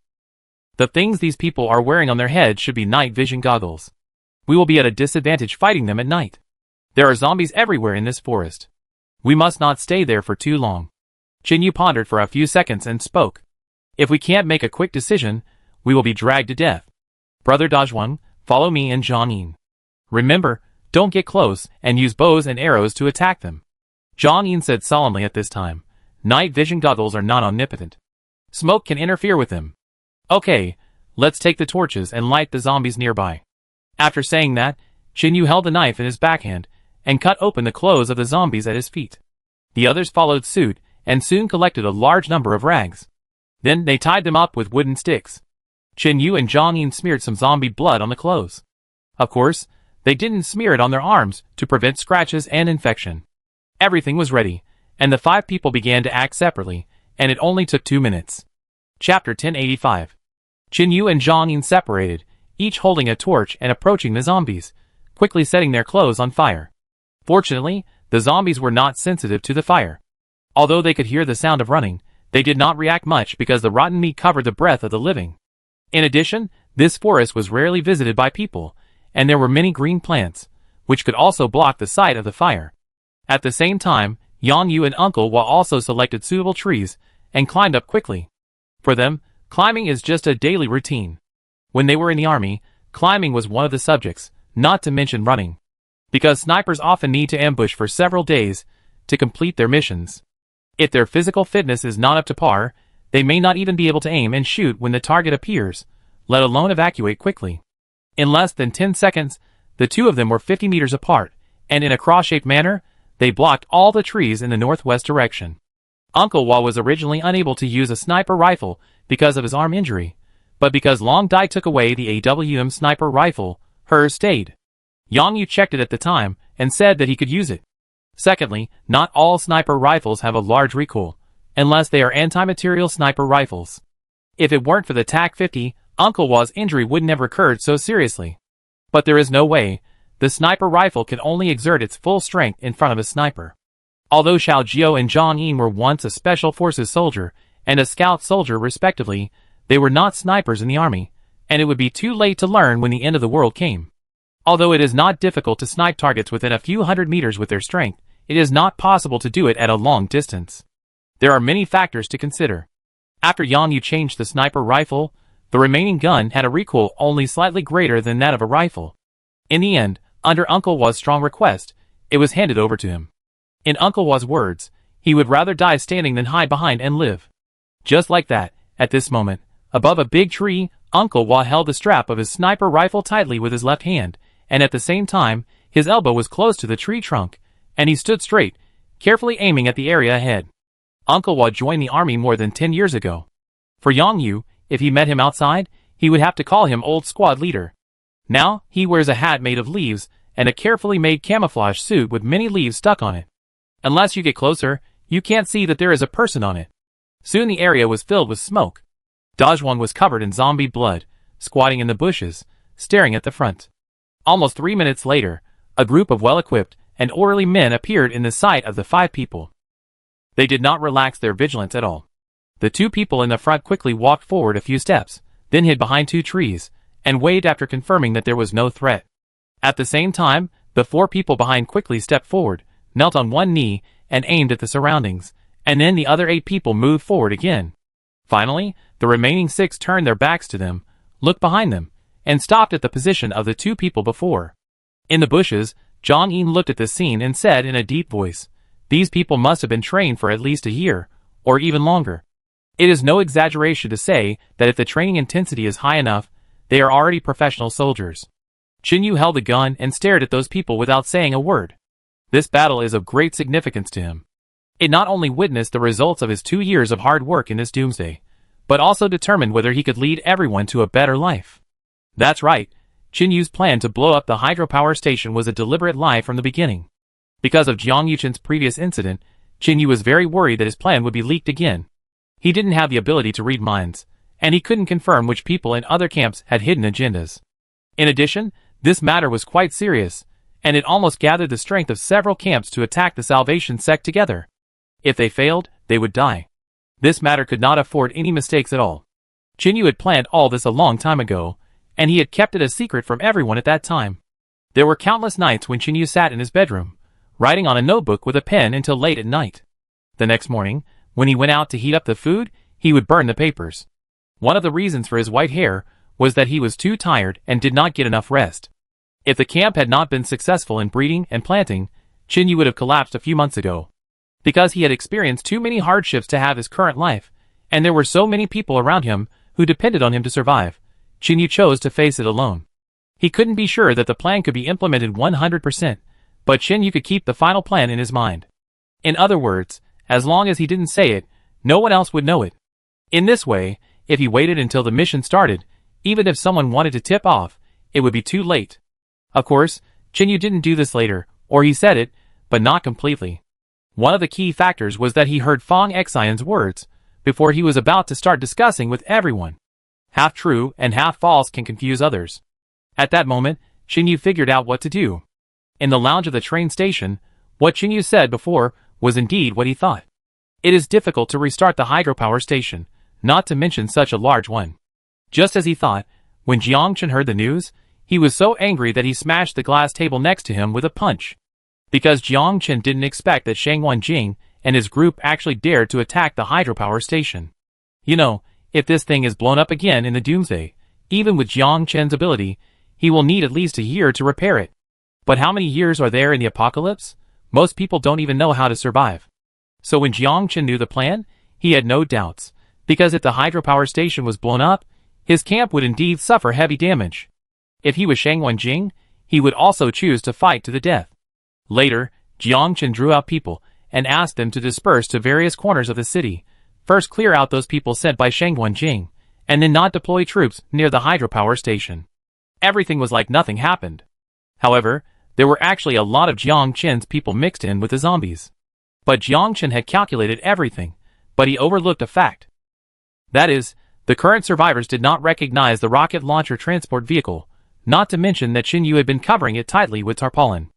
"The things these people are wearing on their heads should be night vision goggles. We will be at a disadvantage fighting them at night. There are zombies everywhere in this forest. We must not stay there for too long." Chen Yu pondered for a few seconds and spoke. "If we can't make a quick decision, we will be dragged to death. Brother Dazhuang, follow me and Jiang Yin. Remember, don't get close and use bows and arrows to attack them." Jiang Yin said solemnly at this time, "Night vision goggles are not omnipotent. Smoke can interfere with them. Okay, let's take the torches and light the zombies nearby." After saying that, Chen Yu held the knife in his backhand and cut open the clothes of the zombies at his feet. The others followed suit and soon collected a large number of rags. Then they tied them up with wooden sticks. Chen Yu and Jiang Yin smeared some zombie blood on the clothes. Of course, they didn't smear it on their arms to prevent scratches and infection. Everything was ready, and the 5 people began to act separately, and it only took 2 minutes. Chapter 1085. Chen Yu and Jiang Yin separated, each holding a torch and approaching the zombies, quickly setting their clothes on fire. Fortunately, the zombies were not sensitive to the fire. Although they could hear the sound of running, they did not react much because the rotten meat covered the breath of the living. In addition, this forest was rarely visited by people, and there were many green plants, which could also block the sight of the fire. At the same time, Yang Yu and Uncle Hua also selected suitable trees and climbed up quickly. For them, climbing is just a daily routine. When they were in the army, climbing was one of the subjects, not to mention running. Because snipers often need to ambush for several days to complete their missions. If their physical fitness is not up to par, they may not even be able to aim and shoot when the target appears, let alone evacuate quickly. In less than 10 seconds, the two of them were 50 meters apart, and in a cross-shaped manner, they blocked all the trees in the northwest direction. Uncle Hua was originally unable to use a sniper rifle because of his arm injury, but because Long Dai took away the AWM sniper rifle, hers stayed. Yang Yu checked it at the time and said that he could use it. Secondly, not all sniper rifles have a large recoil, unless they are anti-material sniper rifles. If it weren't for the TAC-50, Uncle Hua's injury wouldn't have recurred so seriously. But there is no way. The sniper rifle can only exert its full strength in front of a sniper. Although Xiao Jiao and Jiang Yin were once a special forces soldier and a scout soldier respectively, they were not snipers in the army, and it would be too late to learn when the end of the world came. Although it is not difficult to snipe targets within a few hundred meters with their strength, it is not possible to do it at a long distance. There are many factors to consider. After Yang Yu changed the sniper rifle, the remaining gun had a recoil only slightly greater than that of a rifle. In the end, under Uncle Hua's strong request, it was handed over to him. In Uncle Hua's words, he would rather die standing than hide behind and live. Just like that, at this moment, above a big tree, Uncle Hua held the strap of his sniper rifle tightly with his left hand, and at the same time, his elbow was close to the tree trunk, and he stood straight, carefully aiming at the area ahead. Uncle Hua joined the army more than 10 years ago. For Yang Yu, if he met him outside, he would have to call him old squad leader. Now, he wears a hat made of leaves, and a carefully made camouflage suit with many leaves stuck on it. Unless you get closer, you can't see that there is a person on it. Soon the area was filled with smoke. Dazhuang was covered in zombie blood, squatting in the bushes, staring at the front. Almost 3 minutes later, a group of well-equipped and orderly men appeared in the sight of the 5 people. They did not relax their vigilance at all. The two people in the front quickly walked forward a few steps, then hid behind two trees, and waved after confirming that there was no threat. At the same time, the four people behind quickly stepped forward, knelt on one knee, and aimed at the surroundings, and then the other 8 people moved forward again. Finally, the remaining 6 turned their backs to them, looked behind them, and stopped at the position of the 2 people before. In the bushes, Jong-in looked at the scene and said in a deep voice, "These people must have been trained for at least a year, or even longer. It is no exaggeration to say that if the training intensity is high enough, they are already professional soldiers." Chinyu held the gun and stared at those people without saying a word. This battle is of great significance to him. It not only witnessed the results of his 2 years of hard work in this doomsday, but also determined whether he could lead everyone to a better life. That's right, Chinyu's plan to blow up the hydropower station was a deliberate lie from the beginning. Because of Jiang Yuchen's previous incident, Chinyu was very worried that his plan would be leaked again. He didn't have the ability to read minds, and he couldn't confirm which people in other camps had hidden agendas. In addition, this matter was quite serious, and it almost gathered the strength of several camps to attack the Salvation sect together. If they failed, they would die. This matter could not afford any mistakes at all. Chinyu had planned all this a long time ago, and he had kept it a secret from everyone at that time. There were countless nights when Chinyu sat in his bedroom, writing on a notebook with a pen until late at night. The next morning, when he went out to heat up the food, he would burn the papers. One of the reasons for his white hair was that he was too tired and did not get enough rest. If the camp had not been successful in breeding and planting, Chinyu would have collapsed a few months ago. Because he had experienced too many hardships to have his current life, and there were so many people around him who depended on him to survive, Chinyu chose to face it alone. He couldn't be sure that the plan could be implemented 100%, but Chinyu could keep the final plan in his mind. In other words, as long as he didn't say it, no one else would know it. In this way, if he waited until the mission started, even if someone wanted to tip off, it would be too late. Of course, Chinyu didn't do this later, or he said it, but not completely. One of the key factors was that he heard Fong Xian's words before he was about to start discussing with everyone. Half true and half false can confuse others. At that moment, Chinyu figured out what to do. In the lounge of the train station, what Chinyu said before was indeed what he thought. It is difficult to restart the hydropower station, not to mention such a large one. Just as he thought, when Jiang Chen heard the news, he was so angry that he smashed the glass table next to him with a punch. Because Jiang Chen didn't expect that Shang Wenjing and his group actually dared to attack the hydropower station. You know, if this thing is blown up again in the doomsday, even with Jiang Chen's ability, he will need at least a year to repair it. But how many years are there in the apocalypse? Most people don't even know how to survive. So when Jiang Chen knew the plan, he had no doubts, because if the hydropower station was blown up, his camp would indeed suffer heavy damage. If he was Shang Wenjing, he would also choose to fight to the death. Later, Jiang Chen drew out people and asked them to disperse to various corners of the city. First clear out those people sent by Shang Wenjing, and then not deploy troops near the hydropower station. Everything was like nothing happened. However, there were actually a lot of Jiang Chen's people mixed in with the zombies. But Jiang Chen had calculated everything, but he overlooked a fact. That is, the current survivors did not recognize the rocket launcher transport vehicle, not to mention that Chinyu had been covering it tightly with tarpaulin.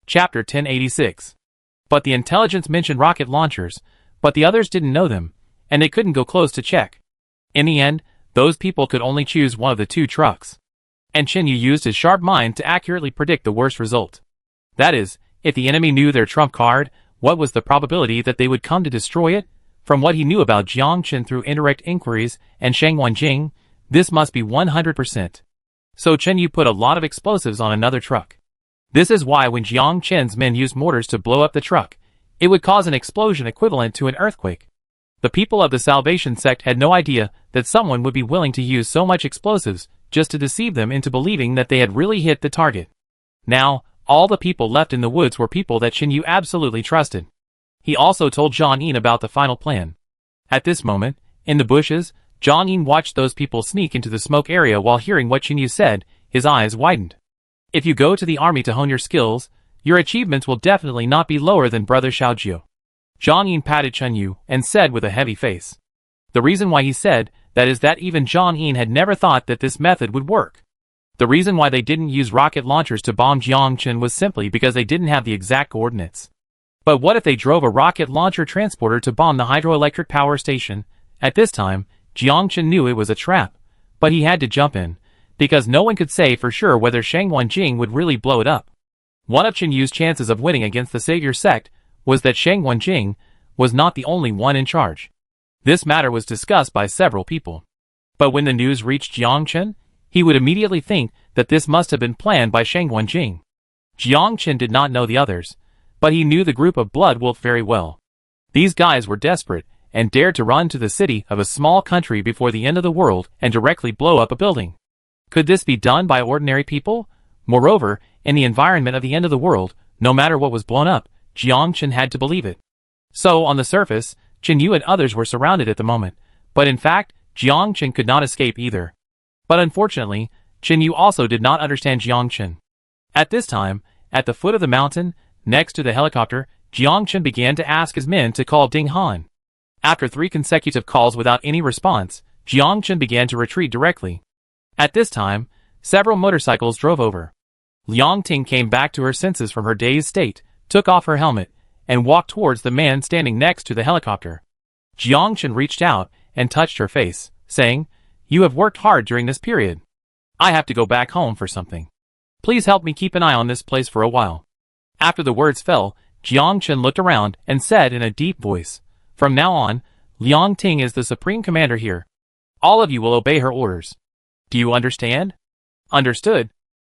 Chapter 1086. But the intelligence mentioned rocket launchers, but the others didn't know them, and they couldn't go close to check. In the end, those people could only choose one of the 2 trucks. And Chinyu used his sharp mind to accurately predict the worst result. That is, if the enemy knew their trump card, what was the probability that they would come to destroy it? From what he knew about Jiang Chen through indirect inquiries and Shang Wenjing, this must be 100%. So Chinyu put a lot of explosives on another truck. This is why when Jiang Chen's men used mortars to blow up the truck, it would cause an explosion equivalent to an earthquake. The people of the Salvation sect had no idea that someone would be willing to use so much explosives just to deceive them into believing that they had really hit the target. Now, all the people left in the woods were people that Chinyu absolutely trusted. He also told Zhang-Yin about the final plan. At this moment, in the bushes, Zhang-Yin watched those people sneak into the smoke area while hearing what Chinyu said. His eyes widened. If you go to the army to hone your skills, your achievements will definitely not be lower than Brother Xiaojiu. Zhang-Yin patted Chinyu and said with a heavy face. The reason why he said that is that even Zhang-Yin had never thought that this method would work. The reason why they didn't use rocket launchers to bomb Jiang Chen was simply because they didn't have the exact coordinates. But what if they drove a rocket launcher transporter to bomb the hydroelectric power station? At this time, Jiang Chen knew it was a trap, but he had to jump in, because no one could say for sure whether Shang Wenjing would really blow it up. One of Chen Yu's chances of winning against the Savior sect was that Shang Wenjing was not the only one in charge. This matter was discussed by several people. But when the news reached Jiang Chen, he would immediately think that this must have been planned by Shang Wenjing. Jiang Chen did not know the others, but he knew the group of Blood Wolf very well. These guys were desperate and dared to run to the city of a small country before the end of the world and directly blow up a building. Could this be done by ordinary people? Moreover, in the environment of the end of the world, no matter what was blown up, Jiang Chen had to believe it. So, on the surface, Chen Yu and others were surrounded at the moment, but in fact, Jiang Chen could not escape either. But unfortunately, Chen Yu also did not understand Jiang Chen. At this time, at the foot of the mountain, next to the helicopter, Jiang Chen began to ask his men to call Ding Han. After 3 consecutive calls without any response, Jiang Chen began to retreat directly. At this time, several motorcycles drove over. Liang Ting came back to her senses from her dazed state, took off her helmet, and walked towards the man standing next to the helicopter. Jiang Chen reached out and touched her face, saying, "You have worked hard during this period. I have to go back home for something. Please help me keep an eye on this place for a while." After the words fell, Jiang Chen looked around and said in a deep voice, "From now on, Liang Ting is the supreme commander here. All of you will obey her orders. Do you understand?" "Understood."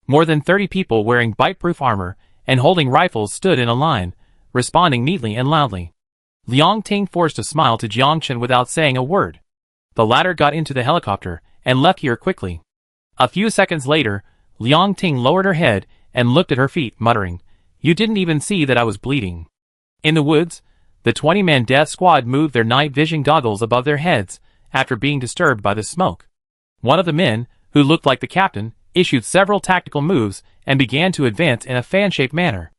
More than 30 people wearing bite-proof armor and holding rifles stood in a line, responding neatly and loudly. Liang Ting forced a smile to Jiang Chen without saying a word. The latter got into the helicopter and left here quickly. A few seconds later, Liang Ting lowered her head and looked at her feet, muttering, "You didn't even see that I was bleeding." In the woods, the 20-man death squad moved their night vision goggles above their heads after being disturbed by the smoke. One of the men, who looked like the captain, issued several tactical moves and began to advance in a fan-shaped manner.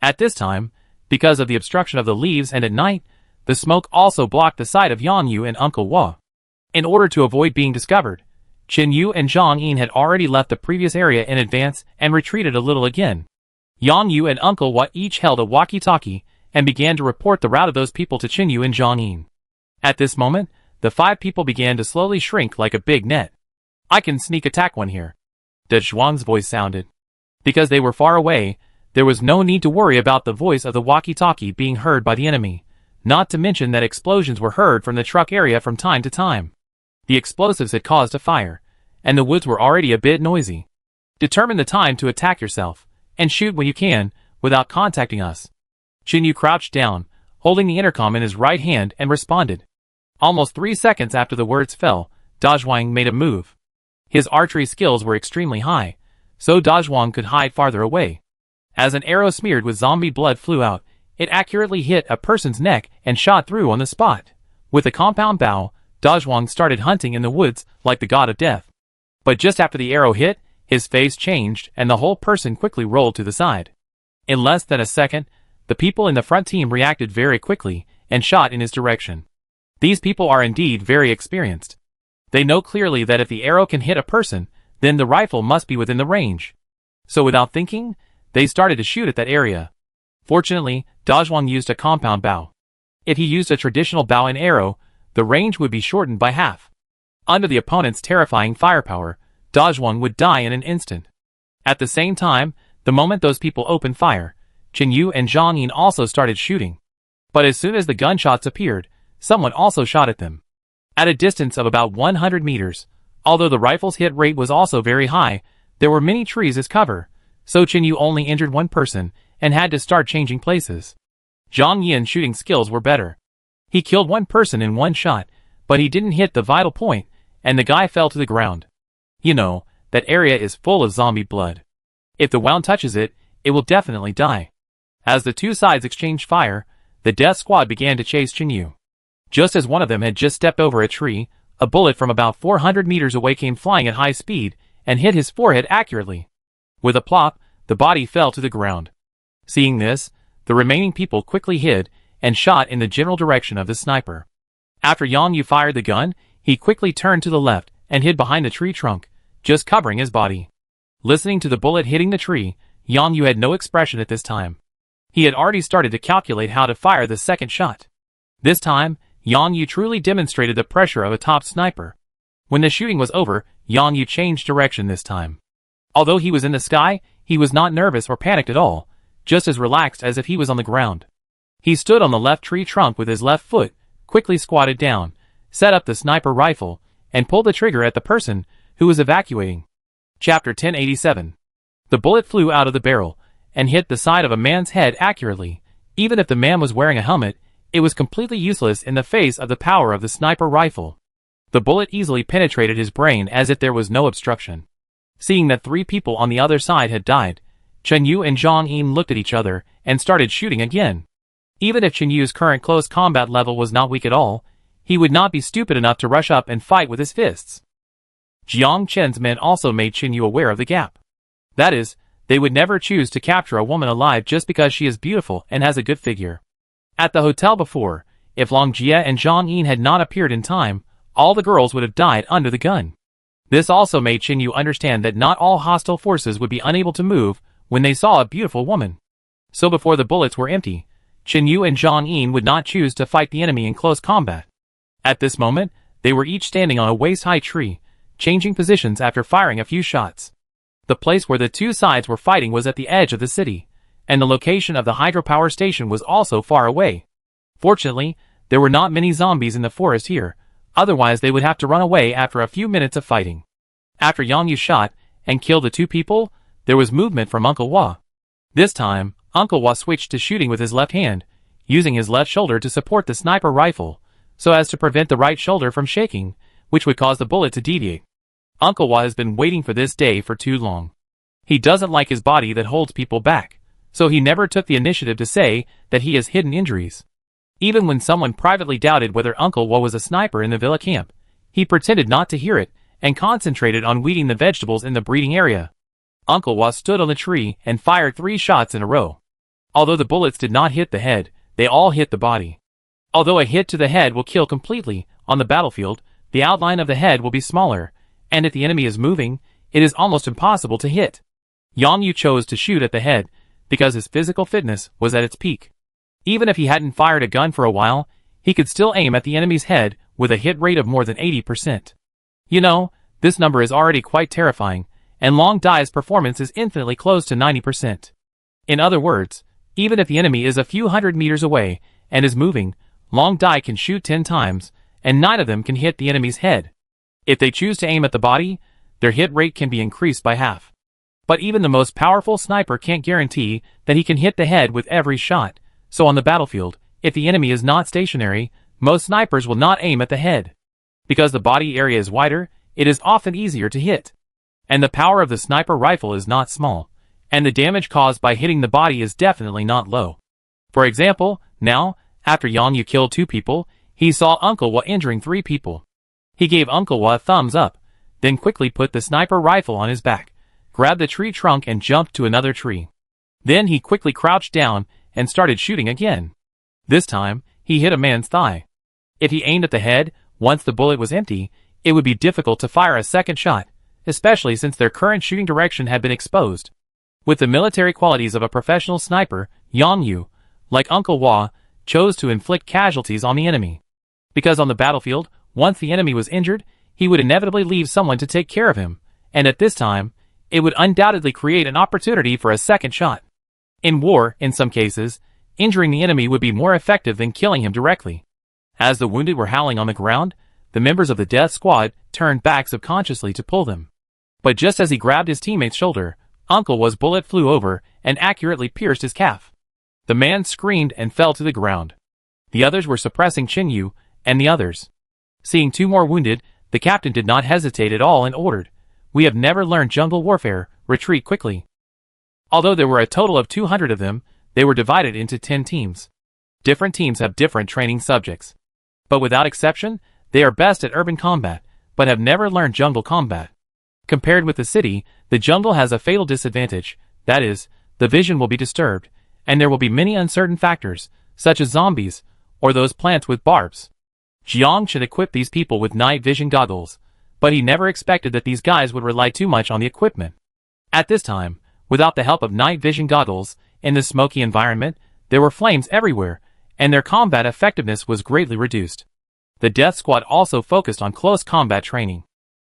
At this time, because of the obstruction of the leaves and at night, the smoke also blocked the sight of Yang Yu and Uncle Hua. In order to avoid being discovered, Chen Yu and Zhang Yin had already left the previous area in advance and retreated a little again. Yang Yu and Uncle Hua each held a walkie-talkie and began to report the route of those people to Chen Yu and Zhang Yin. At this moment, the 5 people began to slowly shrink like a big net. "I can sneak attack one here," De Zhuang's voice sounded. Because they were far away, there was no need to worry about the voice of the walkie-talkie being heard by the enemy, not to mention that explosions were heard from the truck area from time to time. The explosives had caused a fire, and the woods were already a bit noisy. "Determine the time to attack yourself, and shoot when you can, without contacting us." Chen Yu crouched down, holding the intercom in his right hand, and responded. Almost 3 seconds after the words fell, Dazhuang made a move. His archery skills were extremely high, so Dazhuang could hide farther away. As an arrow smeared with zombie blood flew out, it accurately hit a person's neck and shot through on the spot. With a compound bow, Dazhuang started hunting in the woods like the god of death. But just after the arrow hit, his face changed and the whole person quickly rolled to the side. In less than a second, the people in the front team reacted very quickly and shot in his direction. These people are indeed very experienced. They know clearly that if the arrow can hit a person, then the rifle must be within the range. So without thinking, they started to shoot at that area. Fortunately, Dazhuang used a compound bow. If he used a traditional bow and arrow, the range would be shortened by half. Under the opponent's terrifying firepower, Dazhuang would die in an instant. At the same time, the moment those people opened fire, Chen Yu and Zhang Yin also started shooting. But as soon as the gunshots appeared, someone also shot at them. At a distance of about 100 meters, although the rifle's hit rate was also very high, there were many trees as cover, so Chen Yu only injured one person and had to start changing places. Zhang Yin's shooting skills were better. He killed one person in one shot, but he didn't hit the vital point, and the guy fell to the ground. You know, that area is full of zombie blood. If the wound touches it, it will definitely die. As the two sides exchanged fire, the death squad began to chase Chen Yu. Just as one of them had just stepped over a tree, a bullet from about 400 meters away came flying at high speed and hit his forehead accurately. With a plop, the body fell to the ground. Seeing this, the remaining people quickly hid and shot in the general direction of the sniper. After Yang Yu fired the gun, he quickly turned to the left and hid behind the tree trunk, just covering his body. Listening to the bullet hitting the tree, Yang Yu had no expression at this time. He had already started to calculate how to fire the second shot. This time, Yang Yu truly demonstrated the pressure of a top sniper. When the shooting was over, Yang Yu changed direction this time. Although he was in the sky, he was not nervous or panicked at all, just as relaxed as if he was on the ground. He stood on the left tree trunk with his left foot, quickly squatted down, set up the sniper rifle, and pulled the trigger at the person who was evacuating. Chapter 1087. The bullet flew out of the barrel and hit the side of a man's head accurately. Even if the man was wearing a helmet, it was completely useless in the face of the power of the sniper rifle. The bullet easily penetrated his brain as if there was no obstruction. Seeing that 3 people on the other side had died, Chen Yu and Zhang Yin looked at each other and started shooting again. Even if Chen Yu's current close combat level was not weak at all, he would not be stupid enough to rush up and fight with his fists. Jiang Chen's men also made Chen Yu aware of the gap. That is, they would never choose to capture a woman alive just because she is beautiful and has a good figure. At the hotel before, if Long Jie and Zhang Yin had not appeared in time, all the girls would have died under the gun. This also made Chen Yu understand that not all hostile forces would be unable to move when they saw a beautiful woman. So before the bullets were empty, Chen Yu and Zhang Yin would not choose to fight the enemy in close combat. At this moment, they were each standing on a waist-high tree, changing positions after firing a few shots. The place where the two sides were fighting was at the edge of the city, and the location of the hydropower station was also far away. Fortunately, there were not many zombies in the forest here, otherwise they would have to run away after a few minutes of fighting. After Yang Yu shot and killed the 2 people, there was movement from Uncle Hua. This time, Uncle Hua switched to shooting with his left hand, using his left shoulder to support the sniper rifle, so as to prevent the right shoulder from shaking, which would cause the bullet to deviate. Uncle Hua has been waiting for this day for too long. He doesn't like his body that holds people back, so he never took the initiative to say that he has hidden injuries. Even when someone privately doubted whether Uncle Hua was a sniper in the villa camp, he pretended not to hear it and concentrated on weeding the vegetables in the breeding area. Uncle Hua stood on the tree and fired 3 shots in a row. Although the bullets did not hit the head, they all hit the body. Although a hit to the head will kill completely, on the battlefield, the outline of the head will be smaller, and if the enemy is moving, it is almost impossible to hit. Yang Yu chose to shoot at the head, because his physical fitness was at its peak. Even if he hadn't fired a gun for a while, he could still aim at the enemy's head with a hit rate of more than 80%. You know, this number is already quite terrifying, and Long Dai's performance is infinitely close to 90%. In other words, even if the enemy is a few hundred meters away and is moving, Long Dai can shoot 10 times, and 9 of them can hit the enemy's head. If they choose to aim at the body, their hit rate can be increased by half. But even the most powerful sniper can't guarantee that he can hit the head with every shot, so on the battlefield, if the enemy is not stationary, most snipers will not aim at the head. Because the body area is wider, it is often easier to hit. And the power of the sniper rifle is not small, and the damage caused by hitting the body is definitely not low. For example, now, after Yang Yu killed 2 people, he saw Uncle Hua injuring 3 people. He gave Uncle Hua a thumbs up, then quickly put the sniper rifle on his back, grabbed the tree trunk and jumped to another tree. Then he quickly crouched down and started shooting again. This time, he hit a man's thigh. If he aimed at the head, once the bullet was empty, it would be difficult to fire a second shot, especially since their current shooting direction had been exposed. With the military qualities of a professional sniper, Yang Yu, like Uncle Hua, chose to inflict casualties on the enemy. Because on the battlefield, once the enemy was injured, he would inevitably leave someone to take care of him, and at this time, it would undoubtedly create an opportunity for a second shot. In war, in some cases, injuring the enemy would be more effective than killing him directly. As the wounded were howling on the ground, the members of the death squad turned back subconsciously to pull them. But just as he grabbed his teammate's shoulder, Uncle Hua's bullet flew over and accurately pierced his calf. The man screamed and fell to the ground. The others were suppressing Chen Yu and the others. Seeing 2 more wounded, the captain did not hesitate at all and ordered, "We have never learned jungle warfare, retreat quickly." Although there were a total of 200 of them, they were divided into 10 teams. Different teams have different training subjects. But without exception, they are best at urban combat, but have never learned jungle combat. Compared with the city, the jungle has a fatal disadvantage, that is, the vision will be disturbed, and there will be many uncertain factors, such as zombies, or those plants with barbs. Jiang should equip these people with night vision goggles, but he never expected that these guys would rely too much on the equipment. At this time, without the help of night vision goggles, in this smoky environment, there were flames everywhere, and their combat effectiveness was greatly reduced. The death squad also focused on close combat training.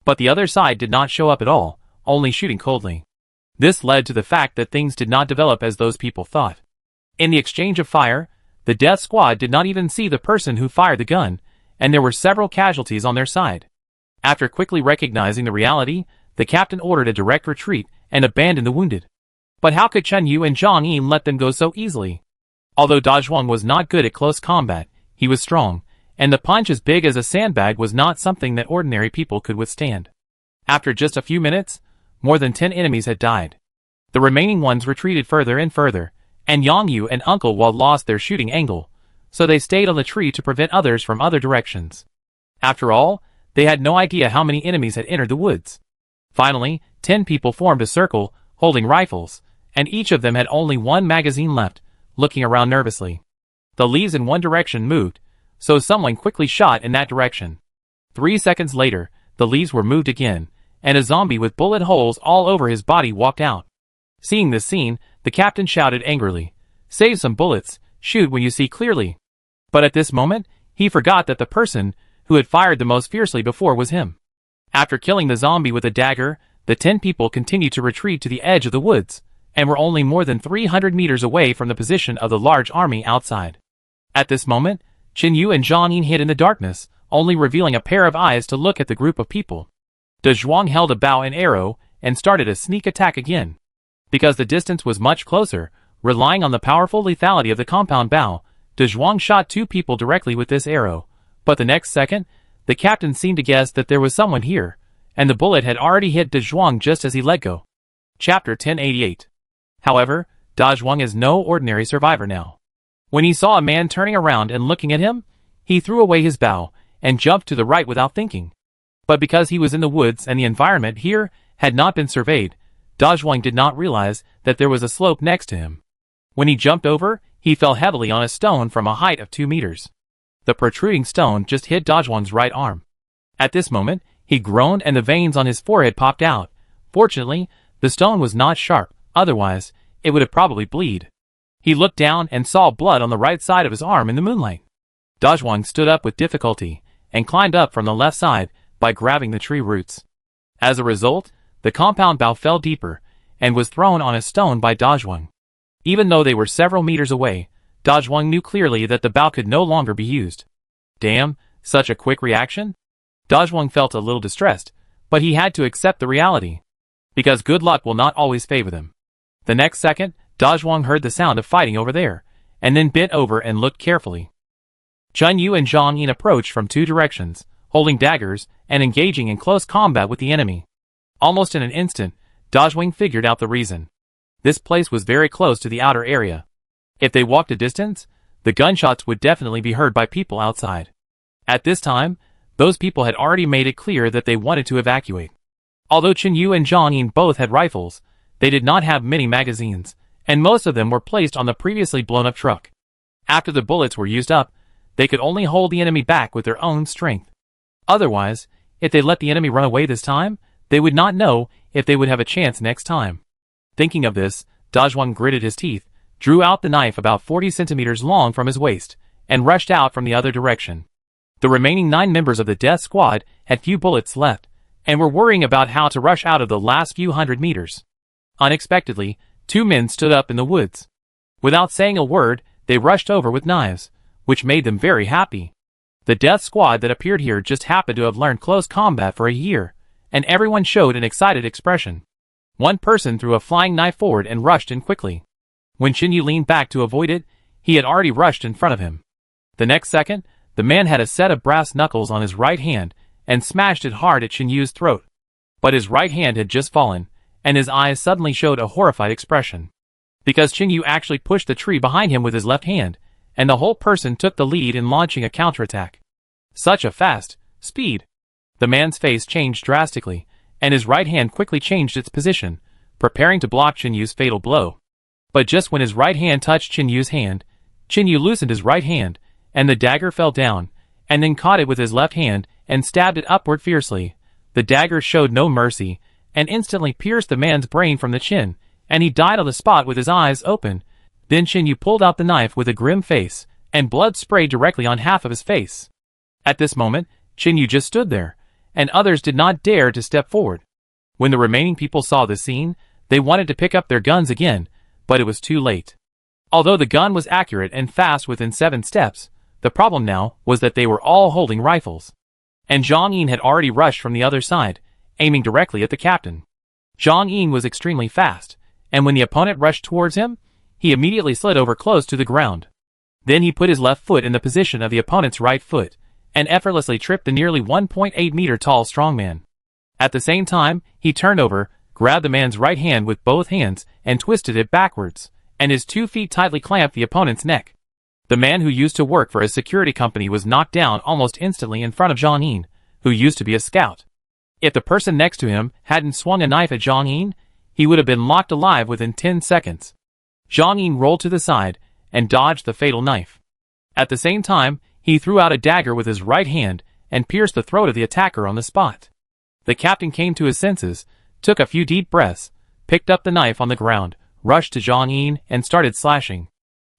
But the other side did not show up at all, only shooting coldly. This led to the fact that things did not develop as those people thought. In the exchange of fire, the death squad did not even see the person who fired the gun, and there were several casualties on their side. After quickly recognizing the reality, the captain ordered a direct retreat and abandoned the wounded. But how could Chen Yu and Zhang Yin let them go so easily? Although Da Zhuang was not good at close combat, he was strong, and the punch as big as a sandbag was not something that ordinary people could withstand. After just a few minutes, more than 10 enemies had died. The remaining ones retreated further and further, and Yang Yu and Uncle Wall lost their shooting angle, so they stayed on the tree to prevent others from other directions. After all, they had no idea how many enemies had entered the woods. Finally, 10 people formed a circle, holding rifles, and each of them had only one magazine left, looking around nervously. The leaves in one direction moved, so someone quickly shot in that direction. 3 seconds later, the leaves were moved again, and a zombie with bullet holes all over his body walked out. Seeing this scene, the captain shouted angrily, "Save some bullets, shoot when you see clearly." But at this moment, he forgot that the person who had fired the most fiercely before was him. After killing the zombie with a dagger, the 10 people continued to retreat to the edge of the woods, and were only more than 300 meters away from the position of the large army outside. At this moment, Chen Yu and Zhang Yin hid in the darkness, only revealing a pair of eyes to look at the group of people. Da Zhuang held a bow and arrow, and started a sneak attack again. Because the distance was much closer, relying on the powerful lethality of the compound bow, Da Zhuang shot 2 people directly with this arrow, but the next second, the captain seemed to guess that there was someone here, and the bullet had already hit Da Zhuang just as he let go. Chapter 1088. However, Da Zhuang is no ordinary survivor now. When he saw a man turning around and looking at him, he threw away his bow, and jumped to the right without thinking. But because he was in the woods and the environment here had not been surveyed, Da Zhuang did not realize that there was a slope next to him. When he jumped over, he fell heavily on a stone from a height of 2 meters. The protruding stone just hit Da Zhuang's right arm. At this moment, he groaned and the veins on his forehead popped out. Fortunately, the stone was not sharp, otherwise, it would have probably bled. He looked down and saw blood on the right side of his arm in the moonlight. Da Zhuang stood up with difficulty, and climbed up from the left side by grabbing the tree roots. As a result, the compound bough fell deeper, and was thrown on a stone by Da Zhuang. Even though they were several meters away, Da Zhuang knew clearly that the bough could no longer be used. Damn, such a quick reaction? Da Zhuang felt a little distressed, but he had to accept the reality. Because good luck will not always favor them. The next second, Da Zhuang heard the sound of fighting over there, and then bent over and looked carefully. Chen Yu and Zhang Yin approached from 2 directions, holding daggers, and engaging in close combat with the enemy. Almost in an instant, Da Zhuang figured out the reason. This place was very close to the outer area. If they walked a distance, the gunshots would definitely be heard by people outside. At this time, those people had already made it clear that they wanted to evacuate. Although Chen Yu and Zhang Yin both had rifles, they did not have many magazines, and most of them were placed on the previously blown-up truck. After the bullets were used up, they could only hold the enemy back with their own strength. Otherwise, if they let the enemy run away this time, they would not know if they would have a chance next time. Thinking of this, Da Zhuang gritted his teeth, drew out the knife about 40 centimeters long from his waist, and rushed out from the other direction. The remaining 9 members of the death squad had few bullets left, and were worrying about how to rush out of the last few hundred meters. Unexpectedly, 2 men stood up in the woods. Without saying a word, they rushed over with knives, which made them very happy. The death squad that appeared here just happened to have learned close combat for a year, and everyone showed an excited expression. One person threw a flying knife forward and rushed in quickly. When Chen Yu leaned back to avoid it, he had already rushed in front of him. The next second, the man had a set of brass knuckles on his right hand and smashed it hard at Chen Yu's throat. But his right hand had just fallen, and his eyes suddenly showed a horrified expression. Because Chen Yu actually pushed the tree behind him with his left hand, and the whole person took the lead in launching a counterattack. Such a fast speed! The man's face changed drastically, and his right hand quickly changed its position, preparing to block Chen Yu's fatal blow. But just when his right hand touched Chen Yu's hand, Chen Yu loosened his right hand, and the dagger fell down, and then caught it with his left hand and stabbed it upward fiercely. The dagger showed no mercy, and instantly pierced the man's brain from the chin, and he died on the spot with his eyes open. Then Chen Yu pulled out the knife with a grim face, and blood sprayed directly on half of his face. At this moment, Chinyu just stood there, and others did not dare to step forward. When the remaining people saw the scene, they wanted to pick up their guns again, but it was too late. Although the gun was accurate and fast within 7 steps, the problem now was that they were all holding rifles. And Zhang Yin had already rushed from the other side, aiming directly at the captain. Zhang Yin was extremely fast, and when the opponent rushed towards him, he immediately slid over close to the ground. Then he put his left foot in the position of the opponent's right foot, and effortlessly tripped the nearly 1.8-meter tall strongman. At the same time, he turned over, grabbed the man's right hand with both hands, and twisted it backwards, and his 2 feet tightly clamped the opponent's neck. The man who used to work for a security company was knocked down almost instantly in front of Zhang Yin, who used to be a scout. If the person next to him hadn't swung a knife at Zhang Yin, he would have been locked alive within 10 seconds. Zhang Yin rolled to the side and dodged the fatal knife. At the same time, he threw out a dagger with his right hand and pierced the throat of the attacker on the spot. The captain came to his senses, took a few deep breaths, picked up the knife on the ground, rushed to Zhang Yin, and started slashing.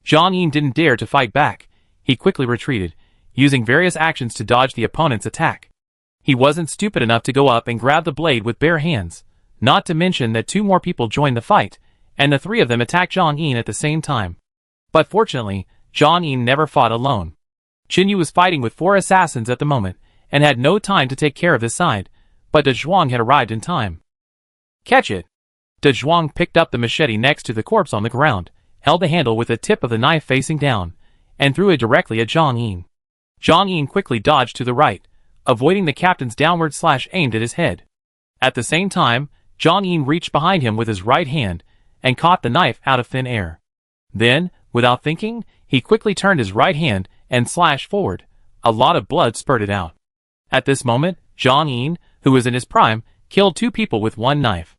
Zhang Yin didn't dare to fight back. He quickly retreated, using various actions to dodge the opponent's attack. He wasn't stupid enough to go up and grab the blade with bare hands, not to mention that 2 more people joined the fight, and the 3 of them attacked Zhang Yin at the same time. But fortunately, Zhang Yin never fought alone. Chinyu was fighting with 4 assassins at the moment, and had no time to take care of this side, but De Zhuang had arrived in time. Catch it! De Zhuang picked up the machete next to the corpse on the ground, held the handle with the tip of the knife facing down, and threw it directly at Zhang Yin. Zhang Yin quickly dodged to the right, avoiding the captain's downward slash aimed at his head. At the same time, Zhang Yin reached behind him with his right hand, and caught the knife out of thin air. Then, without thinking, he quickly turned his right hand and slashed forward. A lot of blood spurted out. At this moment, Zhang Yin, who was in his prime, killed 2 people with 1 knife.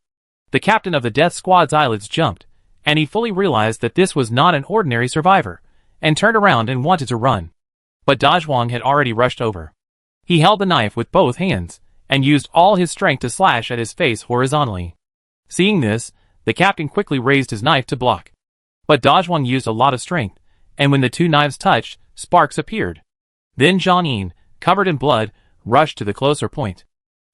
The captain of the death squad's eyelids jumped, and he fully realized that this was not an ordinary survivor, and turned around and wanted to run. But Da Zhuang had already rushed over. He held the knife with both hands, and used all his strength to slash at his face horizontally. Seeing this, the captain quickly raised his knife to block. But Da Zhuang used a lot of strength, and when the 2 knives touched, sparks appeared. Then Zhang Yin, covered in blood, rushed to the closer point.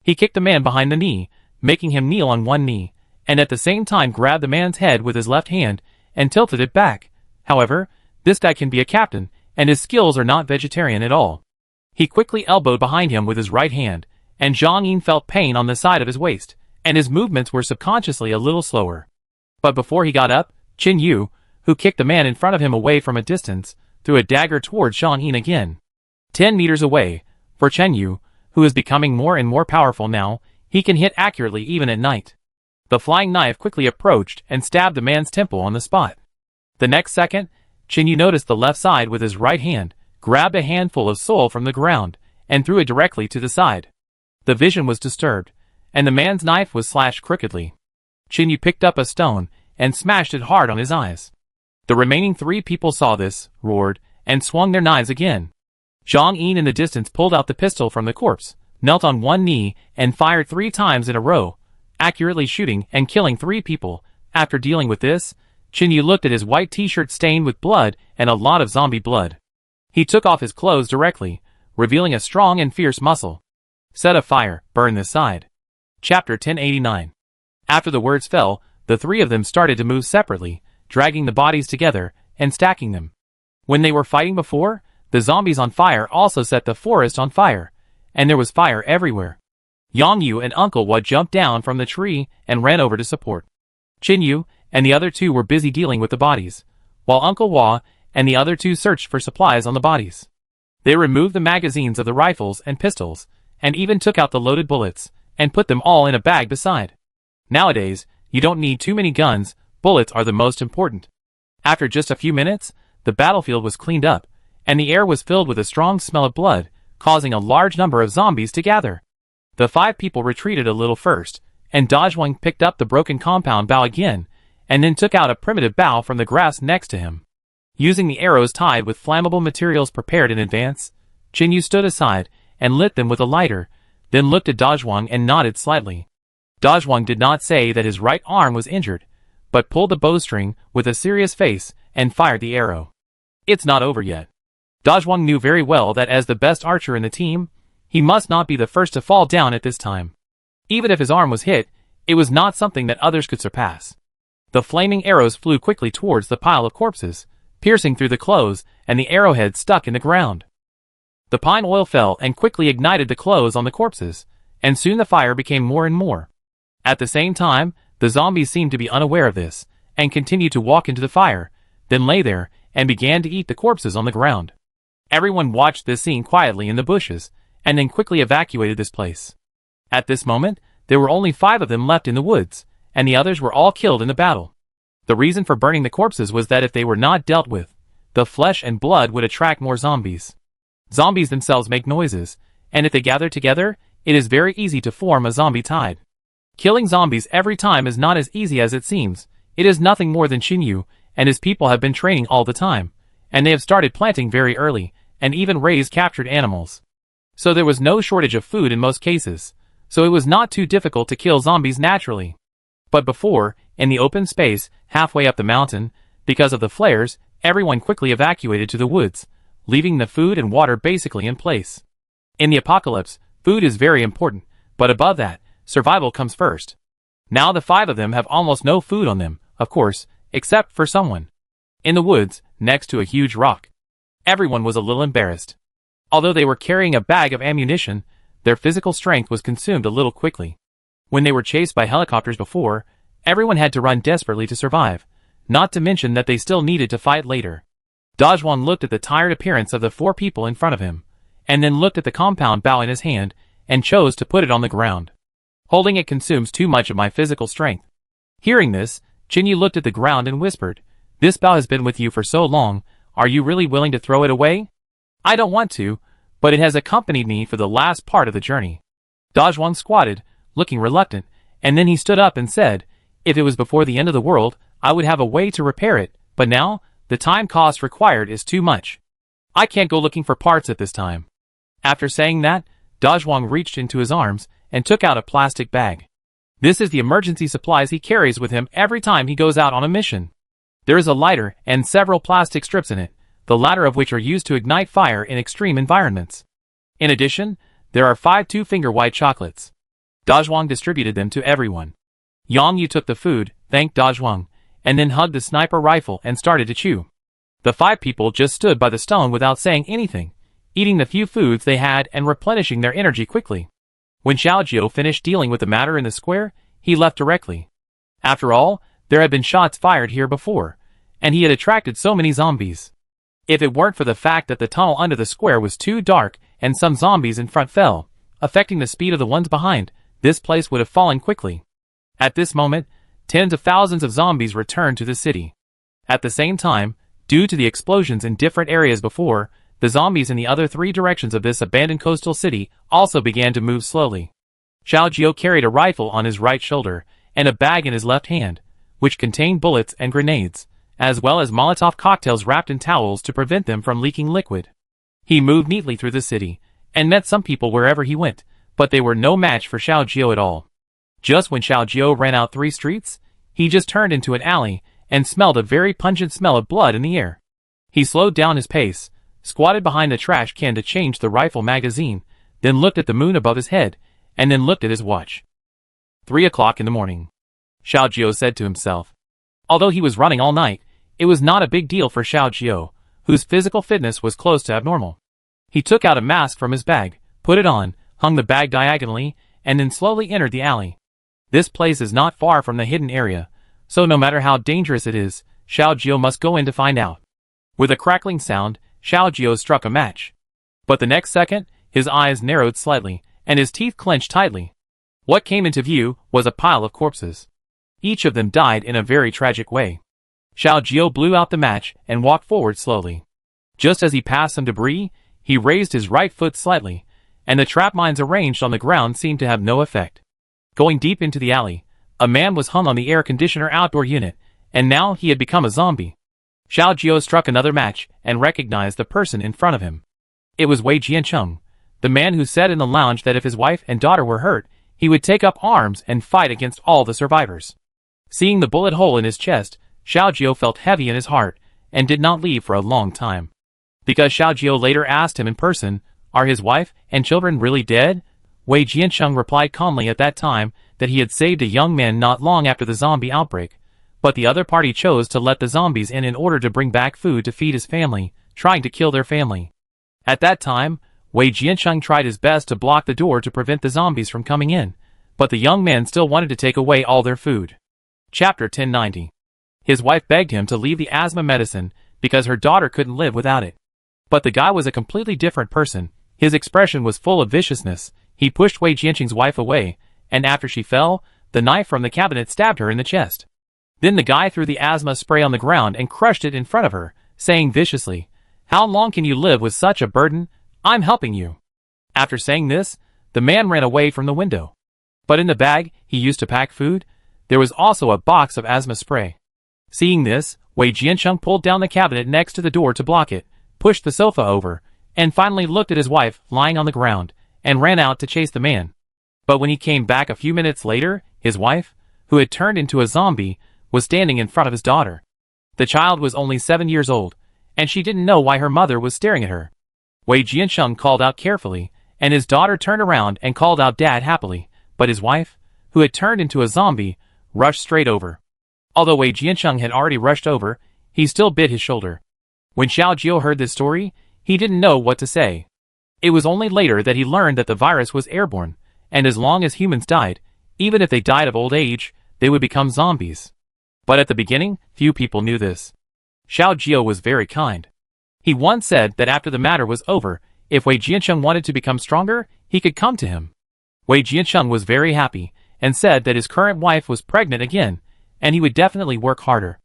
He kicked the man behind the knee, making him kneel on 1 knee, and at the same time grabbed the man's head with his left hand, and tilted it back. However, this guy can be a captain, and his skills are not vegetarian at all. He quickly elbowed behind him with his right hand, and Zhang Yin felt pain on the side of his waist, and his movements were subconsciously a little slower. But before he got up, Chinyu, who kicked the man in front of him away from a distance, threw a dagger towards Zhang Yin again. 10 meters away, for Chinyu, who is becoming more and more powerful now, he can hit accurately even at night. The flying knife quickly approached and stabbed the man's temple on the spot. The next second, Chinyu noticed the left side with his right hand, grabbed a handful of soil from the ground, and threw it directly to the side. The vision was disturbed, and the man's knife was slashed crookedly. Chinyu picked up a stone and smashed it hard on his eyes. The remaining 3 people saw this, roared, and swung their knives again. Zhang Yin in the distance pulled out the pistol from the corpse, knelt on 1 knee, and fired 3 times in a row, accurately shooting and killing 3 people. After dealing with this, Chinyu looked at his white t-shirt stained with blood and a lot of zombie blood. He took off his clothes directly, revealing a strong and fierce muscle. Set a fire, burn this side. Chapter 1089. After the words fell, the 3 of them started to move separately, dragging the bodies together and stacking them. When they were fighting before, the zombies on fire also set the forest on fire, and there was fire everywhere. Yang Yu and Uncle Wa jumped down from the tree and ran over to support. Chinyu and the other 2 were busy dealing with the bodies, while Uncle Wa and the other 2 searched for supplies on the bodies. They removed the magazines of the rifles and pistols, and even took out the loaded bullets, and put them all in a bag beside. Nowadays, you don't need too many guns, bullets are the most important. After just a few minutes, the battlefield was cleaned up, and the air was filled with a strong smell of blood, causing a large number of zombies to gather. The 5 people retreated a little first, and Da Zhuang picked up the broken compound bow again, and then took out a primitive bow from the grass next to him. Using the arrows tied with flammable materials prepared in advance, Chinyu stood aside and lit them with a lighter, then looked at Da Zhuang and nodded slightly. Da Zhuang did not say that his right arm was injured, but pulled the bowstring with a serious face and fired the arrow. It's not over yet. Dazhuang knew very well that as the best archer in the team, he must not be the first to fall down at this time. Even if his arm was hit, it was not something that others could surpass. The flaming arrows flew quickly towards the pile of corpses, piercing through the clothes, and the arrowhead stuck in the ground. The pine oil fell and quickly ignited the clothes on the corpses, and soon the fire became more and more. At the same time, the zombies seemed to be unaware of this, and continued to walk into the fire, then lay there, and began to eat the corpses on the ground. Everyone watched this scene quietly in the bushes, and then quickly evacuated this place. At this moment, there were only 5 of them left in the woods, and the others were all killed in the battle. The reason for burning the corpses was that if they were not dealt with, the flesh and blood would attract more zombies. Zombies themselves make noises, and if they gather together, it is very easy to form a zombie tide. Killing zombies every time is not as easy as it seems. It is nothing more than Xinyu and his people have been training all the time, and they have started planting very early, and even raised captured animals. So there was no shortage of food in most cases, so it was not too difficult to kill zombies naturally. But before, in the open space, halfway up the mountain, because of the flares, everyone quickly evacuated to the woods, leaving the food and water basically in place. In the apocalypse, food is very important, but above that, survival comes first. Now the 5 of them have almost no food on them, of course, except for someone. In the woods, next to a huge rock. Everyone was a little embarrassed. Although they were carrying a bag of ammunition, their physical strength was consumed a little quickly. When they were chased by helicopters before, everyone had to run desperately to survive, not to mention that they still needed to fight later. Dazhuang looked at the tired appearance of the 4 people in front of him, and then looked at the compound bow in his hand, and chose to put it on the ground. Holding it consumes too much of my physical strength. Hearing this, Xinyu looked at the ground and whispered, "This bow has been with you for so long, are you really willing to throw it away?" "I don't want to, but it has accompanied me for the last part of the journey." Dazhuang squatted, looking reluctant, and then he stood up and said, "If it was before the end of the world, I would have a way to repair it, but now, the time cost required is too much. I can't go looking for parts at this time." After saying that, Dazhuang reached into his arms and took out a plastic bag. This is the emergency supplies he carries with him every time he goes out on a mission. There is a lighter and several plastic strips in it, the latter of which are used to ignite fire in extreme environments. In addition, there are 5 two-finger white chocolates. Dazhuang distributed them to everyone. Yang Yu took the food, thanked Dazhuang, and then hugged the sniper rifle and started to chew. The 5 people just stood by the stone without saying anything, eating the few foods they had and replenishing their energy quickly. When Xiaojiu finished dealing with the matter in the square, he left directly. After all, there had been shots fired here before, and he had attracted so many zombies. If it weren't for the fact that the tunnel under the square was too dark and some zombies in front fell, affecting the speed of the ones behind, this place would have fallen quickly. At this moment, tens of thousands of zombies returned to the city. At the same time, due to the explosions in different areas before, the zombies in the other 3 directions of this abandoned coastal city also began to move slowly. Xiaojiu carried a rifle on his right shoulder and a bag in his left hand, which contained bullets and grenades, as well as Molotov cocktails wrapped in towels to prevent them from leaking liquid. He moved neatly through the city, and met some people wherever he went, but they were no match for Xiaojiu at all. Just when Xiaojiu ran out 3 streets, he just turned into an alley, and smelled a very pungent smell of blood in the air. He slowed down his pace, squatted behind the trash can to change the rifle magazine, then looked at the moon above his head, and then looked at his watch. 3 o'clock in the morning. Xiaojiu said to himself. Although he was running all night, it was not a big deal for Xiaojiu, whose physical fitness was close to abnormal. He took out a mask from his bag, put it on, hung the bag diagonally, and then slowly entered the alley. This place is not far from the hidden area, so no matter how dangerous it is, Xiaojiu must go in to find out. With a crackling sound, Xiaojiu struck a match. But the next second, his eyes narrowed slightly, and his teeth clenched tightly. What came into view was a pile of corpses. Each of them died in a very tragic way. Xiaojiu blew out the match and walked forward slowly. Just as he passed some debris, he raised his right foot slightly, and the trap mines arranged on the ground seemed to have no effect. Going deep into the alley, a man was hung on the air conditioner outdoor unit, and now he had become a zombie. Xiaojiu struck another match and recognized the person in front of him. It was Wei Jiancheng, the man who said in the lounge that if his wife and daughter were hurt, he would take up arms and fight against all the survivors. Seeing the bullet hole in his chest, Xiaojiu felt heavy in his heart, and did not leave for a long time. Because Xiao Jiao later asked him in person, "Are his wife and children really dead?" Wei Jiansheng replied calmly at that time that he had saved a young man not long after the zombie outbreak, but the other party chose to let the zombies in order to bring back food to feed his family, trying to kill their family. At that time, Wei Jiansheng tried his best to block the door to prevent the zombies from coming in, but the young man still wanted to take away all their food. Chapter 1090. His wife begged him to leave the asthma medicine because her daughter couldn't live without it. But the guy was a completely different person. His expression was full of viciousness. He pushed Wei Jiansheng's wife away, and after she fell, the knife from the cabinet stabbed her in the chest. Then the guy threw the asthma spray on the ground and crushed it in front of her, saying viciously, "How long can you live with such a burden? I'm helping you." After saying this, the man ran away from the window. But in the bag he used to pack food, there was also a box of asthma spray. Seeing this, Wei Jiansheng pulled down the cabinet next to the door to block it, pushed the sofa over, and finally looked at his wife lying on the ground, and ran out to chase the man. But when he came back a few minutes later, his wife, who had turned into a zombie, was standing in front of his daughter. The child was only 7 years old, and she didn't know why her mother was staring at her. Wei Jiansheng called out carefully, and his daughter turned around and called out "Dad" happily, but his wife, who had turned into a zombie, rushed straight over. Although Wei Jiansheng had already rushed over, he still bit his shoulder. When Xiao Jiao heard this story, he didn't know what to say. It was only later that he learned that the virus was airborne, and as long as humans died, even if they died of old age, they would become zombies. But at the beginning, few people knew this. Xiao Jiao was very kind. He once said that after the matter was over, if Wei Jiansheng wanted to become stronger, he could come to him. Wei Jiansheng was very happy, and said that his current wife was pregnant again, and he would definitely work harder.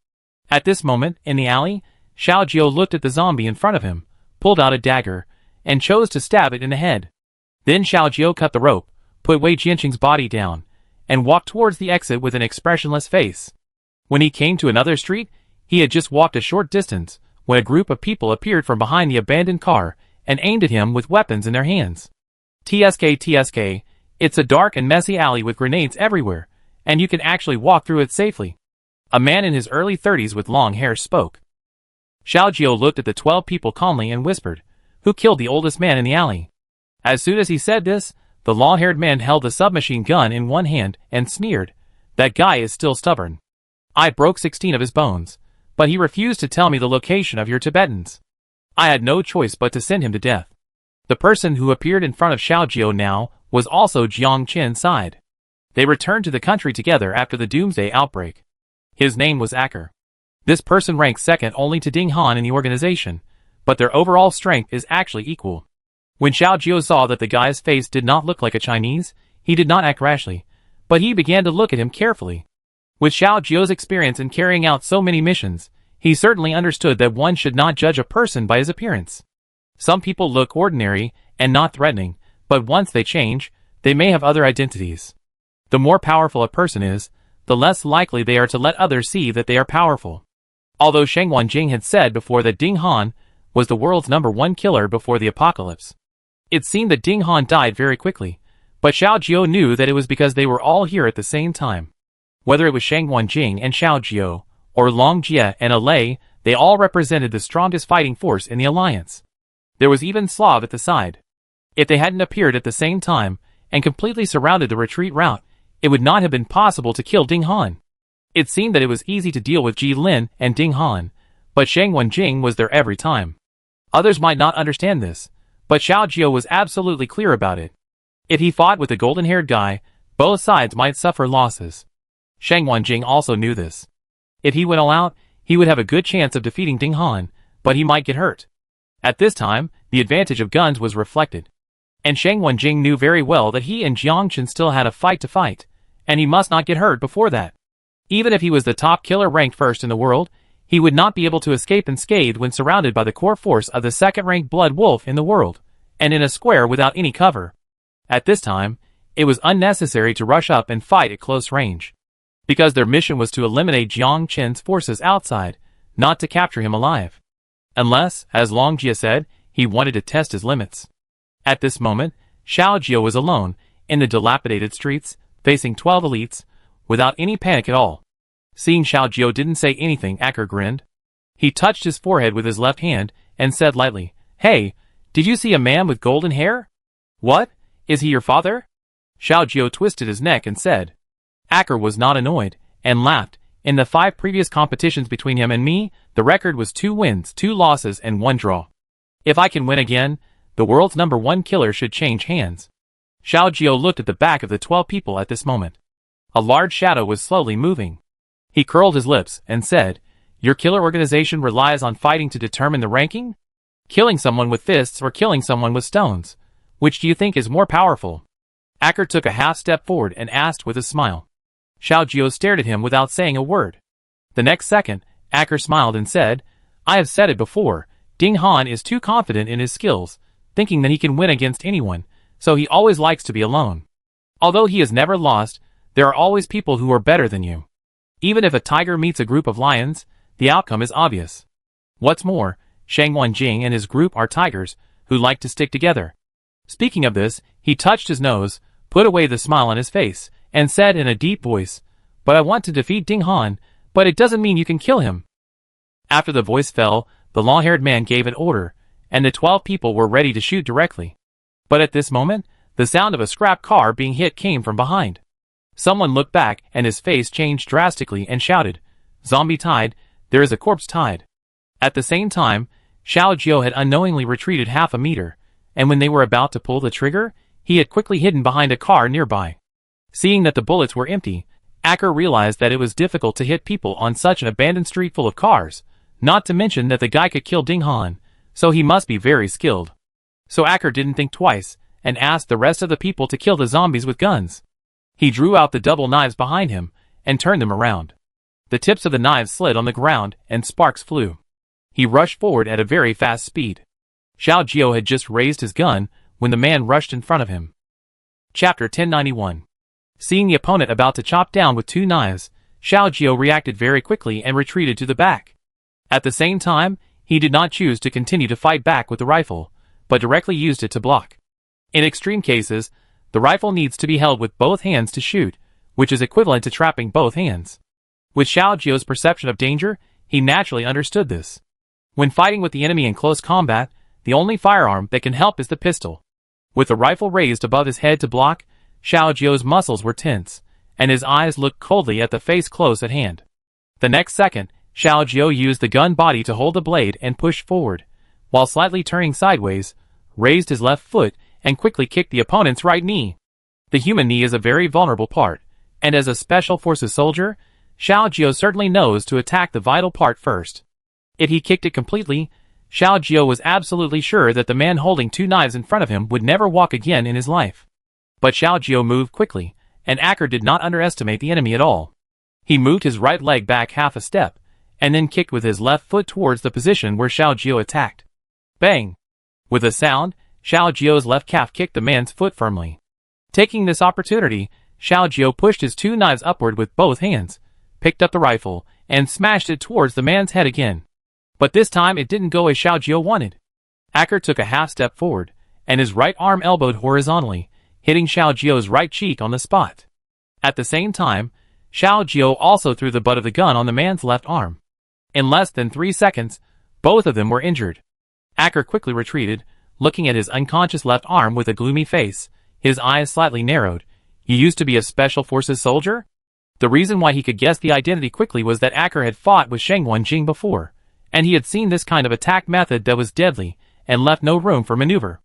At this moment, in the alley, Xiao Jiao looked at the zombie in front of him, pulled out a dagger, and chose to stab it in the head. Then Xiao Jiao cut the rope, put Wei Jiansheng's body down, and walked towards the exit with an expressionless face. When he came to another street, he had just walked a short distance, when a group of people appeared from behind the abandoned car, and aimed at him with weapons in their hands. TSK, it's a dark and messy alley with grenades everywhere, and you can actually walk through it safely. A man in his early 30s with long hair spoke. Xiao Jiao looked at the 12 people calmly and whispered, "Who killed the oldest man in the alley?" As soon as he said this, the long-haired man held the submachine gun in one hand and sneered, "That guy is still stubborn. I broke 16 of his bones, but he refused to tell me the location of your Tibetans. I had no choice but to send him to death." The person who appeared in front of Xiao Jiao now was also Jiang Qin's side. They returned to the country together after the Doomsday outbreak. His name was Acker. This person ranks second only to Ding Han in the organization, but their overall strength is actually equal. When Xiao Jiao saw that the guy's face did not look like a Chinese, he did not act rashly, but he began to look at him carefully. With Xiao Jiao's experience in carrying out so many missions, he certainly understood that one should not judge a person by his appearance. Some people look ordinary and not threatening, but once they change, they may have other identities. The more powerful a person is, the less likely they are to let others see that they are powerful. Although Sheng Wanjing had said before that Ding Han was the world's #1 killer before the apocalypse, it seemed that Ding Han died very quickly, but Xiao Jiao knew that it was because they were all here at the same time. Whether it was Sheng Wanjing and Xiao Jiao, or Long Jie and Alei, they all represented the strongest fighting force in the alliance. There was even Slav at the side. If they hadn't appeared at the same time, and completely surrounded the retreat route, it would not have been possible to kill Ding Han. It seemed that it was easy to deal with Ji Lin and Ding Han, but Sheng Wanjing was there every time. Others might not understand this, but Xiao Jiao was absolutely clear about it. If he fought with the golden-haired guy, both sides might suffer losses. Sheng Wanjing also knew this. If he went all out, he would have a good chance of defeating Ding Han, but he might get hurt. At this time, the advantage of guns was reflected. And Sheng Wanjing knew very well that he and Jiang Qin still had a fight to fight, and he must not get hurt before that. Even if he was the top killer ranked first in the world, he would not be able to escape unscathed when surrounded by the core force of the second-ranked blood wolf in the world, and in a square without any cover. At this time, it was unnecessary to rush up and fight at close range, because their mission was to eliminate Jiang Qin's forces outside, not to capture him alive. Unless, as Long Jie said, he wanted to test his limits. At this moment, Xiao Jiao was alone, in the dilapidated streets, facing 12 elites, without any panic at all. Seeing Xiao Jiao didn't say anything, Acker grinned. He touched his forehead with his left hand, and said lightly, "Hey, did you see a man with golden hair? What? Is he your father?" Xiao Jiao twisted his neck and said. Acker was not annoyed, and laughed. In the 5 previous competitions between him and me, the record was 2 wins, 2 losses, and 1 draw. If I can win again, the world's #1 killer should change hands. Xiao Jiao looked at the back of the 12 people at this moment. A large shadow was slowly moving. He curled his lips and said, "Your killer organization relies on fighting to determine the ranking? Killing someone with fists or killing someone with stones? Which do you think is more powerful?" Acker took a half step forward and asked with a smile. Xiao Jiao stared at him without saying a word. The next second, Acker smiled and said, "I have said it before, Ding Han is too confident in his skills, thinking that he can win against anyone, so he always likes to be alone. Although he has never lost, there are always people who are better than you. Even if a tiger meets a group of lions, the outcome is obvious. What's more, Shang Wanjing and his group are tigers, who like to stick together." Speaking of this, he touched his nose, put away the smile on his face, and said in a deep voice, "But I want to defeat Ding Han, but it doesn't mean you can kill him." After the voice fell, the long-haired man gave an order, and the 12 people were ready to shoot directly. But at this moment, the sound of a scrap car being hit came from behind. Someone looked back and his face changed drastically and shouted, "Zombie tied, there is a corpse tied." At the same time, Xiao Jiao had unknowingly retreated half a meter, and when they were about to pull the trigger, he had quickly hidden behind a car nearby. Seeing that the bullets were empty, Acker realized that it was difficult to hit people on such an abandoned street full of cars, not to mention that the guy could kill Ding Han, so he must be very skilled. So Acker didn't think twice, and asked the rest of the people to kill the zombies with guns. He drew out the double knives behind him, and turned them around. The tips of the knives slid on the ground, and sparks flew. He rushed forward at a very fast speed. Xiao Jiao had just raised his gun, when the man rushed in front of him. Chapter 1091. Seeing the opponent about to chop down with 2 knives, Xiao Jiao reacted very quickly and retreated to the back. At the same time, he did not choose to continue to fight back with the rifle, but directly used it to block. In extreme cases, the rifle needs to be held with both hands to shoot, which is equivalent to trapping both hands. With Xiao Jiao's perception of danger, he naturally understood this. When fighting with the enemy in close combat, the only firearm that can help is the pistol. With the rifle raised above his head to block, Xiao Jiao's muscles were tense, and his eyes looked coldly at the face close at hand. The next second, Xiao Jiao used the gun body to hold the blade and pushed forward, while slightly turning sideways, raised his left foot, and quickly kicked the opponent's right knee. The human knee is a very vulnerable part, and as a Special Forces soldier, Xiao Jiao certainly knows to attack the vital part first. If he kicked it completely, Xiao Jiao was absolutely sure that the man holding 2 knives in front of him would never walk again in his life. But Xiao Jiao moved quickly, and Acker did not underestimate the enemy at all. He moved his right leg back half a step, and then kicked with his left foot towards the position where Xiao Jiao attacked. Bang! With a sound, Xiao Jiao's left calf kicked the man's foot firmly. Taking this opportunity, Xiao Jiao pushed his 2 knives upward with both hands, picked up the rifle, and smashed it towards the man's head again. But this time it didn't go as Xiao Jiao wanted. Acker took a half step forward, and his right arm elbowed horizontally, hitting Xiao Jiao's right cheek on the spot. At the same time, Xiao Jiao also threw the butt of the gun on the man's left arm. In less than 3 seconds, both of them were injured. Acker quickly retreated, looking at his unconscious left arm with a gloomy face, his eyes slightly narrowed. "You used to be a Special Forces soldier?" The reason why he could guess the identity quickly was that Acker had fought with Shang Wanjing before, and he had seen this kind of attack method that was deadly, and left no room for maneuver.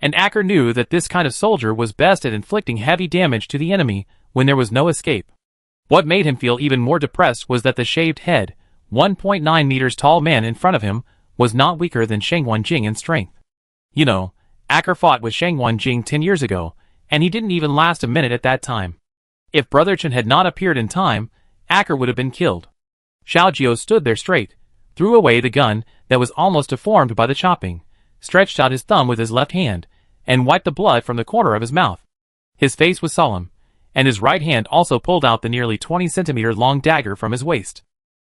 And Acker knew that this kind of soldier was best at inflicting heavy damage to the enemy when there was no escape. What made him feel even more depressed was that the shaved head, 1.9 meters tall man in front of him, was not weaker than Shang Wanjing in strength. You know, Acker fought with Shang Wanjing 10 years ago, and he didn't even last a minute at that time. If Brother Chen had not appeared in time, Acker would have been killed. Xiao Jiao stood there straight, threw away the gun that was almost deformed by the chopping, stretched out his thumb with his left hand, and wiped the blood from the corner of his mouth. His face was solemn, and his right hand also pulled out the nearly 20-centimeter long dagger from his waist.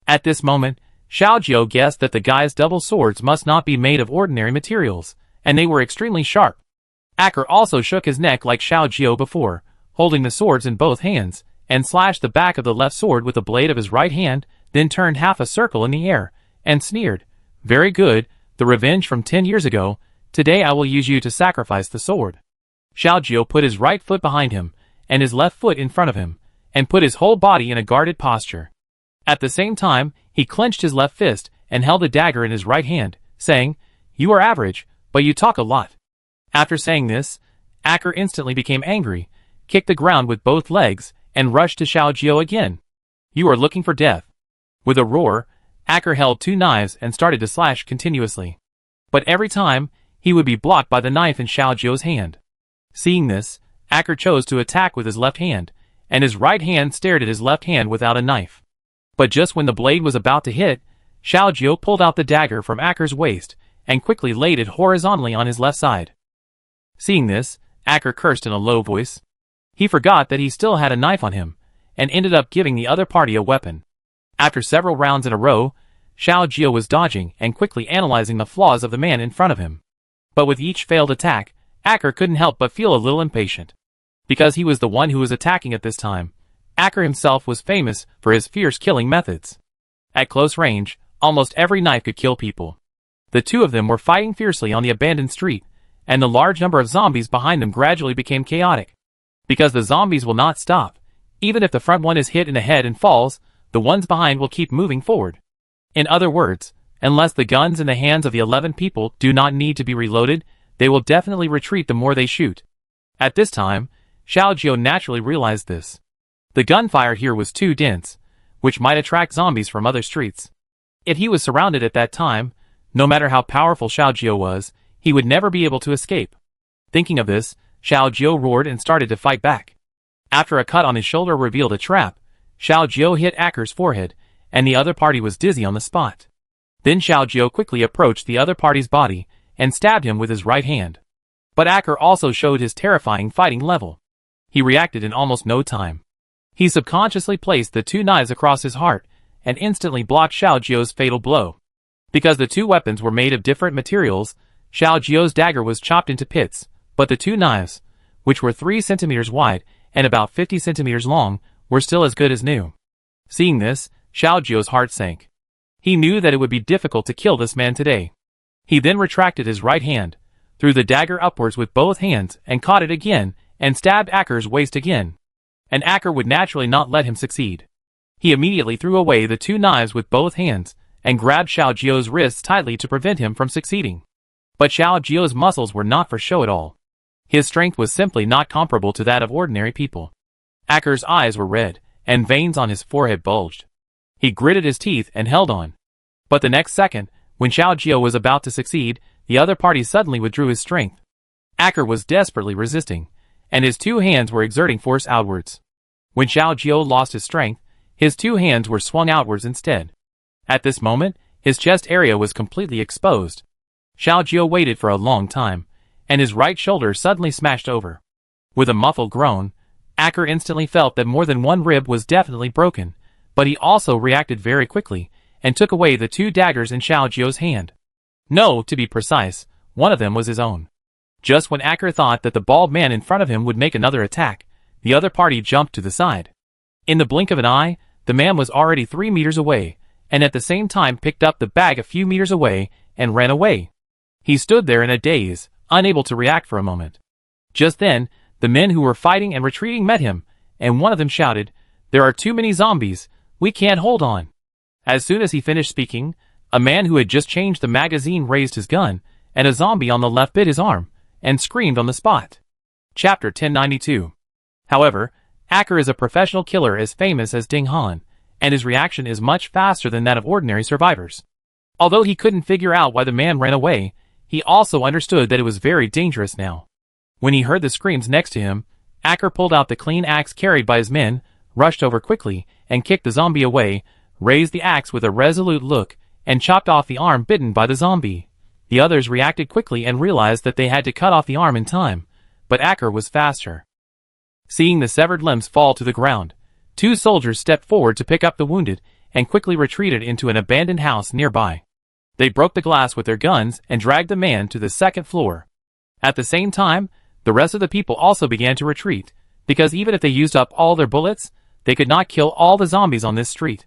At this moment, Xiao Jiao guessed that the guy's double swords must not be made of ordinary materials, and they were extremely sharp. Acker also shook his neck like Xiao Jiao before, holding the swords in both hands, and slashed the back of the left sword with the blade of his right hand, then turned half a circle in the air, and sneered, "Very good, the revenge from 10 years ago. Today I will use you to sacrifice the sword." Xiao Jiao put his right foot behind him, and his left foot in front of him, and put his whole body in a guarded posture. At the same time, he clenched his left fist and held a dagger in his right hand, saying, "You are average, but you talk a lot." After saying this, Acker instantly became angry, kicked the ground with both legs, and rushed to Xiao Jiao again. "You are looking for death." With a roar, Acker held two knives and started to slash continuously. But every time, he would be blocked by the knife in Xiao Jiao's hand. Seeing this, Acker chose to attack with his left hand, and his right hand stared at his left hand without a knife. But just when the blade was about to hit, Xiao Jiao pulled out the dagger from Acker's waist and quickly laid it horizontally on his left side. Seeing this, Acker cursed in a low voice. He forgot that he still had a knife on him, and ended up giving the other party a weapon. After several rounds in a row, Xiao Jiao was dodging and quickly analyzing the flaws of the man in front of him. But with each failed attack, Acker couldn't help but feel a little impatient. Because he was the one who was attacking at this time, Acker himself was famous for his fierce killing methods. At close range, almost every knife could kill people. The two of them were fighting fiercely on the abandoned street, and the large number of zombies behind them gradually became chaotic. Because the zombies will not stop. Even if the front one is hit in the head and falls, the ones behind will keep moving forward. In other words, unless the guns in the hands of the 11 people do not need to be reloaded, they will definitely retreat the more they shoot. At this time, Xiao Jiao naturally realized this. The gunfire here was too dense, which might attract zombies from other streets. If he was surrounded at that time, no matter how powerful Xiao Jiao was, he would never be able to escape. Thinking of this, Xiao Jiao roared and started to fight back. After a cut on his shoulder revealed a trap, Xiao Jiao hit Acker's forehead, and the other party was dizzy on the spot. Then Xiao Jiao quickly approached the other party's body, and stabbed him with his right hand. But Acker also showed his terrifying fighting level. He reacted in almost no time. He subconsciously placed the two knives across his heart, and instantly blocked Xiao Jiao's fatal blow. Because the two weapons were made of different materials, Xiao Jiao's dagger was chopped into pits, but the two knives, which were 3 centimeters wide and about 50 centimeters long, were still as good as new. Seeing this, Xiao Jiao's heart sank. He knew that it would be difficult to kill this man today. He then retracted his right hand, threw the dagger upwards with both hands and caught it again, and stabbed Acker's waist again. And Acker would naturally not let him succeed. He immediately threw away the two knives with both hands, and grabbed Xiao Jiao's wrists tightly to prevent him from succeeding. But Xiao Jiao's muscles were not for show at all. His strength was simply not comparable to that of ordinary people. Acker's eyes were red, and veins on his forehead bulged. He gritted his teeth and held on. But the next second, when Xiao Jiao was about to succeed, the other party suddenly withdrew his strength. Acker was desperately resisting, and his two hands were exerting force outwards. When Xiao Jiao lost his strength, his two hands were swung outwards instead. At this moment, his chest area was completely exposed. Xiao Jiao waited for a long time, and his right shoulder suddenly smashed over. With a muffled groan, Acker instantly felt that more than one rib was definitely broken, but he also reacted very quickly, and took away the two daggers in Xiao Jiao's hand. No, to be precise, one of them was his own. Just when Acker thought that the bald man in front of him would make another attack, the other party jumped to the side. In the blink of an eye, the man was already 3 meters away, and at the same time picked up the bag a few meters away, and ran away. He stood there in a daze, unable to react for a moment. Just then, the men who were fighting and retreating met him, and one of them shouted, "There are too many zombies, we can't hold on." As soon as he finished speaking, a man who had just changed the magazine raised his gun, and a zombie on the left bit his arm, and screamed on the spot. Chapter 1092. However, Acker is a professional killer as famous as Ding Han, and his reaction is much faster than that of ordinary survivors. Although he couldn't figure out why the man ran away, he also understood that it was very dangerous now. When he heard the screams next to him, Acker pulled out the clean axe carried by his men, rushed over quickly, and kicked the zombie away, raised the axe with a resolute look, and chopped off the arm bitten by the zombie. The others reacted quickly and realized that they had to cut off the arm in time, but Acker was faster. Seeing the severed limbs fall to the ground, 2 soldiers stepped forward to pick up the wounded, and quickly retreated into an abandoned house nearby. They broke the glass with their guns and dragged the man to the 2nd floor. At the same time, the rest of the people also began to retreat, because even if they used up all their bullets, they could not kill all the zombies on this street.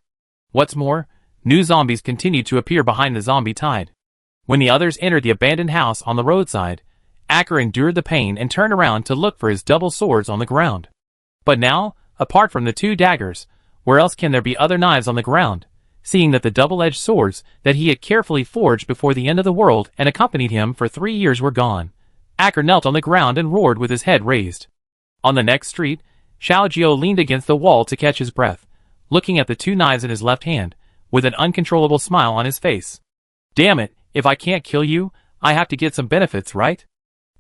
What's more, new zombies continued to appear behind the zombie tide. When the others entered the abandoned house on the roadside, Acker endured the pain and turned around to look for his double swords on the ground. But now, apart from the 2 daggers, where else can there be other knives on the ground? Seeing that the double-edged swords that he had carefully forged before the end of the world and accompanied him for 3 years were gone, Acker knelt on the ground and roared with his head raised. On the next street, Xiao Jiao leaned against the wall to catch his breath, looking at the 2 knives in his left hand, with an uncontrollable smile on his face. Damn it, if I can't kill you, I have to get some benefits, right?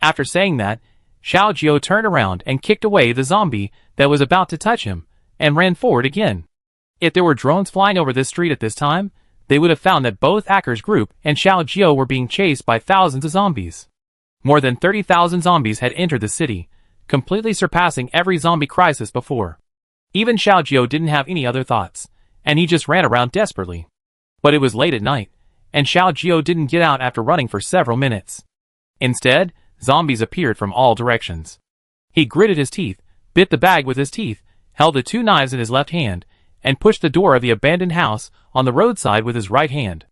After saying that, Xiao Jiao turned around and kicked away the zombie that was about to touch him, and ran forward again. If there were drones flying over this street at this time, they would have found that both Acker's group and Xiao Jiao were being chased by thousands of zombies. More than 30,000 zombies had entered the city, completely surpassing every zombie crisis before. Even Xiao Jiao didn't have any other thoughts, and he just ran around desperately. But it was late at night, and Xiao Jiao didn't get out after running for several minutes. Instead, zombies appeared from all directions. He gritted his teeth, bit the bag with his teeth, held the 2 knives in his left hand, and pushed the door of the abandoned house on the roadside with his right hand.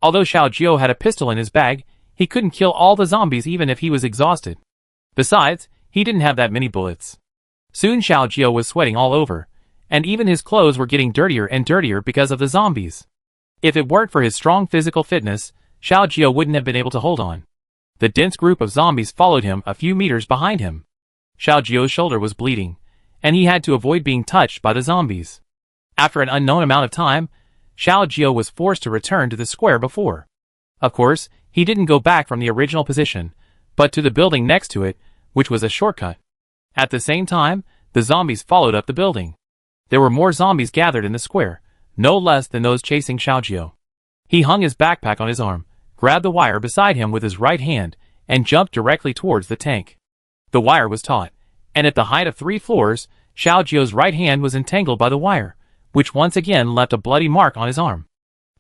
Although Xiao Jiao had a pistol in his bag, he couldn't kill all the zombies even if he was exhausted. Besides, he didn't have that many bullets. Soon Xiao Jiao was sweating all over, and even his clothes were getting dirtier and dirtier because of the zombies. If it weren't for his strong physical fitness, Xiao Jiao wouldn't have been able to hold on. The dense group of zombies followed him a few meters behind him. Xiao Jiao's shoulder was bleeding, and he had to avoid being touched by the zombies. After an unknown amount of time, Xiao Jiao was forced to return to the square before. Of course, he didn't go back from the original position, but to the building next to it, which was a shortcut. At the same time, the zombies followed up the building. There were more zombies gathered in the square, no less than those chasing Xiao Jiao. He hung his backpack on his arm, grabbed the wire beside him with his right hand, and jumped directly towards the tank. The wire was taut, and at the height of 3 floors, Xiao Jiao's right hand was entangled by the wire, which once again left a bloody mark on his arm.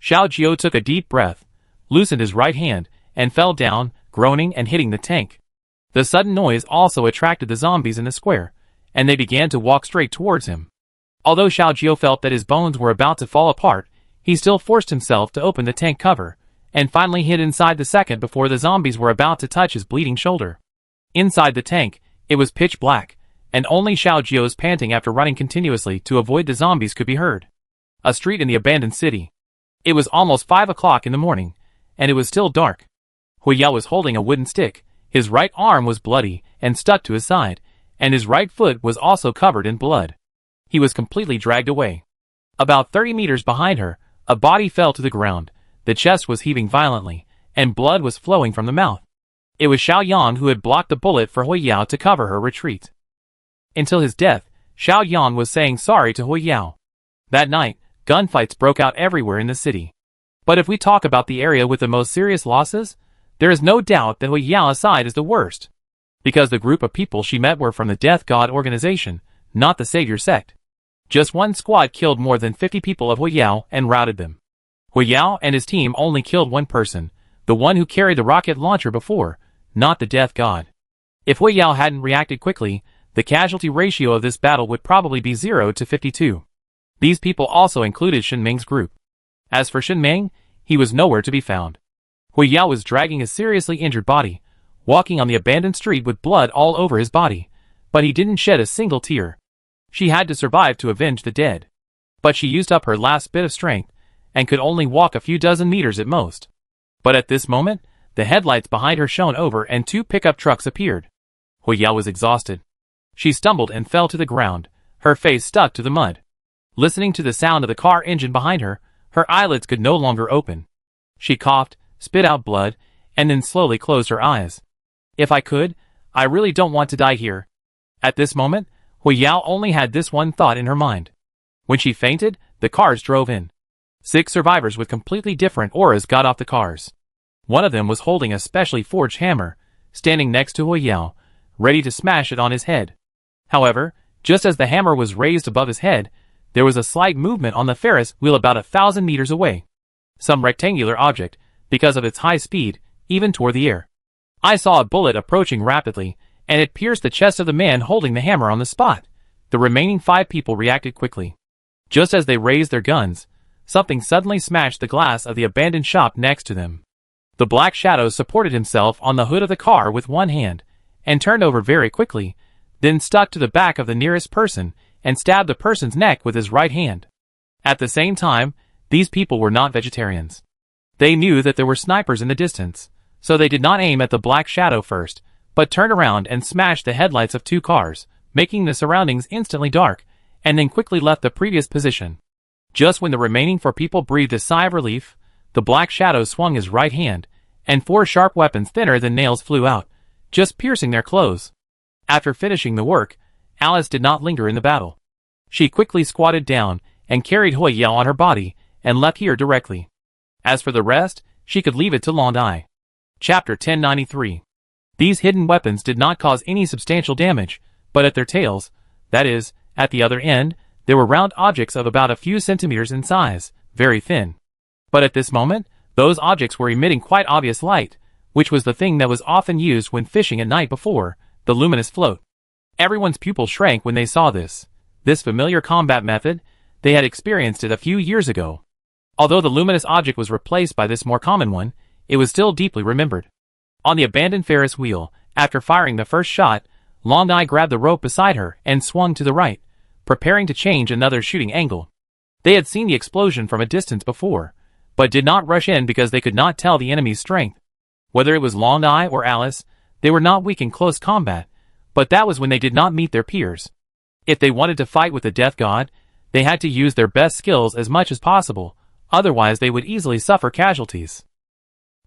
Xiao Jiao took a deep breath, loosened his right hand, and fell down, groaning and hitting the tank. The sudden noise also attracted the zombies in the square, and they began to walk straight towards him. Although Xiao Jiao felt that his bones were about to fall apart, he still forced himself to open the tank cover, and finally hid inside the second before the zombies were about to touch his bleeding shoulder. Inside the tank, it was pitch black, and only Xiao Jiao's panting after running continuously to avoid the zombies could be heard. A street in the abandoned city. It was almost 5 o'clock in the morning, and it was still dark. Huiyao was holding a wooden stick, his right arm was bloody and stuck to his side, and his right foot was also covered in blood. He was completely dragged away. About 30 meters behind her, a body fell to the ground, the chest was heaving violently, and blood was flowing from the mouth. It was Xiao Yang who had blocked the bullet for Huiyao to cover her retreat. Until his death, Xiao Yang was saying sorry to Huiyao. That night, gunfights broke out everywhere in the city. But if we talk about the area with the most serious losses, there is no doubt that Huiyao's side is the worst. Because the group of people she met were from the Death God organization, not the Savior sect. Just one squad killed more than 50 people of Huiyao and routed them. Huiyao and his team only killed one person, the one who carried the rocket launcher before, not the Death God. If Huiyao hadn't reacted quickly, the casualty ratio of this battle would probably be 0 to 52. These people also included Shen Meng's group. As for Shen Meng, he was nowhere to be found. Huiyao was dragging a seriously injured body, walking on the abandoned street with blood all over his body, but he didn't shed a single tear. She had to survive to avenge the dead. But she used up her last bit of strength, and could only walk a few dozen meters at most. But at this moment, the headlights behind her shone over and 2 pickup trucks appeared. Huiyao was exhausted. She stumbled and fell to the ground, her face stuck to the mud. Listening to the sound of the car engine behind her, her eyelids could no longer open. She coughed, spit out blood, and then slowly closed her eyes. If I could, I really don't want to die here. At this moment, Huiyao only had this one thought in her mind. When she fainted, the cars drove in. 6 survivors with completely different auras got off the cars. One of them was holding a specially forged hammer, standing next to Huiyao, ready to smash it on his head. However, just as the hammer was raised above his head, there was a slight movement on the Ferris wheel about 1,000 meters away. Some rectangular object, because of its high speed, even tore the air. I saw a bullet approaching rapidly, and it pierced the chest of the man holding the hammer on the spot. The remaining 5 people reacted quickly. Just as they raised their guns, something suddenly smashed the glass of the abandoned shop next to them. The Black Shadow supported himself on the hood of the car with one hand, and turned over very quickly, then stuck to the back of the nearest person and stabbed the person's neck with his right hand. At the same time, these people were not vegetarians. They knew that there were snipers in the distance, so they did not aim at the Black Shadow first, but turned around and smashed the headlights of 2 cars, making the surroundings instantly dark, and then quickly left the previous position. Just when the remaining 4 people breathed a sigh of relief, the Black Shadow swung his right hand, and 4 sharp weapons thinner than nails flew out, just piercing their clothes. After finishing the work, Alice did not linger in the battle. She quickly squatted down and carried Hui Yao on her body and left here directly. As for the rest, she could leave it to Long Dai. Chapter 1093. These hidden weapons did not cause any substantial damage, but at their tails, that is, at the other end, there were round objects of about a few centimeters in size, very thin. But at this moment, those objects were emitting quite obvious light, which was the thing that was often used when fishing at night before, the luminous float. Everyone's pupils shrank when they saw this. This familiar combat method, they had experienced it a few years ago. Although the luminous object was replaced by this more common one, it was still deeply remembered. On the abandoned Ferris wheel, after firing the first shot, Long Dai grabbed the rope beside her and swung to the right, preparing to change another shooting angle. They had seen the explosion from a distance before, but did not rush in because they could not tell the enemy's strength. Whether it was Long Dai or Alice, they were not weak in close combat, but that was when they did not meet their peers. If they wanted to fight with the Death God, they had to use their best skills as much as possible, otherwise they would easily suffer casualties.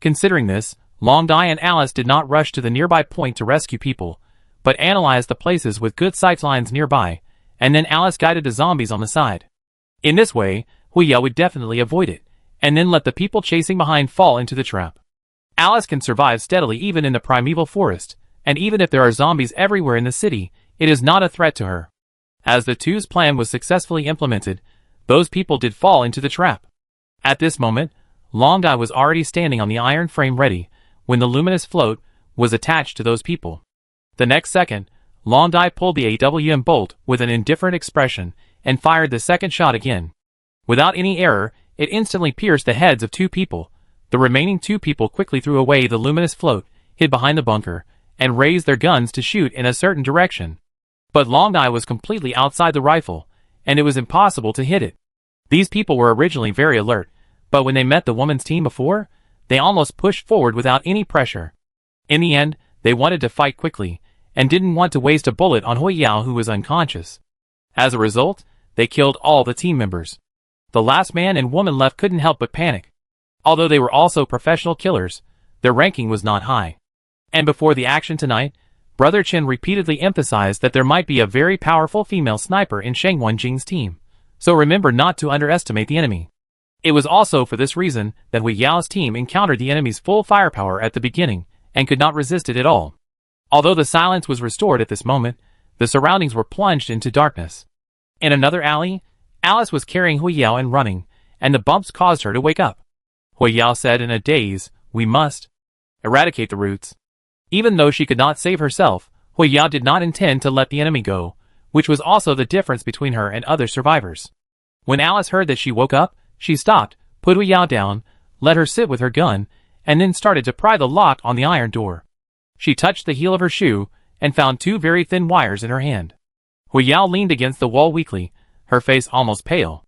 Considering this, Long Dai and Alice did not rush to the nearby point to rescue people, but analyzed the places with good sight lines nearby, and then Alice guided the zombies on the side. In this way, Hui Yao would definitely avoid it, and then let the people chasing behind fall into the trap. Alice can survive steadily even in the primeval forest, and even if there are zombies everywhere in the city, it is not a threat to her. As the two's plan was successfully implemented, those people did fall into the trap. At this moment, Long Dai was already standing on the iron frame ready, when the luminous float was attached to those people. The next second, Long Dai pulled the AWM bolt with an indifferent expression and fired the second shot again. Without any error, it instantly pierced the heads of 2 people. The remaining 2 people quickly threw away the luminous float, hid behind the bunker, and raised their guns to shoot in a certain direction. But Long Dai was completely outside the rifle, and it was impossible to hit it. These people were originally very alert, but when they met the woman's team before, they almost pushed forward without any pressure. In the end, they wanted to fight quickly, and didn't want to waste a bullet on Hui Yao who was unconscious. As a result, they killed all the team members. The last man and woman left couldn't help but panic. Although they were also professional killers, their ranking was not high. And before the action tonight, Brother Chen repeatedly emphasized that there might be a very powerful female sniper in Sheng Wenjing's team, so remember not to underestimate the enemy. It was also for this reason that Hui Yao's team encountered the enemy's full firepower at the beginning, and could not resist it at all. Although the silence was restored at this moment, the surroundings were plunged into darkness. In another alley, Alice was carrying Hui Yao and running, and the bumps caused her to wake up. Hui Yao said in a daze, "We must eradicate the roots." Even though she could not save herself, Hui Yao did not intend to let the enemy go, which was also the difference between her and other survivors. When Alice heard that she woke up, she stopped, put Hui Yao down, let her sit with her gun, and then started to pry the lock on the iron door. She touched the heel of her shoe, and found 2 very thin wires in her hand. Hui Yao leaned against the wall weakly, her face almost pale.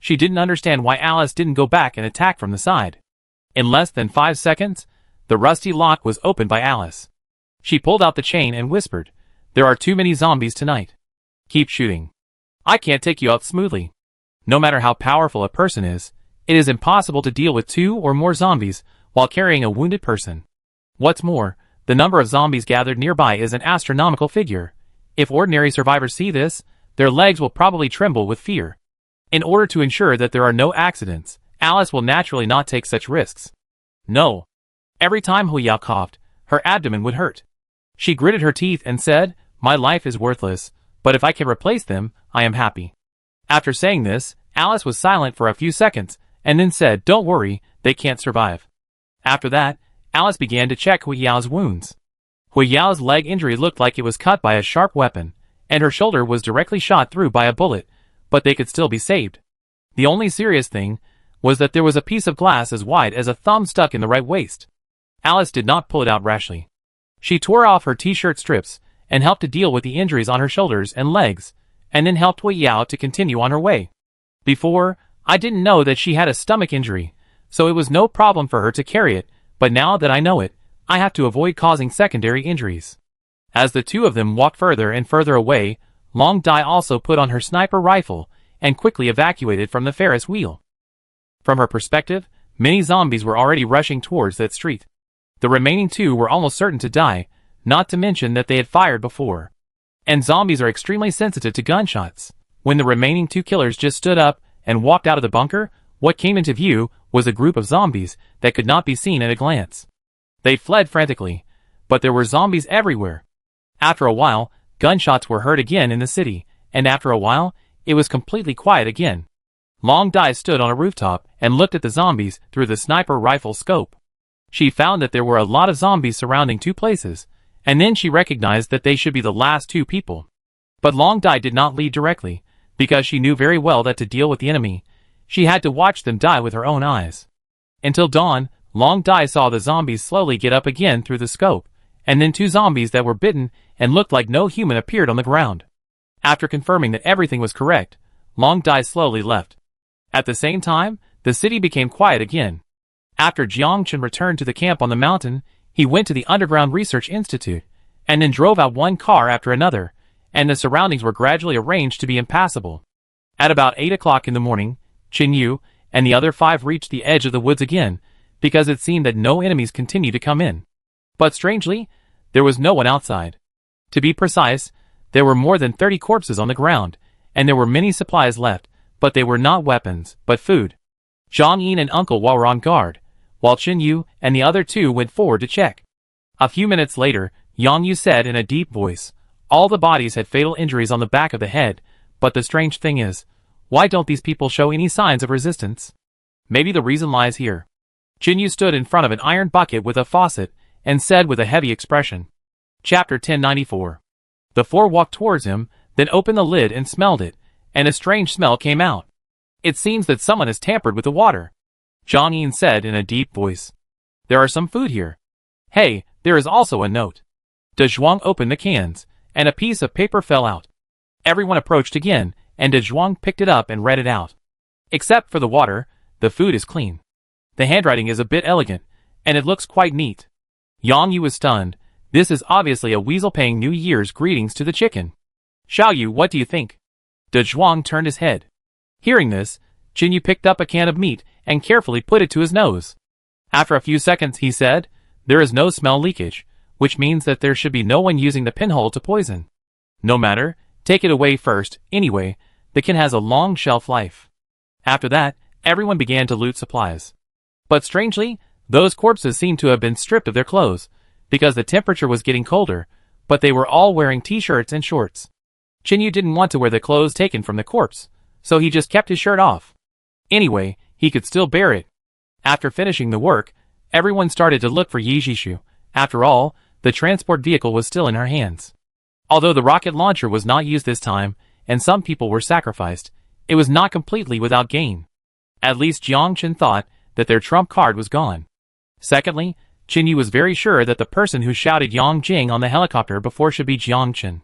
She didn't understand why Alice didn't go back and attack from the side. In less than 5 seconds, the rusty lock was opened by Alice. She pulled out the chain and whispered, "There are too many zombies tonight. Keep shooting. I can't take you out smoothly." No matter how powerful a person is, it is impossible to deal with 2 or more zombies while carrying a wounded person. What's more, the number of zombies gathered nearby is an astronomical figure. If ordinary survivors see this, their legs will probably tremble with fear. In order to ensure that there are no accidents, Alice will naturally not take such risks. No. Every time Hui Yao coughed, her abdomen would hurt. She gritted her teeth and said, "My life is worthless, but if I can replace them, I am happy." After saying this, Alice was silent for a few seconds, and then said, "Don't worry, they can't survive." After that, Alice began to check Hui Yao's wounds. Hui Yao's leg injury looked like it was cut by a sharp weapon, and her shoulder was directly shot through by a bullet, but they could still be saved. The only serious thing was that there was a piece of glass as wide as a thumb stuck in the right waist. Alice did not pull it out rashly. She tore off her t-shirt strips and helped to deal with the injuries on her shoulders and legs, and then helped Wei Yao to continue on her way. Before, I didn't know that she had a stomach injury, so it was no problem for her to carry it, but now that I know it, I have to avoid causing secondary injuries. As the two of them walked further and further away, Long Dai also put on her sniper rifle and quickly evacuated from the Ferris wheel. From her perspective, many zombies were already rushing towards that street. The remaining two were almost certain to die, not to mention that they had fired before. And zombies are extremely sensitive to gunshots. When the remaining two killers just stood up and walked out of the bunker, what came into view was a group of zombies that could not be seen at a glance. They fled frantically, but there were zombies everywhere. After a while, gunshots were heard again in the city, and after a while, it was completely quiet again. Long Dai stood on a rooftop and looked at the zombies through the sniper rifle scope. She found that there were a lot of zombies surrounding two places, and then she recognized that they should be the last two people. But Long Dai did not lead directly, because she knew very well that to deal with the enemy, she had to watch them die with her own eyes. Until dawn, Long Dai saw the zombies slowly get up again through the scope, and then two zombies that were bitten and looked like no human appeared on the ground. After confirming that everything was correct, Long Dai slowly left. At the same time, the city became quiet again. After Jiangchen returned to the camp on the mountain, he went to the Underground Research Institute, and then drove out one car after another, and the surroundings were gradually arranged to be impassable. At about 8 o'clock in the morning, Qin Yu and the other 5 reached the edge of the woods again, because it seemed that no enemies continued to come in. But strangely, there was no one outside. To be precise, there were more than 30 corpses on the ground, and there were many supplies left, but they were not weapons, but food. Zhang Yin and Uncle Hua were on guard, while Qin Yu and the other two went forward to check. A few minutes later, Yang Yu said in a deep voice, all the bodies had fatal injuries on the back of the head, but the strange thing is, why don't these people show any signs of resistance? Maybe the reason lies here. Qin Yu stood in front of an iron bucket with a faucet, and said with a heavy expression. Chapter 1094. The 4 walked towards him, then opened the lid and smelled it, and a strange smell came out. It seems that someone has tampered with the water. Zhang Yin said in a deep voice. There are some food here. Hey, there is also a note. De Zhuang opened the cans, and a piece of paper fell out. Everyone approached again, and De Zhuang picked it up and read it out. Except for the water, the food is clean. The handwriting is a bit elegant, and it looks quite neat. Yang Yu was stunned. This is obviously a weasel paying New Year's greetings to the chicken. Xiao Yu, what do you think? De Zhuang turned his head. Hearing this, Qin Yu picked up a can of meat and carefully put it to his nose. After a few seconds he said, there is no smell leakage, which means that there should be no one using the pinhole to poison. No matter, take it away first, anyway, the can has a long shelf life. After that, everyone began to loot supplies. But strangely, those corpses seemed to have been stripped of their clothes, because the temperature was getting colder, but they were all wearing t-shirts and shorts. Qin Yu didn't want to wear the clothes taken from the corpse, so he just kept his shirt off. Anyway, he could still bear it. After finishing the work, everyone started to look for Yi Jishu. After all, the transport vehicle was still in her hands. Although the rocket launcher was not used this time, and some people were sacrificed, it was not completely without gain. At least Jiangchen thought that their trump card was gone. Secondly, Qin Yu was very sure that the person who shouted Yang Jing on the helicopter before should be Jiangchen.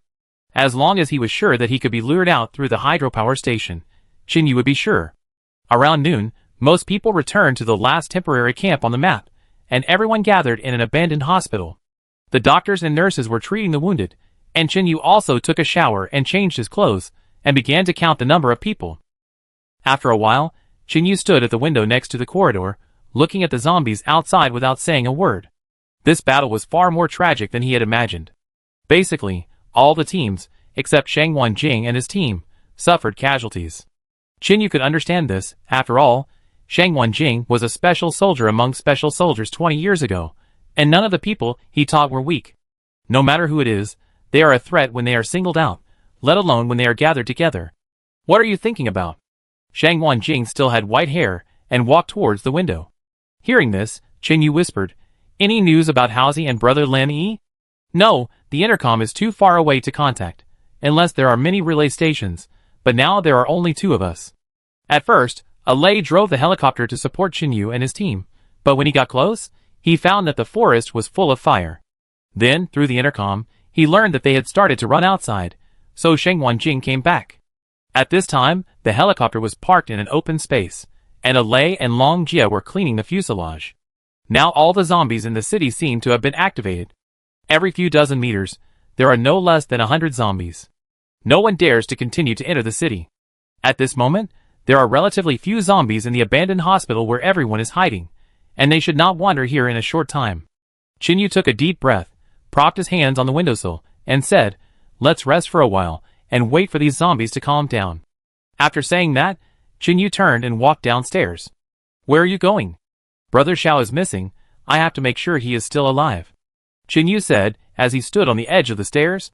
As long as he was sure that he could be lured out through the hydropower station, Qin Yu would be sure. Around noon, most people returned to the last temporary camp on the map, and everyone gathered in an abandoned hospital. The doctors and nurses were treating the wounded, and Qin Yu also took a shower and changed his clothes, and began to count the number of people. After a while, Qin Yu stood at the window next to the corridor, looking at the zombies outside without saying a word. This battle was far more tragic than he had imagined. Basically, all the teams, except Shang Wanjing and his team, suffered casualties. Qin Yu could understand this. After all, Shang Wanjing was a special soldier among special soldiers 20 years ago, and none of the people he taught were weak. No matter who it is, they are a threat when they are singled out, let alone when they are gathered together. What are you thinking about? Shang Wanjing still had white hair and walked towards the window. Hearing this, Qin Yu whispered, any news about Housie and brother Lin Yi? No, the intercom is too far away to contact, unless there are many relay stations, but now there are only 2 of us. At first, Alei drove the helicopter to support Qin Yu and his team, but when he got close, he found that the forest was full of fire. Then, through the intercom, he learned that they had started to run outside, so Sheng Wanjing came back. At this time, the helicopter was parked in an open space, and Lei and Long Jia were cleaning the fuselage. Now all the zombies in the city seem to have been activated. Every few dozen meters, there are no less than 100 zombies. No one dares to continue to enter the city. At this moment, there are relatively few zombies in the abandoned hospital where everyone is hiding, and they should not wander here in a short time. Qin took a deep breath, propped his hands on the windowsill, and said, "Let's rest for a while, and wait for these zombies to calm down." After saying that, Qin turned and walked downstairs. "Where are you going?" "Brother Xiao is missing. I have to make sure he is still alive," Qin said, as he stood on the edge of the stairs.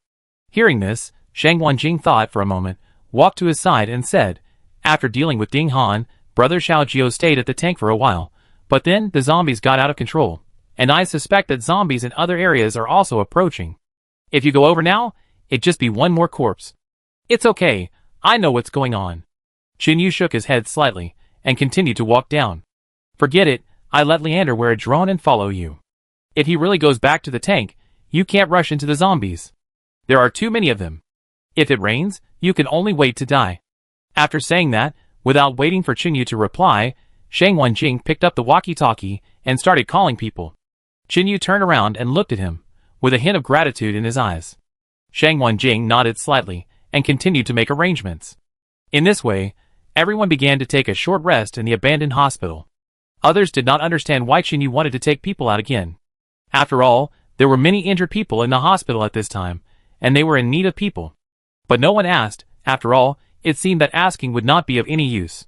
Hearing this, Sheng Wanjing thought for a moment, walked to his side and said, "After dealing with Ding Han, Brother Xiao Jiao stayed at the tank for a while, but then the zombies got out of control, and I suspect that zombies in other areas are also approaching. If you go over now, it'd just be one more corpse." "It's okay, I know what's going on." Qin shook his head slightly, and continued to walk down. "Forget it, I let Leander wear a drone and follow you. If he really goes back to the tank, you can't rush into the zombies. There are too many of them. If it rains, you can only wait to die." After saying that, without waiting for Qin to reply, Sheng Wanjing picked up the walkie-talkie and started calling people. Qin turned around and looked at him, with a hint of gratitude in his eyes. Sheng Wanjing nodded slightly, and continued to make arrangements. In this way, everyone began to take a short rest in the abandoned hospital. Others did not understand why Qin wanted to take people out again. After all, there were many injured people in the hospital at this time, and they were in need of people. But no one asked. After all, it seemed that asking would not be of any use.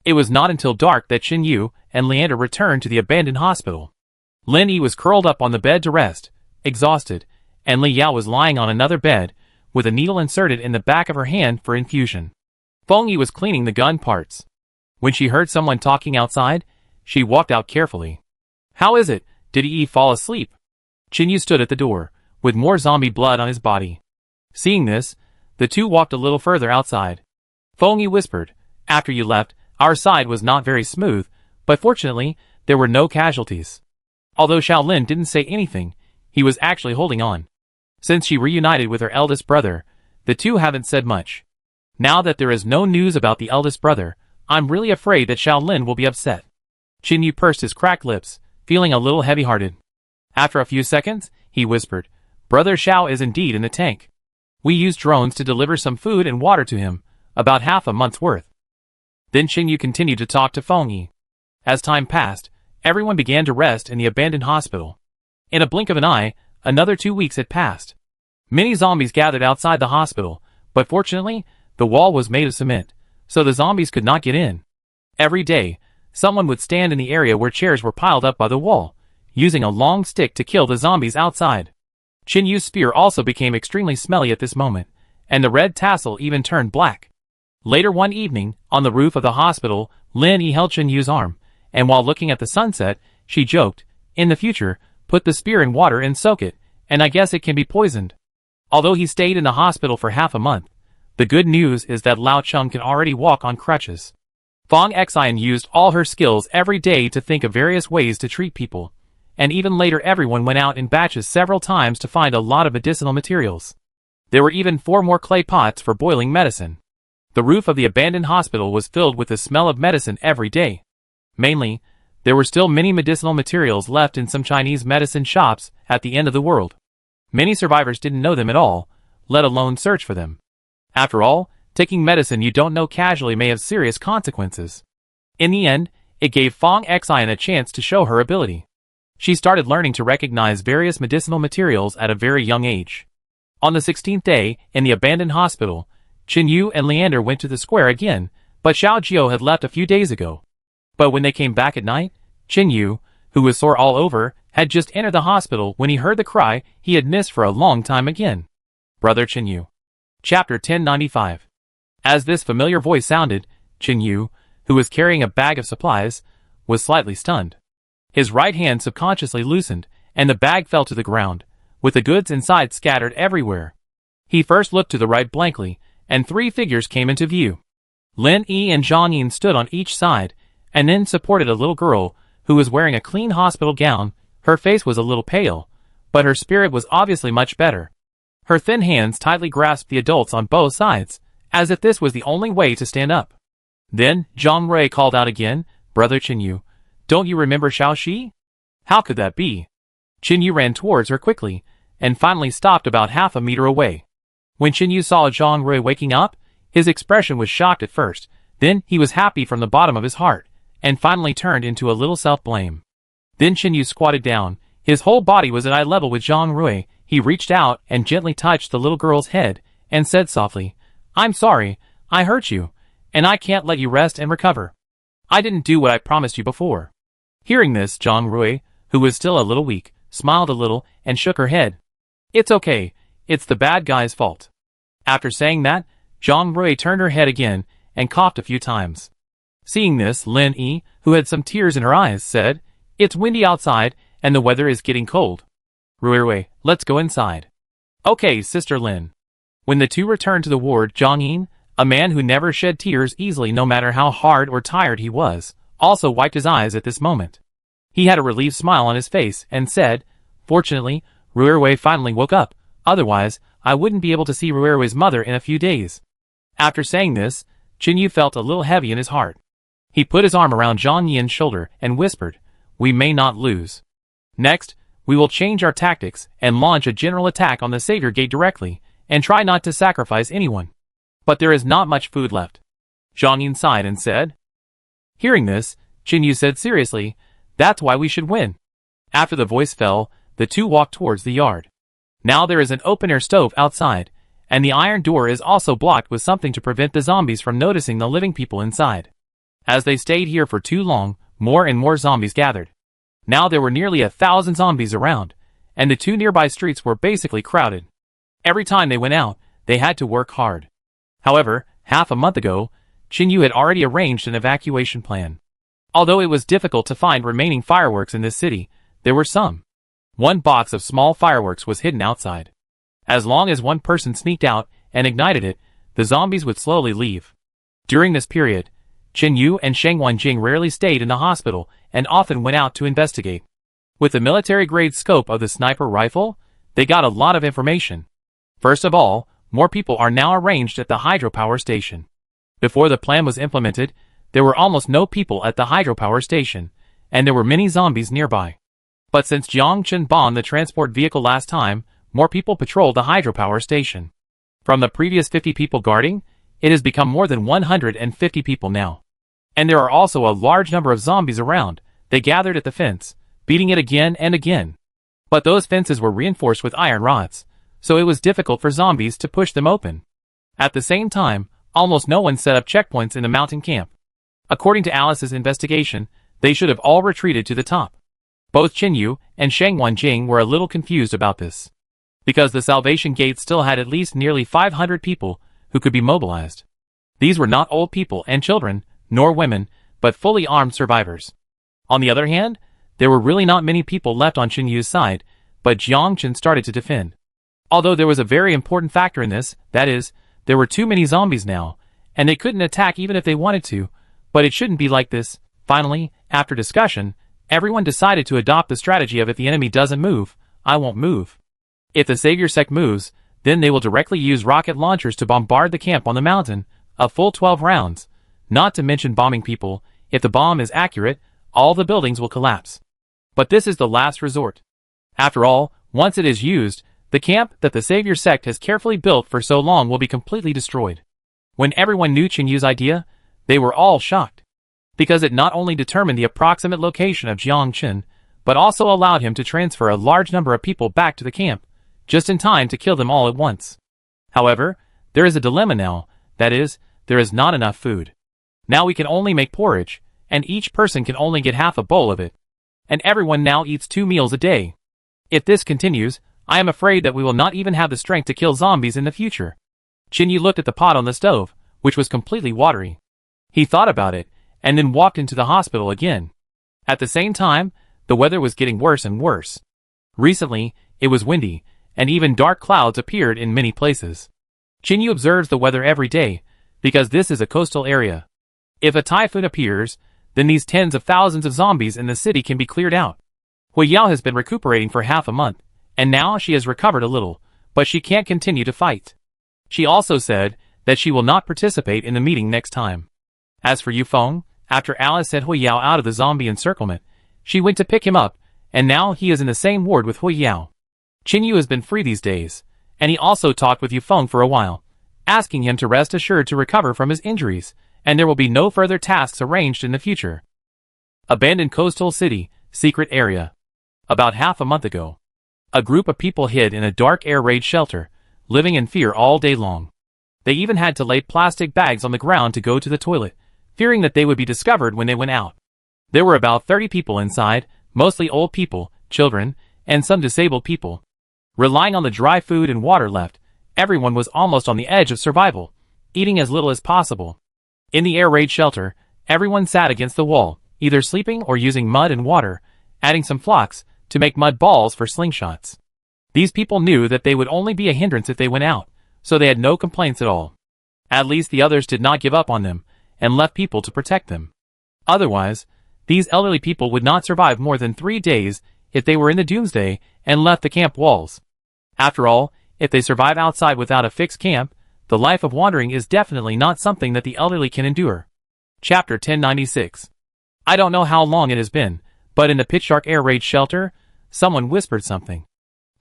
It was not until dark that Qin and Leander returned to the abandoned hospital. Lin Yi was curled up on the bed to rest, exhausted, and Li Yao was lying on another bed, with a needle inserted in the back of her hand for infusion. Feng Yi was cleaning the gun parts. When she heard someone talking outside, she walked out carefully. "How is it? Did Yi fall asleep?" Qin stood at the door, with more zombie blood on his body. Seeing this, the two walked a little further outside. Feng Yi whispered, "After you left, our side was not very smooth, but fortunately, there were no casualties." Although Shaolin didn't say anything, he was actually holding on. Since she reunited with her eldest brother, the two haven't said much. Now that there is no news about the eldest brother, I'm really afraid that Shaolin will be upset. Qin pursed his cracked lips, feeling a little heavy-hearted. After a few seconds, he whispered, "Brother Xiao is indeed in the tank. We used drones to deliver some food and water to him, about half a month's worth." Then Qin continued to talk to Feng Yi. As time passed, everyone began to rest in the abandoned hospital. In a blink of an eye, another 2 weeks had passed. Many zombies gathered outside the hospital, but fortunately, the wall was made of cement, so the zombies could not get in. Every day, someone would stand in the area where chairs were piled up by the wall, using a long stick to kill the zombies outside. Qin spear also became extremely smelly at this moment, and the red tassel even turned black. Later one evening, on the roof of the hospital, Lin Yi held Qin arm, and while looking at the sunset, she joked, "In the future, put the spear in water and soak it, and I guess it can be poisoned." Although he stayed in the hospital for half a month, the good news is that Lao Chung can already walk on crutches. Fang Xian used all her skills every day to think of various ways to treat people, and even later everyone went out in batches several times to find a lot of medicinal materials. There were even 4 more clay pots for boiling medicine. The roof of the abandoned hospital was filled with the smell of medicine every day. Mainly, there were still many medicinal materials left in some Chinese medicine shops at the end of the world. Many survivors didn't know them at all, let alone search for them. After all, taking medicine you don't know casually may have serious consequences. In the end, it gave Fang Xian a chance to show her ability. She started learning to recognize various medicinal materials at a very young age. On the 16th day, in the abandoned hospital, Qin and Leander went to the square again, but Xiao Jiao had left a few days ago. But when they came back at night, Qin, who was sore all over, had just entered the hospital when he heard the cry he had missed for a long time again. Brother Qin. Chapter 1095. As this familiar voice sounded, Qin, who was carrying a bag of supplies, was slightly stunned. His right hand subconsciously loosened, and the bag fell to the ground, with the goods inside scattered everywhere. He first looked to the right blankly, and 3 figures came into view. Lin Yi and Zhang Yin stood on each side, and then supported a little girl, who was wearing a clean hospital gown, Her face was a little pale, but her spirit was obviously much better. Her thin hands tightly grasped the adults on both sides, as if this was the only way to stand up. Then, Zhang Rui called out again, "Brother Qinyu, don't you remember Xiaoxi?" How could that be? Qinyu ran towards her quickly, and finally stopped about half a meter away. When Qinyu saw Zhang Rui waking up, his expression was shocked at first, then he was happy from the bottom of his heart, and finally turned into a little self-blame. Then Qinyu squatted down, his whole body was at eye level with Zhang Rui. He reached out and gently touched the little girl's head, and said softly, "I'm sorry, I hurt you, and I can't let you rest and recover. I didn't do what I promised you before." Hearing this, Zhang Rui, who was still a little weak, smiled a little and shook her head. "It's okay, it's the bad guy's fault." After saying that, Zhang Rui turned her head again and coughed a few times. Seeing this, Lin Yi, who had some tears in her eyes, said, "It's windy outside and the weather is getting cold. Rui, let's go inside." "Okay, Sister Lin." When the two returned to the ward, Zhang Yin, a man who never shed tears easily no matter how hard or tired he was, also wiped his eyes at this moment. He had a relieved smile on his face and said, "Fortunately, Rui finally woke up, otherwise I wouldn't be able to see Rui's mother in a few days." After saying this, Qinyu felt a little heavy in his heart. He put his arm around Zhang Yin's shoulder and whispered, "We may not lose. Next, we will change our tactics and launch a general attack on the Savior Gate directly, and try not to sacrifice anyone. But there is not much food left." Zhang Yin sighed and said. Hearing this, Qinyu said seriously, "That's why we should win." After the voice fell, the two walked towards the yard. Now there is an open-air stove outside, and the iron door is also blocked with something to prevent the zombies from noticing the living people inside. As they stayed here for too long, more and more zombies gathered. Now there were nearly 1,000 zombies around, and the two nearby streets were basically crowded. Every time they went out, they had to work hard. However, half a month ago, Qinyu had already arranged an evacuation plan. Although it was difficult to find remaining fireworks in this city, there were some. One box of small fireworks was hidden outside. As long as one person sneaked out and ignited it, the zombies would slowly leave. During this period, Qinyu and Sheng Wanjing rarely stayed in the hospital and often went out to investigate. With the military-grade scope of the sniper rifle, they got a lot of information. First of all, more people are now arranged at the hydropower station. Before the plan was implemented, there were almost no people at the hydropower station, and there were many zombies nearby. But since Jiang Chen bombed the transport vehicle last time, more people patrolled the hydropower station. From the previous 50 people guarding, it has become more than 150 people now. And there are also a large number of zombies around. They gathered at the fence, beating it again and again. But those fences were reinforced with iron rods, so it was difficult for zombies to push them open. At the same time, almost no one set up checkpoints in the mountain camp. According to Alice's investigation, they should have all retreated to the top. Both Qinyu and Sheng Wanjing were a little confused about this, because the Salvation Gate still had at least nearly 500 people who could be mobilized. These were not old people and children, nor women, but fully armed survivors. On the other hand, there were really not many people left on Qinyu's side, but Jiang Chen started to defend. Although there was a very important factor in this, that is, there were too many zombies now, and they couldn't attack even if they wanted to, but it shouldn't be like this. Finally, after discussion, everyone decided to adopt the strategy of if the enemy doesn't move, I won't move. If the Savior sect moves, then they will directly use rocket launchers to bombard the camp on the mountain, a full 12 rounds. Not to mention bombing people. If the bomb is accurate, all the buildings will collapse. But this is the last resort. After all, once it is used, the camp that the Savior sect has carefully built for so long will be completely destroyed. When everyone knew Qinyu's idea, they were all shocked, because it not only determined the approximate location of Jiang Chen, but also allowed him to transfer a large number of people back to the camp, just in time to kill them all at once. However, there is a dilemma now, that is, there is not enough food. Now we can only make porridge, and each person can only get half a bowl of it. And everyone now eats 2 meals a day. If this continues, I am afraid that we will not even have the strength to kill zombies in the future. Qinyu looked at the pot on the stove, which was completely watery. He thought about it, and then walked into the hospital again. At the same time, the weather was getting worse and worse. Recently, it was windy, and even dark clouds appeared in many places. Qinyu observes the weather every day, because this is a coastal area. If a typhoon appears, then these tens of thousands of zombies in the city can be cleared out. Hui Yao has been recuperating for half a month, and now she has recovered a little, but she can't continue to fight. She also said that she will not participate in the meeting next time. As for Yufeng, after Alice sent Hui Yao out of the zombie encirclement, she went to pick him up, and now he is in the same ward with Hui Yao. Qin Yu has been free these days, and he also talked with Yufeng for a while, asking him to rest assured to recover from his injuries, and there will be no further tasks arranged in the future. Abandoned coastal city, secret area. About half a month ago, a group of people hid in a dark air raid shelter, living in fear all day long. They even had to lay plastic bags on the ground to go to the toilet, fearing that they would be discovered when they went out. There were about 30 people inside, mostly old people, children, and some disabled people. Relying on the dry food and water left, everyone was almost on the edge of survival, eating as little as possible. In the air raid shelter, everyone sat against the wall, either sleeping or using mud and water, adding some flocks to make mud balls for slingshots. These people knew that they would only be a hindrance if they went out, so they had no complaints at all. At least the others did not give up on them, and left people to protect them. Otherwise, these elderly people would not survive more than 3 days if they were in the doomsday and left the camp walls. After all, if they survive outside without a fixed camp, the life of wandering is definitely not something that the elderly can endure. Chapter 1096. I don't know how long it has been, but in the pitch dark air raid shelter, someone whispered something.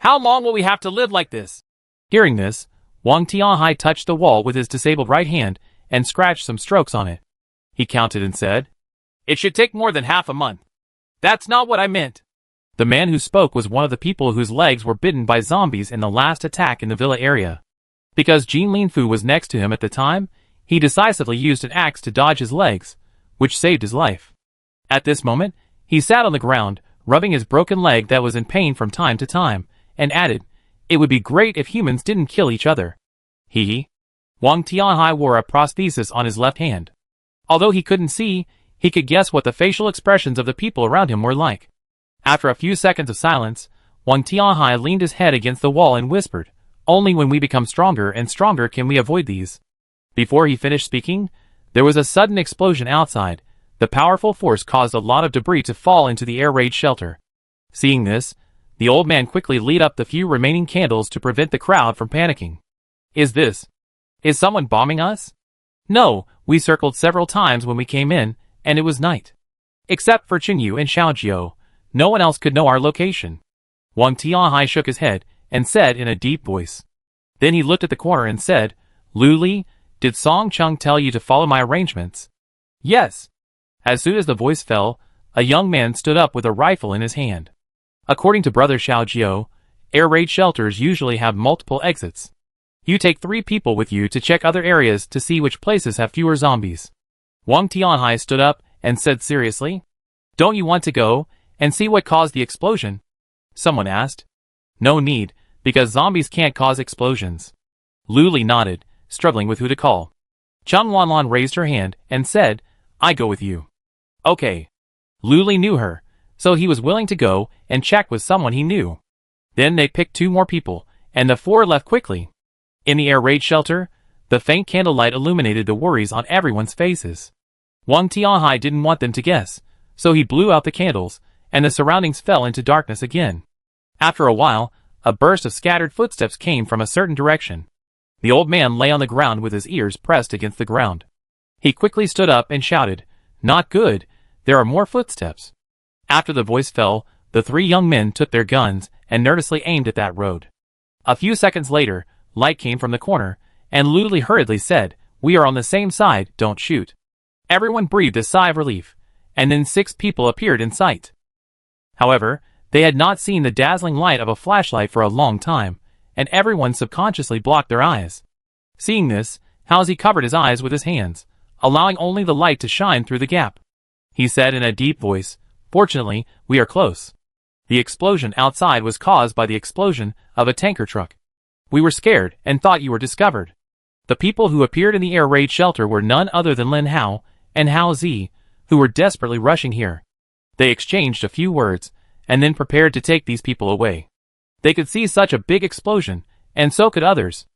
How long will we have to live like this? Hearing this, Wang Tianhai touched the wall with his disabled right hand and scratched some strokes on it. He counted and said, It should take more than half a month. That's not what I meant. The man who spoke was one of the people whose legs were bitten by zombies in the last attack in the villa area. Because Jin Linfu was next to him at the time, he decisively used an axe to dodge his legs, which saved his life. At this moment, he sat on the ground, rubbing his broken leg that was in pain from time to time, and added, It would be great if humans didn't kill each other. Wang Tianhai wore a prosthesis on his left hand. Although he couldn't see, he could guess what the facial expressions of the people around him were like. After a few seconds of silence, Wang Tianhai leaned his head against the wall and whispered, Only when we become stronger and stronger can we avoid these. Before he finished speaking, there was a sudden explosion outside. The powerful force caused a lot of debris to fall into the air raid shelter. Seeing this, the old man quickly lit up the few remaining candles to prevent the crowd from panicking. Is someone bombing us? No, we circled several times when we came in, and it was night. Except for Qin Yu and Xiaojiu, no one else could know our location. Wang Tianhai shook his head and said in a deep voice. Then he looked at the corner and said, Lu Li, did Song Chung tell you to follow my arrangements? Yes. As soon as the voice fell, a young man stood up with a rifle in his hand. According to Brother Xiaojiu, air raid shelters usually have multiple exits. You take 3 people with you to check other areas to see which places have fewer zombies. Wang Tianhai stood up and said seriously, Don't you want to go and see what caused the explosion? Someone asked. No need, because zombies can't cause explosions. Lu Li nodded, struggling with who to call. Cheng Wanlan raised her hand and said, I go with you. Okay. Lu Li knew her, so he was willing to go and check with someone he knew. Then they picked 2 more people, and the 4 left quickly. In the air raid shelter, the faint candlelight illuminated the worries on everyone's faces. Wang Tianhai didn't want them to guess, so he blew out the candles, and the surroundings fell into darkness again. After a while, a burst of scattered footsteps came from a certain direction. The old man lay on the ground with his ears pressed against the ground. He quickly stood up and shouted, Not good, there are more footsteps. After the voice fell, the 3 young men took their guns and nervously aimed at that road. A few seconds later, light came from the corner, and Lu Li hurriedly said, We are on the same side, don't shoot. Everyone breathed a sigh of relief, and then 6 people appeared in sight. However, they had not seen the dazzling light of a flashlight for a long time, and everyone subconsciously blocked their eyes. Seeing this, Halsey covered his eyes with his hands, allowing only the light to shine through the gap. He said in a deep voice, Fortunately, we are close. The explosion outside was caused by the explosion of a tanker truck. We were scared and thought you were discovered. The people who appeared in the air raid shelter were none other than Lin Hao and Hao Zi, who were desperately rushing here. They exchanged a few words, and then prepared to take these people away. They could see such a big explosion, and so could others.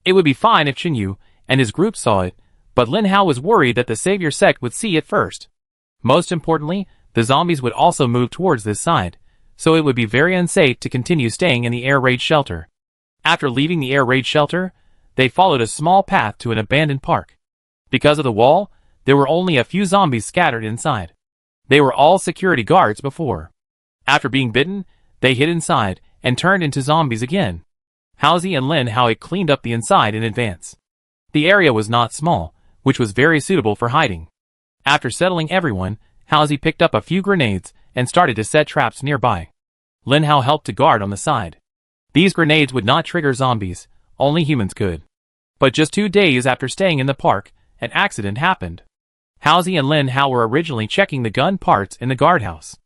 It would be fine if Qin Yu and his group saw it, but Lin Hao was worried that the savior sect would see it first. Most importantly, the zombies would also move towards this side, so it would be very unsafe to continue staying in the air raid shelter. After leaving the air raid shelter, they followed a small path to an abandoned park. Because of the wall, there were only a few zombies scattered inside. They were all security guards before. After being bitten, they hid inside and turned into zombies again. Halsey and Lin Hao had cleaned up the inside in advance. The area was not small, which was very suitable for hiding. After settling everyone, Halsey picked up a few grenades and started to set traps nearby. Lin Hao helped to guard on the side. These grenades would not trigger zombies, only humans could. But just 2 days after staying in the park, an accident happened. Halsey and Lin Hao were originally checking the gun parts in the guardhouse.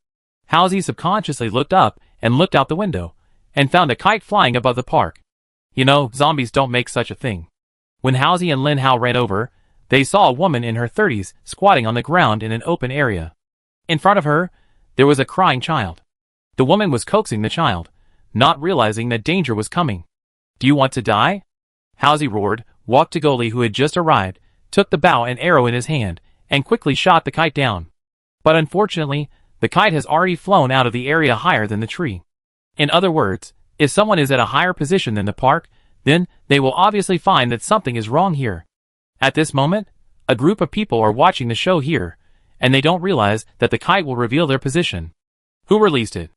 Halsey subconsciously looked up and looked out the window, and found a kite flying above the park. You know, zombies don't make such a thing. When Halsey and Lin Hao ran over, they saw a woman in her 30s squatting on the ground in an open area. In front of her, there was a crying child. The woman was coaxing the child, not realizing that danger was coming. "Do you want to die?" Halsey roared, walked to Goli, who had just arrived, took the bow and arrow in his hand, and quickly shot the kite down. But unfortunately, the kite has already flown out of the area higher than the tree. In other words, if someone is at a higher position than the park, then they will obviously find that something is wrong here. At this moment, a group of people are watching the show here, and they don't realize that the kite will reveal their position. Who released it?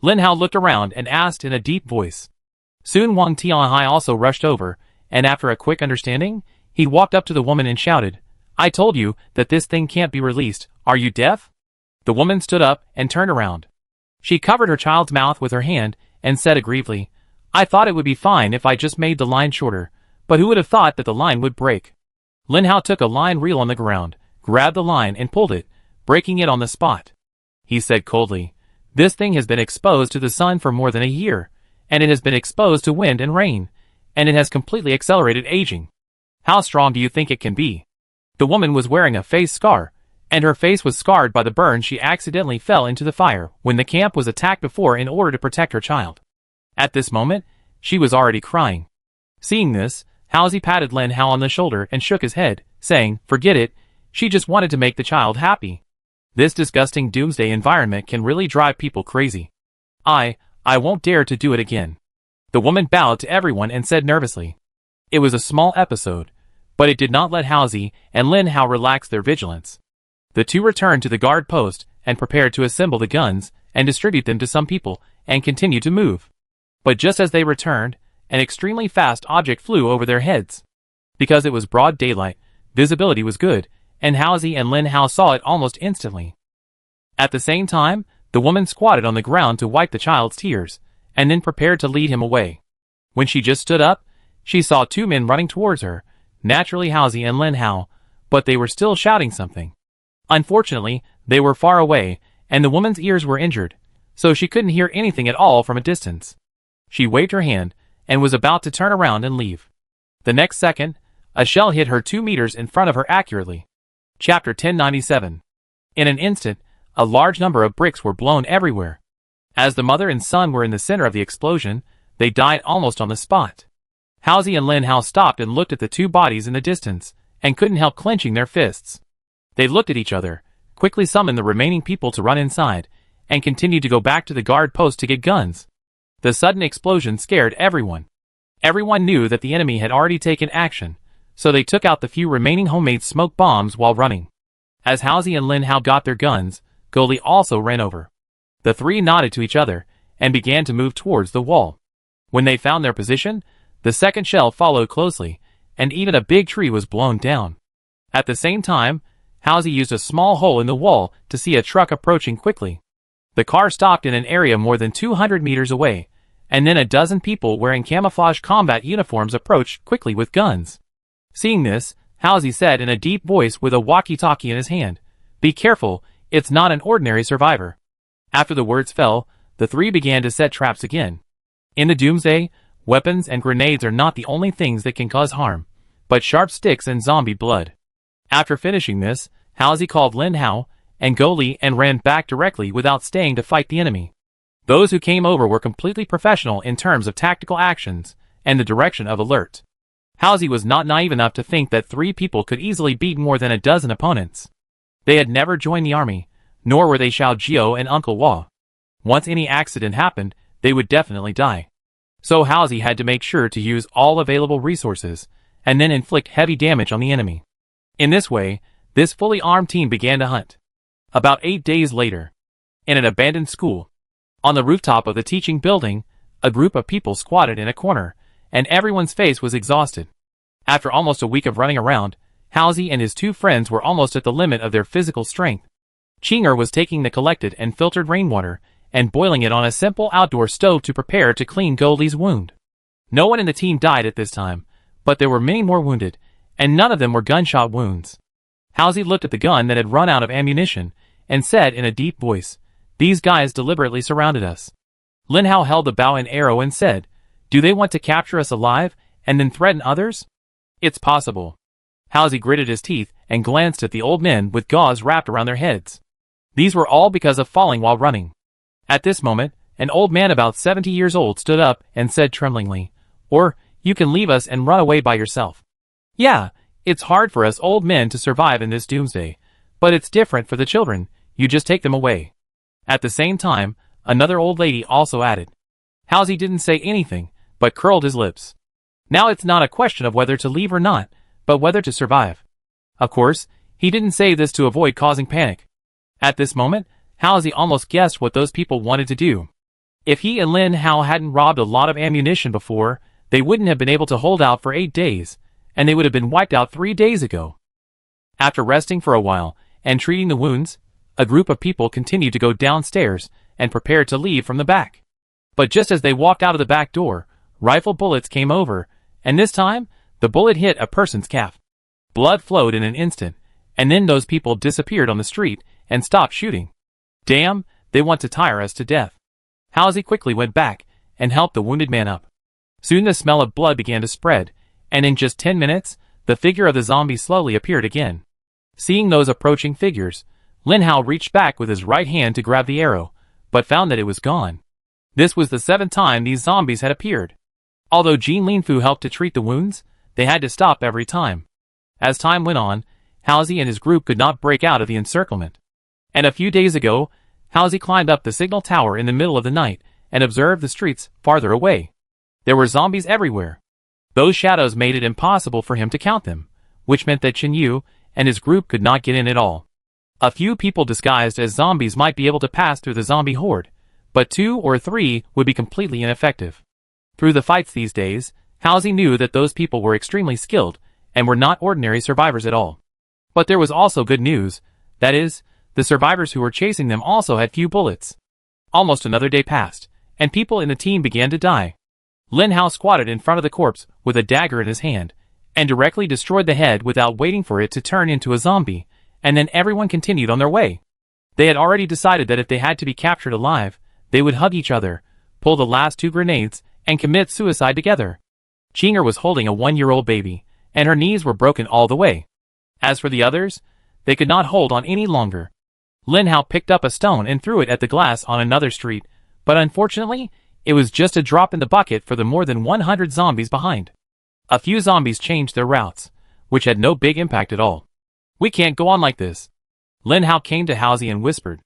Lin Hao looked around and asked in a deep voice. Soon Wang Tianhai also rushed over, and after a quick understanding, he walked up to the woman and shouted, "I told you that this thing can't be released. Are you deaf?" The woman stood up and turned around. She covered her child's mouth with her hand and said aggrievedly, "I thought it would be fine if I just made the line shorter, but who would have thought that the line would break?" Lin Hao took a line reel on the ground, grabbed the line and pulled it, breaking it on the spot. He said coldly, "This thing has been exposed to the sun for more than a year, and it has been exposed to wind and rain, and it has completely accelerated aging. How strong do you think it can be?" The woman was wearing a face scar, and her face was scarred by the burn she accidentally fell into the fire when the camp was attacked before in order to protect her child. At this moment, she was already crying. Seeing this, Halsey patted Lin Hao on the shoulder and shook his head, saying, "Forget it, she just wanted to make the child happy. This disgusting doomsday environment can really drive people crazy. I won't dare to do it again." The woman bowed to everyone and said nervously. It was a small episode, but it did not let Halsey and Lin Hao relax their vigilance. The two returned to the guard post and prepared to assemble the guns and distribute them to some people and continue to move. But just as they returned, an extremely fast object flew over their heads. Because it was broad daylight, visibility was good, and Halsey and Lin Hao saw it almost instantly. At the same time, the woman squatted on the ground to wipe the child's tears, and then prepared to lead him away. When she just stood up, she saw 2 men running towards her, naturally Halsey and Lin Hao, but they were still shouting something. Unfortunately, they were far away, and the woman's ears were injured, so she couldn't hear anything at all from a distance. She waved her hand, and was about to turn around and leave. The next second, a shell hit her 2 meters in front of her accurately. Chapter 1097. In an instant, a large number of bricks were blown everywhere. As the mother and son were in the center of the explosion, they died almost on the spot. Halsey and Lin Hao stopped and looked at the 2 bodies in the distance, and couldn't help clenching their fists. They looked at each other, quickly summoned the remaining people to run inside, and continued to go back to the guard post to get guns. The sudden explosion scared everyone. Everyone knew that the enemy had already taken action, so they took out the few remaining homemade smoke bombs while running. As Halsey and Lin Hao got their guns, Goli also ran over. The 3 nodded to each other, and began to move towards the wall. When they found their position, the second shell followed closely, and even a big tree was blown down. At the same time, Halsey used a small hole in the wall to see a truck approaching quickly. The car stopped in an area more than 200 meters away, and then a dozen people wearing camouflage combat uniforms approached quickly with guns. Seeing this, Halsey said in a deep voice with a walkie-talkie in his hand, "Be careful, it's not an ordinary survivor." After the words fell, the 3 began to set traps again. In the doomsday, weapons and grenades are not the only things that can cause harm, but sharp sticks and zombie blood. After finishing this, Halsey called Lin Hao and Goli and ran back directly without staying to fight the enemy. Those who came over were completely professional in terms of tactical actions and the direction of alert. Halsey was not naive enough to think that 3 people could easily beat more than a dozen opponents. They had never joined the army, nor were they Xiao Jiao and Uncle Hua. Once any accident happened, they would definitely die. So Halsey had to make sure to use all available resources, and then inflict heavy damage on the enemy. In this way, this fully armed team began to hunt. About 8 days later, in an abandoned school, on the rooftop of the teaching building, a group of people squatted in a corner, and everyone's face was exhausted. After almost a week of running around, Halsey and his two friends were almost at the limit of their physical strength. Chinger was taking the collected and filtered rainwater and boiling it on a simple outdoor stove to prepare to clean Goldie's wound. No one in the team died at this time, but there were many more wounded, and none of them were gunshot wounds. Halsey looked at the gun that had run out of ammunition and said in a deep voice, "These guys deliberately surrounded us." Lin Hao held the bow and arrow and said, "Do they want to capture us alive and then threaten others?" "It's possible." Halsey gritted his teeth and glanced at the old men with gauze wrapped around their heads. These were all because of falling while running. At this moment, an old man about 70 years old stood up and said tremblingly, "Or, you can leave us and run away by yourself." "Yeah, it's hard for us old men to survive in this doomsday, but it's different for the children, you just take them away." At the same time, another old lady also added. Halsey didn't say anything, but curled his lips. Now it's not a question of whether to leave or not, but whether to survive. Of course, he didn't say this to avoid causing panic. At this moment, Halsey almost guessed what those people wanted to do. If he and Lin Hao hadn't robbed a lot of ammunition before, they wouldn't have been able to hold out for 8 days, and they would have been wiped out 3 days ago. After resting for a while and treating the wounds, a group of people continued to go downstairs and prepared to leave from the back. But just as they walked out of the back door, rifle bullets came over, and this time, the bullet hit a person's calf. Blood flowed in an instant, and then those people disappeared on the street and stopped shooting. "Damn, they want to tire us to death." Halsey quickly went back and helped the wounded man up. Soon the smell of blood began to spread, and in just 10 minutes, the figure of the zombie slowly appeared again. Seeing those approaching figures, Lin Hao reached back with his right hand to grab the arrow, but found that it was gone. This was the 7th time these zombies had appeared. Although Jean Linfu helped to treat the wounds, they had to stop every time. As time went on, Halsey and his group could not break out of the encirclement. And a few days ago, Halsey climbed up the signal tower in the middle of the night and observed the streets farther away. There were zombies everywhere. Those shadows made it impossible for him to count them, which meant that Chen Yu and his group could not get in at all. A few people disguised as zombies might be able to pass through the zombie horde, but 2 or 3 would be completely ineffective. Through the fights these days, Halsey knew that those people were extremely skilled and were not ordinary survivors at all. But there was also good news, that is, the survivors who were chasing them also had few bullets. Almost another day passed, and people in the team began to die. Lin Hao squatted in front of the corpse with a dagger in his hand, and directly destroyed the head without waiting for it to turn into a zombie, and then everyone continued on their way. They had already decided that if they had to be captured alive, they would hug each other, pull the last 2 grenades, and commit suicide together. Chinger was holding a 1-year-old baby, and her knees were broken all the way. As for the others, they could not hold on any longer. Lin Hao picked up a stone and threw it at the glass on another street, but unfortunately, it was just a drop in the bucket for the more than 100 zombies behind. A few zombies changed their routes, which had no big impact at all. "We can't go on like this." Lin Hao came to Halsey and whispered.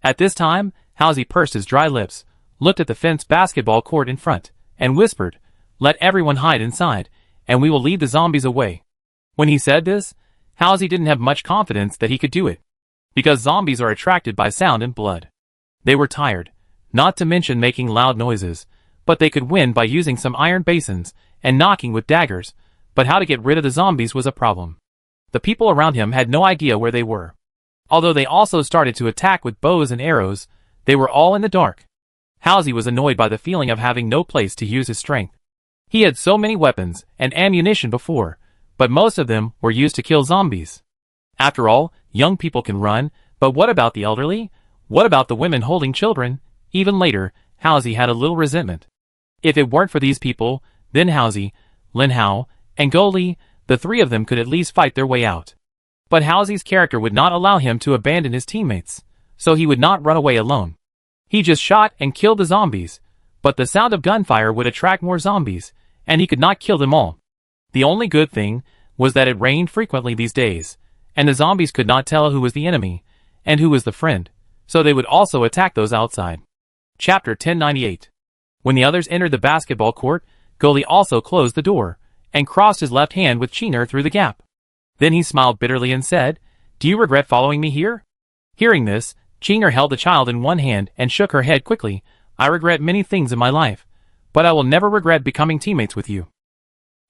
At this time, Halsey pursed his dry lips, looked at the fenced basketball court in front, and whispered, "Let everyone hide inside, and we will lead the zombies away." When he said this, Halsey didn't have much confidence that he could do it, because zombies are attracted by sound and blood. They were tired, not to mention making loud noises, but they could win by using some iron basins and knocking with daggers, but how to get rid of the zombies was a problem. The people around him had no idea where they were. Although they also started to attack with bows and arrows, they were all in the dark. Halsey was annoyed by the feeling of having no place to use his strength. He had so many weapons and ammunition before, but most of them were used to kill zombies. After all, young people can run, but what about the elderly? What about the women holding children? Even later, Halsey had a little resentment. If it weren't for these people, then Halsey, Lin Hao, and Go Li, the 3 of them could at least fight their way out. But Halsey's character would not allow him to abandon his teammates, so he would not run away alone. He just shot and killed the zombies, but the sound of gunfire would attract more zombies, and he could not kill them all. The only good thing was that it rained frequently these days, and the zombies could not tell who was the enemy and who was the friend, so they would also attack those outside. Chapter 1098. When the others entered the basketball court, Goalie also closed the door, and crossed his left hand with Chiner through the gap. Then he smiled bitterly and said, "Do you regret following me here?" Hearing this, Chiner held the child in one hand and shook her head quickly. "I regret many things in my life, but I will never regret becoming teammates with you."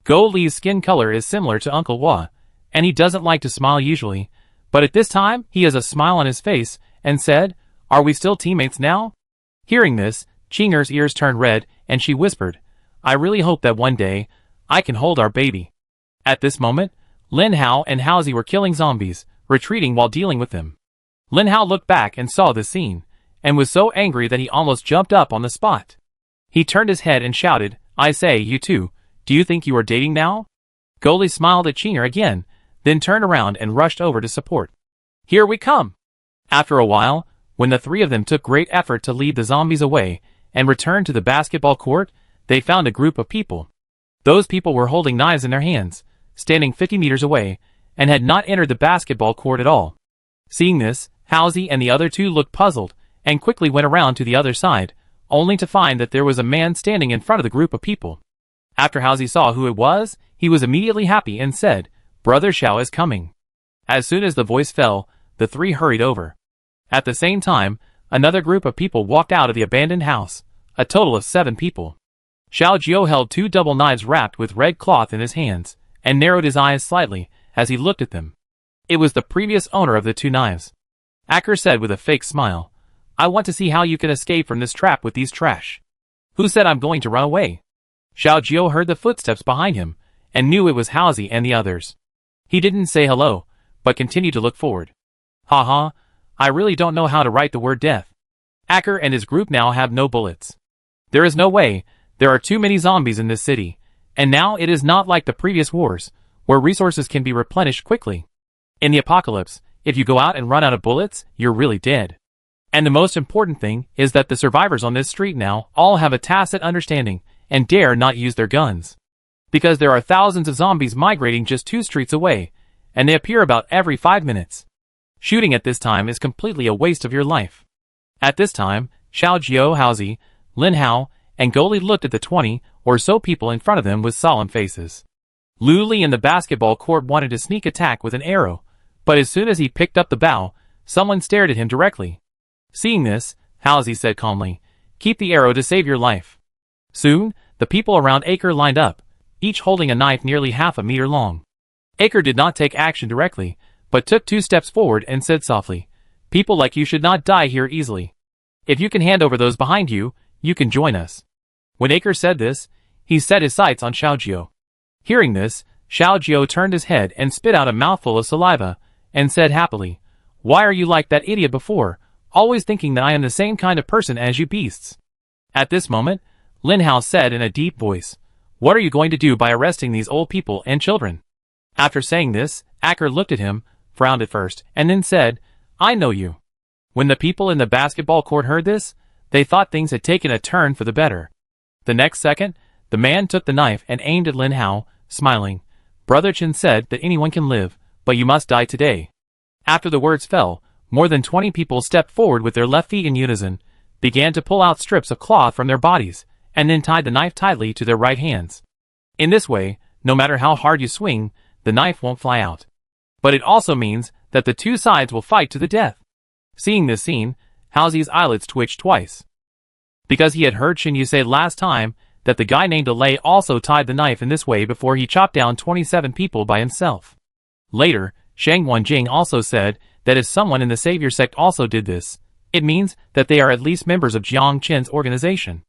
Goalie's skin color is similar to Uncle Hua, and he doesn't like to smile usually, but at this time he has a smile on his face, and said, "Are we still teammates now?" Hearing this, Chiner's ears turned red, and she whispered, "I really hope that one day, I can hold our baby." At this moment, Lin Hao and Haozi were killing zombies, retreating while dealing with them. Lin Hao looked back and saw this scene, and was so angry that he almost jumped up on the spot. He turned his head and shouted, "I say, you two, do you think you are dating now?" Goalie smiled at Chiner again, then turned around and rushed over to support. "Here we come!" After a while, when the three of them took great effort to lead the zombies away, and returned to the basketball court, they found a group of people. Those people were holding knives in their hands, standing 50 meters away, and had not entered the basketball court at all. Seeing this, Haozi and the other two looked puzzled, and quickly went around to the other side, only to find that there was a man standing in front of the group of people. After Haozi saw who it was, he was immediately happy and said, "Brother Xiao is coming." As soon as the voice fell, the three hurried over. At the same time, another group of people walked out of the abandoned house, a total of 7 people. Xiao Jiao held 2 double knives wrapped with red cloth in his hands, and narrowed his eyes slightly as he looked at them. It was the previous owner of the 2 knives. Acker said with a fake smile, "I want to see how you can escape from this trap with these trash." "Who said I'm going to run away?" Xiao Jiao heard the footsteps behind him, and knew it was Haozi and the others. He didn't say hello, but continued to look forward. "Haha, I really don't know how to write the word death. Acker and his group now have no bullets. There is no way, there are too many zombies in this city, and now it is not like the previous wars, where resources can be replenished quickly. In the apocalypse, if you go out and run out of bullets, you're really dead. And the most important thing is that the survivors on this street now all have a tacit understanding, and dare not use their guns. Because there are thousands of zombies migrating just 2 streets away, and they appear about every 5 minutes. Shooting at this time is completely a waste of your life." At this time, Xiao Jiao, Haozi, Lin Hao, and Goalie looked at the 20 or so people in front of them with solemn faces. Lu Li in the basketball court wanted to sneak attack with an arrow, but as soon as he picked up the bow, someone stared at him directly. Seeing this, Haozi said calmly, "Keep the arrow to save your life." Soon, the people around Aker lined up, each holding a knife nearly half a meter long. Aker did not take action directly, but took 2 steps forward and said softly, "People like you should not die here easily. If you can hand over those behind you, you can join us." When Aker said this, he set his sights on Xiao Jiao. Hearing this, Xiao Jiao turned his head and spit out a mouthful of saliva, and said happily, "Why are you like that idiot before, always thinking that I am the same kind of person as you beasts?" At this moment, Lin Hao said in a deep voice, "What are you going to do by arresting these old people and children?" After saying this, Acker looked at him, frowned at first, and then said, "I know you." When the people in the basketball court heard this, they thought things had taken a turn for the better. The next second, the man took the knife and aimed at Lin Hao, smiling. "Brother Chen said that anyone can live, but you must die today." After the words fell, more than 20 people stepped forward with their left feet in unison, began to pull out strips of cloth from their bodies, and then tied the knife tightly to their right hands. In this way, no matter how hard you swing, the knife won't fly out. But it also means that the 2 sides will fight to the death. Seeing this scene, Haozi's eyelids twitched twice. Because he had heard Xinyu say last time that the guy named Alei also tied the knife in this way before he chopped down 27 people by himself. Later, Shang Wanjing also said that if someone in the Savior sect also did this, it means that they are at least members of Jiang Chen's organization.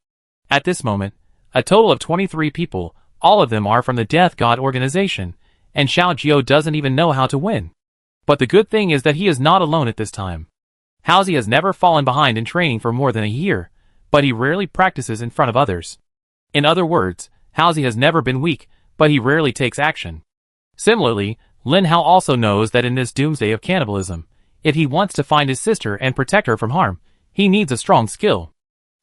At this moment, a total of 23 people, all of them are from the Death God organization, and Xiao Jiao doesn't even know how to win. But the good thing is that he is not alone at this time. Haozi has never fallen behind in training for more than a year, but he rarely practices in front of others. In other words, Haozi has never been weak, but he rarely takes action. Similarly, Lin Hao also knows that in this doomsday of cannibalism, if he wants to find his sister and protect her from harm, he needs a strong skill.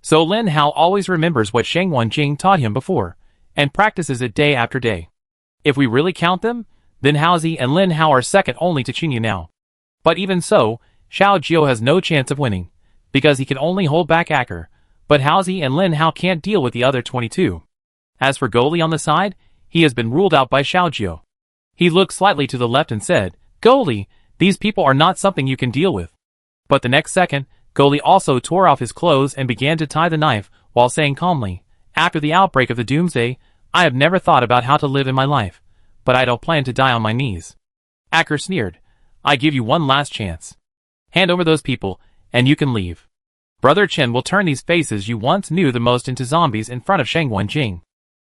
So Lin Hao always remembers what Shang Wanjing taught him before, and practices it day after day. If we really count them, then Haozi and Lin Hao are second only to Qinyu now. But even so, Xiao Jiao has no chance of winning, because he can only hold back Acker, but Haozi and Lin Hao can't deal with the other 22. As for Goli on the side, he has been ruled out by Xiaojiu. He looked slightly to the left and said, "Goli, these people are not something you can deal with." But the next second, Goli also tore off his clothes and began to tie the knife, while saying calmly, "After the outbreak of the doomsday, I have never thought about how to live in my life, but I don't plan to die on my knees." Acker sneered, "I give you one last chance. Hand over those people, and you can leave. Brother Chen will turn these faces you once knew the most into zombies in front of Shangguan Jing."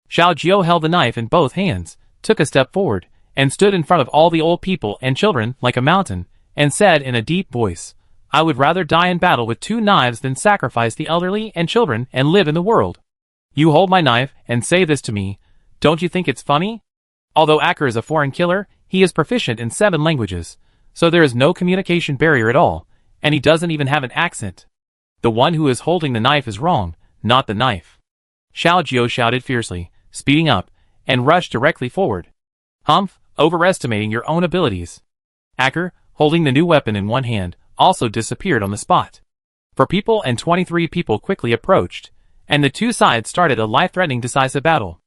Xiaojiu held the knife in both hands, took a step forward, and stood in front of all the old people and children like a mountain, and said in a deep voice, "I would rather die in battle with 2 knives than sacrifice the elderly and children and live in the world. You hold my knife and say this to me. Don't you think it's funny?" Although Acker is a foreign killer, he is proficient in 7 languages, so there is no communication barrier at all, and he doesn't even have an accent. The one who is holding the knife is wrong, not the knife. Xiaojiu shouted fiercely, speeding up, and rushed directly forward. "Humph, overestimating your own abilities." Acker, holding the new weapon in one hand, also disappeared on the spot. 4 people and 23 people quickly approached, and the 2 sides started a life-threatening decisive battle.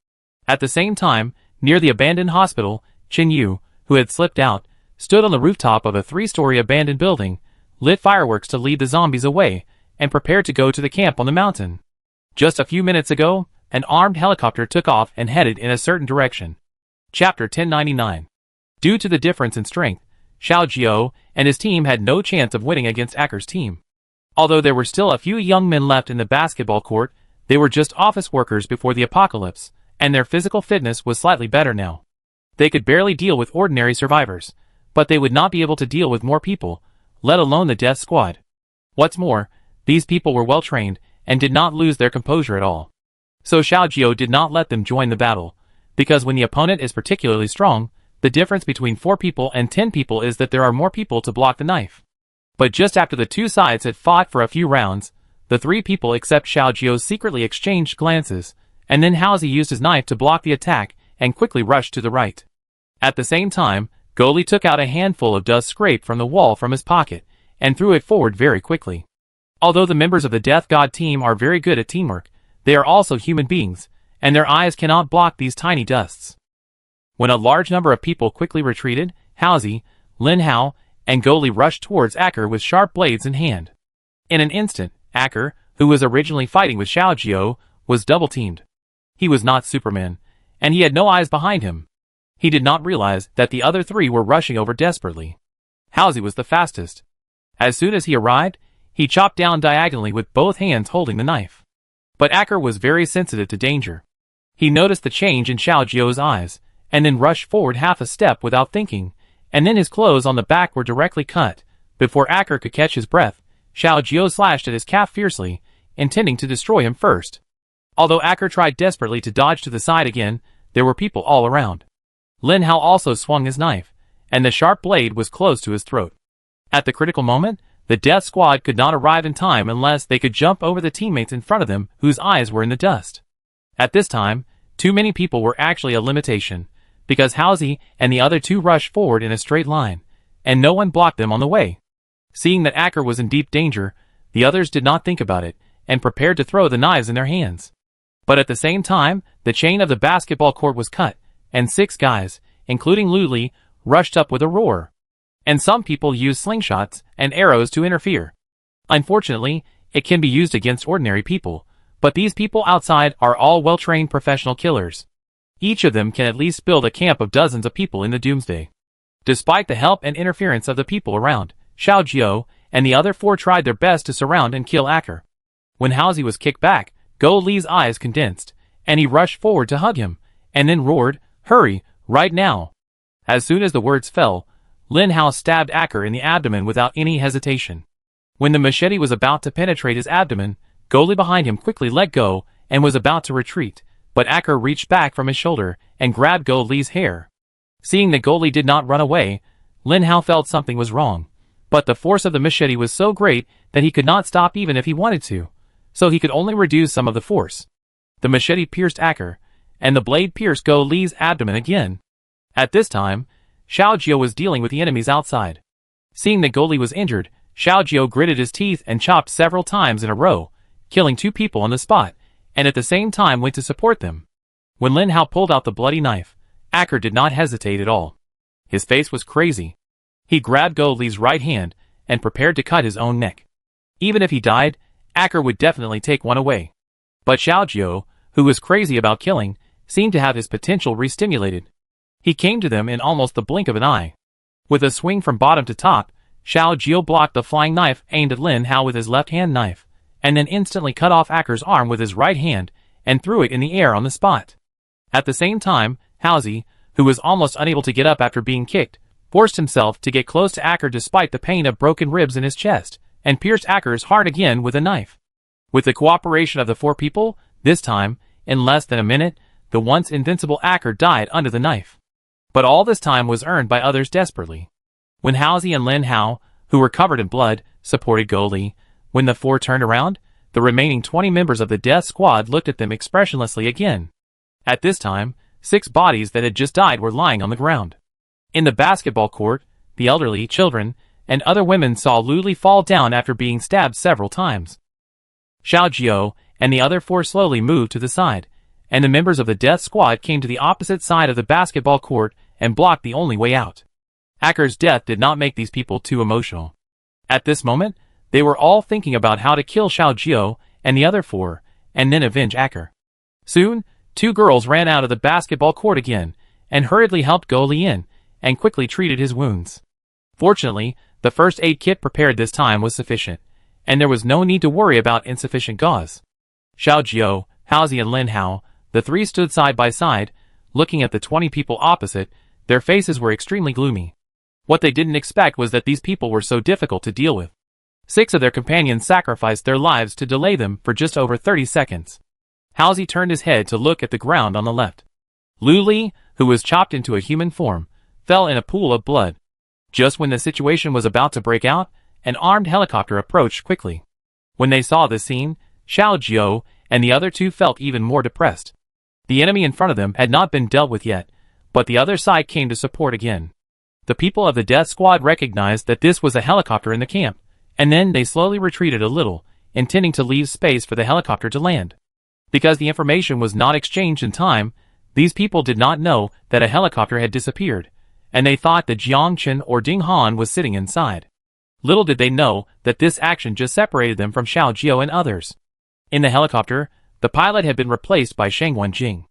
At the same time, near the abandoned hospital, Qin Yu, who had slipped out, stood on the rooftop of a 3-story abandoned building, lit fireworks to lead the zombies away, and prepared to go to the camp on the mountain. Just a few minutes ago, an armed helicopter took off and headed in a certain direction. Chapter 1099. Due to the difference in strength, Xiaojiu and his team had no chance of winning against Acker's team. Although there were still a few young men left in the basketball court, they were just office workers before the apocalypse, and their physical fitness was slightly better now. They could barely deal with ordinary survivors, but they would not be able to deal with more people, let alone the death squad. What's more, these people were well trained and did not lose their composure at all. So Xiaojiu did not let them join the battle, because when the opponent is particularly strong, the difference between 4 people and 10 people is that there are more people to block the knife. But just after the 2 sides had fought for a few rounds, the 3 people except Xiaojiu secretly exchanged glances, and then Haozi used his knife to block the attack and quickly rushed to the right. At the same time, Goli took out a handful of dust scraped from the wall from his pocket, and threw it forward very quickly. Although the members of the Death God team are very good at teamwork, they are also human beings, and their eyes cannot block these tiny dusts. When a large number of people quickly retreated, Haozi, Lin Hao, and Goli rushed towards Acker with sharp blades in hand. In an instant, Acker, who was originally fighting with Xiaojiu, was double-teamed. He was not Superman, and he had no eyes behind him. He did not realize that the other 3 were rushing over desperately. Haozi was the fastest. As soon as he arrived, he chopped down diagonally with both hands holding the knife. But Acker was very sensitive to danger. He noticed the change in Xiaojiu's eyes, and then rushed forward half a step without thinking, and then his clothes on the back were directly cut. Before Acker could catch his breath, Xiaojiu slashed at his calf fiercely, intending to destroy him first. Although Acker tried desperately to dodge to the side again, there were people all around. Lin Hao also swung his knife, and the sharp blade was close to his throat. At the critical moment, the death squad could not arrive in time unless they could jump over the teammates in front of them whose eyes were in the dust. At this time, too many people were actually a limitation, because Haozi and the other 2 rushed forward in a straight line, and no one blocked them on the way. Seeing that Acker was in deep danger, the others did not think about it, and prepared to throw the knives in their hands. But at the same time, the chain of the basketball court was cut, and 6 guys, including Lu Li, rushed up with a roar. And some people used slingshots and arrows to interfere. Unfortunately, it can be used against ordinary people, but these people outside are all well-trained professional killers. Each of them can at least build a camp of dozens of people in the doomsday. Despite the help and interference of the people around, Xiaojiu and the other 4 tried their best to surround and kill Acker. When Haozi was kicked back, Go Li's eyes condensed, and he rushed forward to hug him, and then roared, "Hurry, right now!" As soon as the words fell, Lin Hao stabbed Acker in the abdomen without any hesitation. When the machete was about to penetrate his abdomen, Goli behind him quickly let go and was about to retreat, but Acker reached back from his shoulder and grabbed Go Li's hair. Seeing that Goli did not run away, Lin Hao felt something was wrong, but the force of the machete was so great that he could not stop even if he wanted to, so he could only reduce some of the force. The machete pierced Acker, and the blade pierced Go Li's abdomen again. At this time, Xiaojiu was dealing with the enemies outside. Seeing that Go Li was injured, Xiaojiu gritted his teeth and chopped several times in a row, killing 2 people on the spot, and at the same time went to support them. When Lin Hao pulled out the bloody knife, Acker did not hesitate at all. His face was crazy. He grabbed Go Li's right hand and prepared to cut his own neck. Even if he died, Acker would definitely take one away. But Xiao Jiao, who was crazy about killing, seemed to have his potential re-stimulated. He came to them in almost the blink of an eye. With a swing from bottom to top, Xiao Jiao blocked the flying knife aimed at Lin Hao with his left-hand knife, and then instantly cut off Acker's arm with his right hand and threw it in the air on the spot. At the same time, Haozi, who was almost unable to get up after being kicked, forced himself to get close to Acker despite the pain of broken ribs in his chest, and pierced Acker's heart again with a knife. With the cooperation of the 4 people, this time, in less than a minute, the once invincible Acker died under the knife. But all this time was earned by others desperately. When Haozi and Lin Hao, who were covered in blood, supported Go Li, when the 4 turned around, the remaining 20 members of the death squad looked at them expressionlessly again. At this time, 6 bodies that had just died were lying on the ground. In the basketball court, the elderly, children, and other women saw Lu Li fall down after being stabbed several times. Xiao Jiao and the other 4 slowly moved to the side, and the members of the death squad came to the opposite side of the basketball court and blocked the only way out. Acker's death did not make these people too emotional. At this moment, they were all thinking about how to kill Xiao Jiao and the other 4, and then avenge Acker. Soon, 2 girls ran out of the basketball court again, and hurriedly helped Go Li in, and quickly treated his wounds. Fortunately, the first aid kit prepared this time was sufficient, and there was no need to worry about insufficient gauze. Xiao Jiao, Haozi and Lin Hao, the 3 stood side by side, looking at the 20 people opposite. Their faces were extremely gloomy. What they didn't expect was that these people were so difficult to deal with. 6 of their companions sacrificed their lives to delay them for just over 30 seconds. Haozi turned his head to look at the ground on the left. Lu Li, who was chopped into a human form, fell in a pool of blood. Just when the situation was about to break out, an armed helicopter approached quickly. When they saw this scene, Xiao Jiao and the other 2 felt even more depressed. The enemy in front of them had not been dealt with yet, but the other side came to support again. The people of the death squad recognized that this was a helicopter in the camp, and then they slowly retreated a little, intending to leave space for the helicopter to land. Because the information was not exchanged in time, these people did not know that a helicopter had disappeared, and they thought that Jiang Chen or Ding Han was sitting inside. Little did they know that this action just separated them from Xiao Jiao and others. In the helicopter, the pilot had been replaced by Shang Wenjing.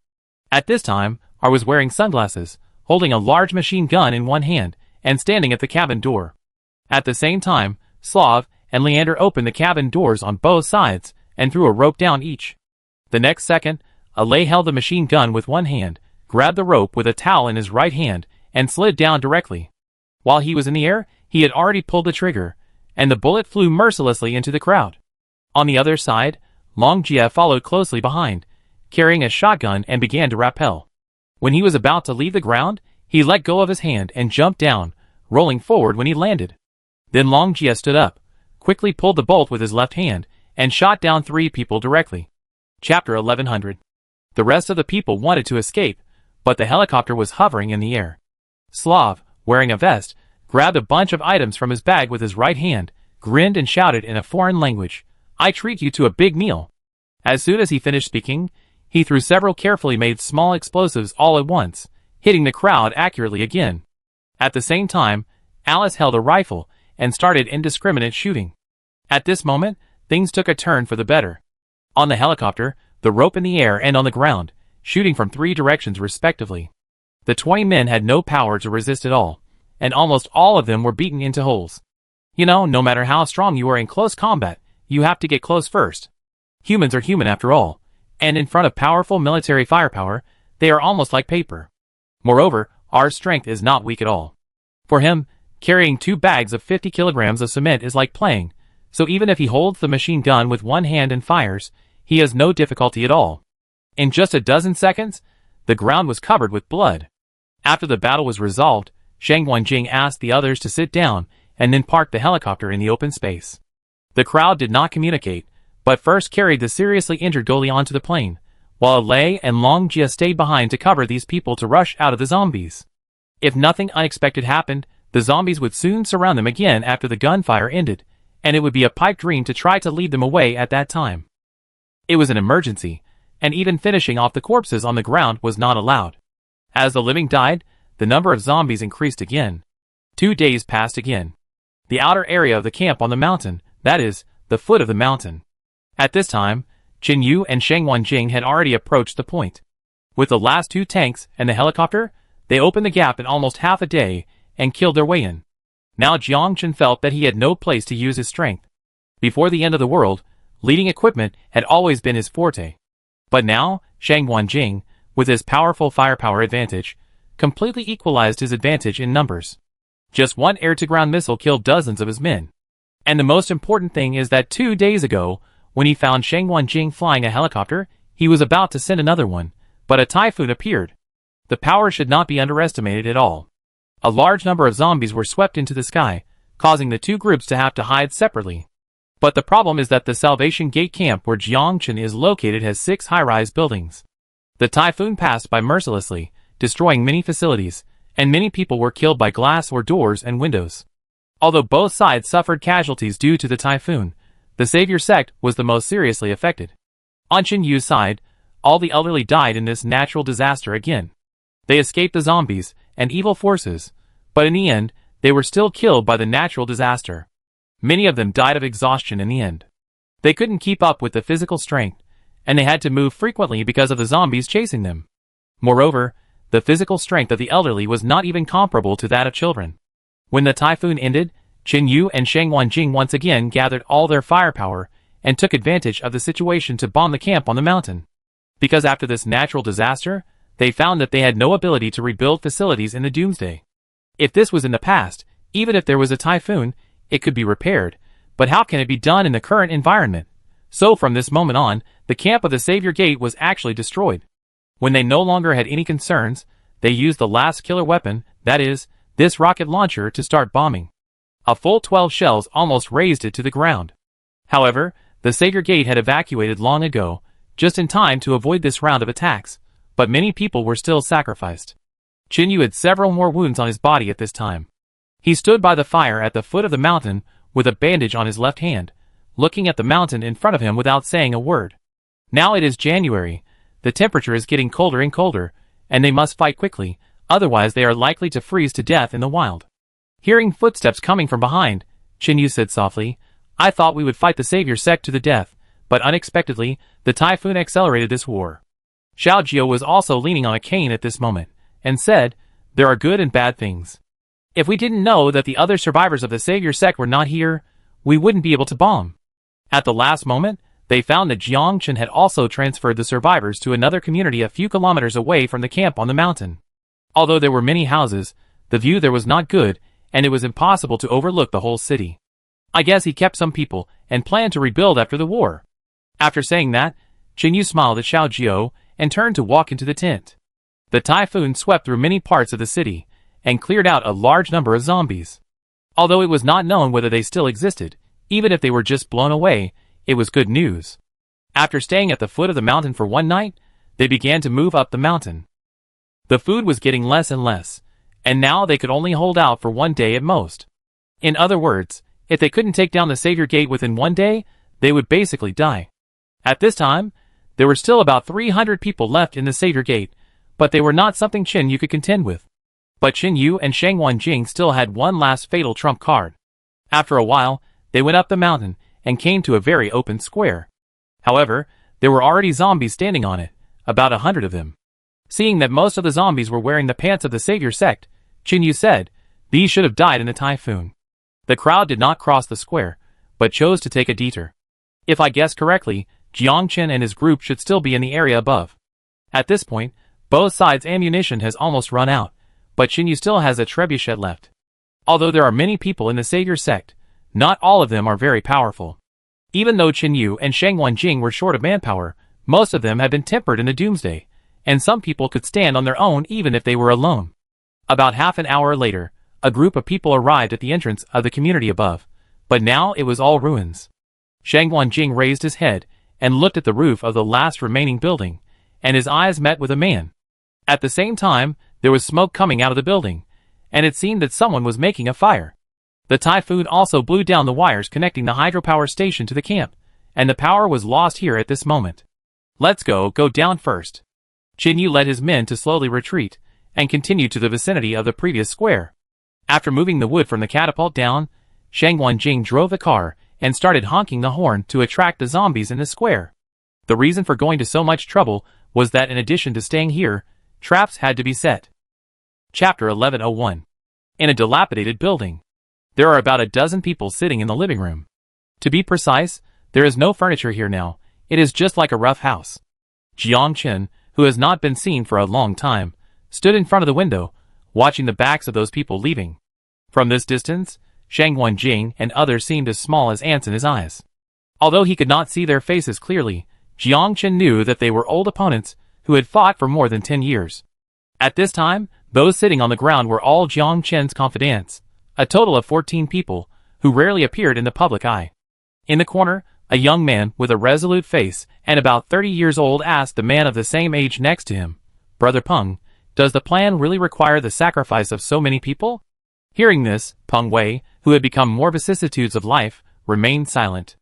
At this time, R was wearing sunglasses, holding a large machine gun in one hand, and standing at the cabin door. At the same time, Slav and Leander opened the cabin doors on both sides and threw a rope down each. The next second, Alay held the machine gun with one hand, grabbed the rope with a towel in his right hand, and slid down directly. While he was in the air, he had already pulled the trigger, and the bullet flew mercilessly into the crowd. On the other side, Long Jie followed closely behind, carrying a shotgun and began to rappel. When he was about to leave the ground, he let go of his hand and jumped down, rolling forward when he landed. Then Long Jie stood up, quickly pulled the bolt with his left hand, and shot down 3 people directly. Chapter 1100. The rest of the people wanted to escape, but the helicopter was hovering in the air. Slav, wearing a vest, grabbed a bunch of items from his bag with his right hand, grinned and shouted in a foreign language, "I treat you to a big meal." As soon as he finished speaking, he threw several carefully made small explosives all at once, hitting the crowd accurately again. At the same time, Alice held a rifle and started indiscriminate shooting. At this moment, things took a turn for the better. On the helicopter, the rope in the air and on the ground, shooting from 3 directions respectively. The 20 men had no power to resist at all, and almost all of them were beaten into holes. You know, no matter how strong you are in close combat, you have to get close first. Humans are human after all, and in front of powerful military firepower, they are almost like paper. Moreover, our strength is not weak at all. For him, carrying 2 bags of 50 kilograms of cement is like playing, so even if he holds the machine gun with one hand and fires, he has no difficulty at all. In just a dozen seconds, the ground was covered with blood. After the battle was resolved, Shang Wenjing asked the others to sit down and then parked the helicopter in the open space. The crowd did not communicate, but first carried the seriously injured Goli onto the plane, while Lei and Long Jie stayed behind to cover these people to rush out of the zombies. If nothing unexpected happened, the zombies would soon surround them again after the gunfire ended, and it would be a pipe dream to try to lead them away at that time. It was an emergency, and even finishing off the corpses on the ground was not allowed. As the living died, the number of zombies increased again. 2 days passed again. The outer area of the camp on the mountain, that is, the foot of the mountain. At this time, Qin Yu and Shang Wanjing had already approached the point. With the last 2 tanks and the helicopter, they opened the gap in almost half a day and killed their way in. Now Jiang Chen felt that he had no place to use his strength. Before the end of the world, leading equipment had always been his forte. But now, Shang Wanjing, with his powerful firepower advantage, completely equalized his advantage in numbers. Just one air-to-ground missile killed dozens of his men. And the most important thing is that 2 days ago, when he found Shang Wanjing flying a helicopter, he was about to send another one, but a typhoon appeared. The power should not be underestimated at all. A large number of zombies were swept into the sky, causing the 2 groups to have to hide separately. But the problem is that the Salvation Gate camp where Jiangchen is located has 6 high-rise buildings. The typhoon passed by mercilessly, destroying many facilities, and many people were killed by glass or doors and windows. Although both sides suffered casualties due to the typhoon, the Savior sect was the most seriously affected. On Qin Yu's side, all the elderly died in this natural disaster again. They escaped the zombies and evil forces, but in the end, they were still killed by the natural disaster. Many of them died of exhaustion in the end. They couldn't keep up with the physical strength, and they had to move frequently because of the zombies chasing them. Moreover, the physical strength of the elderly was not even comparable to that of children. When the typhoon ended, Qin Yu and Shang Wanjing once again gathered all their firepower and took advantage of the situation to bomb the camp on the mountain. Because after this natural disaster, they found that they had no ability to rebuild facilities in the doomsday. If this was in the past, even if there was a typhoon, it could be repaired, but how can it be done in the current environment? So from this moment on, the camp of the Savior Gate was actually destroyed. When they no longer had any concerns, they used the last killer weapon, that is, this rocket launcher, to start bombing. A full 12 shells almost razed it to the ground. However, the Savior Gate had evacuated long ago, just in time to avoid this round of attacks, but many people were still sacrificed. Qin Yu had several more wounds on his body at this time. He stood by the fire at the foot of the mountain with a bandage on his left hand, looking at the mountain in front of him without saying a word. Now it is January. The temperature is getting colder and colder, and they must fight quickly, otherwise they are likely to freeze to death in the wild. Hearing footsteps coming from behind, Qin Yu said softly, "I thought we would fight the Savior sect to the death, but unexpectedly, the typhoon accelerated this war." Xiao Jiao was also leaning on a cane at this moment, and said, "There are good and bad things. If we didn't know that the other survivors of the Savior sect were not here, we wouldn't be able to bomb." At the last moment, they found that Jiang Chen had also transferred the survivors to another community a few kilometers away from the camp on the mountain. Although there were many houses, the view there was not good, and it was impossible to overlook the whole city. I guess he kept some people and planned to rebuild after the war. After saying that, Qin Yu smiled at Xiao Jiao and turned to walk into the tent. The typhoon swept through many parts of the city and cleared out a large number of zombies. Although it was not known whether they still existed, even if they were just blown away, it was good news. After staying at the foot of the mountain for one night, they began to move up the mountain. The food was getting less and less, and now they could only hold out for 1 day at most. In other words, if they couldn't take down the Savior Gate within 1 day, they would basically die. At this time, there were still about 300 people left in the Savior Gate, but they were not something Qin Yu could contend with. But Qin Yu and Shang Wanjing still had one last fatal trump card. After a while, they went up the mountain and came to a very open square. However, there were already zombies standing on it, about 100 of them. Seeing that most of the zombies were wearing the pants of the Savior sect, Qin Yu said, "These should have died in the typhoon." The crowd did not cross the square, but chose to take a detour. If I guess correctly, Jiang Chen and his group should still be in the area above. At this point, both sides' ammunition has almost run out, but Qin Yu still has a trebuchet left. Although there are many people in the Savior sect, not all of them are very powerful. Even though Qin Yu and Shang Wanjing were short of manpower, most of them had been tempered in the doomsday, and some people could stand on their own even if they were alone. About half an hour later, a group of people arrived at the entrance of the community above, but now it was all ruins. Shang Wanjing raised his head and looked at the roof of the last remaining building, and his eyes met with a man. At the same time, there was smoke coming out of the building, and it seemed that someone was making a fire. The typhoon also blew down the wires connecting the hydropower station to the camp, and the power was lost here at this moment. Let's go down first. Qin Yu led his men to slowly retreat, and continued to the vicinity of the previous square. After moving the wood from the catapult down, Shang Wanjing drove the car, and started honking the horn to attract the zombies in the square. The reason for going to so much trouble was that in addition to staying here, traps had to be set. Chapter 1101. In a dilapidated building. There are about a dozen people sitting in the living room. To be precise, there is no furniture here now, it is just like a rough house. Jiang Chen, who has not been seen for a long time, stood in front of the window, watching the backs of those people leaving. From this distance, Shang Wanjing and others seemed as small as ants in his eyes. Although he could not see their faces clearly, Jiang Chen knew that they were old opponents who had fought for more than 10 years. At this time, those sitting on the ground were all Jiang Chen's confidants, a total of 14 people, who rarely appeared in the public eye. In the corner, a young man with a resolute face and about 30 years old asked the man of the same age next to him, "Brother Peng, does the plan really require the sacrifice of so many people?" Hearing this, Peng Wei, who had become more vicissitudes of life, remained silent.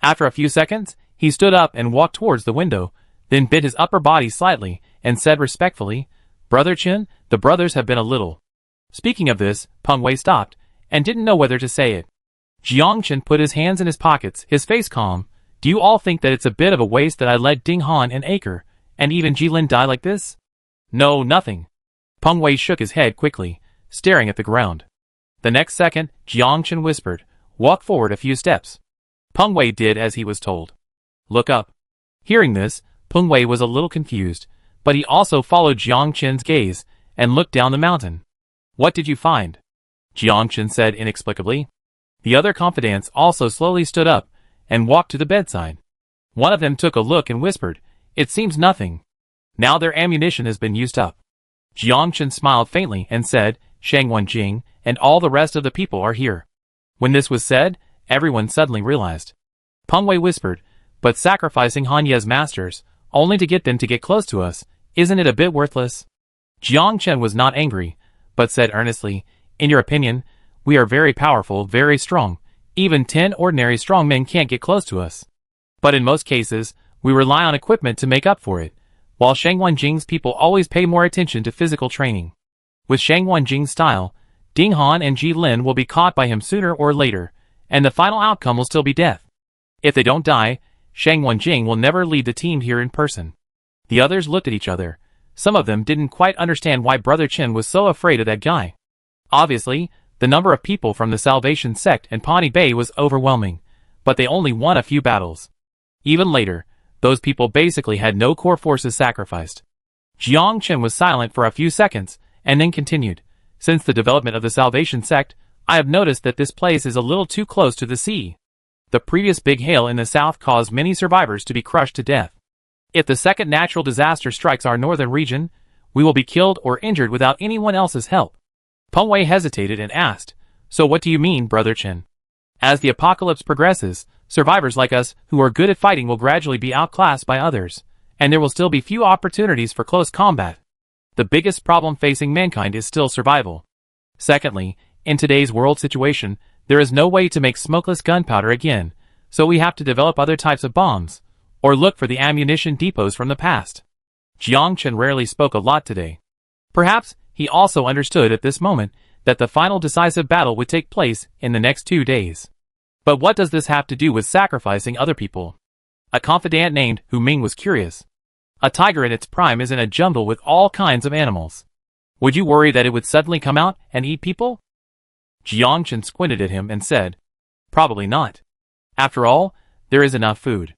After a few seconds, he stood up and walked towards the window, then bent his upper body slightly, and said respectfully, "Brother Chen, the brothers have been a little." Speaking of this, Peng Wei stopped, and didn't know whether to say it. Jiang Chen put his hands in his pockets, his face calm. "Do you all think that it's a bit of a waste that I let Ding Han and Acre, and even Jilin die like this?" "No, nothing." Peng Wei shook his head quickly, staring at the ground. The next second, Jiang Chen whispered, "Walk forward a few steps." Peng Wei did as he was told. "Look up." Hearing this, Peng Wei was a little confused, but he also followed Jiang Chen's gaze, and looked down the mountain. "What did you find?" Jiang Chen said inexplicably. The other confidants also slowly stood up, and walked to the bedside. One of them took a look and whispered, "It seems nothing. Now their ammunition has been used up." Jiang Chen smiled faintly and said, "Shang Wanjing and all the rest of the people are here." When this was said, everyone suddenly realized. Peng Wei whispered, "But sacrificing Han Ye's masters, only to get them to get close to us, isn't it a bit worthless?" Jiang Chen was not angry, but said earnestly, "In your opinion, we are very powerful, very strong. Even 10 ordinary strong men can't get close to us. But in most cases, we rely on equipment to make up for it, while Shang Wanjing's people always pay more attention to physical training. With Shang Wanjing's style, Ding Han and Ji Lin will be caught by him sooner or later, and the final outcome will still be death. If they don't die, Shang Wanjing will never lead the team here in person." The others looked at each other. Some of them didn't quite understand why Brother Chen was so afraid of that guy. Obviously, the number of people from the Salvation Sect and Pawnee Bay was overwhelming, but they only won a few battles. Even later, those people basically had no core forces sacrificed. Jiang Chen was silent for a few seconds, and then continued, "Since the development of the Salvation Sect, I have noticed that this place is a little too close to the sea. The previous big hail in the south caused many survivors to be crushed to death. If the second natural disaster strikes our northern region, we will be killed or injured without anyone else's help." Peng Wei hesitated and asked, "So what do you mean, Brother Chen? As the apocalypse progresses, survivors like us who are good at fighting will gradually be outclassed by others, and there will still be few opportunities for close combat. The biggest problem facing mankind is still survival. Secondly, in today's world situation, there is no way to make smokeless gunpowder again, so we have to develop other types of bombs, or look for the ammunition depots from the past." Jiang Chen rarely spoke a lot today. Perhaps he also understood at this moment that the final decisive battle would take place in the next 2 days. But what does this have to do with sacrificing other people? A confidant named Hu Ming was curious. A tiger in its prime is in a jungle with all kinds of animals. Would you worry that it would suddenly come out and eat people? Jiang Chen squinted at him and said, "Probably not. After all, there is enough food.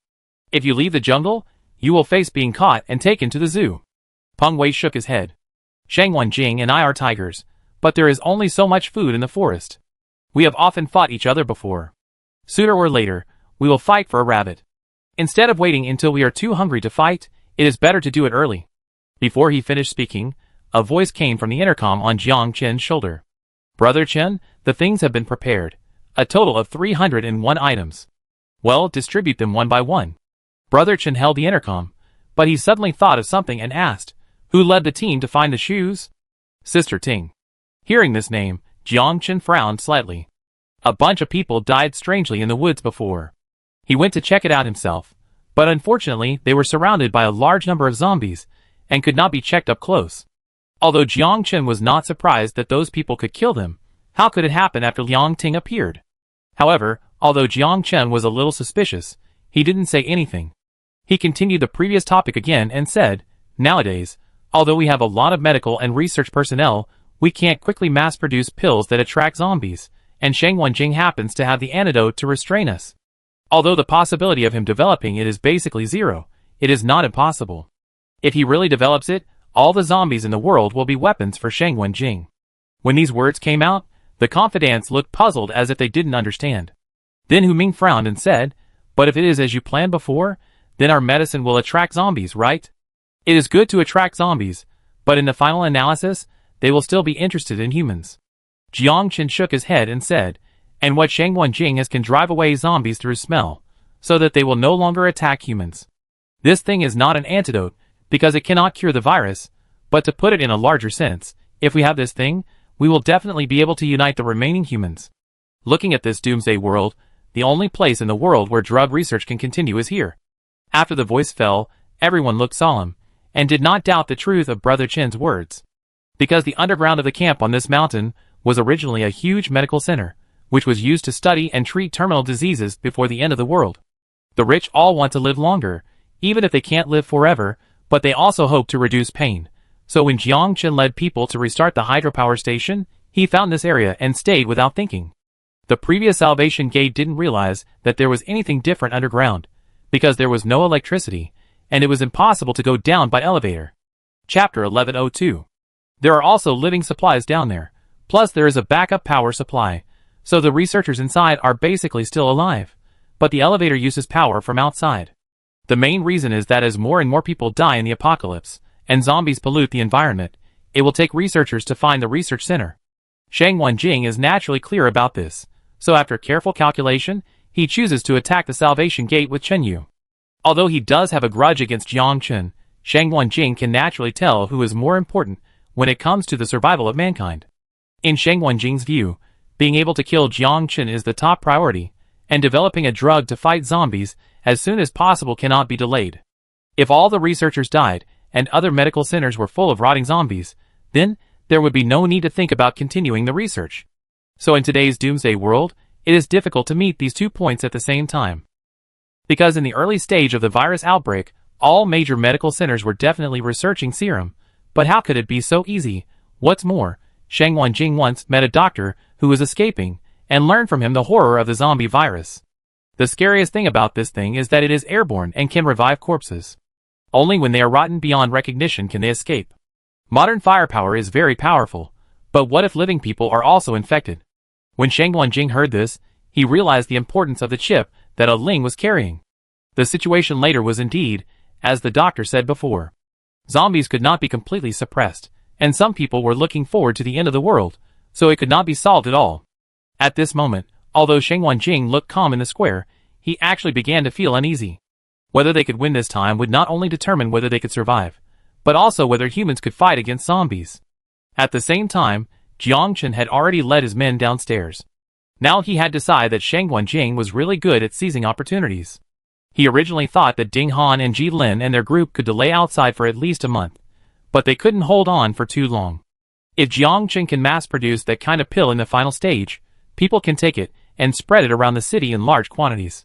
If you leave the jungle, you will face being caught and taken to the zoo." Peng Wei shook his head. "Shang Wanjing and I are tigers, but there is only so much food in the forest. We have often fought each other before. Sooner or later, we will fight for a rabbit. Instead of waiting until we are too hungry to fight, it is better to do it early." Before he finished speaking, a voice came from the intercom on Jiang Chen's shoulder. "Brother Chen, the things have been prepared. A total of 301 items. Well, distribute them one by one." Brother Chen held the intercom, but he suddenly thought of something and asked, "Who led the team to find the shoes?" "Sister Ting." Hearing this name, Jiang Chen frowned slightly. A bunch of people died strangely in the woods before. He went to check it out himself, but unfortunately they were surrounded by a large number of zombies and could not be checked up close. Although Jiang Chen was not surprised that those people could kill them, how could it happen after Liang Ting appeared? However, although Jiang Chen was a little suspicious, he didn't say anything. He continued the previous topic again and said, "Nowadays, although we have a lot of medical and research personnel, we can't quickly mass-produce pills that attract zombies, and Shang Wenjing happens to have the antidote to restrain us. Although the possibility of him developing it is basically zero, it is not impossible. If he really develops it, all the zombies in the world will be weapons for Shang Wenjing." When these words came out, the confidants looked puzzled as if they didn't understand. Then Hu Ming frowned and said, "But if it is as you planned before, then our medicine will attract zombies, right? It is good to attract zombies, but in the final analysis, they will still be interested in humans." Jiang Chen shook his head and said, "And what Shang Wenjing has can drive away zombies through smell, so that they will no longer attack humans. This thing is not an antidote, because it cannot cure the virus, but to put it in a larger sense, if we have this thing, we will definitely be able to unite the remaining humans. Looking at this doomsday world, the only place in the world where drug research can continue is here." After the voice fell, everyone looked solemn, and did not doubt the truth of Brother Chen's words. Because the underground of the camp on this mountain was originally a huge medical center, which was used to study and treat terminal diseases before the end of the world. The rich all want to live longer, even if they can't live forever, but they also hope to reduce pain. So when Jiang Chen led people to restart the hydropower station, he found this area and stayed without thinking. The previous Salvation Gate didn't realize that there was anything different underground, because there was no electricity, and it was impossible to go down by elevator. Chapter 1102. There are also living supplies down there, plus there is a backup power supply, so the researchers inside are basically still alive, but the elevator uses power from outside. The main reason is that as more and more people die in the apocalypse, and zombies pollute the environment, it will take researchers to find the research center. Shang Wenjing is naturally clear about this, so after careful calculation, he chooses to attack the Salvation Gate with Chen Yu. Although he does have a grudge against Jiang Chen, Shang Wenjing can naturally tell who is more important when it comes to the survival of mankind. In Shang Wenjing's view, being able to kill Jiang Chen is the top priority, and developing a drug to fight zombies as soon as possible cannot be delayed. If all the researchers died, and other medical centers were full of rotting zombies, then there would be no need to think about continuing the research. So in today's doomsday world, it is difficult to meet these 2 points at the same time. Because in the early stage of the virus outbreak, all major medical centers were definitely researching serum, but how could it be so easy? What's more, Shang Wenjing once met a doctor who was escaping, and learned from him the horror of the zombie virus. The scariest thing about this thing is that it is airborne and can revive corpses. Only when they are rotten beyond recognition can they escape. Modern firepower is very powerful, but what if living people are also infected? When Shang Wenjing heard this, he realized the importance of the chip that Ling was carrying. The situation later was indeed, as the doctor said before. Zombies could not be completely suppressed, and some people were looking forward to the end of the world, so it could not be solved at all. At this moment, although Shang Wenjing looked calm in the square, he actually began to feel uneasy. Whether they could win this time would not only determine whether they could survive, but also whether humans could fight against zombies. At the same time, Jiang Chen had already led his men downstairs. Now he had decided that Shang Wenjing was really good at seizing opportunities. He originally thought that Ding Han and Ji Lin and their group could delay outside for at least a month, but they couldn't hold on for too long. If Jiang Chen can mass-produce that kind of pill in the final stage, people can take it and spread it around the city in large quantities.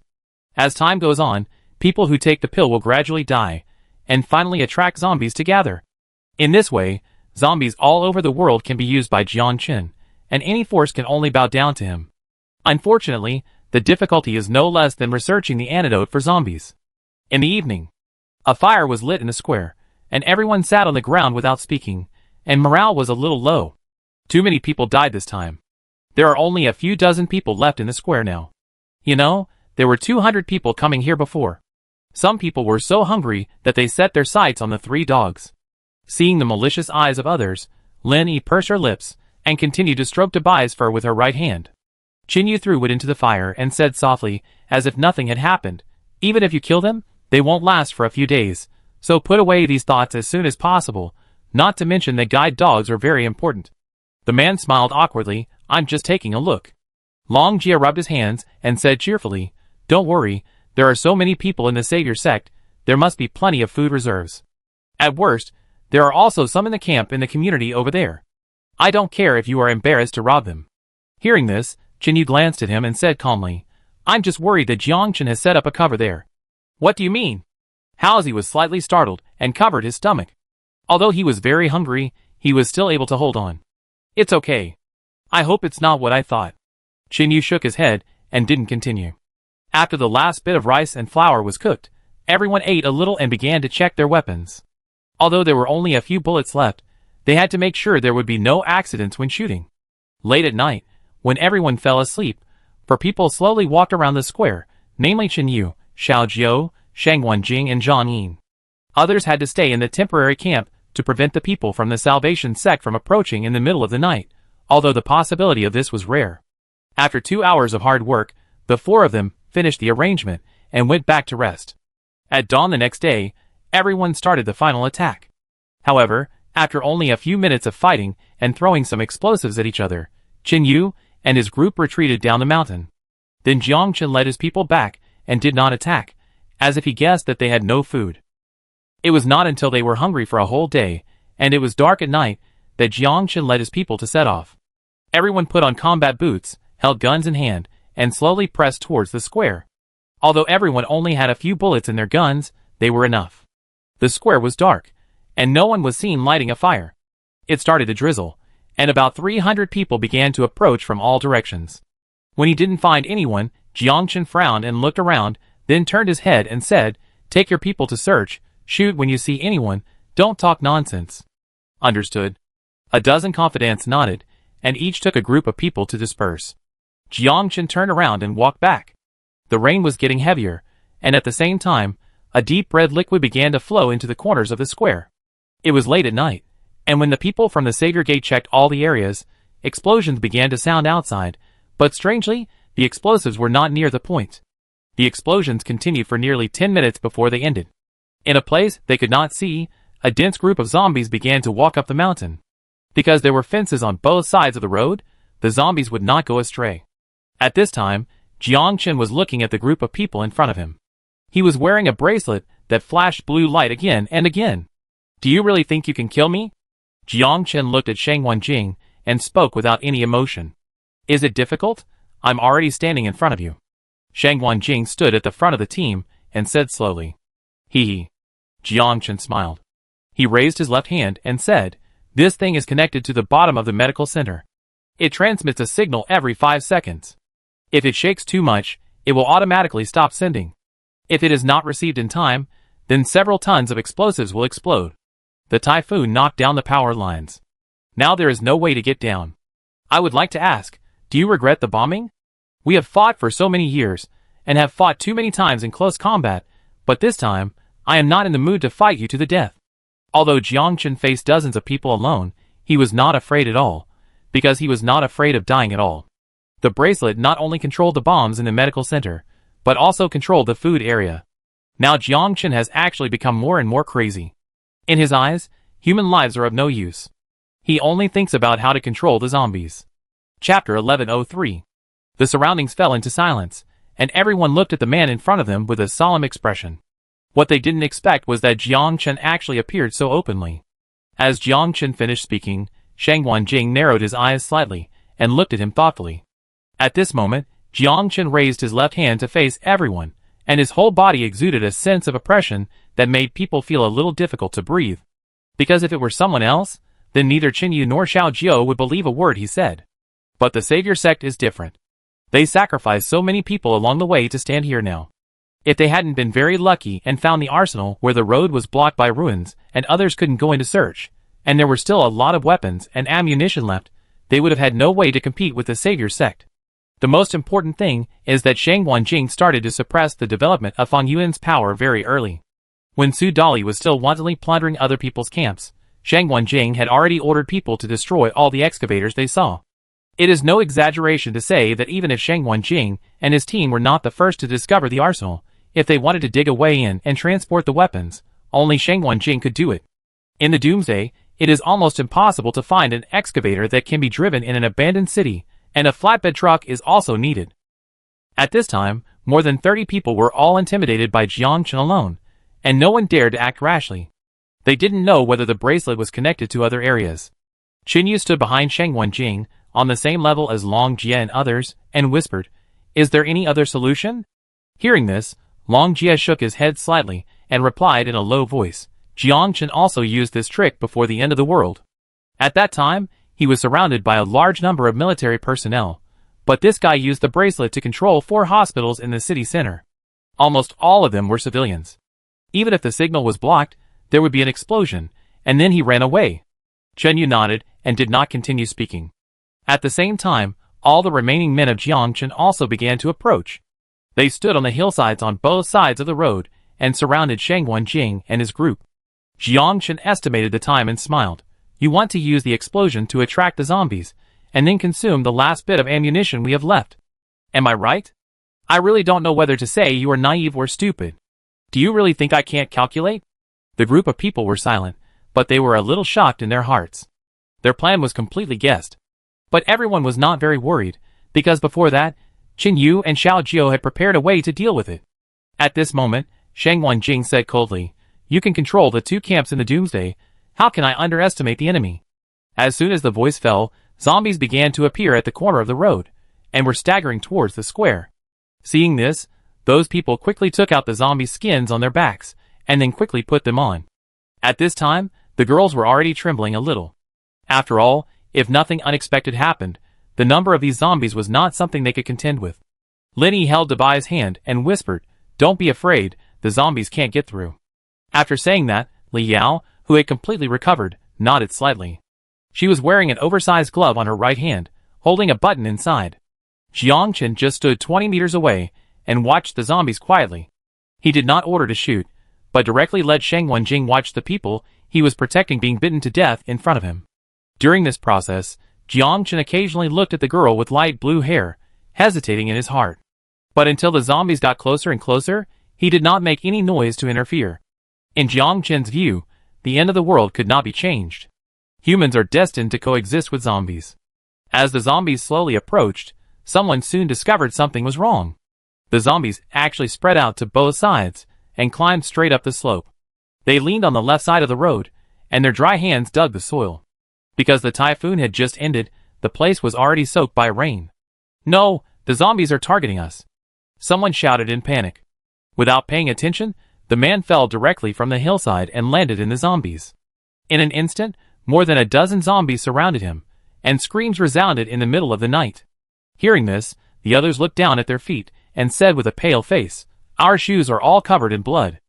As time goes on, people who take the pill will gradually die, and finally attract zombies to gather. In this way, zombies all over the world can be used by Jiang Chen, and any force can only bow down to him. Unfortunately, the difficulty is no less than researching the antidote for zombies. In the evening, a fire was lit in the square, and everyone sat on the ground without speaking, and morale was a little low. Too many people died this time. There are only a few dozen people left in the square now. You know, there were 200 people coming here before. Some people were so hungry that they set their sights on the 3 dogs. Seeing the malicious eyes of others, Lin Yi pursed her lips and continued to stroke Debai's fur with her right hand. Qin Yu threw it into the fire and said softly, as if nothing had happened, "Even if you kill them, they won't last for a few days, so put away these thoughts as soon as possible, not to mention that guide dogs are very important." The man smiled awkwardly, "I'm just taking a look." Long Jia rubbed his hands and said cheerfully, "Don't worry, there are so many people in the Savior sect, there must be plenty of food reserves. At worst, there are also some in the camp in the community over there. I don't care if you are embarrassed to rob them. Hearing this, Chinyu glanced at him and said calmly, I'm just worried that Jiangchen has set up a cover there. What do you mean? Haozi was slightly startled and covered his stomach. Although he was very hungry, he was still able to hold on. It's okay. I hope it's not what I thought. Chinyu shook his head and didn't continue. After the last bit of rice and flour was cooked, everyone ate a little and began to check their weapons. Although there were only a few bullets left, they had to make sure there would be no accidents when shooting. Late at night, when everyone fell asleep, 4 people slowly walked around the square, namely Chinyu, Xiao Jiao, Shang Wanjing and Zhang Yin. Others had to stay in the temporary camp to prevent the people from the Salvation sect from approaching in the middle of the night, although the possibility of this was rare. After 2 hours of hard work, the 4 of them finished the arrangement and went back to rest. At dawn the next day, everyone started the final attack. However, after only a few minutes of fighting and throwing some explosives at each other, Chinyu and his group retreated down the mountain. Then Jiangchen led his people back and did not attack, as if he guessed that they had no food. It was not until they were hungry for a whole day, and it was dark at night, that Jiangchen led his people to set off. Everyone put on combat boots, held guns in hand, and slowly pressed towards the square. Although everyone only had a few bullets in their guns, they were enough. The square was dark, and no one was seen lighting a fire. It started to drizzle, and about 300 people began to approach from all directions. When he didn't find anyone, Jiangchen frowned and looked around, then turned his head and said, Take your people to search, shoot when you see anyone, don't talk nonsense. Understood. A dozen confidants nodded, and each took a group of people to disperse. Jiangchen turned around and walked back. The rain was getting heavier, and at the same time, a deep red liquid began to flow into the corners of the square. It was late at night, and when the people from the Savior Gate checked all the areas, explosions began to sound outside, but strangely, the explosives were not near the point. The explosions continued for nearly 10 minutes before they ended. In a place they could not see, a dense group of zombies began to walk up the mountain. Because there were fences on both sides of the road, the zombies would not go astray. At this time, Jiangchen was looking at the group of people in front of him. He was wearing a bracelet that flashed blue light again and again. Do you really think you can kill me? Jiangchen looked at Shang Wanjing and spoke without any emotion. Is it difficult? I'm already standing in front of you. Shang Wanjing stood at the front of the team and said slowly. Hee. Jiangchen smiled. He raised his left hand and said, This thing is connected to the bottom of the medical center. It transmits a signal every 5 seconds. If it shakes too much, it will automatically stop sending. If it is not received in time, then several tons of explosives will explode. The typhoon knocked down the power lines. Now there is no way to get down. I would like to ask, do you regret the bombing? We have fought for so many years, and have fought too many times in close combat, but this time, I am not in the mood to fight you to the death. Although Jiangchen faced dozens of people alone, he was not afraid at all, because he was not afraid of dying at all. The bracelet not only controlled the bombs in the medical center, but also controlled the food area. Now Jiangchen has actually become more and more crazy. In his eyes, human lives are of no use. He only thinks about how to control the zombies. Chapter 1103. The surroundings fell into silence, and everyone looked at the man in front of them with a solemn expression. What they didn't expect was that Jiangchen actually appeared so openly. As Jiangchen finished speaking, Shang Wanjing narrowed his eyes slightly, and looked at him thoughtfully. At this moment, Jiangchen raised his left hand to face everyone, and his whole body exuded a sense of oppression that made people feel a little difficult to breathe. Because if it were someone else, then neither Chinyu nor Xiao Jiao would believe a word he said. But the Savior sect is different. They sacrificed so many people along the way to stand here now. If they hadn't been very lucky and found the arsenal where the road was blocked by ruins and others couldn't go into search, and there were still a lot of weapons and ammunition left, they would have had no way to compete with the Savior sect. The most important thing is that Shang Wanjing started to suppress the development of Fang Yuan's power very early. When Su Dali was still wantonly plundering other people's camps, Shang Wanjing had already ordered people to destroy all the excavators they saw. It is no exaggeration to say that even if Shang Wanjing and his team were not the first to discover the arsenal, if they wanted to dig a way in and transport the weapons, only Shang Wanjing could do it. In the Doomsday, it is almost impossible to find an excavator that can be driven in an abandoned city, and a flatbed truck is also needed. At this time, more than 30 people were all intimidated by Jiang Chen alone, and no one dared to act rashly. They didn't know whether the bracelet was connected to other areas. Qin Yu stood behind Sheng Wenjing, on the same level as Long Jie and others, and whispered, "Is there any other solution?" Hearing this, Long Jie shook his head slightly, and replied in a low voice, "Jiang Chen also used this trick before the end of the world. At that time, he was surrounded by a large number of military personnel, but this guy used the bracelet to control 4 hospitals in the city center. Almost all of them were civilians. Even if the signal was blocked, there would be an explosion, and then he ran away." Chen Yu nodded and did not continue speaking. At the same time, all the remaining men of Jiang Chen also began to approach. They stood on the hillsides on both sides of the road and surrounded Sheng Wenjing and his group. Jiang Chen estimated the time and smiled. "You want to use the explosion to attract the zombies, and then consume the last bit of ammunition we have left. Am I right? I really don't know whether to say you are naive or stupid. Do you really think I can't calculate?" The group of people were silent, but they were a little shocked in their hearts. Their plan was completely guessed. But everyone was not very worried, because before that, Qin Yu and Xiao Jiu had prepared a way to deal with it. At this moment, Sheng Wenjing said coldly, "You can control the 2 camps in the Doomsday. How can I underestimate the enemy?" As soon as the voice fell, zombies began to appear at the corner of the road, and were staggering towards the square. Seeing this, those people quickly took out the zombie skins on their backs, and then quickly put them on. At this time, the girls were already trembling a little. After all, if nothing unexpected happened, the number of these zombies was not something they could contend with. Linny held Dabai's hand and whispered, "Don't be afraid, the zombies can't get through." After saying that, Li Yao, who had completely recovered, nodded slightly. She was wearing an oversized glove on her right hand, holding a button inside. Jiang Chen just stood 20 meters away and watched the zombies quietly. He did not order to shoot, but directly let Sheng Wenjing watch the people he was protecting being bitten to death in front of him. During this process, Jiang Chen occasionally looked at the girl with light blue hair, hesitating in his heart. But until the zombies got closer and closer, he did not make any noise to interfere. In Jiang Chen's view, the end of the world could not be changed. Humans are destined to coexist with zombies. As the zombies slowly approached, someone soon discovered something was wrong. The zombies actually spread out to both sides and climbed straight up the slope. They leaned on the left side of the road, and their dry hands dug the soil. Because the typhoon had just ended, the place was already soaked by rain. "No, the zombies are targeting us!" someone shouted in panic. Without paying attention, the man fell directly from the hillside and landed in the zombies. In an instant, more than a dozen zombies surrounded him, and screams resounded in the middle of the night. Hearing this, the others looked down at their feet and said with a pale face, "Our shoes are all covered in blood."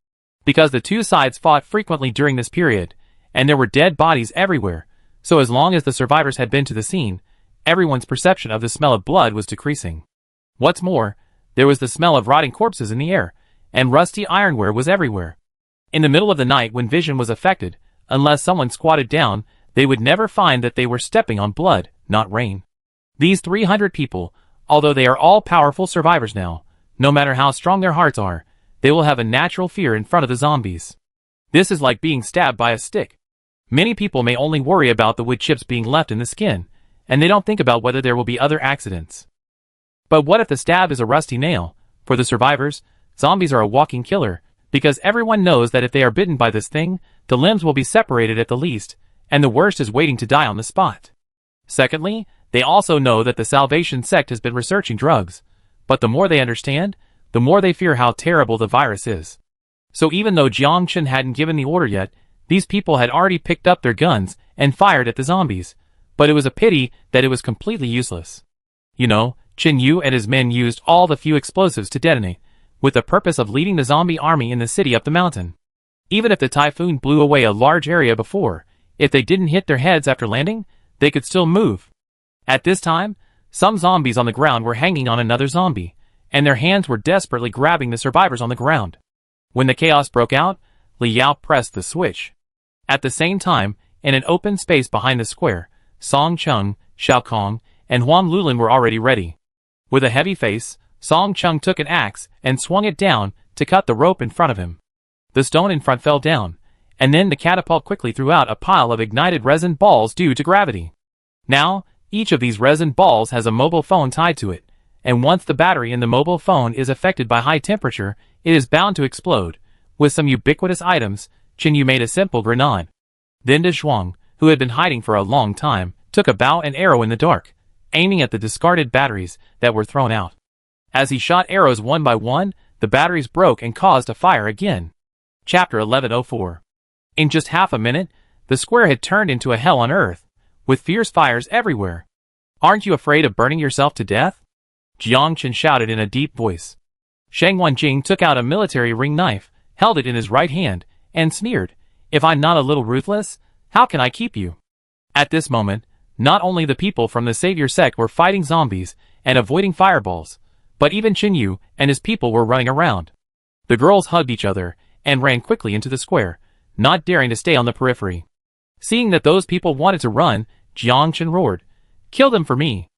Because the 2 sides fought frequently during this period, and there were dead bodies everywhere, so as long as the survivors had been to the scene, everyone's perception of the smell of blood was decreasing. What's more, there was the smell of rotting corpses in the air, and rusty ironware was everywhere. In the middle of the night when vision was affected, unless someone squatted down, they would never find that they were stepping on blood, not rain. These 300 people, although they are all powerful survivors now, no matter how strong their hearts are, they will have a natural fear in front of the zombies. This is like being stabbed by a stick. Many people may only worry about the wood chips being left in the skin, and they don't think about whether there will be other accidents. But what if the stab is a rusty nail? For the survivors, zombies are a walking killer, because everyone knows that if they are bitten by this thing, the limbs will be separated at the least, and the worst is waiting to die on the spot. Secondly, they also know that the Salvation Sect has been researching drugs, but the more they understand, the more they fear how terrible the virus is. So even though Jiang Chen hadn't given the order yet, these people had already picked up their guns and fired at the zombies, but it was a pity that it was completely useless. You know, Qin Yu and his men used all the few explosives to detonate, with the purpose of leading the zombie army in the city up the mountain. Even if the typhoon blew away a large area before, if they didn't hit their heads after landing, they could still move. At this time, some zombies on the ground were hanging on another zombie, and their hands were desperately grabbing the survivors on the ground. When the chaos broke out, Li Yao pressed the switch. At the same time, in an open space behind the square, Song Chung, Xiao Kong, and Huang Lulin were already ready. With a heavy face, Song Chung took an axe and swung it down to cut the rope in front of him. The stone in front fell down, and then the catapult quickly threw out a pile of ignited resin balls due to gravity. Now, each of these resin balls has a mobile phone tied to it, and once the battery in the mobile phone is affected by high temperature, it is bound to explode. With some ubiquitous items, Qin Yu made a simple grenade. Then De Zhuang, who had been hiding for a long time, took a bow and arrow in the dark, aiming at the discarded batteries that were thrown out. As he shot arrows one by one, the batteries broke and caused a fire again. Chapter 1104. In just half a minute, the square had turned into a hell on earth, with fierce fires everywhere. "Aren't you afraid of burning yourself to death?" Jiang Chen shouted in a deep voice. Shang Wanjing took out a military ring knife, held it in his right hand, and sneered, "If I'm not a little ruthless, how can I keep you?" At this moment, not only the people from the Savior sect were fighting zombies and avoiding fireballs, but even Qin Yu and his people were running around. The girls hugged each other and ran quickly into the square, not daring to stay on the periphery. Seeing that those people wanted to run, Jiang Chen roared, "Kill them for me."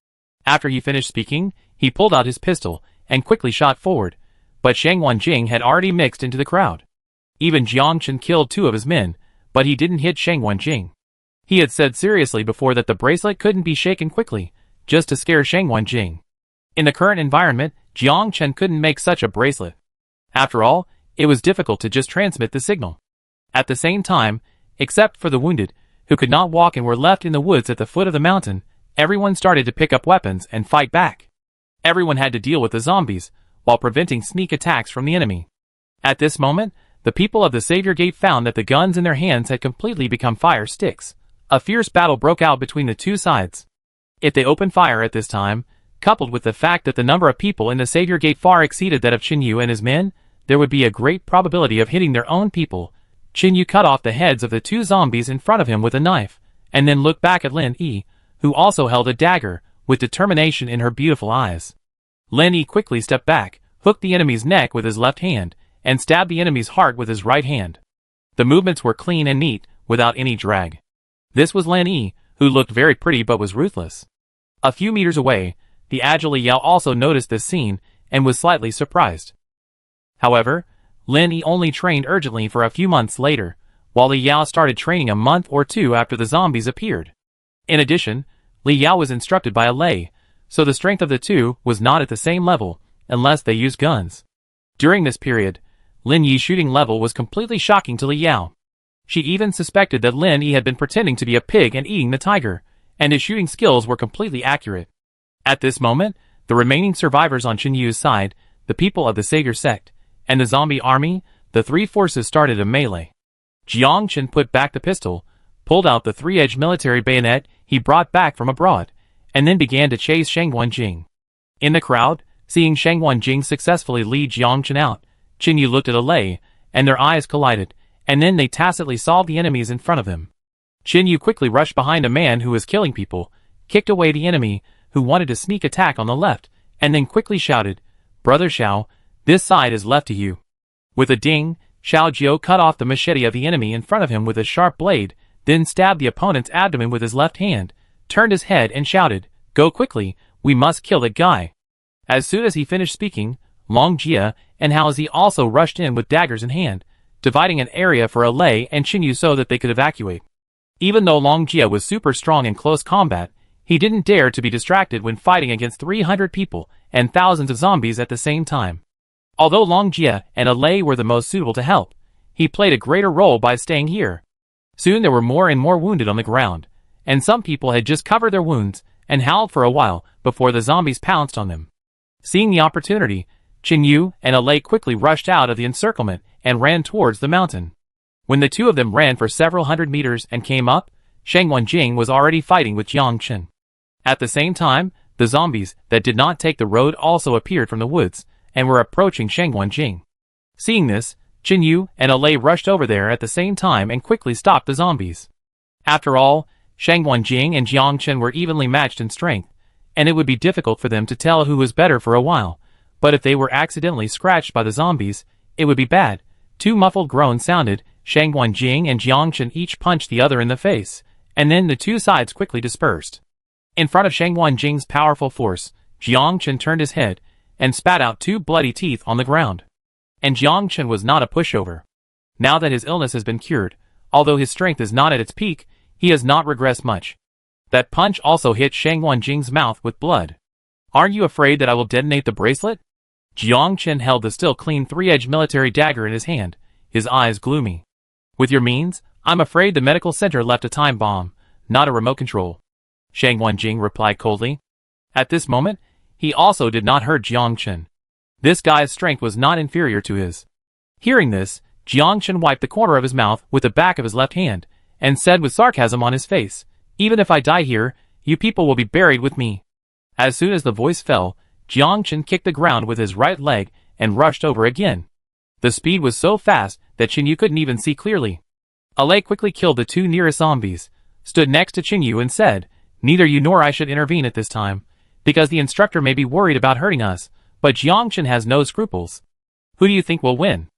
After he finished speaking, he pulled out his pistol and quickly shot forward, but Shang Wanjing had already mixed into the crowd. Even Jiang Chen killed 2 of his men, but he didn't hit Shang Wanjing. He had said seriously before that the bracelet couldn't be shaken quickly, just to scare Shang Wanjing. In the current environment, Jiang Chen couldn't make such a bracelet. After all, it was difficult to just transmit the signal. At the same time, except for the wounded, who could not walk and were left in the woods at the foot of the mountain, everyone started to pick up weapons and fight back. Everyone had to deal with the zombies, while preventing sneak attacks from the enemy. At this moment, the people of the Savior Gate found that the guns in their hands had completely become fire sticks. A fierce battle broke out between the two sides. If they opened fire at this time, coupled with the fact that the number of people in the Savior Gate far exceeded that of Qin Yu and his men, there would be a great probability of hitting their own people. Qin Yu cut off the heads of the 2 zombies in front of him with a knife, and then looked back at Lin Yi, who also held a dagger, with determination in her beautiful eyes. Lin Yi quickly stepped back, hooked the enemy's neck with his left hand, and stabbed the enemy's heart with his right hand. The movements were clean and neat, without any drag. This was Lin Yi, who looked very pretty but was ruthless. A few meters away, the agile Li Yao also noticed this scene, and was slightly surprised. However, Lin Yi only trained urgently for a few months later, while Li Yao started training a month or 2 after the zombies appeared. In addition, Li Yao was instructed by a lay, so the strength of the 2 was not at the same level, unless they used guns. During this period, Lin Yi's shooting level was completely shocking to Li Yao. She even suspected that Lin Yi had been pretending to be a pig and eating the tiger, and his shooting skills were completely accurate. At this moment, the remaining survivors on Qin Yu's side, the people of the Savior sect, and the zombie army, the 3 forces started a melee. Jiang Chen put back the pistol, pulled out the 3-edged military bayonet he brought back from abroad, and then began to chase Shang Wanjing. In the crowd, seeing Shang Wanjing successfully lead Jiang Chen out, Qin Yu looked at Lei, and their eyes collided, and then they tacitly solved the enemies in front of them. Qin Yu quickly rushed behind a man who was killing people, kicked away the enemy, who wanted to sneak attack on the left, and then quickly shouted, "Brother Xiao, this side is left to you." With a ding, Xiao Jiao cut off the machete of the enemy in front of him with a sharp blade, then stabbed the opponent's abdomen with his left hand, turned his head and shouted, "Go quickly, we must kill that guy." As soon as he finished speaking, Long Jia and Hao Zi also rushed in with daggers in hand, dividing an area for Lei and Qin Yu so that they could evacuate. Even though Long Jia was super strong in close combat, he didn't dare to be distracted when fighting against 300 people and thousands of zombies at the same time. Although Long Jia and Lei were the most suitable to help, he played a greater role by staying here. Soon there were more and more wounded on the ground, and some people had just covered their wounds and howled for a while before the zombies pounced on them. Seeing the opportunity, Qin Yu and Lei quickly rushed out of the encirclement and ran towards the mountain. When the 2 of them ran for several hundred meters and came up, Shang Wanjing was already fighting with Jiang Chen. At the same time, the zombies that did not take the road also appeared from the woods, and were approaching Shang Wanjing. Seeing this, Qin Yu and Lei rushed over there at the same time and quickly stopped the zombies. After all, Shang Wanjing and Jiang Chen were evenly matched in strength, and it would be difficult for them to tell who was better for a while, but if they were accidentally scratched by the zombies, it would be bad. 2 muffled groans sounded, Shang Wanjing and Jiang Chen each punched the other in the face, and then the 2 sides quickly dispersed. In front of Shang Wanjing's powerful force, Jiang Chen turned his head, and spat out 2 bloody teeth on the ground. And Jiang Chen was not a pushover. Now that his illness has been cured, although his strength is not at its peak, he has not regressed much. That punch also hit Shang Wanjing's mouth with blood. Aren't you afraid that I will detonate the bracelet? Jiang Chen held the still clean three-edged military dagger in his hand, his eyes gloomy. With your means, I'm afraid the medical center left a time bomb, not a remote control. Shang Wenjing replied coldly. At this moment, he also did not hurt Jiang Chen. This guy's strength was not inferior to his. Hearing this, Jiang Chen wiped the corner of his mouth with the back of his left hand, and said with sarcasm on his face, "Even if I die here, you people will be buried with me." As soon as the voice fell, Jiang Chen kicked the ground with his right leg and rushed over again. The speed was so fast that Qinyu couldn't even see clearly. Alei quickly killed the two nearest zombies, stood next to Qinyu and said, "Neither you nor I should intervene at this time, because the instructor may be worried about hurting us, but Jiang Chen has no scruples. Who do you think will win?"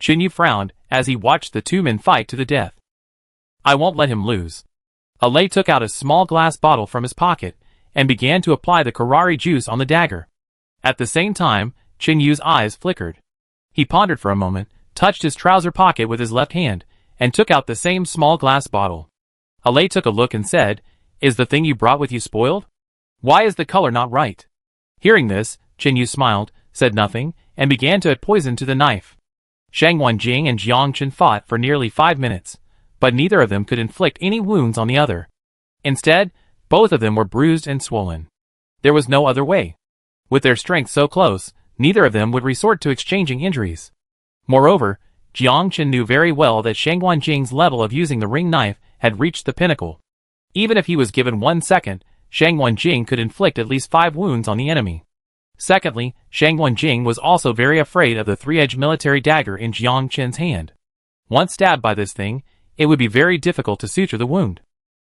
Qinyu frowned as he watched the two men fight to the death. "I won't let him lose." Alei took out a small glass bottle from his pocket and began to apply the Karari juice on the dagger. At the same time, Qinyu's eyes flickered. He pondered for a moment, touched his trouser pocket with his left hand, and took out the same small glass bottle. Alei took a look and said, "Is the thing you brought with you spoiled? Why is the color not right?" Hearing this, Qinyu smiled, said nothing, and began to add poison to the knife. Shang Wenjing and Jiang Chen fought for nearly 5 minutes, but neither of them could inflict any wounds on the other. Instead, both of them were bruised and swollen. There was no other way. With their strength so close, neither of them would resort to exchanging injuries. Moreover, Jiang Chen knew very well that Shang Wenjing's level of using the ring knife had reached the pinnacle. Even if he was given 1 second, Shang Wenjing could inflict at least 5 wounds on the enemy. Secondly, Shang Wenjing was also very afraid of the three-edged military dagger in Jiang Chen's hand. Once stabbed by this thing, it would be very difficult to suture the wound.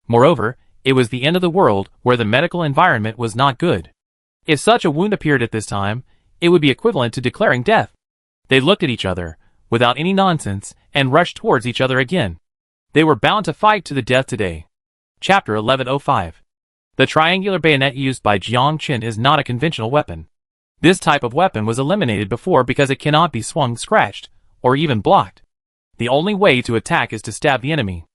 Moreover, it was the end of the world where the medical environment was not good. If such a wound appeared at this time, it would be equivalent to declaring death. They looked at each other, without any nonsense, and rushed towards each other again. They were bound to fight to the death today. Chapter 1105. The triangular bayonet used by Jiang Chen is not a conventional weapon. This type of weapon was eliminated before because it cannot be swung, scratched, or even blocked. The only way to attack is to stab the enemy.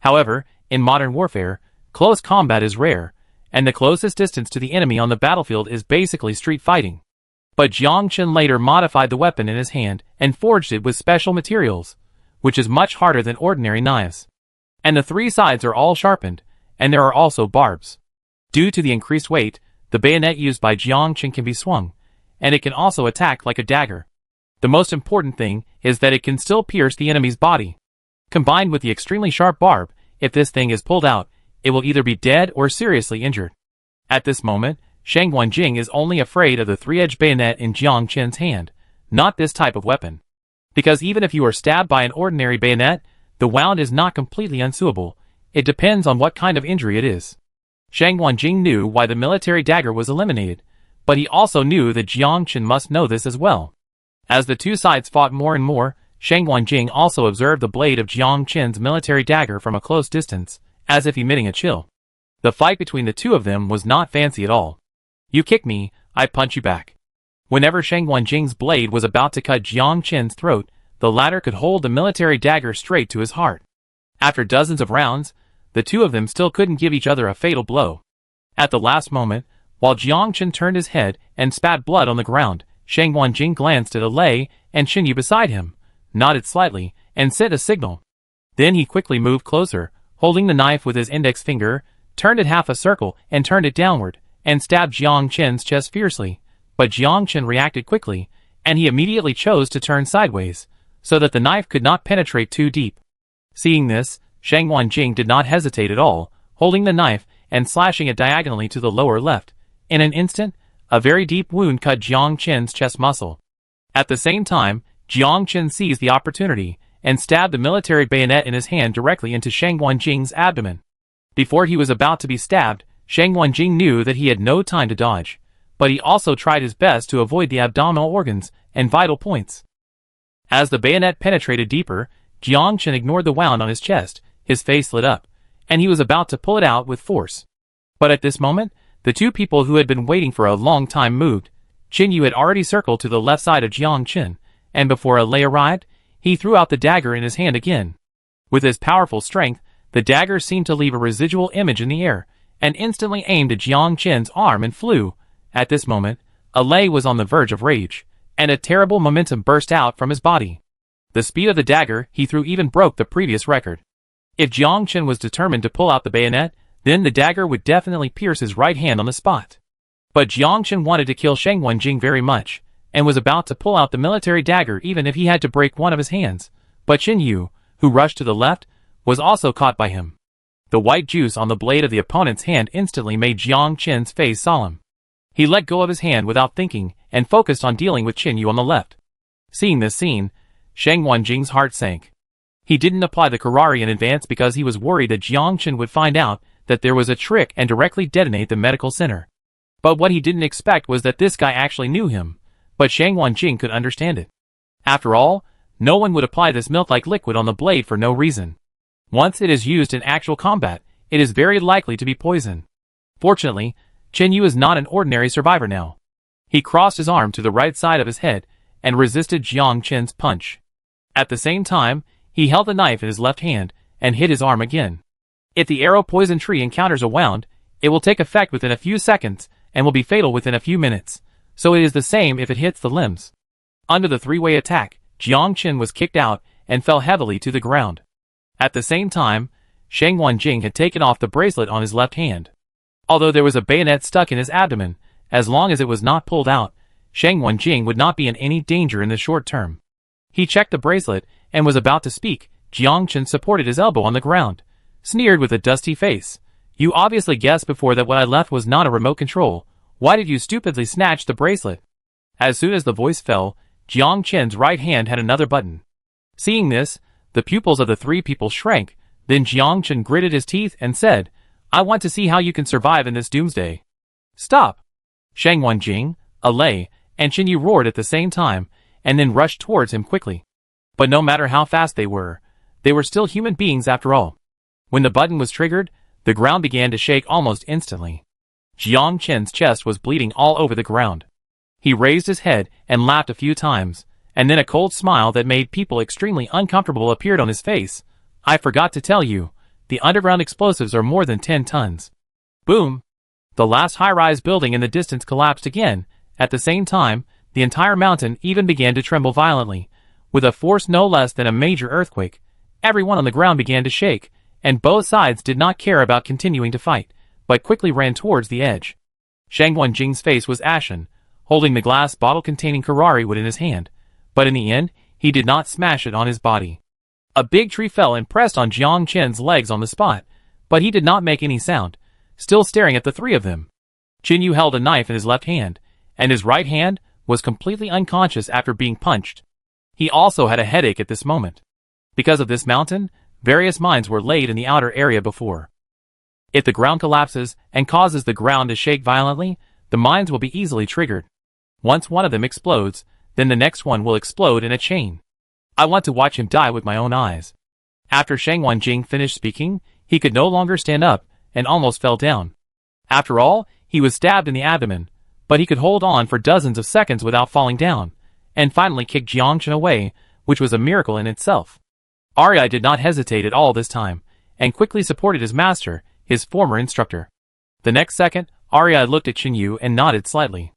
However, in modern warfare, close combat is rare, and the closest distance to the enemy on the battlefield is basically street fighting. But Jiang Chen later modified the weapon in his hand and forged it with special materials, which is much harder than ordinary knives. And the 3 sides are all sharpened, and there are also barbs. Due to the increased weight, the bayonet used by Jiang Chen can be swung, and it can also attack like a dagger. The most important thing is that it can still pierce the enemy's body. Combined with the extremely sharp barb, if this thing is pulled out, it will either be dead or seriously injured. At this moment, Shang Wenjing is only afraid of the 3-edged bayonet in Jiang Chen's hand, not this type of weapon. Because even if you are stabbed by an ordinary bayonet, the wound is not completely unsuable. It depends on what kind of injury it is. Shang Wenjing knew why the military dagger was eliminated, but he also knew that Jiang Chen must know this as well. As the two sides fought more and more, Shang Wenjing also observed the blade of Jiang Chen's military dagger from a close distance, as if emitting a chill. The fight between the two of them was not fancy at all. You kick me, I punch you back. Whenever Shang Wenjing's blade was about to cut Jiang Chen's throat, the latter could hold the military dagger straight to his heart. After dozens of rounds, the two of them still couldn't give each other a fatal blow. At the last moment, while Jiang Chen turned his head and spat blood on the ground, Shang Wenjing glanced at Alei and Qinyu beside him, nodded slightly, and sent a signal. Then he quickly moved closer, holding the knife with his index finger, turned it half a circle and turned it downward, and stabbed Jiang Chen's chest fiercely. But Jiang Chen reacted quickly, and he immediately chose to turn sideways, so that the knife could not penetrate too deep. Seeing this, Shang Wenjing did not hesitate at all, holding the knife and slashing it diagonally to the lower left. In an instant, a very deep wound cut Jiang Chen's chest muscle. At the same time, Jiang Chen seized the opportunity and stabbed the military bayonet in his hand directly into Shang Wenjing's abdomen. Before he was about to be stabbed, Shang Wenjing knew that he had no time to dodge, but he also tried his best to avoid the abdominal organs and vital points. As the bayonet penetrated deeper, Jiang Chen ignored the wound on his chest, his face lit up, and he was about to pull it out with force. But at this moment, the two people who had been waiting for a long time moved. Qinyu had already circled to the left side of Jiang Chen, and before Alei arrived, he threw out the dagger in his hand again. With his powerful strength, the dagger seemed to leave a residual image in the air, and instantly aimed at Jiang Chen's arm and flew, At this moment, Alay was on the verge of rage, and a terrible momentum burst out from his body. The speed of the dagger he threw even broke the previous record. If Jiang Chen was determined to pull out the bayonet, then the dagger would definitely pierce his right hand on the spot. But Jiang Chen wanted to kill Shang Wenjing very much, and was about to pull out the military dagger even if he had to break one of his hands. But Qin Yu, who rushed to the left, was also caught by him. The white juice on the blade of the opponent's hand instantly made Jiang Chen's face solemn. He let go of his hand without thinking, and focused on dealing with Qin Yu on the left. Seeing this scene, Shang Wenjing's heart sank. He didn't apply the Karari in advance because he was worried that Jiang Chen would find out that there was a trick and directly detonate the medical center. But what he didn't expect was that this guy actually knew him, but Shang Wenjing could understand it. After all, no one would apply this milk-like liquid on the blade for no reason. Once it is used in actual combat, it is very likely to be poison. Fortunately, Qin Yu is not an ordinary survivor now. He crossed his arm to the right side of his head and resisted Jiang Chen's punch. At the same time, he held the knife in his left hand and hit his arm again. If the arrow poison tree encounters a wound, it will take effect within a few seconds and will be fatal within a few minutes, so it is the same if it hits the limbs. Under the three-way attack, Jiang Chen was kicked out and fell heavily to the ground. At the same time, Shang Wenjing had taken off the bracelet on his left hand. Although there was a bayonet stuck in his abdomen, as long as it was not pulled out, Shang Wenjing would not be in any danger in the short term. He checked the bracelet and was about to speak. Jiang Chen supported his elbow on the ground, sneered with a dusty face. "You obviously guessed before that what I left was not a remote control. Why did you stupidly snatch the bracelet?" As soon as the voice fell, Jiang Chen's right hand had another button. Seeing this, the pupils of the three people shrank. Then Jiang Chen gritted his teeth and said, "I want to see how you can survive in this doomsday." "Stop!" Shang Wenjing, Alay, and Qin Yu roared at the same time, and then rushed towards him quickly. But no matter how fast they were still human beings after all. When the button was triggered, the ground began to shake almost instantly. Jiang Chen's chest was bleeding all over the ground. He raised his head and laughed a few times, and then a cold smile that made people extremely uncomfortable appeared on his face. "I forgot to tell you, the underground explosives are more than 10 tons. Boom! The last high-rise building in the distance collapsed again. At the same time, the entire mountain even began to tremble violently, with a force no less than a major earthquake. Everyone on the ground began to shake, and both sides did not care about continuing to fight, but quickly ran towards the edge. Shang Wenjing's face was ashen, holding the glass bottle containing Karari wood in his hand, but in the end, he did not smash it on his body. A big tree fell and pressed on Jiang Chen's legs on the spot, but he did not make any sound, still staring at the three of them. Qin Yu held a knife in his left hand, and his right hand was completely unconscious after being punched. He also had a headache at this moment. Because of this mountain, various mines were laid in the outer area before. If the ground collapses and causes the ground to shake violently, the mines will be easily triggered. Once one of them explodes, then the next one will explode in a chain. I want to watch him die with my own eyes. After Shang Wenjing finished speaking, he could no longer stand up and almost fell down. After all, he was stabbed in the abdomen, but he could hold on for dozens of seconds without falling down, and finally kicked Jiang Chen away, which was a miracle in itself. Arya did not hesitate at all this time, and quickly supported his master, his former instructor. The next second, Arya looked at Qin Yu and nodded slightly.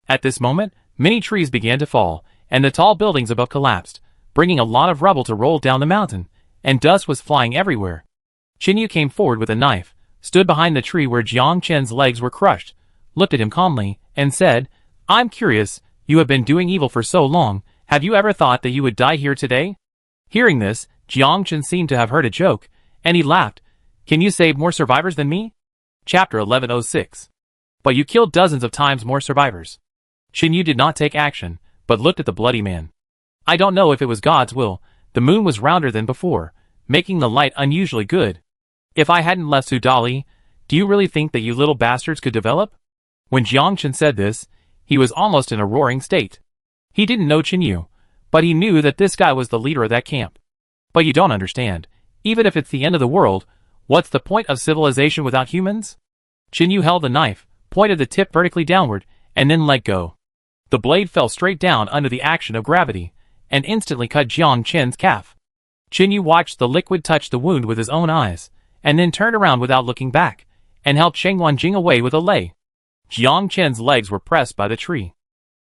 At this moment, many trees began to fall, and the tall buildings above collapsed, bringing a lot of rubble to roll down the mountain, and dust was flying everywhere. Qin Yu came forward with a knife, stood behind the tree where Jiang Chen's legs were crushed, looked at him calmly, and said, "I'm curious, you have been doing evil for so long, have you ever thought that you would die here today?" Hearing this, Jiang Chen seemed to have heard a joke, and he laughed. "Can you save more survivors than me?" Chapter 1106. But you killed dozens of times more survivors. Qin Yu did not take action, but looked at the bloody man. "I don't know if it was God's will, the moon was rounder than before, making the light unusually good. If I hadn't left Sudali, do you really think that you little bastards could develop?" When Jiang Chen said this, he was almost in a roaring state. He didn't know Qin Yu, but he knew that this guy was the leader of that camp. "But you don't understand. Even if it's the end of the world, what's the point of civilization without humans?" Qin Yu held the knife, pointed the tip vertically downward, and then let go. The blade fell straight down under the action of gravity, and instantly cut Jiang Chen's calf. Qin Yu watched the liquid touch the wound with his own eyes, and then turned around without looking back, and helped Shang Wenjing away with a lei. Jiang Chen's legs were pressed by the tree.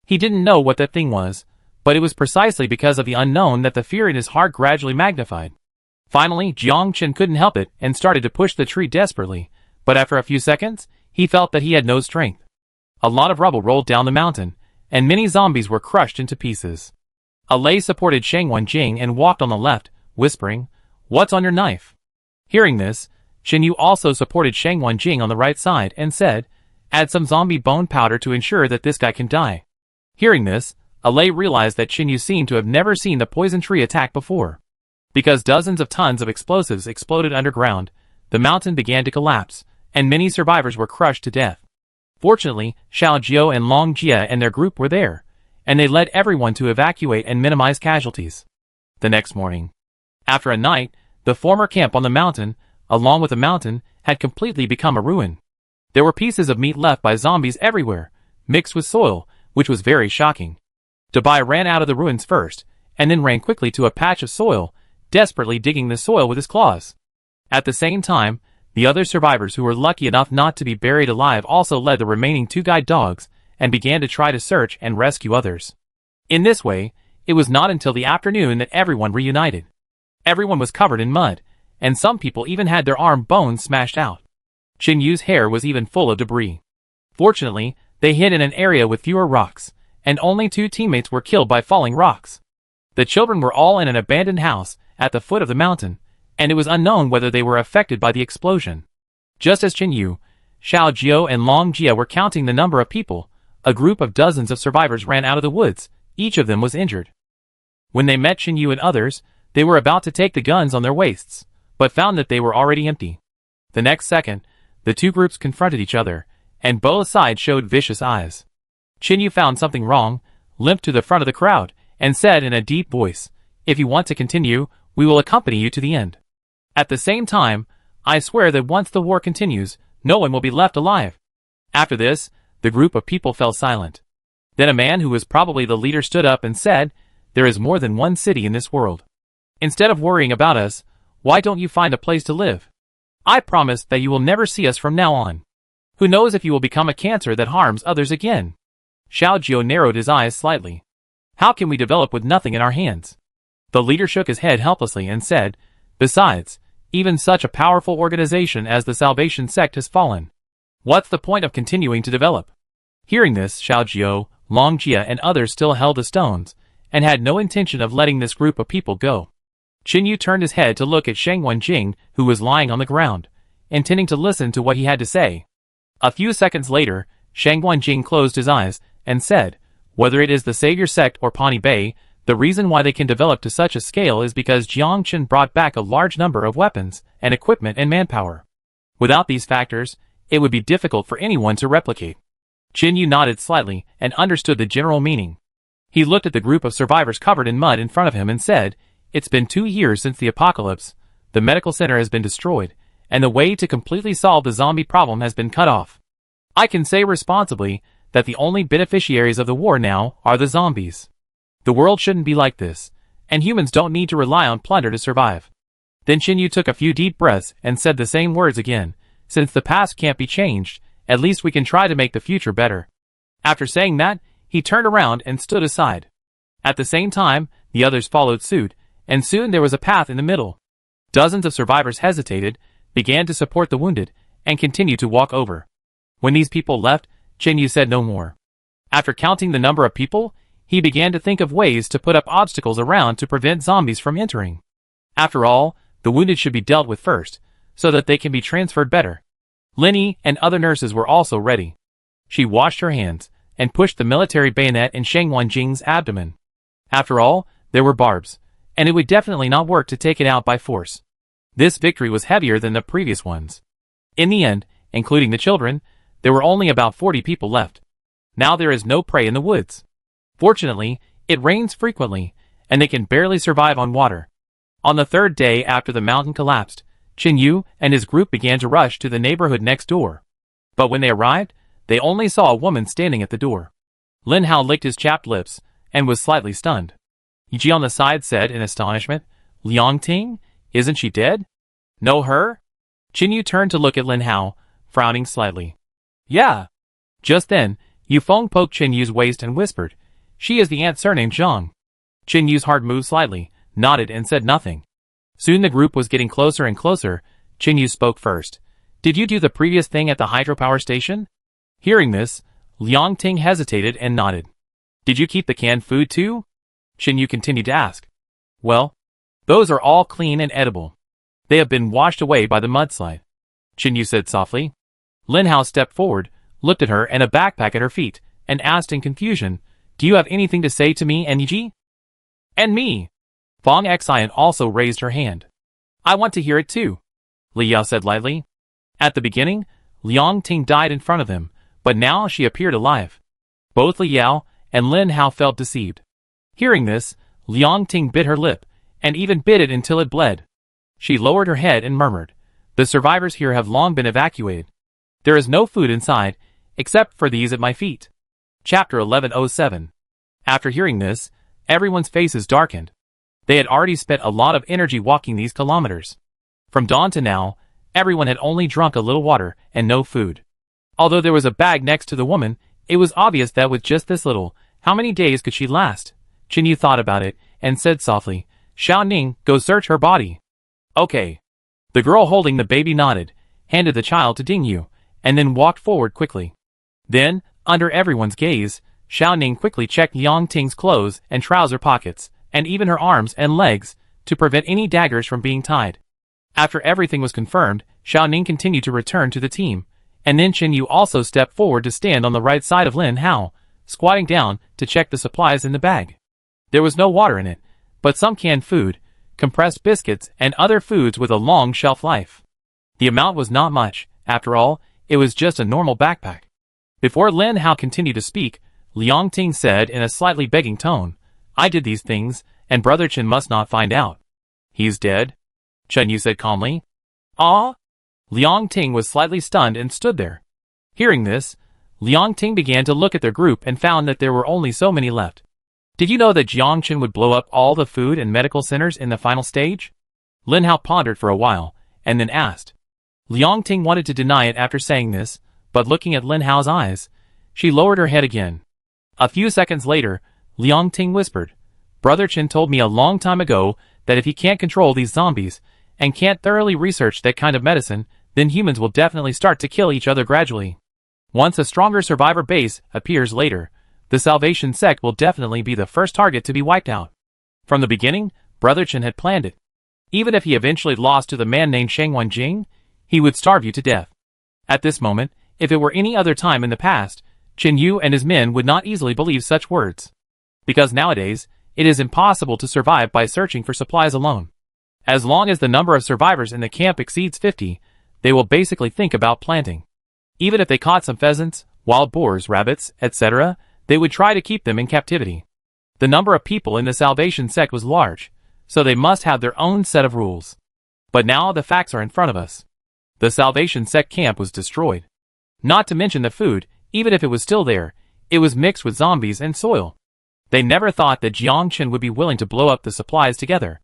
He didn't know what that thing was, but it was precisely because of the unknown that the fear in his heart gradually magnified. Finally, Jiang Chen couldn't help it and started to push the tree desperately, but after a few seconds, he felt that he had no strength. A lot of rubble rolled down the mountain, and many zombies were crushed into pieces. Lei supported Shang Wenjing and walked on the left, whispering, "What's on your knife?" Hearing this, Chen Yu also supported Shang Wenjing on the right side and said, "Add some zombie bone powder to ensure that this guy can die." Hearing this, Lei realized that Chen Yu seemed to have never seen the poison tree attack before. Because dozens of tons of explosives exploded underground, the mountain began to collapse, and many survivors were crushed to death. Fortunately, Xiao Jiao and Long Jia and their group were there, and they led everyone to evacuate and minimize casualties. The next morning, after a night, the former camp on the mountain, along with the mountain, had completely become a ruin. There were pieces of meat left by zombies everywhere, mixed with soil, which was very shocking. Dabai ran out of the ruins first, and then ran quickly to a patch of soil, desperately digging the soil with his claws. At the same time, the other survivors who were lucky enough not to be buried alive also led the remaining 2 guide dogs, and began to try to search and rescue others. In this way, it was not until the afternoon that everyone reunited. Everyone was covered in mud, and some people even had their arm bones smashed out. Chen Yu's hair was even full of debris. Fortunately, they hid in an area with fewer rocks, and only 2 teammates were killed by falling rocks. The children were all in an abandoned house at the foot of the mountain, and it was unknown whether they were affected by the explosion. Just as Chen Yu, Xiao Jiao and Long Jia were counting the number of people, a group of dozens of survivors ran out of the woods. Each of them was injured. When they met Chen Yu and others, they were about to take the guns on their waists, but found that they were already empty. The next second, the 2 groups confronted each other, and both sides showed vicious eyes. Chen Yu found something wrong, limped to the front of the crowd, and said in a deep voice, "If you want to continue, we will accompany you to the end. At the same time, I swear that once the war continues, no one will be left alive." After this, the group of people fell silent. Then a man who was probably the leader stood up and said, "There is more than one city in this world. Instead of worrying about us, why don't you find a place to live? I promise that you will never see us from now on. Who knows if you will become a cancer that harms others again." Xiao Jiao narrowed his eyes slightly. "How can we develop with nothing in our hands?" The leader shook his head helplessly and said, "Besides, even such a powerful organization as the Salvation Sect has fallen. What's the point of continuing to develop?" Hearing this, Xiao Jiao, Long Jia and others still held the stones, and had no intention of letting this group of people go. Chen Yu turned his head to look at Shang Wenjing, who was lying on the ground, intending to listen to what he had to say. A few seconds later, Shang Wenjing closed his eyes, and said, "Whether it is the Savior Sect or Pawnee Bay, the reason why they can develop to such a scale is because Jiang Chen brought back a large number of weapons, and equipment and manpower. Without these factors, it would be difficult for anyone to replicate." Chen Yu nodded slightly, and understood the general meaning. He looked at the group of survivors covered in mud in front of him and said, "It's been 2 years since the apocalypse, the medical center has been destroyed, and the way to completely solve the zombie problem has been cut off. I can say responsibly that the only beneficiaries of the war now are the zombies. The world shouldn't be like this, and humans don't need to rely on plunder to survive." Then Chen Yu took a few deep breaths and said the same words again, "Since the past can't be changed, at least we can try to make the future better." After saying that, he turned around and stood aside. At the same time, the others followed suit, and soon there was a path in the middle. Dozens of survivors hesitated, began to support the wounded, and continued to walk over. When these people left, Chen Yu said no more. After counting the number of people, he began to think of ways to put up obstacles around to prevent zombies from entering. After all, the wounded should be dealt with first, so that they can be transferred better. Linny and other nurses were also ready. She washed her hands, and pushed the military bayonet in Shang Wenjing's abdomen. After all, there were barbs, and it would definitely not work to take it out by force. This victory was heavier than the previous ones. In the end, including the children, there were only about 40 people left. Now there is no prey in the woods. Fortunately, it rains frequently, and they can barely survive on water. On the 3rd day after the mountain collapsed, Chen Yu and his group began to rush to the neighborhood next door. But when they arrived, they only saw a woman standing at the door. Lin Hao licked his chapped lips, and was slightly stunned. Yi on the side said in astonishment, "Liang Ting? Isn't she dead?" "Know her?" Chen Yu turned to look at Lin Hao, frowning slightly. "Yeah. Just then, Yufeng poked Chen Yu's waist and whispered, "She is the aunt surnamed Zhang." Chen Yu's heart moved slightly, nodded and said nothing. Soon the group was getting closer and closer. Chen Yu spoke first. "Did you do the previous thing at the hydropower station?" Hearing this, Liang Ting hesitated and nodded. "Did you keep the canned food too?" Chen Yu continued to ask. "Well, those are all clean and edible. They have been washed away by the mudslide," Chen Yu said softly. Lin Hao stepped forward, looked at her and a backpack at her feet, and asked in confusion, "Do you have anything to say to me and Yi?" "And me?" Fong Xian also raised her hand. "I want to hear it too," Li Yao said lightly. At the beginning, Liang Ting died in front of them, but now she appeared alive. Both Li Yao and Lin Hao felt deceived. Hearing this, Liang Ting bit her lip, and even bit it until it bled. She lowered her head and murmured, "The survivors here have long been evacuated. There is no food inside, except for these at my feet." Chapter 1107. After hearing this, everyone's faces darkened. They had already spent a lot of energy walking these kilometers. From dawn to now, everyone had only drunk a little water and no food. Although there was a bag next to the woman, it was obvious that with just this little, how many days could she last? Chen Yu thought about it and said softly, "Xiao Ning, go search her body." "Okay." The girl holding the baby nodded, handed the child to Ding Yu, and then walked forward quickly. Then, under everyone's gaze, Xiao Ning quickly checked Liang Ting's clothes and trouser pockets, and even her arms and legs, to prevent any daggers from being tied. After everything was confirmed, Xiao Ning continued to return to the team, and then Chen Yu also stepped forward to stand on the right side of Lin Hao, squatting down to check the supplies in the bag. There was no water in it, but some canned food, compressed biscuits and other foods with a long shelf life. The amount was not much, after all, it was just a normal backpack. Before Lin Hao continued to speak, Liang Ting said in a slightly begging tone, "I did these things, and Brother Chen must not find out." "He's dead?" Chen Yu said calmly. "Ah?" Liang Ting was slightly stunned and stood there. Hearing this, Liang Ting began to look at their group and found that there were only so many left. "Did you know that Jiang Chen would blow up all the food and medical centers in the final stage?" Lin Hao pondered for a while, and then asked. Liang Ting wanted to deny it after saying this, but looking at Lin Hao's eyes, she lowered her head again. A few seconds later, Liang Ting whispered, "Brother Chen told me a long time ago that if he can't control these zombies, and can't thoroughly research that kind of medicine, then humans will definitely start to kill each other gradually. Once a stronger survivor base appears later, the Salvation Sect will definitely be the first target to be wiped out. From the beginning, Brother Chen had planned it. Even if he eventually lost to the man named Sheng Wanjing, he would starve you to death." At this moment, if it were any other time in the past, Chen Yu and his men would not easily believe such words. Because nowadays, it is impossible to survive by searching for supplies alone. As long as the number of survivors in the camp exceeds 50, they will basically think about planting. Even if they caught some pheasants, wild boars, rabbits, etc., they would try to keep them in captivity. The number of people in the Salvation Sect was large, so they must have their own set of rules. But now the facts are in front of us. The Salvation Sect camp was destroyed. Not to mention the food, even if it was still there, it was mixed with zombies and soil. They never thought that Jiang Chen would be willing to blow up the supplies together.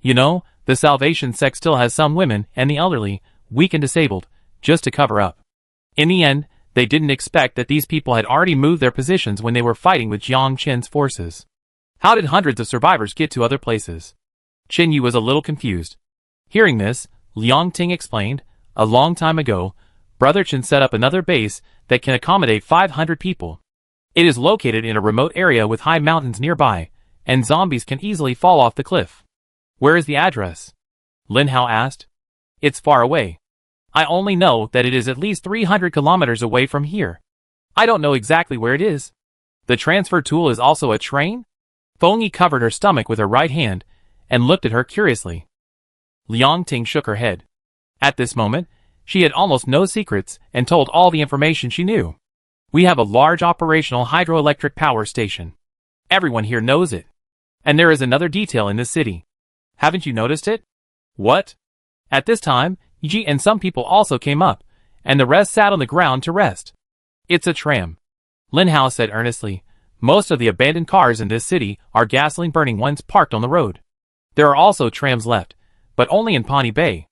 You know, the Salvation Sect still has some women and the elderly, weak and disabled, just to cover up. In the end, they didn't expect that these people had already moved their positions when they were fighting with Jiang Chen's forces. How did hundreds of survivors get to other places? Chen Yu was a little confused. Hearing this, Liang Ting explained, "A long time ago, Brother Chen set up another base that can accommodate 500 people. It is located in a remote area with high mountains nearby, and zombies can easily fall off the cliff." "Where is the address?" Lin Hao asked. "It's far away. I only know that it is at least 300 kilometers away from here. I don't know exactly where it is. The transfer tool is also a train?" Feng Yi covered her stomach with her right hand and looked at her curiously. Liang Ting shook her head. At this moment, she had almost no secrets and told all the information she knew. "We have a large operational hydroelectric power station. Everyone here knows it. And there is another detail in this city. Haven't you noticed it?" "What?" At this time, Yi and some people also came up, and the rest sat on the ground to rest. "It's a tram," Lin Hao said earnestly. "Most of the abandoned cars in this city are gasoline-burning ones parked on the road. There are also trams left, but only in Pawnee Bay.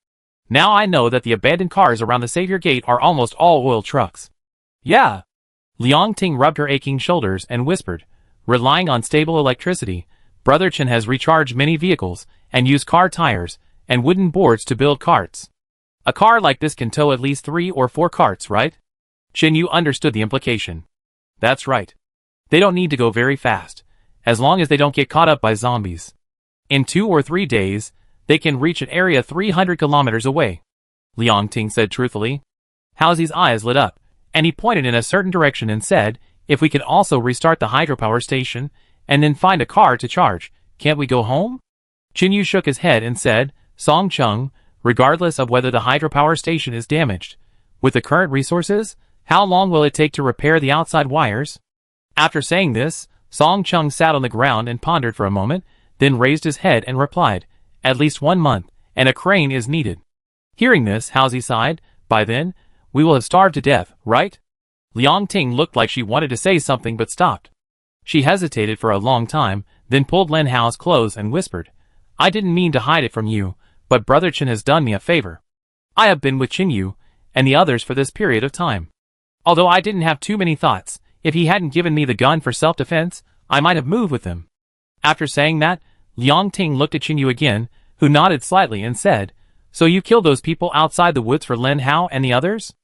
Now I know that the abandoned cars around the Savior Gate are almost all oil trucks." "Yeah," Liang Ting rubbed her aching shoulders and whispered, relying on stable electricity, Brother Chen has recharged many vehicles, and used car tires, and wooden boards to build carts. A car like this can tow at least 3 or 4 carts, right? Chen Yu understood the implication. That's right. They don't need to go very fast, as long as they don't get caught up by zombies. In 2 or 3 days, they can reach an area 300 kilometers away, Liang Ting said truthfully. Haozi's eyes lit up, and he pointed in a certain direction and said, if we can also restart the hydropower station, and then find a car to charge, can't we go home? Chen Yu shook his head and said, Song Chung, regardless of whether the hydropower station is damaged, with the current resources, how long will it take to repair the outside wires? After saying this, Song Chung sat on the ground and pondered for a moment, then raised his head and replied, at least 1 month, and a crane is needed. Hearing this, Haozi sighed, by then, we will have starved to death, right? Liang Ting looked like she wanted to say something but stopped. She hesitated for a long time, then pulled Lin Hao's clothes and whispered, I didn't mean to hide it from you, but Brother Chen has done me a favor. I have been with Chen Yu and the others for this period of time. Although I didn't have too many thoughts, if he hadn't given me the gun for self-defense, I might have moved with him. After saying that, Liang Ting looked at Chen Yu again, who nodded slightly and said, so you killed those people outside the woods for Lin Hao and the others?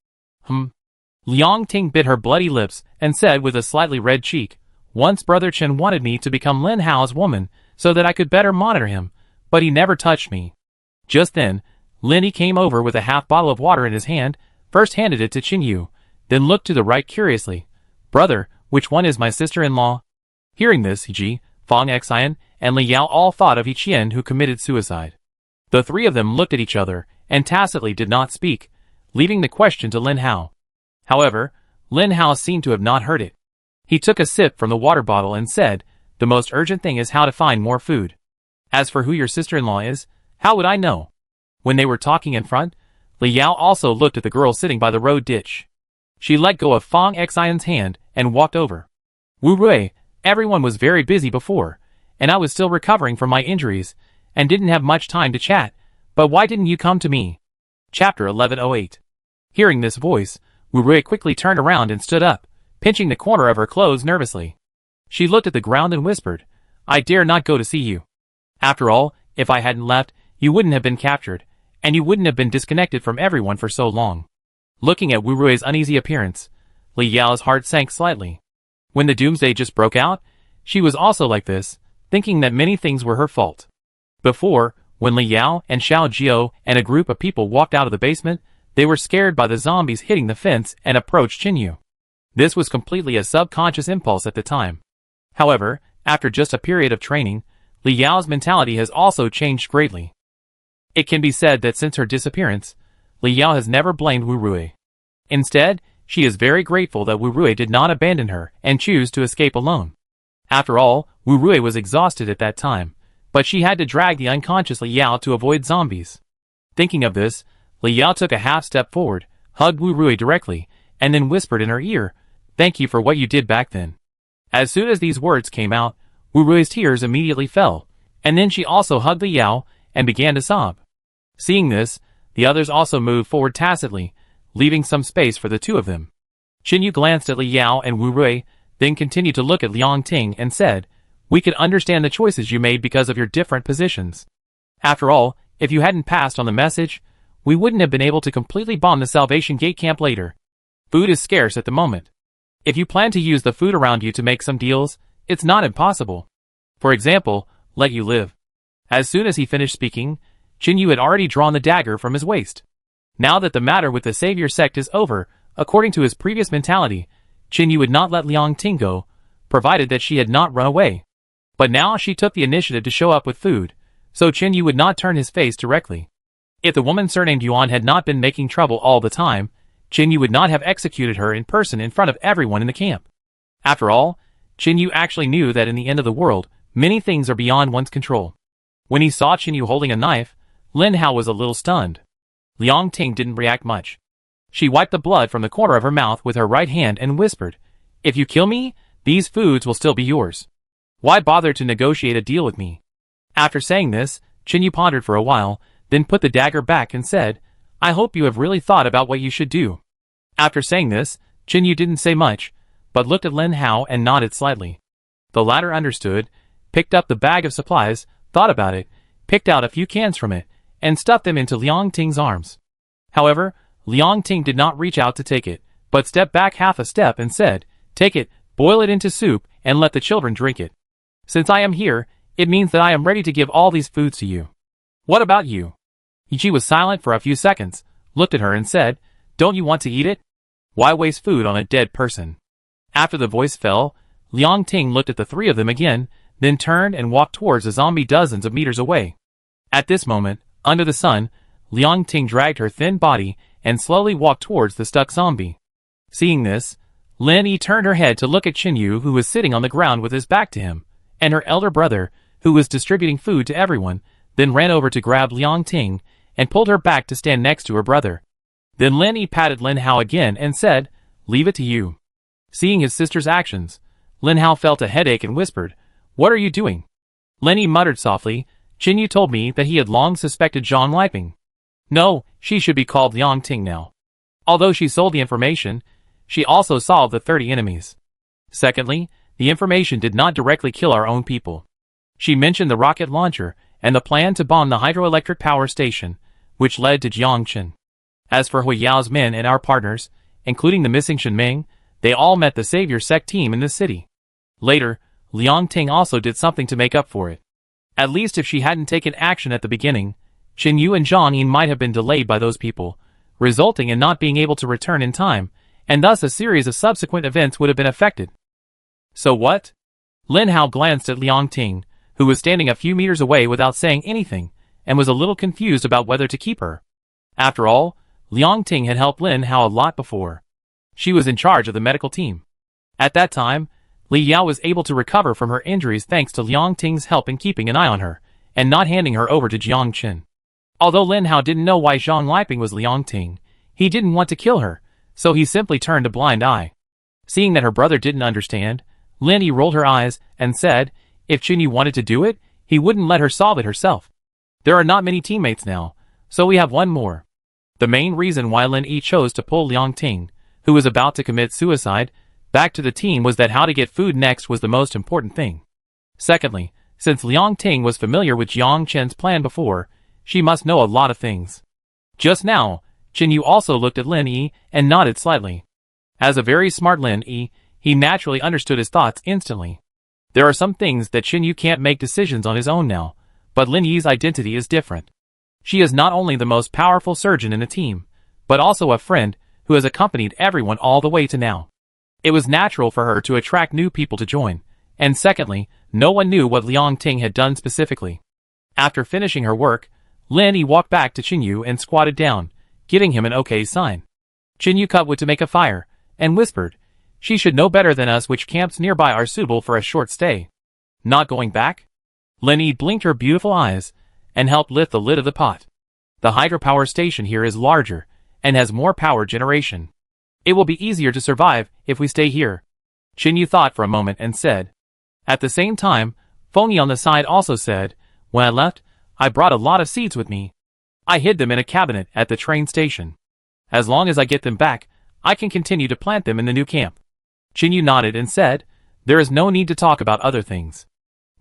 Liang Ting bit her bloody lips and said with a slightly red cheek, once Brother Chen wanted me to become Lin Hao's woman so that I could better monitor him, but he never touched me. Just then, Linny came over with a half bottle of water in his hand, first handed it to Chen Yu, then looked to the right curiously. Brother, which one is my sister-in-law? Hearing this, Ji, Fang Xian, and Li Yao all thought of He Qian who committed suicide. The 3 of them looked at each other and tacitly did not speak, leaving the question to Lin Hao. However, Lin Hao seemed to have not heard it. He took a sip from the water bottle and said, the most urgent thing is how to find more food. As for who your sister-in-law is, how would I know? When they were talking in front, Li Yao also looked at the girl sitting by the road ditch. She let go of Fang Xian's hand and walked over. Wu Rui, everyone was very busy before, and I was still recovering from my injuries, and didn't have much time to chat, but why didn't you come to me? Chapter 1108. Hearing this voice, Wu Rui quickly turned around and stood up, pinching the corner of her clothes nervously. She looked at the ground and whispered, I dare not go to see you. After all, if I hadn't left, you wouldn't have been captured, and you wouldn't have been disconnected from everyone for so long. Looking at Wu Rui's uneasy appearance, Li Yao's heart sank slightly. When the doomsday just broke out, she was also like this, thinking that many things were her fault. Before, when Li Yao and Xiao Jiao and a group of people walked out of the basement, they were scared by the zombies hitting the fence and approached Chen Yu. This was completely a subconscious impulse at the time. However, after just a period of training, Li Yao's mentality has also changed greatly. It can be said that since her disappearance, Li Yao has never blamed Wu Rui. Instead, she is very grateful that Wu Rui did not abandon her and choose to escape alone. After all, Wu Rui was exhausted at that time, but she had to drag the unconscious Li Yao to avoid zombies. Thinking of this, Li Yao took a half step forward, hugged Wu Rui directly, and then whispered in her ear, thank you for what you did back then. As soon as these words came out, Wu Rui's tears immediately fell, and then she also hugged Li Yao and began to sob. Seeing this, the others also moved forward tacitly, leaving some space for the 2 of them. Chen Yu glanced at Li Yao and Wu Rui, then continued to look at Liang Ting and said, we could understand the choices you made because of your different positions. After all, if you hadn't passed on the message, we wouldn't have been able to completely bomb the Salvation Gate camp later. Food is scarce at the moment. If you plan to use the food around you to make some deals, it's not impossible. For example, let you live. As soon as he finished speaking, Chen Yu had already drawn the dagger from his waist. Now that the matter with the Savior sect is over, according to his previous mentality, Chen Yu would not let Liang Ting go, provided that she had not run away. But now she took the initiative to show up with food, so Chen Yu would not turn his face directly. If the woman surnamed Yuan had not been making trouble all the time, Chen Yu would not have executed her in person in front of everyone in the camp. After all, Chen Yu actually knew that in the end of the world, many things are beyond one's control. When he saw Chen Yu holding a knife, Lin Hao was a little stunned. Liang Ting didn't react much. She wiped the blood from the corner of her mouth with her right hand and whispered, if you kill me, these foods will still be yours. Why bother to negotiate a deal with me? After saying this, Chen Yu pondered for a while, then put the dagger back and said, I hope you have really thought about what you should do. After saying this, Chen Yu didn't say much, but looked at Lin Hao and nodded slightly. The latter understood, picked up the bag of supplies, thought about it, picked out a few cans from it, and stuffed them into Liang Ting's arms. However, Liang Ting did not reach out to take it, but stepped back half a step and said, "Take it, boil it into soup, and let the children drink it. Since I am here, it means that I am ready to give all these foods to you. What about you?" She was silent for a few seconds, looked at her and said, "Don't you want to eat it? Why waste food on a dead person?" After the voice fell, Liang Ting looked at the three of them again, then turned and walked towards the zombie dozens of meters away. At this moment, under the sun, Liang Ting dragged her thin body and slowly walked towards the stuck zombie. Seeing this, Lin Yi turned her head to look at Qin Yu, who was sitting on the ground with his back to him, and her elder brother, who was distributing food to everyone, then ran over to grab Liang Ting and pulled her back to stand next to her brother. Then Lin Yi patted Lin Hao again and said, "Leave it to you." Seeing his sister's actions, Lin Hao felt a headache and whispered, "What are you doing?" Lin Yi muttered softly, "Qin Yu told me that he had long suspected Zhang Liping. No, she should be called Liang Ting now. Although she sold the information, she also solved the 30 enemies. Secondly, the information did not directly kill our own people. She mentioned the rocket launcher and the plan to bomb the hydroelectric power station, which led to Jiangchen. As for Hui Yao's men and our partners, including the missing Shen Ming, they all met the Savior Sect team in the city. Later, Liang Ting also did something to make up for it. At least if she hadn't taken action at the beginning, Qin Yu and Zhang Yin might have been delayed by those people, resulting in not being able to return in time, and thus a series of subsequent events would have been affected. So what? Lin Hao glanced at Liang Ting, who was standing a few meters away without saying anything, and was a little confused about whether to keep her. After all, Liang Ting had helped Lin Hao a lot before. She was in charge of the medical team. At that time, Li Yao was able to recover from her injuries thanks to Liang Ting's help in keeping an eye on her, and not handing her over to Jiang Qin. Although Lin Hao didn't know why Zhang Liping was Liang Ting, he didn't want to kill her, so he simply turned a blind eye. Seeing that her brother didn't understand, Lin Yi rolled her eyes and said, if Qin Yu wanted to do it, he wouldn't let her solve it herself. There are not many teammates now, so we have one more. The main reason why Lin Yi chose to pull Liang Ting, who was about to commit suicide, back to the team was that how to get food next was the most important thing. Secondly, since Liang Ting was familiar with Jiang Chen's plan before, she must know a lot of things. Just now, Qin Yu also looked at Lin Yi and nodded slightly. As a very smart Lin Yi, he naturally understood his thoughts instantly. There are some things that Qin Yu can't make decisions on his own now, but Lin Yi's identity is different. She is not only the most powerful surgeon in the team, but also a friend who has accompanied everyone all the way to now. It was natural for her to attract new people to join, and secondly, no one knew what Liang Ting had done specifically. After finishing her work, Lin Yi walked back to Qin Yu and squatted down, giving him an okay sign. Qin Yu cut wood to make a fire, and whispered, she should know better than us which camps nearby are suitable for a short stay. Not going back? Lin Yi blinked her beautiful eyes, and helped lift the lid of the pot. The hydropower station here is larger, and has more power generation. It will be easier to survive if we stay here. Qin Yu thought for a moment and said. At the same time, Feng Yi on the side also said, when I left, I brought a lot of seeds with me. I hid them in a cabinet at the train station. As long as I get them back, I can continue to plant them in the new camp. Qin Yu nodded and said, there is no need to talk about other things.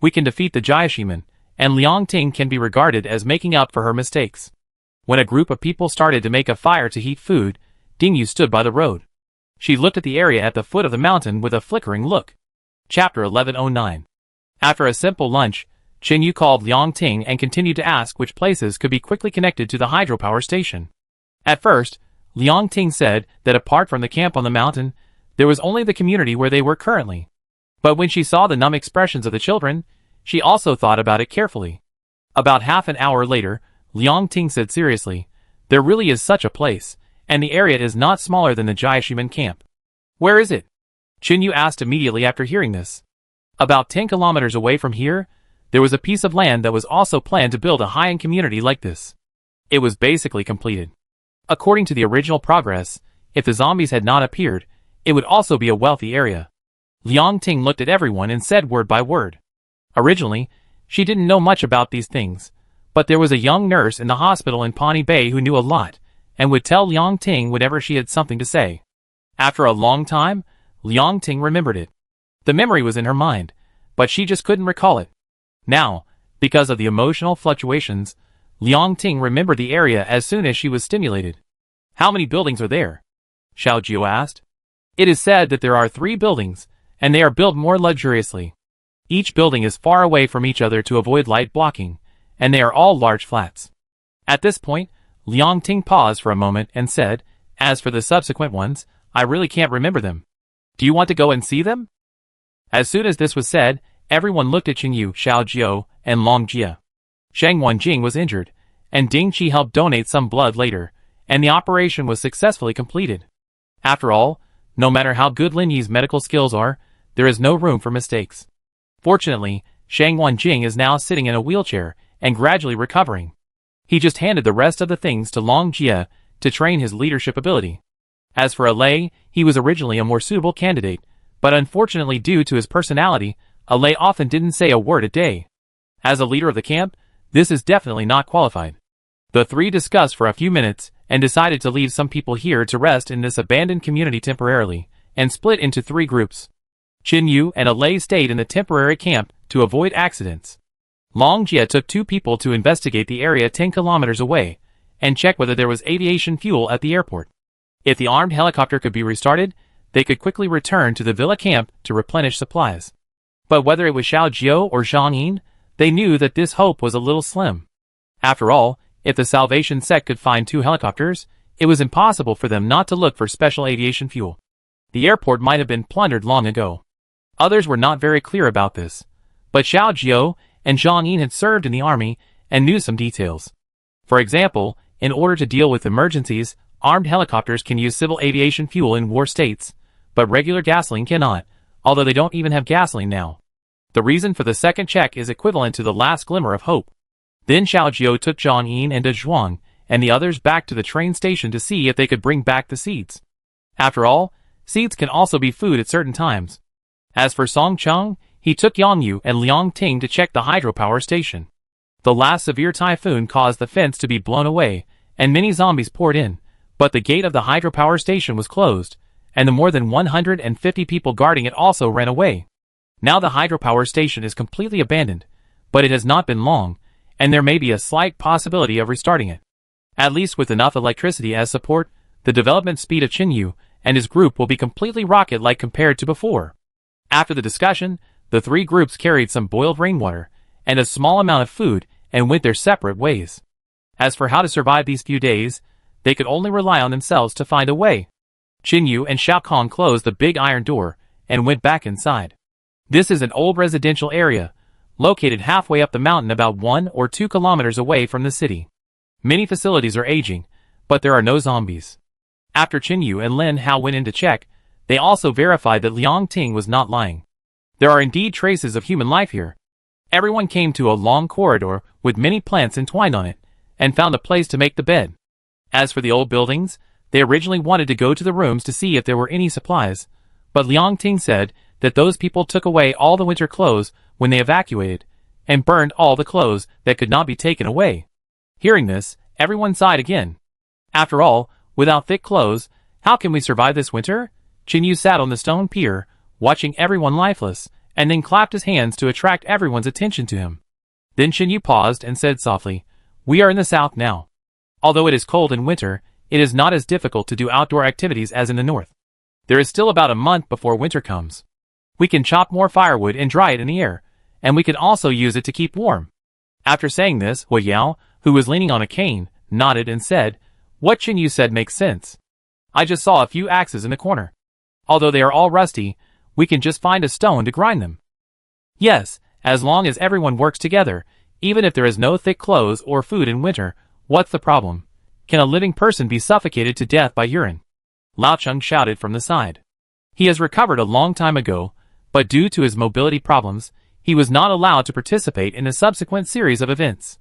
We can defeat the Jiashiman, and Liang Ting can be regarded as making up for her mistakes. When a group of people started to make a fire to heat food, Ding Yu stood by the road. She looked at the area at the foot of the mountain with a flickering look. Chapter 1109. After a simple lunch, Qin Yu called Liang Ting and continued to ask which places could be quickly connected to the hydropower station. At first, Liang Ting said that apart from the camp on the mountain, there was only the community where they were currently. But when she saw the numb expressions of the children, she also thought about it carefully. About half an hour later, Liang Ting said seriously, there really is such a place, and the area is not smaller than the Jiashiman camp. Where is it? Qin Yu asked immediately after hearing this. About 10 kilometers away from here, there was a piece of land that was also planned to build a high-end community like this. It was basically completed. According to the original progress, if the zombies had not appeared, it would also be a wealthy area. Liang Ting looked at everyone and said word by word. Originally, she didn't know much about these things, but there was a young nurse in the hospital in Pawnee Bay who knew a lot, and would tell Liang Ting whenever she had something to say. After a long time, Liang Ting remembered it. The memory was in her mind, but she just couldn't recall it. Now, because of the emotional fluctuations, Liang Ting remembered the area as soon as she was stimulated. How many buildings are there? Xiao Jiu asked. It is said that there are 3 buildings, and they are built more luxuriously. Each building is far away from each other to avoid light blocking, and they are all large flats. At this point, Liang Ting paused for a moment and said, as for the subsequent ones, I really can't remember them. Do you want to go and see them? As soon as this was said, everyone looked at Qingyu, Xiao Jiu, and Long Jie. Shang Wenjing was injured, and Ding Qi helped donate some blood later, and the operation was successfully completed. After all, no matter how good Lin Yi's medical skills are, there is no room for mistakes. Fortunately, Shang Wenjing is now sitting in a wheelchair and gradually recovering. He just handed the rest of the things to Long Jie to train his leadership ability. As for Alei, he was originally a more suitable candidate, but unfortunately due to his personality, Alei often didn't say a word a day. As a leader of the camp, this is definitely not qualified. The 3 discussed for a few minutes and decided to leave some people here to rest in this abandoned community temporarily, and split into 3 groups. Qingyu and Alei stayed in the temporary camp to avoid accidents. Long Jie took 2 people to investigate the area 10 kilometers away, and check whether there was aviation fuel at the airport. If the armed helicopter could be restarted, they could quickly return to the villa camp to replenish supplies. But whether it was Xiao Jiu or Zhang Yin, they knew that this hope was a little slim. After all, if the Salvation Sect could find 2 helicopters, it was impossible for them not to look for special aviation fuel. The airport might have been plundered long ago. Others were not very clear about this, but Xiao Jiu and Zhang Yin had served in the army and knew some details. For example, in order to deal with emergencies, armed helicopters can use civil aviation fuel in war states, but regular gasoline cannot, although they don't even have gasoline now. The reason for the second check is equivalent to the last glimmer of hope. Then Xiao Jiu took Zhang Yin and De Zhuang and the others back to the train station to see if they could bring back the seeds. After all, seeds can also be food at certain times. As for Song Cheng, he took Yang Yu and Liang Ting to check the hydropower station. The last severe typhoon caused the fence to be blown away, and many zombies poured in, but the gate of the hydropower station was closed, and the more than 150 people guarding it also ran away. Now the hydropower station is completely abandoned, but it has not been long, and there may be a slight possibility of restarting it. At least with enough electricity as support, the development speed of Qingyu and his group will be completely rocket-like compared to before. After the discussion, the 3 groups carried some boiled rainwater and a small amount of food and went their separate ways. As for how to survive these few days, they could only rely on themselves to find a way. Qingyu and Xiao Kong closed the big iron door and went back inside. This is an old residential area, located halfway up the mountain about 1 or 2 kilometers away from the city. Many facilities are aging, but there are no zombies. After Qingyu and Lin Hao went in to check, they also verified that Liang Ting was not lying. There are indeed traces of human life here. Everyone came to a long corridor with many plants entwined on it, and found a place to make the bed. As for the old buildings, they originally wanted to go to the rooms to see if there were any supplies, but Liang Ting said that those people took away all the winter clothes when they evacuated, and burned all the clothes that could not be taken away. Hearing this, everyone sighed again. After all, without thick clothes, how can we survive this winter? Qingyu sat on the stone pier, watching everyone lifeless, and then clapped his hands to attract everyone's attention to him. Then Qingyu paused and said softly, "We are in the south now. Although it is cold in winter, it is not as difficult to do outdoor activities as in the north. There is still about a month before winter comes. We can chop more firewood and dry it in the air, and we can also use it to keep warm." After saying this, Hu Yao, who was leaning on a cane, nodded and said, "What Qingyu said makes sense. I just saw a few axes in the corner. Although they are all rusty, we can just find a stone to grind them." Yes, as long as everyone works together, even if there is no thick clothes or food in winter, what's the problem? Can a living person be suffocated to death by urine? Lao Cheng shouted from the side. He has recovered a long time ago, but due to his mobility problems, he was not allowed to participate in the subsequent series of events.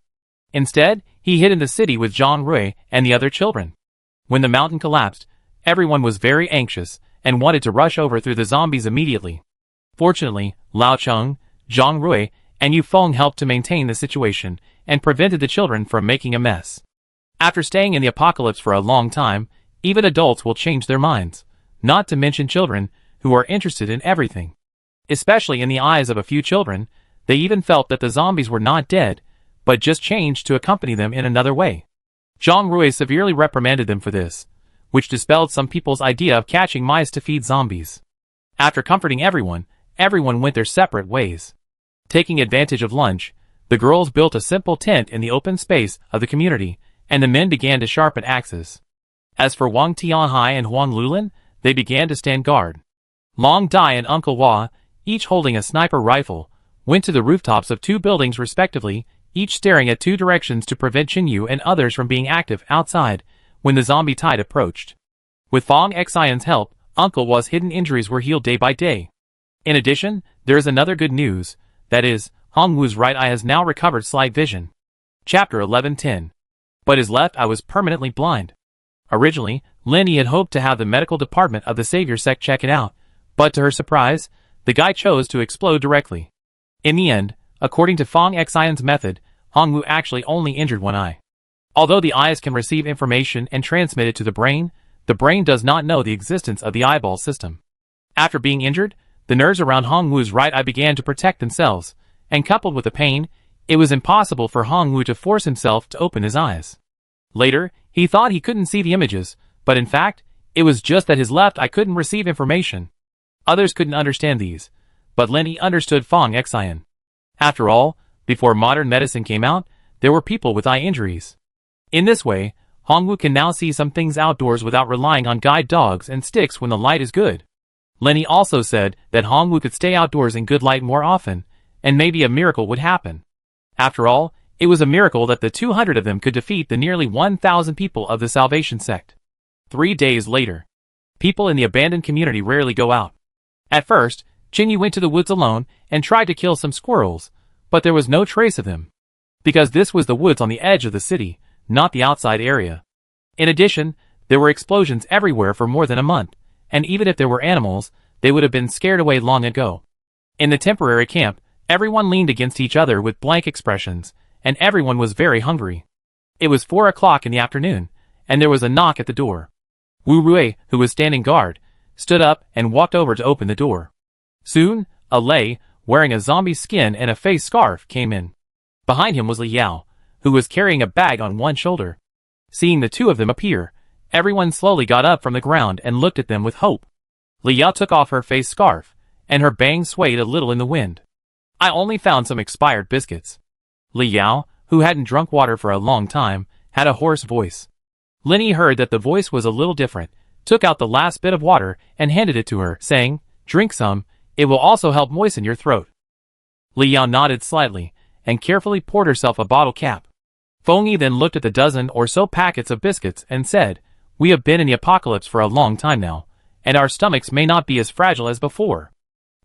Instead, he hid in the city with Zhang Rui and the other children. When the mountain collapsed, everyone was very anxious and wanted to rush over through the zombies immediately. Fortunately, Lao Cheng, Zhang Rui, and Yu Feng helped to maintain the situation and prevented the children from making a mess. After staying in the apocalypse for a long time, even adults will change their minds, not to mention children, who are interested in everything. Especially in the eyes of a few children, they even felt that the zombies were not dead, but just changed to accompany them in another way. Zhang Rui severely reprimanded them for this, which dispelled some people's idea of catching mice to feed zombies. After comforting everyone went their separate ways. Taking advantage of lunch, the girls built a simple tent in the open space of the community, and the men began to sharpen axes. As for Wang Tianhai and Huang Lulin, they began to stand guard. Long Dai and Uncle Hua, each holding a sniper rifle, went to the rooftops of 2 buildings respectively, each staring at 2 directions to prevent Qinyu and others from being active outside when the zombie tide approached. With Fong Xian's help, Uncle Hua's hidden injuries were healed day by day. In addition, there is another good news, that is, Hong Wu's right eye has now recovered slight vision. Chapter 11:10. But his left eye was permanently blind. Originally, Lin Yi had hoped to have the medical department of the Savior sect check it out, but to her surprise, the guy chose to explode directly. In the end, according to Fong Xian's method, Hong Wu actually only injured one eye. Although the eyes can receive information and transmit it to the brain does not know the existence of the eyeball system. After being injured, the nerves around Hong Wu's right eye began to protect themselves, and coupled with the pain, it was impossible for Hong Wu to force himself to open his eyes. Later, he thought he couldn't see the images, but in fact, it was just that his left eye couldn't receive information. Others couldn't understand these, but Lin Yi understood Fong Xian. After all, before modern medicine came out, there were people with eye injuries. In this way, Hong Wu can now see some things outdoors without relying on guide dogs and sticks when the light is good. Lin Yi also said that Hong Wu could stay outdoors in good light more often, and maybe a miracle would happen. After all, it was a miracle that the 200 of them could defeat the nearly 1,000 people of the Salvation sect. 3 days later. People in the abandoned community rarely go out. At first, Qinyu went to the woods alone and tried to kill some squirrels, but there was no trace of him. Because this was the woods on the edge of the city, not the outside area. In addition, there were explosions everywhere for more than a month, and even if there were animals, they would have been scared away long ago. In the temporary camp, everyone leaned against each other with blank expressions, and everyone was very hungry. It was 4 o'clock in the afternoon, and there was a knock at the door. Wu Rui, who was standing guard, stood up and walked over to open the door. Soon, a Lei, wearing a zombie skin and a face scarf, came in. Behind him was Li Yao, who was carrying a bag on one shoulder. Seeing the 2 of them appear, everyone slowly got up from the ground and looked at them with hope. Li Yao took off her face scarf, and her bang swayed a little in the wind. I only found some expired biscuits. Li Yao, who hadn't drunk water for a long time, had a hoarse voice. Lin Yi heard that the voice was a little different, took out the last bit of water and handed it to her, saying, "Drink some, it will also help moisten your throat." Li Yao nodded slightly, and carefully poured herself a bottle cap. Feng Yi then looked at the dozen or so packets of biscuits and said, "We have been in the apocalypse for a long time now, and our stomachs may not be as fragile as before.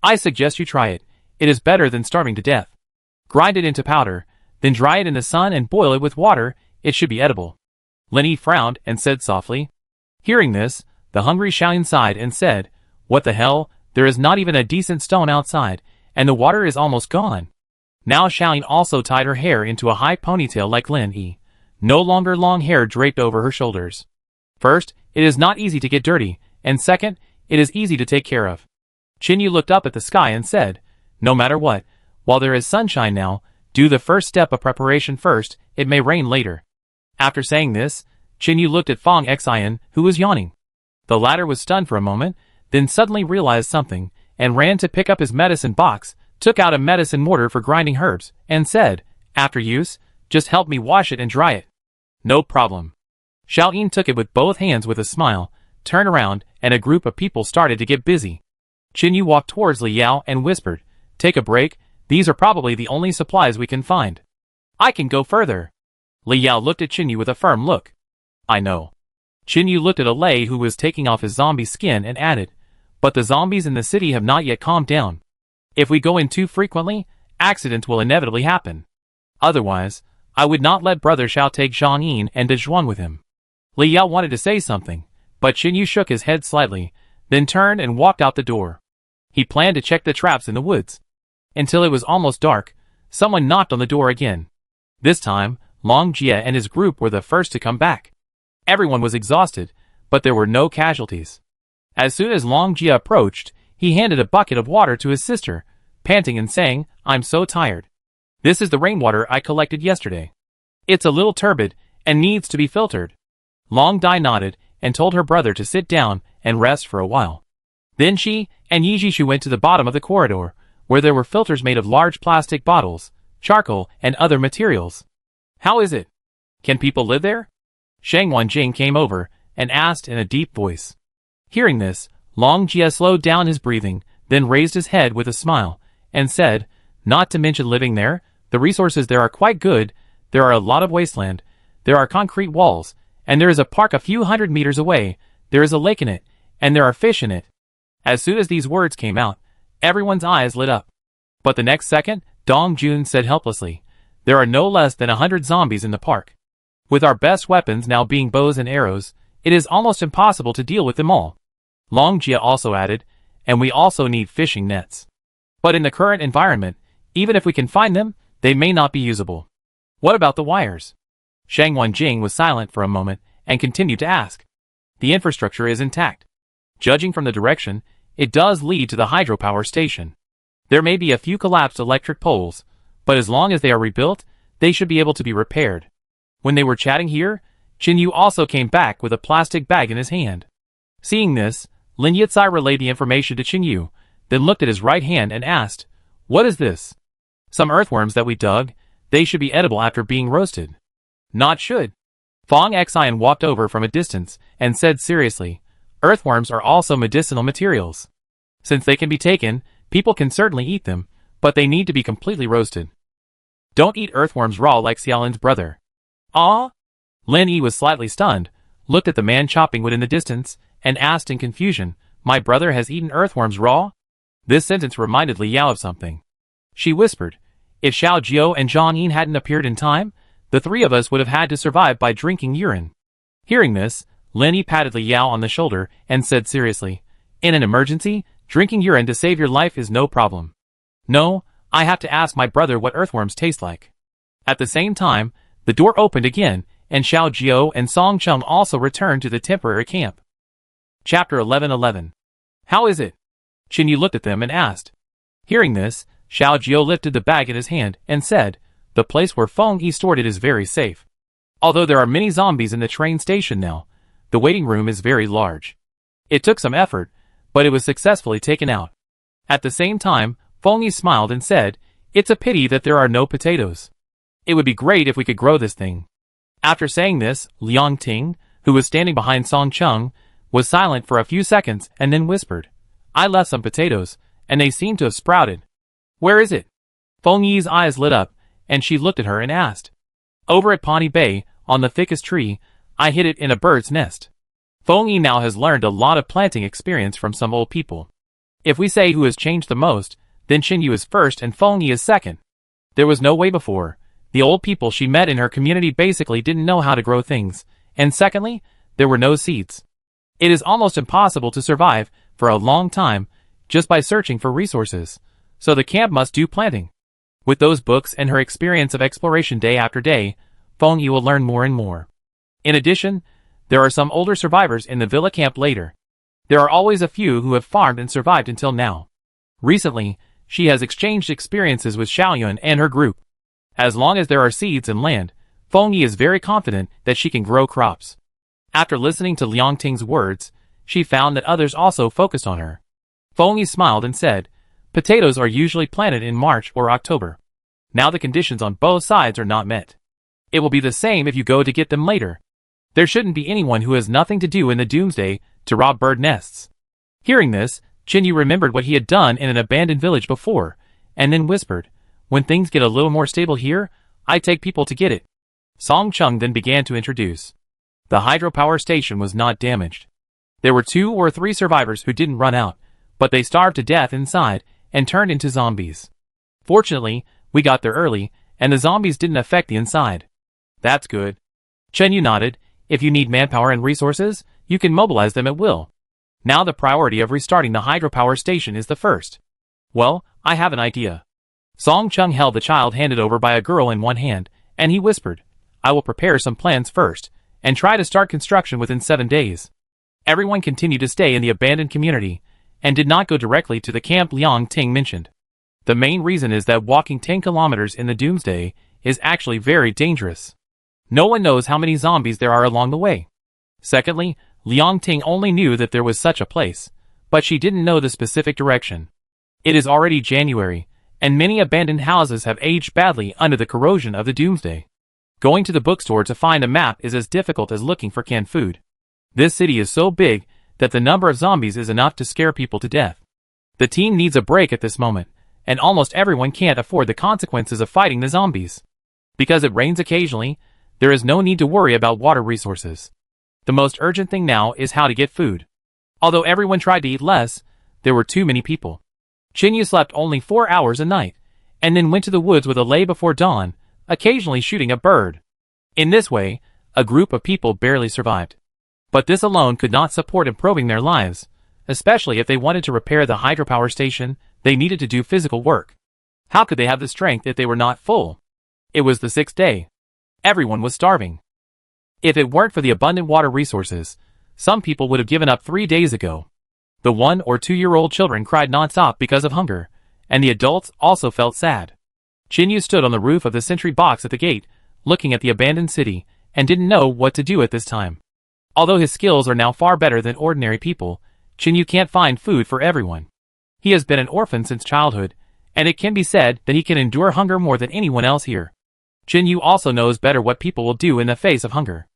I suggest you try it. It is better than starving to death. Grind it into powder, then dry it in the sun and boil it with water. It should be edible." Lin Yi frowned and said softly. Hearing this, the hungry Xiaoyin sighed and said, "What the hell, there is not even a decent stone outside, and the water is almost gone." Now Xiaoyin also tied her hair into a high ponytail like Lin Yi, no longer long hair draped over her shoulders. First, it is not easy to get dirty, and second, it is easy to take care of. Qinyu looked up at the sky and said, "No matter what, while there is sunshine now, do the first step of preparation first, it may rain later." After saying this, Qinyu looked at Fong Xian, who was yawning. The latter was stunned for a moment, then suddenly realized something, and ran to pick up his medicine box, took out a medicine mortar for grinding herbs, and said, "After use, just help me wash it and dry it." "No problem." Xiaoyin took it with both hands with a smile, turned around, and a group of people started to get busy. Qinyu walked towards Li Yao and whispered, "Take a break, these are probably the only supplies we can find. I can go further." Li Yao looked at Qinyu with a firm look. "I know." Qinyu looked at a Lei who was taking off his zombie skin and added, "But the zombies in the city have not yet calmed down. If we go in too frequently, accidents will inevitably happen. Otherwise, I would not let Brother Xiao take Zhang Yin and Dezhuang with him." Li Yao wanted to say something, but Qinyu shook his head slightly, then turned and walked out the door. He planned to check the traps in the woods. Until it was almost dark, someone knocked on the door again. This time, Long Jia and his group were the first to come back. Everyone was exhausted, but there were no casualties. As soon as Long Jia approached, he handed a bucket of water to his sister, panting and saying, "I'm so tired. This is the rainwater I collected yesterday. It's a little turbid and needs to be filtered." Long Dai nodded and told her brother to sit down and rest for a while. Then she and Yijishu went to the bottom of the corridor, where there were filters made of large plastic bottles, charcoal, and other materials. "How is it? Can people live there?" Shang Wanjing came over and asked in a deep voice. Hearing this, Long Jia slowed down his breathing, then raised his head with a smile, and said, "Not to mention living there, the resources there are quite good. There are a lot of wasteland, there are concrete walls, and there is a park a few hundred meters away, there is a lake in it, and there are fish in it." As soon as these words came out, everyone's eyes lit up. But the next second, Dong Jun said helplessly, "There are no less than 100 zombies in the park. With our best weapons now being bows and arrows, it is almost impossible to deal with them all." Long Jia also added, "And we also need fishing nets. But in the current environment, even if we can find them, they may not be usable. What about the wires?" Shang Wanjing was silent for a moment and continued to ask. "The infrastructure is intact. Judging from the direction, it does lead to the hydropower station. There may be a few collapsed electric poles, but as long as they are rebuilt, they should be able to be repaired." When they were chatting here, Qin Yu also came back with a plastic bag in his hand. Seeing this, Lin Yitsai relayed the information to Qin Yu, then looked at his right hand and asked, "What is this?" "Some earthworms that we dug. They should be edible after being roasted." "Not should." Fong Xian walked over from a distance and said seriously, "Earthworms are also medicinal materials. Since they can be taken, people can certainly eat them, but they need to be completely roasted. Don't eat earthworms raw like Xiaolin's brother." "Ah?" Lin Yi was slightly stunned, looked at the man chopping wood in the distance, and asked in confusion, "My brother has eaten earthworms raw?" This sentence reminded Li Yao of something. She whispered, "If Xiao Jiao and Zhang Yin hadn't appeared in time, the three of us would have had to survive by drinking urine." Hearing this, Lin Yi patted Li Yao on the shoulder and said seriously, "In an emergency, drinking urine to save your life is no problem. No, I have to ask my brother what earthworms taste like." At the same time, the door opened again, and Xiao Jiao and Song Chung also returned to the temporary camp. Chapter 11:11. "How is it?" Qin Yu looked at them and asked. Hearing this, Xiao Jiao lifted the bag in his hand and said, "The place where Feng Yi stored it is very safe. Although there are many zombies in the train station now, the waiting room is very large. It took some effort, but it was successfully taken out." At the same time, Feng Yi smiled and said, "It's a pity that there are no potatoes. It would be great if we could grow this thing." After saying this, Liang Ting, who was standing behind Song Chung, was silent for a few seconds and then whispered, "I left some potatoes, and they seem to have sprouted." "Where is it?" Feng Yi's eyes lit up, and she looked at her and asked. "Over at Pawnee Bay, on the thickest tree. I hid it in a bird's nest." Feng Yi now has learned a lot of planting experience from some old people. If we say who has changed the most, then Qin Yu is first and Feng Yi is second. There was no way before. The old people she met in her community basically didn't know how to grow things, and secondly, there were no seeds. It is almost impossible to survive for a long time just by searching for resources, so the camp must do planting. With those books and her experience of exploration day after day, Feng Yi will learn more and more. In addition, there are some older survivors in the villa camp later. There are always a few who have farmed and survived until now. Recently, she has exchanged experiences with Xiaoyun and her group. As long as there are seeds and land, Feng Yi is very confident that she can grow crops. After listening to Liang Ting's words, she found that others also focused on her. Feng Yi smiled and said, "Potatoes are usually planted in March or October. Now the conditions on both sides are not met. It will be the same if you go to get them later. There shouldn't be anyone who has nothing to do in the doomsday to rob bird nests." Hearing this, Qin Yu remembered what he had done in an abandoned village before, and then whispered, "When things get a little more stable here, I take people to get it." Song Chung then began to introduce. The hydropower station was not damaged. There were 2 or 3 survivors who didn't run out, but they starved to death inside and turned into zombies. Fortunately, we got there early, and the zombies didn't affect the inside. "That's good." Chen Yu nodded. "If you need manpower and resources, you can mobilize them at will. Now the priority of restarting the hydropower station is the first." "Well, I have an idea." Song Chung held the child handed over by a girl in one hand, and he whispered, "I will prepare some plans first, and try to start construction within 7 days. Everyone continue to stay in the abandoned community, and did not go directly to the camp Liang Ting mentioned. The main reason is that walking 10 kilometers in the doomsday is actually very dangerous. No one knows how many zombies there are along the way. Secondly, Liang Ting only knew that there was such a place, but she didn't know the specific direction. It is already January, and many abandoned houses have aged badly under the corrosion of the doomsday. Going to the bookstore to find a map is as difficult as looking for canned food. This city is so big that the number of zombies is enough to scare people to death. The team needs a break at this moment, and almost everyone can't afford the consequences of fighting the zombies. Because it rains occasionally, there is no need to worry about water resources. The most urgent thing now is how to get food. Although everyone tried to eat less, there were too many people. Chinyu slept only 4 hours a night, and then went to the woods with a lay before dawn, occasionally shooting a bird. In this way, a group of people barely survived. But this alone could not support improving their lives, especially if they wanted to repair the hydropower station. They needed to do physical work. How could they have the strength if they were not full? It was the 6th day. Everyone was starving. If it weren't for the abundant water resources, some people would have given up 3 days ago. The 1- or 2-year-old children cried non-stop because of hunger, and the adults also felt sad. Chinyu stood on the roof of the sentry box at the gate, looking at the abandoned city, and didn't know what to do at this time. Although his skills are now far better than ordinary people, Chinyu can't find food for everyone. He has been an orphan since childhood, and it can be said that he can endure hunger more than anyone else here. Chinyu also knows better what people will do in the face of hunger.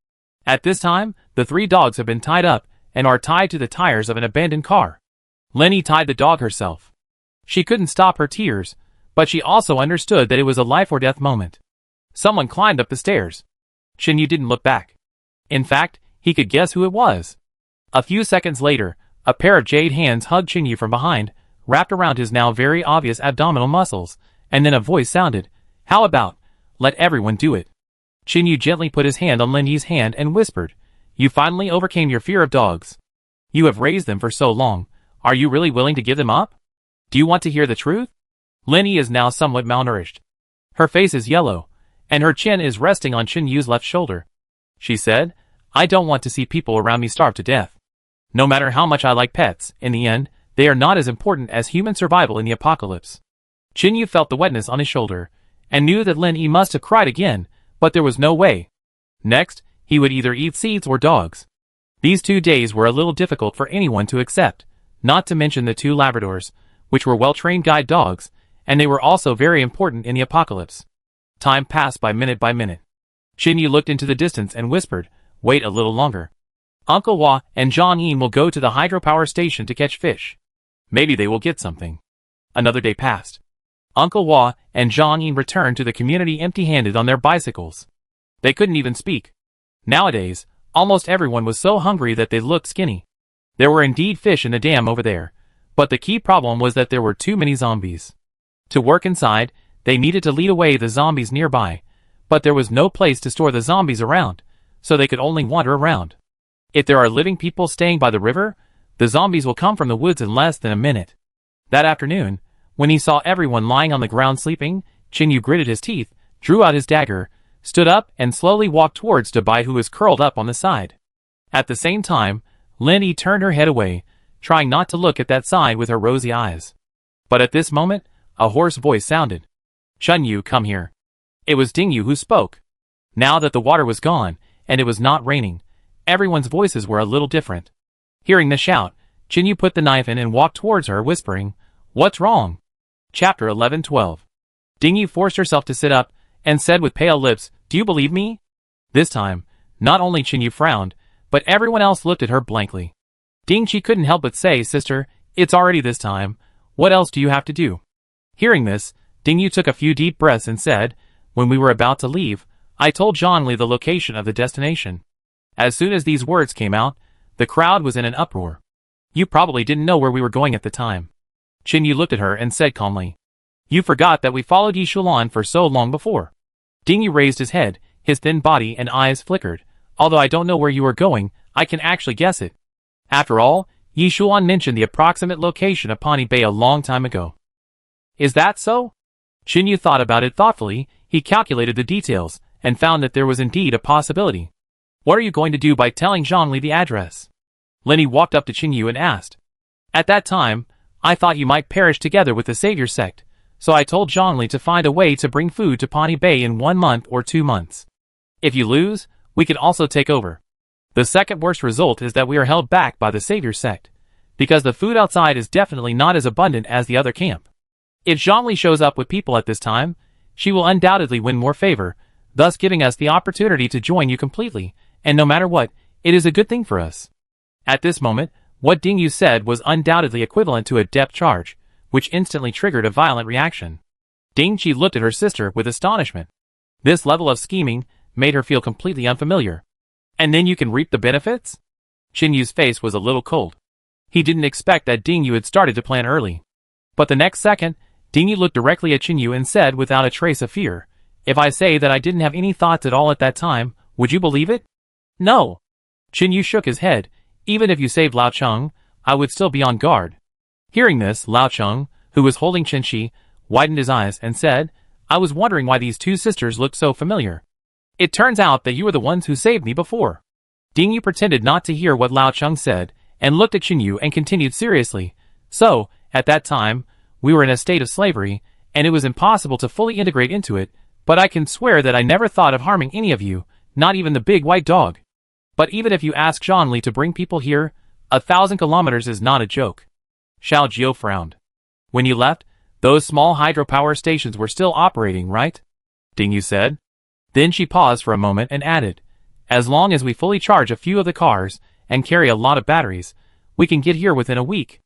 At this time, the 3 dogs have been tied up and are tied to the tires of an abandoned car. Lenny tied the dog herself. She couldn't stop her tears, but she also understood that it was a life-or-death moment. Someone climbed up the stairs. Chinyu didn't look back. In fact, he could guess who it was. A few seconds later, a pair of jade hands hugged Chinyu from behind, wrapped around his now very obvious abdominal muscles, and then a voice sounded, "How about, let everyone do it." Chinyu gently put his hand on Lenny's hand and whispered, "You finally overcame your fear of dogs. You have raised them for so long. Are you really willing to give them up? Do you want to hear the truth?" Lenny is now somewhat malnourished. Her face is yellow, and her chin is resting on Chinyu's left shoulder. She said, "I don't want to see people around me starve to death. No matter how much I like pets, in the end, they are not as important as human survival in the apocalypse." Chinyu felt the wetness on his shoulder, and knew that Lenny must have cried again, but there was no way. Next, he would either eat seeds or dogs. These 2 days were a little difficult for anyone to accept, not to mention the 2 Labradors, which were well-trained guide dogs, and they were also very important in the apocalypse. Time passed by minute. Chinyu looked into the distance and whispered, "Wait a little longer. Uncle Hua and John Yin will go to the hydropower station to catch fish. Maybe they will get something." Another day passed. Uncle Hua and John Yin returned to the community empty-handed on their bicycles. They couldn't even speak. Nowadays, almost everyone was so hungry that they looked skinny. There were indeed fish in the dam over there, but the key problem was that there were too many zombies. To work inside, they needed to lead away the zombies nearby, but there was no place to store the zombies around, so they could only wander around. If there are living people staying by the river, the zombies will come from the woods in less than a minute. That afternoon, when he saw everyone lying on the ground sleeping, Chinyu gritted his teeth, drew out his dagger, stood up and slowly walked towards Dabai, who was curled up on the side. At the same time, Lenny turned her head away, trying not to look at that side with her rosy eyes. But at this moment, a hoarse voice sounded. "Chinyu, come here." It was Dingyu who spoke. Now that the water was gone, and it was not raining, everyone's voices were a little different. Hearing the shout, Chinyu put the knife in and walked towards her, whispering, "What's wrong?" Chapter 11-12. Dingyu forced herself to sit up, and said with pale lips, "Do you believe me?" This time, not only Chinyu frowned, but everyone else looked at her blankly. Dingchi couldn't help but say, "Sister, it's already this time. What else do you have to do?" Hearing this, Dingyu took a few deep breaths and said, "When we were about to leave, I told Zhongli the location of the destination." As soon as these words came out, the crowd was in an uproar. "You probably didn't know where we were going at the time." Chinyu looked at her and said calmly, "You forgot that we followed Yi Shulan for so long before." Dingyu raised his head, his thin body and eyes flickered. "Although I don't know where you are going, I can actually guess it. After all, Yi Shulan mentioned the approximate location of Pawnee Bay a long time ago." "Is that so?" Chinyu thought about it thoughtfully. He calculated the details, and found that there was indeed a possibility. "What are you going to do by telling Zhongli the address?" Lenny walked up to Chinyu and asked. At that time, I thought you might perish together with the Savior sect, so I told Zhongli to find a way to bring food to Pawnee Bay in 1 month or 2 months. If you lose, we could also take over. The second worst result is that we are held back by the Savior sect, because the food outside is definitely not as abundant as the other camp. If Zhongli shows up with people at this time, she will undoubtedly win more favor, thus giving us the opportunity to join you completely, and no matter what, it is a good thing for us. At this moment, what Ding Yu said was undoubtedly equivalent to a depth charge, which instantly triggered a violent reaction. Ding Qi looked at her sister with astonishment. This level of scheming made her feel completely unfamiliar. And then you can reap the benefits? Qin Yu's face was a little cold. He didn't expect that Ding Yu had started to plan early. But the next second, Ding Yu looked directly at Qin Yu and said without a trace of fear, "If I say that I didn't have any thoughts at all at that time, would you believe it?" "No." Qin Yu shook his head. "Even if you saved Lao Cheng, I would still be on guard." Hearing this, Lao Cheng, who was holding Qin Shi, widened his eyes and said, "I was wondering why these two sisters looked so familiar. It turns out that you were the ones who saved me before." Ding Yu pretended not to hear what Lao Cheng said, and looked at Qin Yu and continued seriously, "So, at that time, we were in a state of slavery, and it was impossible to fully integrate into it, but I can swear that I never thought of harming any of you, not even the big white dog. But even if you ask Zhongli to bring people here, 1,000 kilometers is not a joke." Xiao Jiao frowned. "When you left, those small hydropower stations were still operating, right?" Ding Yu said. Then she paused for a moment and added, "As long as we fully charge a few of the cars and carry a lot of batteries, we can get here within a week.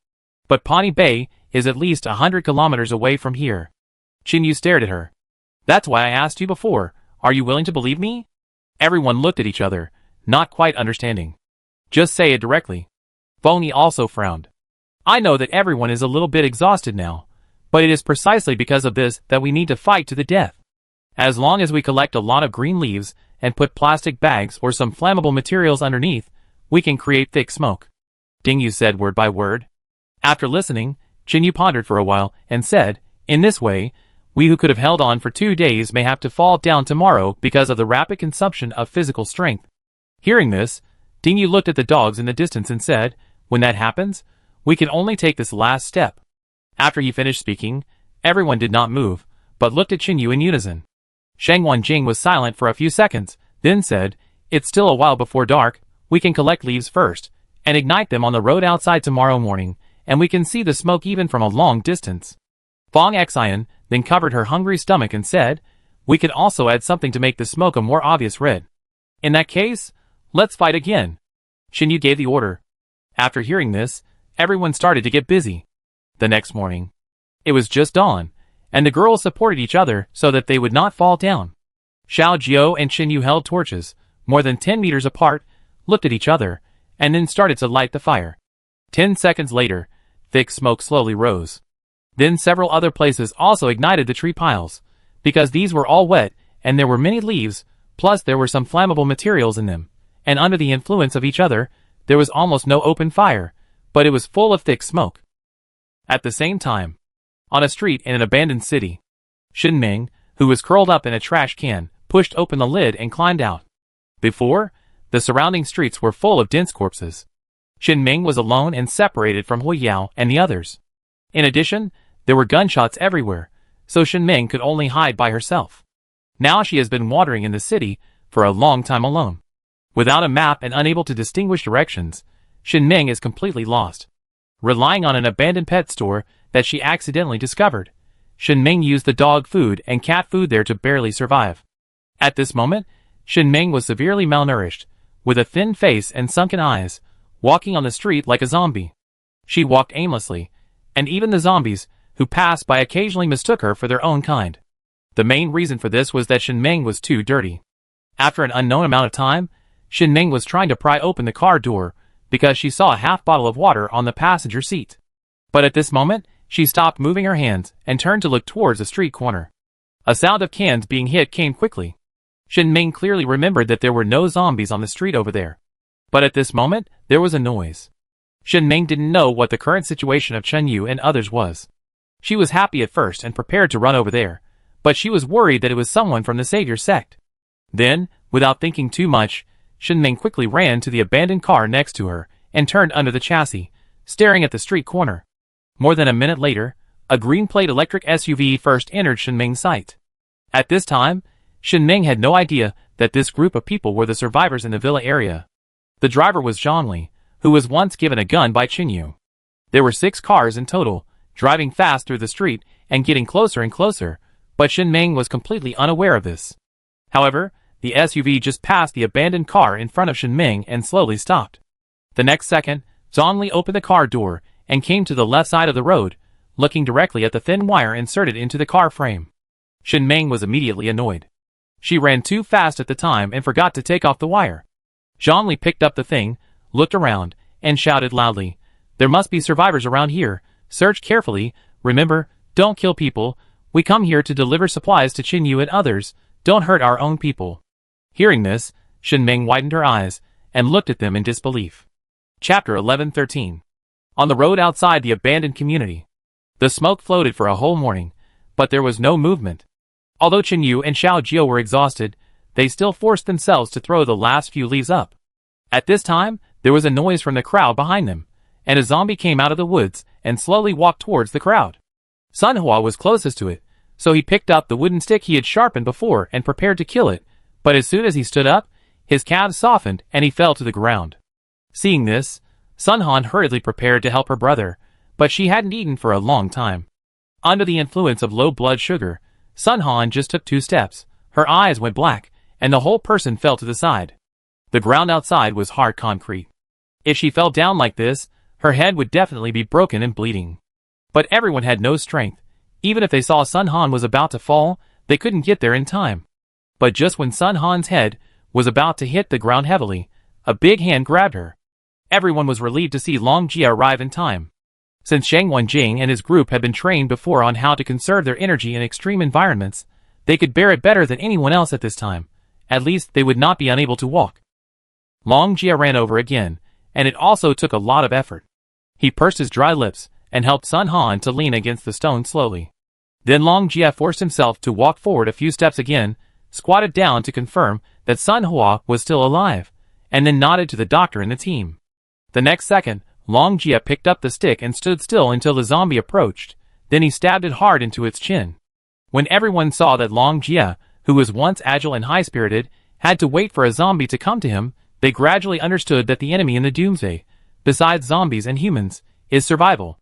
But Pawnee Bay is at least 100 kilometers away from here." Qin Yu stared at her. "That's why I asked you before, are you willing to believe me?" Everyone looked at each other, not quite understanding. "Just say it directly." Feng Yi also frowned. "I know that everyone is a little bit exhausted now, but it is precisely because of this that we need to fight to the death. As long as we collect a lot of green leaves and put plastic bags or some flammable materials underneath, we can create thick smoke." Ding Yu said word by word. After listening, Qin Yu pondered for a while and said, "In this way, we who could have held on for 2 days may have to fall down tomorrow because of the rapid consumption of physical strength." Hearing this, Ding Yu looked at the dogs in the distance and said, "When that happens, we can only take this last step." After he finished speaking, everyone did not move, but looked at Qin Yu in unison. Shang Wanjing was silent for a few seconds, then said, "It's still a while before dark, we can collect leaves first, and ignite them on the road outside tomorrow morning, and we can see the smoke even from a long distance." Fong Xian then covered her hungry stomach and said, "We could also add something to make the smoke a more obvious red. In that case, let's fight again." Qin Yu gave the order. After hearing this, everyone started to get busy. The next morning, it was just dawn, and the girls supported each other so that they would not fall down. Xiao Jiao and Qin Yu held torches, more than 10 meters apart, looked at each other, and then started to light the fire. 10 seconds later, thick smoke slowly rose. Then several other places also ignited the tree piles, because these were all wet, and there were many leaves, plus there were some flammable materials in them, and under the influence of each other, there was almost no open fire, but it was full of thick smoke. At the same time, on a street in an abandoned city, Shin Ming, who was curled up in a trash can, pushed open the lid and climbed out. Before, the surrounding streets were full of dense corpses. Shin Ming was alone and separated from Hui Yao and the others. In addition, there were gunshots everywhere, so Shin Ming could only hide by herself. Now she has been wandering in the city for a long time alone. Without a map and unable to distinguish directions, Shin Ming is completely lost. Relying on an abandoned pet store that she accidentally discovered, Shin Ming used the dog food and cat food there to barely survive. At this moment, Shin Ming was severely malnourished, with a thin face and sunken eyes, walking on the street like a zombie. She walked aimlessly, and even the zombies, who passed by occasionally mistook her for their own kind. The main reason for this was that Shin Ming was too dirty. After an unknown amount of time, Shin Ming was trying to pry open the car door, because she saw a half bottle of water on the passenger seat. But at this moment, she stopped moving her hands and turned to look towards the street corner. A sound of cans being hit came quickly. Shin Ming clearly remembered that there were no zombies on the street over there. But at this moment, there was a noise. Shin Ming didn't know what the current situation of Chen Yu and others was. She was happy at first and prepared to run over there, but she was worried that it was someone from the Savior sect. Then, without thinking too much, Shin Ming quickly ran to the abandoned car next to her and turned under the chassis, staring at the street corner. More than a minute later, a green-plate electric SUV first entered Shen Ming's sight. At this time, Shen Ming had no idea that this group of people were the survivors in the villa area. The driver was Zhongli, who was once given a gun by Qinyu. There were 6 cars in total, driving fast through the street and getting closer and closer, but Shen Ming was completely unaware of this. However, the SUV just passed the abandoned car in front of Shen Ming and slowly stopped. The next second, Zhongli opened the car door and came to the left side of the road, looking directly at the thin wire inserted into the car frame. Shen Ming was immediately annoyed. She ran too fast at the time and forgot to take off the wire. Zhongli picked up the thing, looked around, and shouted loudly, "There must be survivors around here. Search carefully. Remember, don't kill people. We come here to deliver supplies to Qinyu and others. Don't hurt our own people." Hearing this, Shen Ming widened her eyes and looked at them in disbelief. Chapter 11:13. On the road outside the abandoned community. The smoke floated for a whole morning, but there was no movement. Although Qinyu and Xiao Jiu were exhausted, they still forced themselves to throw the last few leaves up. At this time, there was a noise from the crowd behind them, and a zombie came out of the woods and slowly walked towards the crowd. Sun Hua was closest to it, so he picked up the wooden stick he had sharpened before and prepared to kill it, but as soon as he stood up, his calves softened and he fell to the ground. Seeing this, Sun Han hurriedly prepared to help her brother, but she hadn't eaten for a long time. Under the influence of low blood sugar, Sun Han just took 2 steps, her eyes went black, and the whole person fell to the side. The ground outside was hard concrete. If she fell down like this, her head would definitely be broken and bleeding. But everyone had no strength. Even if they saw Sun Han was about to fall, they couldn't get there in time. But just when Sun Han's head was about to hit the ground heavily, a big hand grabbed her. Everyone was relieved to see Long Jia arrive in time. Since Shang Wenjing and his group had been trained before on how to conserve their energy in extreme environments, they could bear it better than anyone else at this time. At least they would not be unable to walk. Long Jia ran over again, and it also took a lot of effort. He pursed his dry lips and helped Sun Han to lean against the stone slowly. Then Long Jia forced himself to walk forward a few steps again, squatted down to confirm that Sun Hua was still alive, and then nodded to the doctor and the team. The next second, Long Jia picked up the stick and stood still until the zombie approached, then he stabbed it hard into its chin. When everyone saw that Long Jia, who was once agile and high-spirited, had to wait for a zombie to come to him, they gradually understood that the enemy in the doomsday, besides zombies and humans, is survival.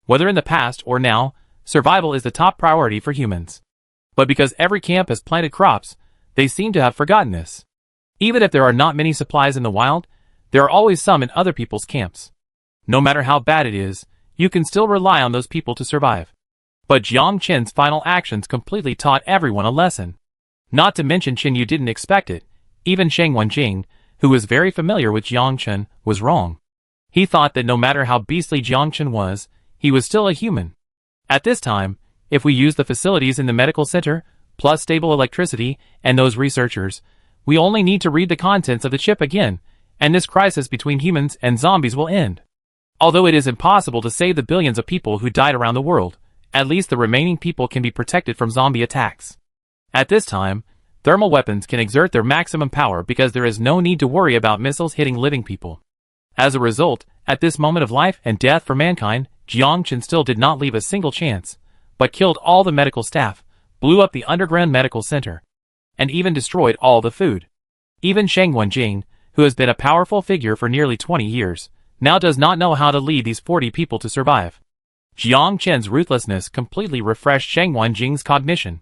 Whether in the past or now, survival is the top priority for humans. But because every camp has planted crops, they seem to have forgotten this. Even if there are not many supplies in the wild, there are always some in other people's camps. No matter how bad it is, you can still rely on those people to survive. But Jiang Chen's final actions completely taught everyone a lesson. Not to mention Qinyu didn't expect it. Even Shang Wenjing, who was very familiar with Jiang Chen, was wrong. He thought that no matter how beastly Jiang Chen was, he was still a human. At this time, if we use the facilities in the medical center, plus stable electricity, and those researchers, we only need to read the contents of the chip again, and this crisis between humans and zombies will end. Although it is impossible to save the billions of people who died around the world, at least the remaining people can be protected from zombie attacks. At this time, thermal weapons can exert their maximum power because there is no need to worry about missiles hitting living people. As a result, at this moment of life and death for mankind, Jiang Chen still did not leave a single chance, but killed all the medical staff, blew up the underground medical center, and even destroyed all the food. Even Shang Wenjing, who has been a powerful figure for nearly 20 years, now does not know how to lead these 40 people to survive. Jiang Chen's ruthlessness completely refreshed Shang Wenjing's cognition.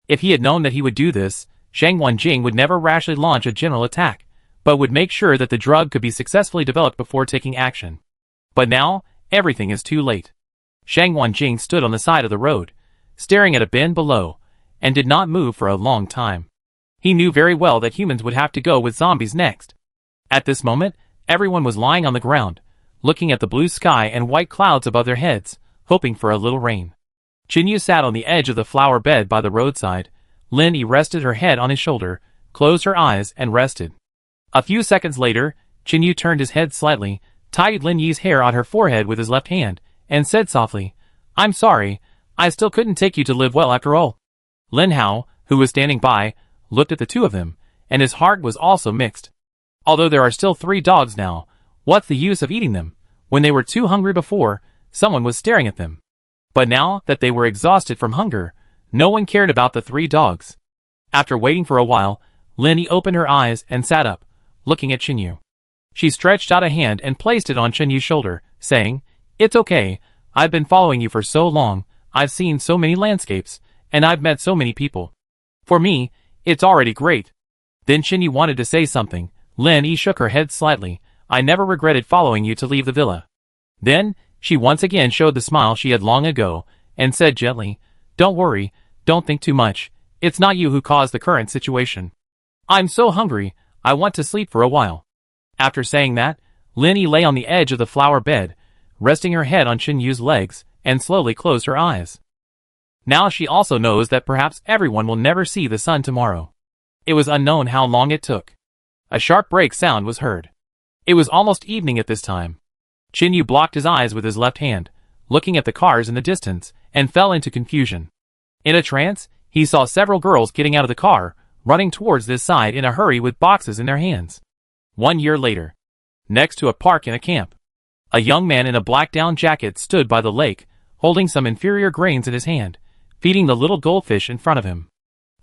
If he had known that he would do this, Shang Wenjing would never rashly launch a general attack, but would make sure that the drug could be successfully developed before taking action. But now, everything is too late. Shang Wenjing stood on the side of the road, staring at a bend below, and did not move for a long time. He knew very well that humans would have to go with zombies next. At this moment, everyone was lying on the ground, looking at the blue sky and white clouds above their heads, hoping for a little rain. Qinyu sat on the edge of the flower bed by the roadside. Lin Yi rested her head on his shoulder, closed her eyes, and rested. A few seconds later, Qinyu turned his head slightly, tied Lin Yi's hair on her forehead with his left hand, and said softly, "I'm sorry, I still couldn't take you to live well after all." Lin Hao, who was standing by, looked at the two of them, and his heart was also mixed. Although there are still 3 dogs now, what's the use of eating them? When they were too hungry before, someone was staring at them. But now that they were exhausted from hunger, no one cared about the three dogs. After waiting for a while, Lenny opened her eyes and sat up, looking at Chinyu. She stretched out a hand and placed it on Chinyu's shoulder, saying, "It's okay, I've been following you for so long, I've seen so many landscapes, and I've met so many people. For me, it's already great." Then Chinyu wanted to say something. Lenny shook her head slightly. "I never regretted following you to leave the villa." Then, she once again showed the smile she had long ago, and said gently, "Don't worry, don't think too much, it's not you who caused the current situation. I'm so hungry, I want to sleep for a while." After saying that, Lenny lay on the edge of the flower bed, resting her head on Chinyu's legs, and slowly closed her eyes. Now she also knows that perhaps everyone will never see the sun tomorrow. It was unknown how long it took. A sharp break sound was heard. It was almost evening at this time. Chinyu blocked his eyes with his left hand, looking at the cars in the distance, and fell into confusion. In a trance, he saw several girls getting out of the car, running towards this side in a hurry with boxes in their hands. 1 year later, next to a park in a camp, a young man in a black down jacket stood by the lake, holding some inferior grains in his hand, feeding the little goldfish in front of him.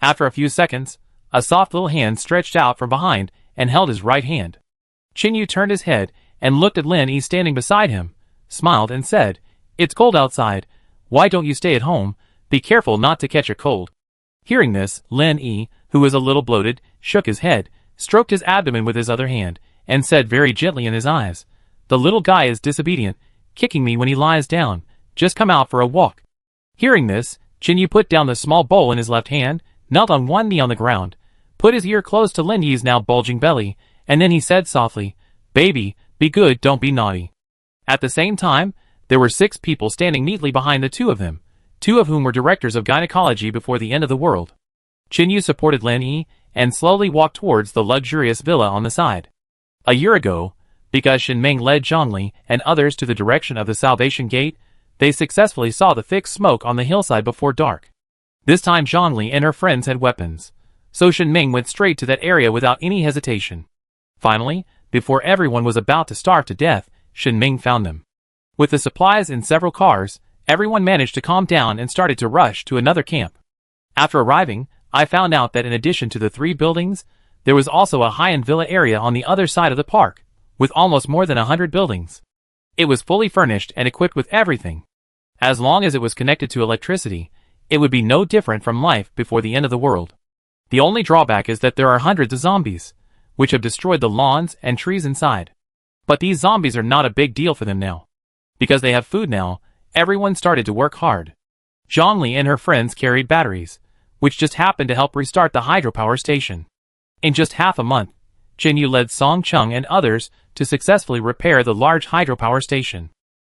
After a few seconds, a soft little hand stretched out from behind and held his right hand. Chinyu turned his head and looked at Lin Yi standing beside him, smiled and said, "It's cold outside, why don't you stay at home, be careful not to catch a cold." Hearing this, Lin Yi, who was a little bloated, shook his head, stroked his abdomen with his other hand, and said very gently in his eyes, "The little guy is disobedient, kicking me when he lies down, just come out for a walk." Hearing this, Chinyu put down the small bowl in his left hand, knelt on one knee on the ground, put his ear close to Lin Yi's now bulging belly, and then he said softly, "Baby, be good, don't be naughty." At the same time, there were 6 people standing neatly behind the 2 of them, 2 of whom were directors of gynecology before the end of the world. Chinyu supported Lin Yi, and slowly walked towards the luxurious villa on the side. A year ago, because Shinming led Zhongli and others to the direction of the Salvation Gate, they successfully saw the thick smoke on the hillside before dark. This time Zhongli and her friends had weapons, so Shinming went straight to that area without any hesitation. Finally, before everyone was about to starve to death, Shinming found them. With the supplies in several cars, everyone managed to calm down and started to rush to another camp. After arriving, I found out that in addition to the 3 buildings, there was also a high-end villa area on the other side of the park, with almost more than 100 buildings. It was fully furnished and equipped with everything. As long as it was connected to electricity, it would be no different from life before the end of the world. The only drawback is that there are hundreds of zombies, which have destroyed the lawns and trees inside. But these zombies are not a big deal for them now. Because they have food now, everyone started to work hard. Zhongli and her friends carried batteries, which just happened to help restart the hydropower station. In just half a month, Chinyu led Song Chung and others to successfully repair the large hydropower station.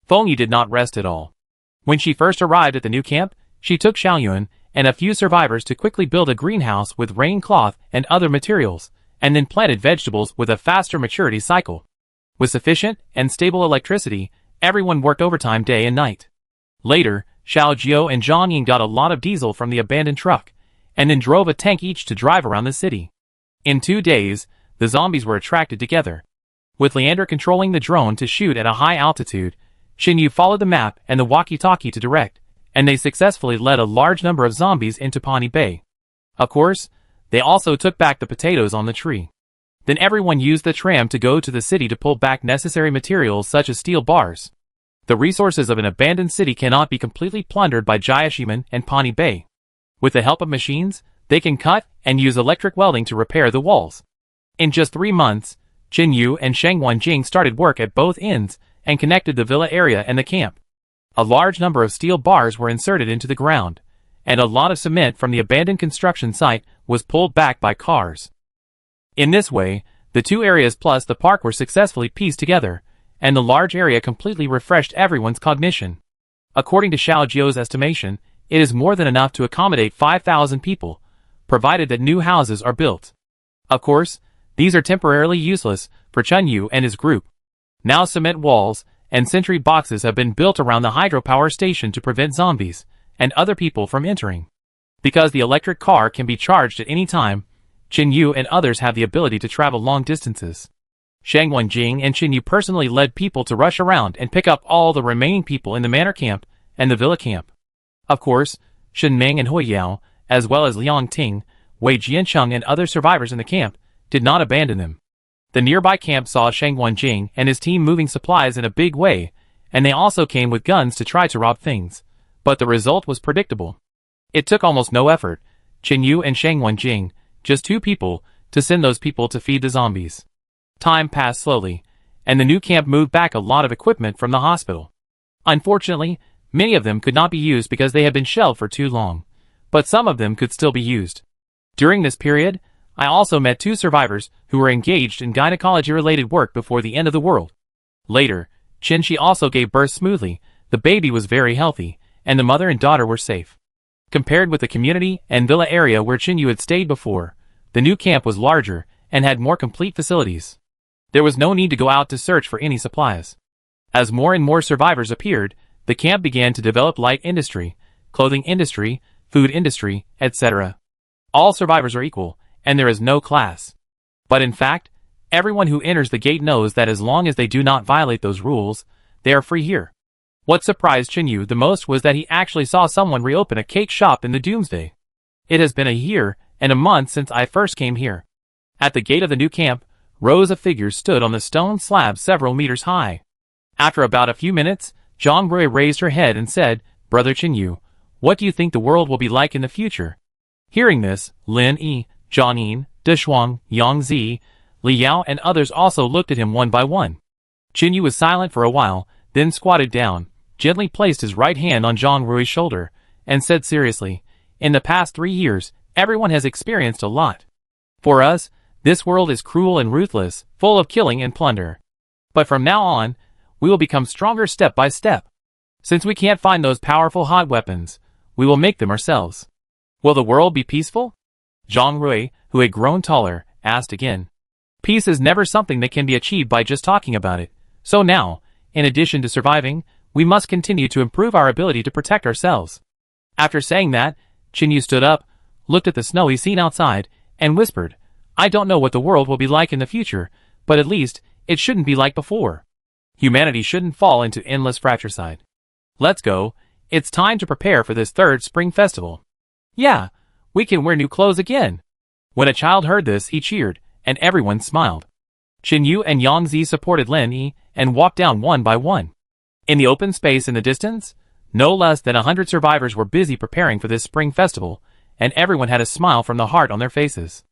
Feng Yi did not rest at all. When she first arrived at the new camp, she took Xiaoyuan and a few survivors to quickly build a greenhouse with rain cloth and other materials, and then planted vegetables with a faster maturity cycle. With sufficient and stable electricity, everyone worked overtime day and night. Later, Xiao Jiao and Zhang Ying got a lot of diesel from the abandoned truck, and then drove a tank each to drive around the city. In 2 days, the zombies were attracted together. With Leander controlling the drone to shoot at a high altitude, Xinyu followed the map and the walkie-talkie to direct, and they successfully led a large number of zombies into Pawnee Bay. Of course, they also took back the potatoes on the tree. Then everyone used the tram to go to the city to pull back necessary materials such as steel bars. The resources of an abandoned city cannot be completely plundered by Jiashiman and Pawnee Bay. With the help of machines, they can cut and use electric welding to repair the walls. In just 3 months, Jin Yu and Sheng Wanjing started work at both ends and connected the villa area and the camp. A large number of steel bars were inserted into the ground, and a lot of cement from the abandoned construction site was pulled back by cars. In this way, the 2 areas plus the park were successfully pieced together, and the large area completely refreshed everyone's cognition. According to Xiao Jiao's estimation, it is more than enough to accommodate 5,000 people, provided that new houses are built. Of course, these are temporarily useless for Chun Yu and his group. Now cement walls and sentry boxes have been built around the hydropower station to prevent zombies and other people from entering. Because the electric car can be charged at any time, Chin Yu and others have the ability to travel long distances. Shang Wenjing and Qin Yu personally led people to rush around and pick up all the remaining people in the manor camp and the villa camp. Of course, Shen Ming and Hui Yao, as well as Liang Ting, Wei Jiancheng and other survivors in the camp, did not abandon them. The nearby camp saw Shang Wenjing and his team moving supplies in a big way, and they also came with guns to try to rob things. But the result was predictable. It took almost no effort, Qin Yu and Shang Wenjing, just 2 people, to send those people to feed the zombies. Time passed slowly, and the new camp moved back a lot of equipment from the hospital. Unfortunately, many of them could not be used because they had been shelved for too long, but some of them could still be used. During this period, I also met 2 survivors who were engaged in gynecology-related work before the end of the world. Later, Qin Shi also gave birth smoothly, the baby was very healthy, and the mother and daughter were safe. Compared with the community and villa area where Qin Yu had stayed before, the new camp was larger and had more complete facilities. There was no need to go out to search for any supplies. As more and more survivors appeared, the camp began to develop light industry, clothing industry, food industry, etc. All survivors are equal, and there is no class. But in fact, everyone who enters the gate knows that as long as they do not violate those rules, they are free here. What surprised Qin Yu the most was that he actually saw someone reopen a cake shop in the Doomsday. It has been a year and a month since I first came here. At the gate of the new camp, rows of figures stood on the stone slab several meters high. After about a few minutes, Zhang Rui raised her head and said, "Brother Qin Yu, what do you think the world will be like in the future?" Hearing this, Lin Yi, Zhang Yin, De Shuang, Yang Zi, Li Yao and others also looked at him one by one. Qin Yu was silent for a while, then squatted down, gently placed his right hand on Zhang Rui's shoulder, and said seriously, "In the past 3 years, everyone has experienced a lot. For us, this world is cruel and ruthless, full of killing and plunder. But from now on, we will become stronger step by step. Since we can't find those powerful hot weapons, we will make them ourselves. Will the world be peaceful?" Zhang Rui, who had grown taller, asked again. Peace is never something that can be achieved by just talking about it. So now, in addition to surviving, we must continue to improve our ability to protect ourselves. After saying that, Qin Yu stood up, looked at the snowy scene outside, and whispered, "I don't know what the world will be like in the future, but at least, it shouldn't be like before. Humanity shouldn't fall into endless fratricide. Let's go, it's time to prepare for this 3rd spring festival. Yeah, we can wear new clothes again." When a child heard this, he cheered, and everyone smiled. Qin Yu and Yang Zi supported Lin Yi, and walked down one by one. In the open space in the distance, no less than 100 survivors were busy preparing for this spring festival, and everyone had a smile from the heart on their faces.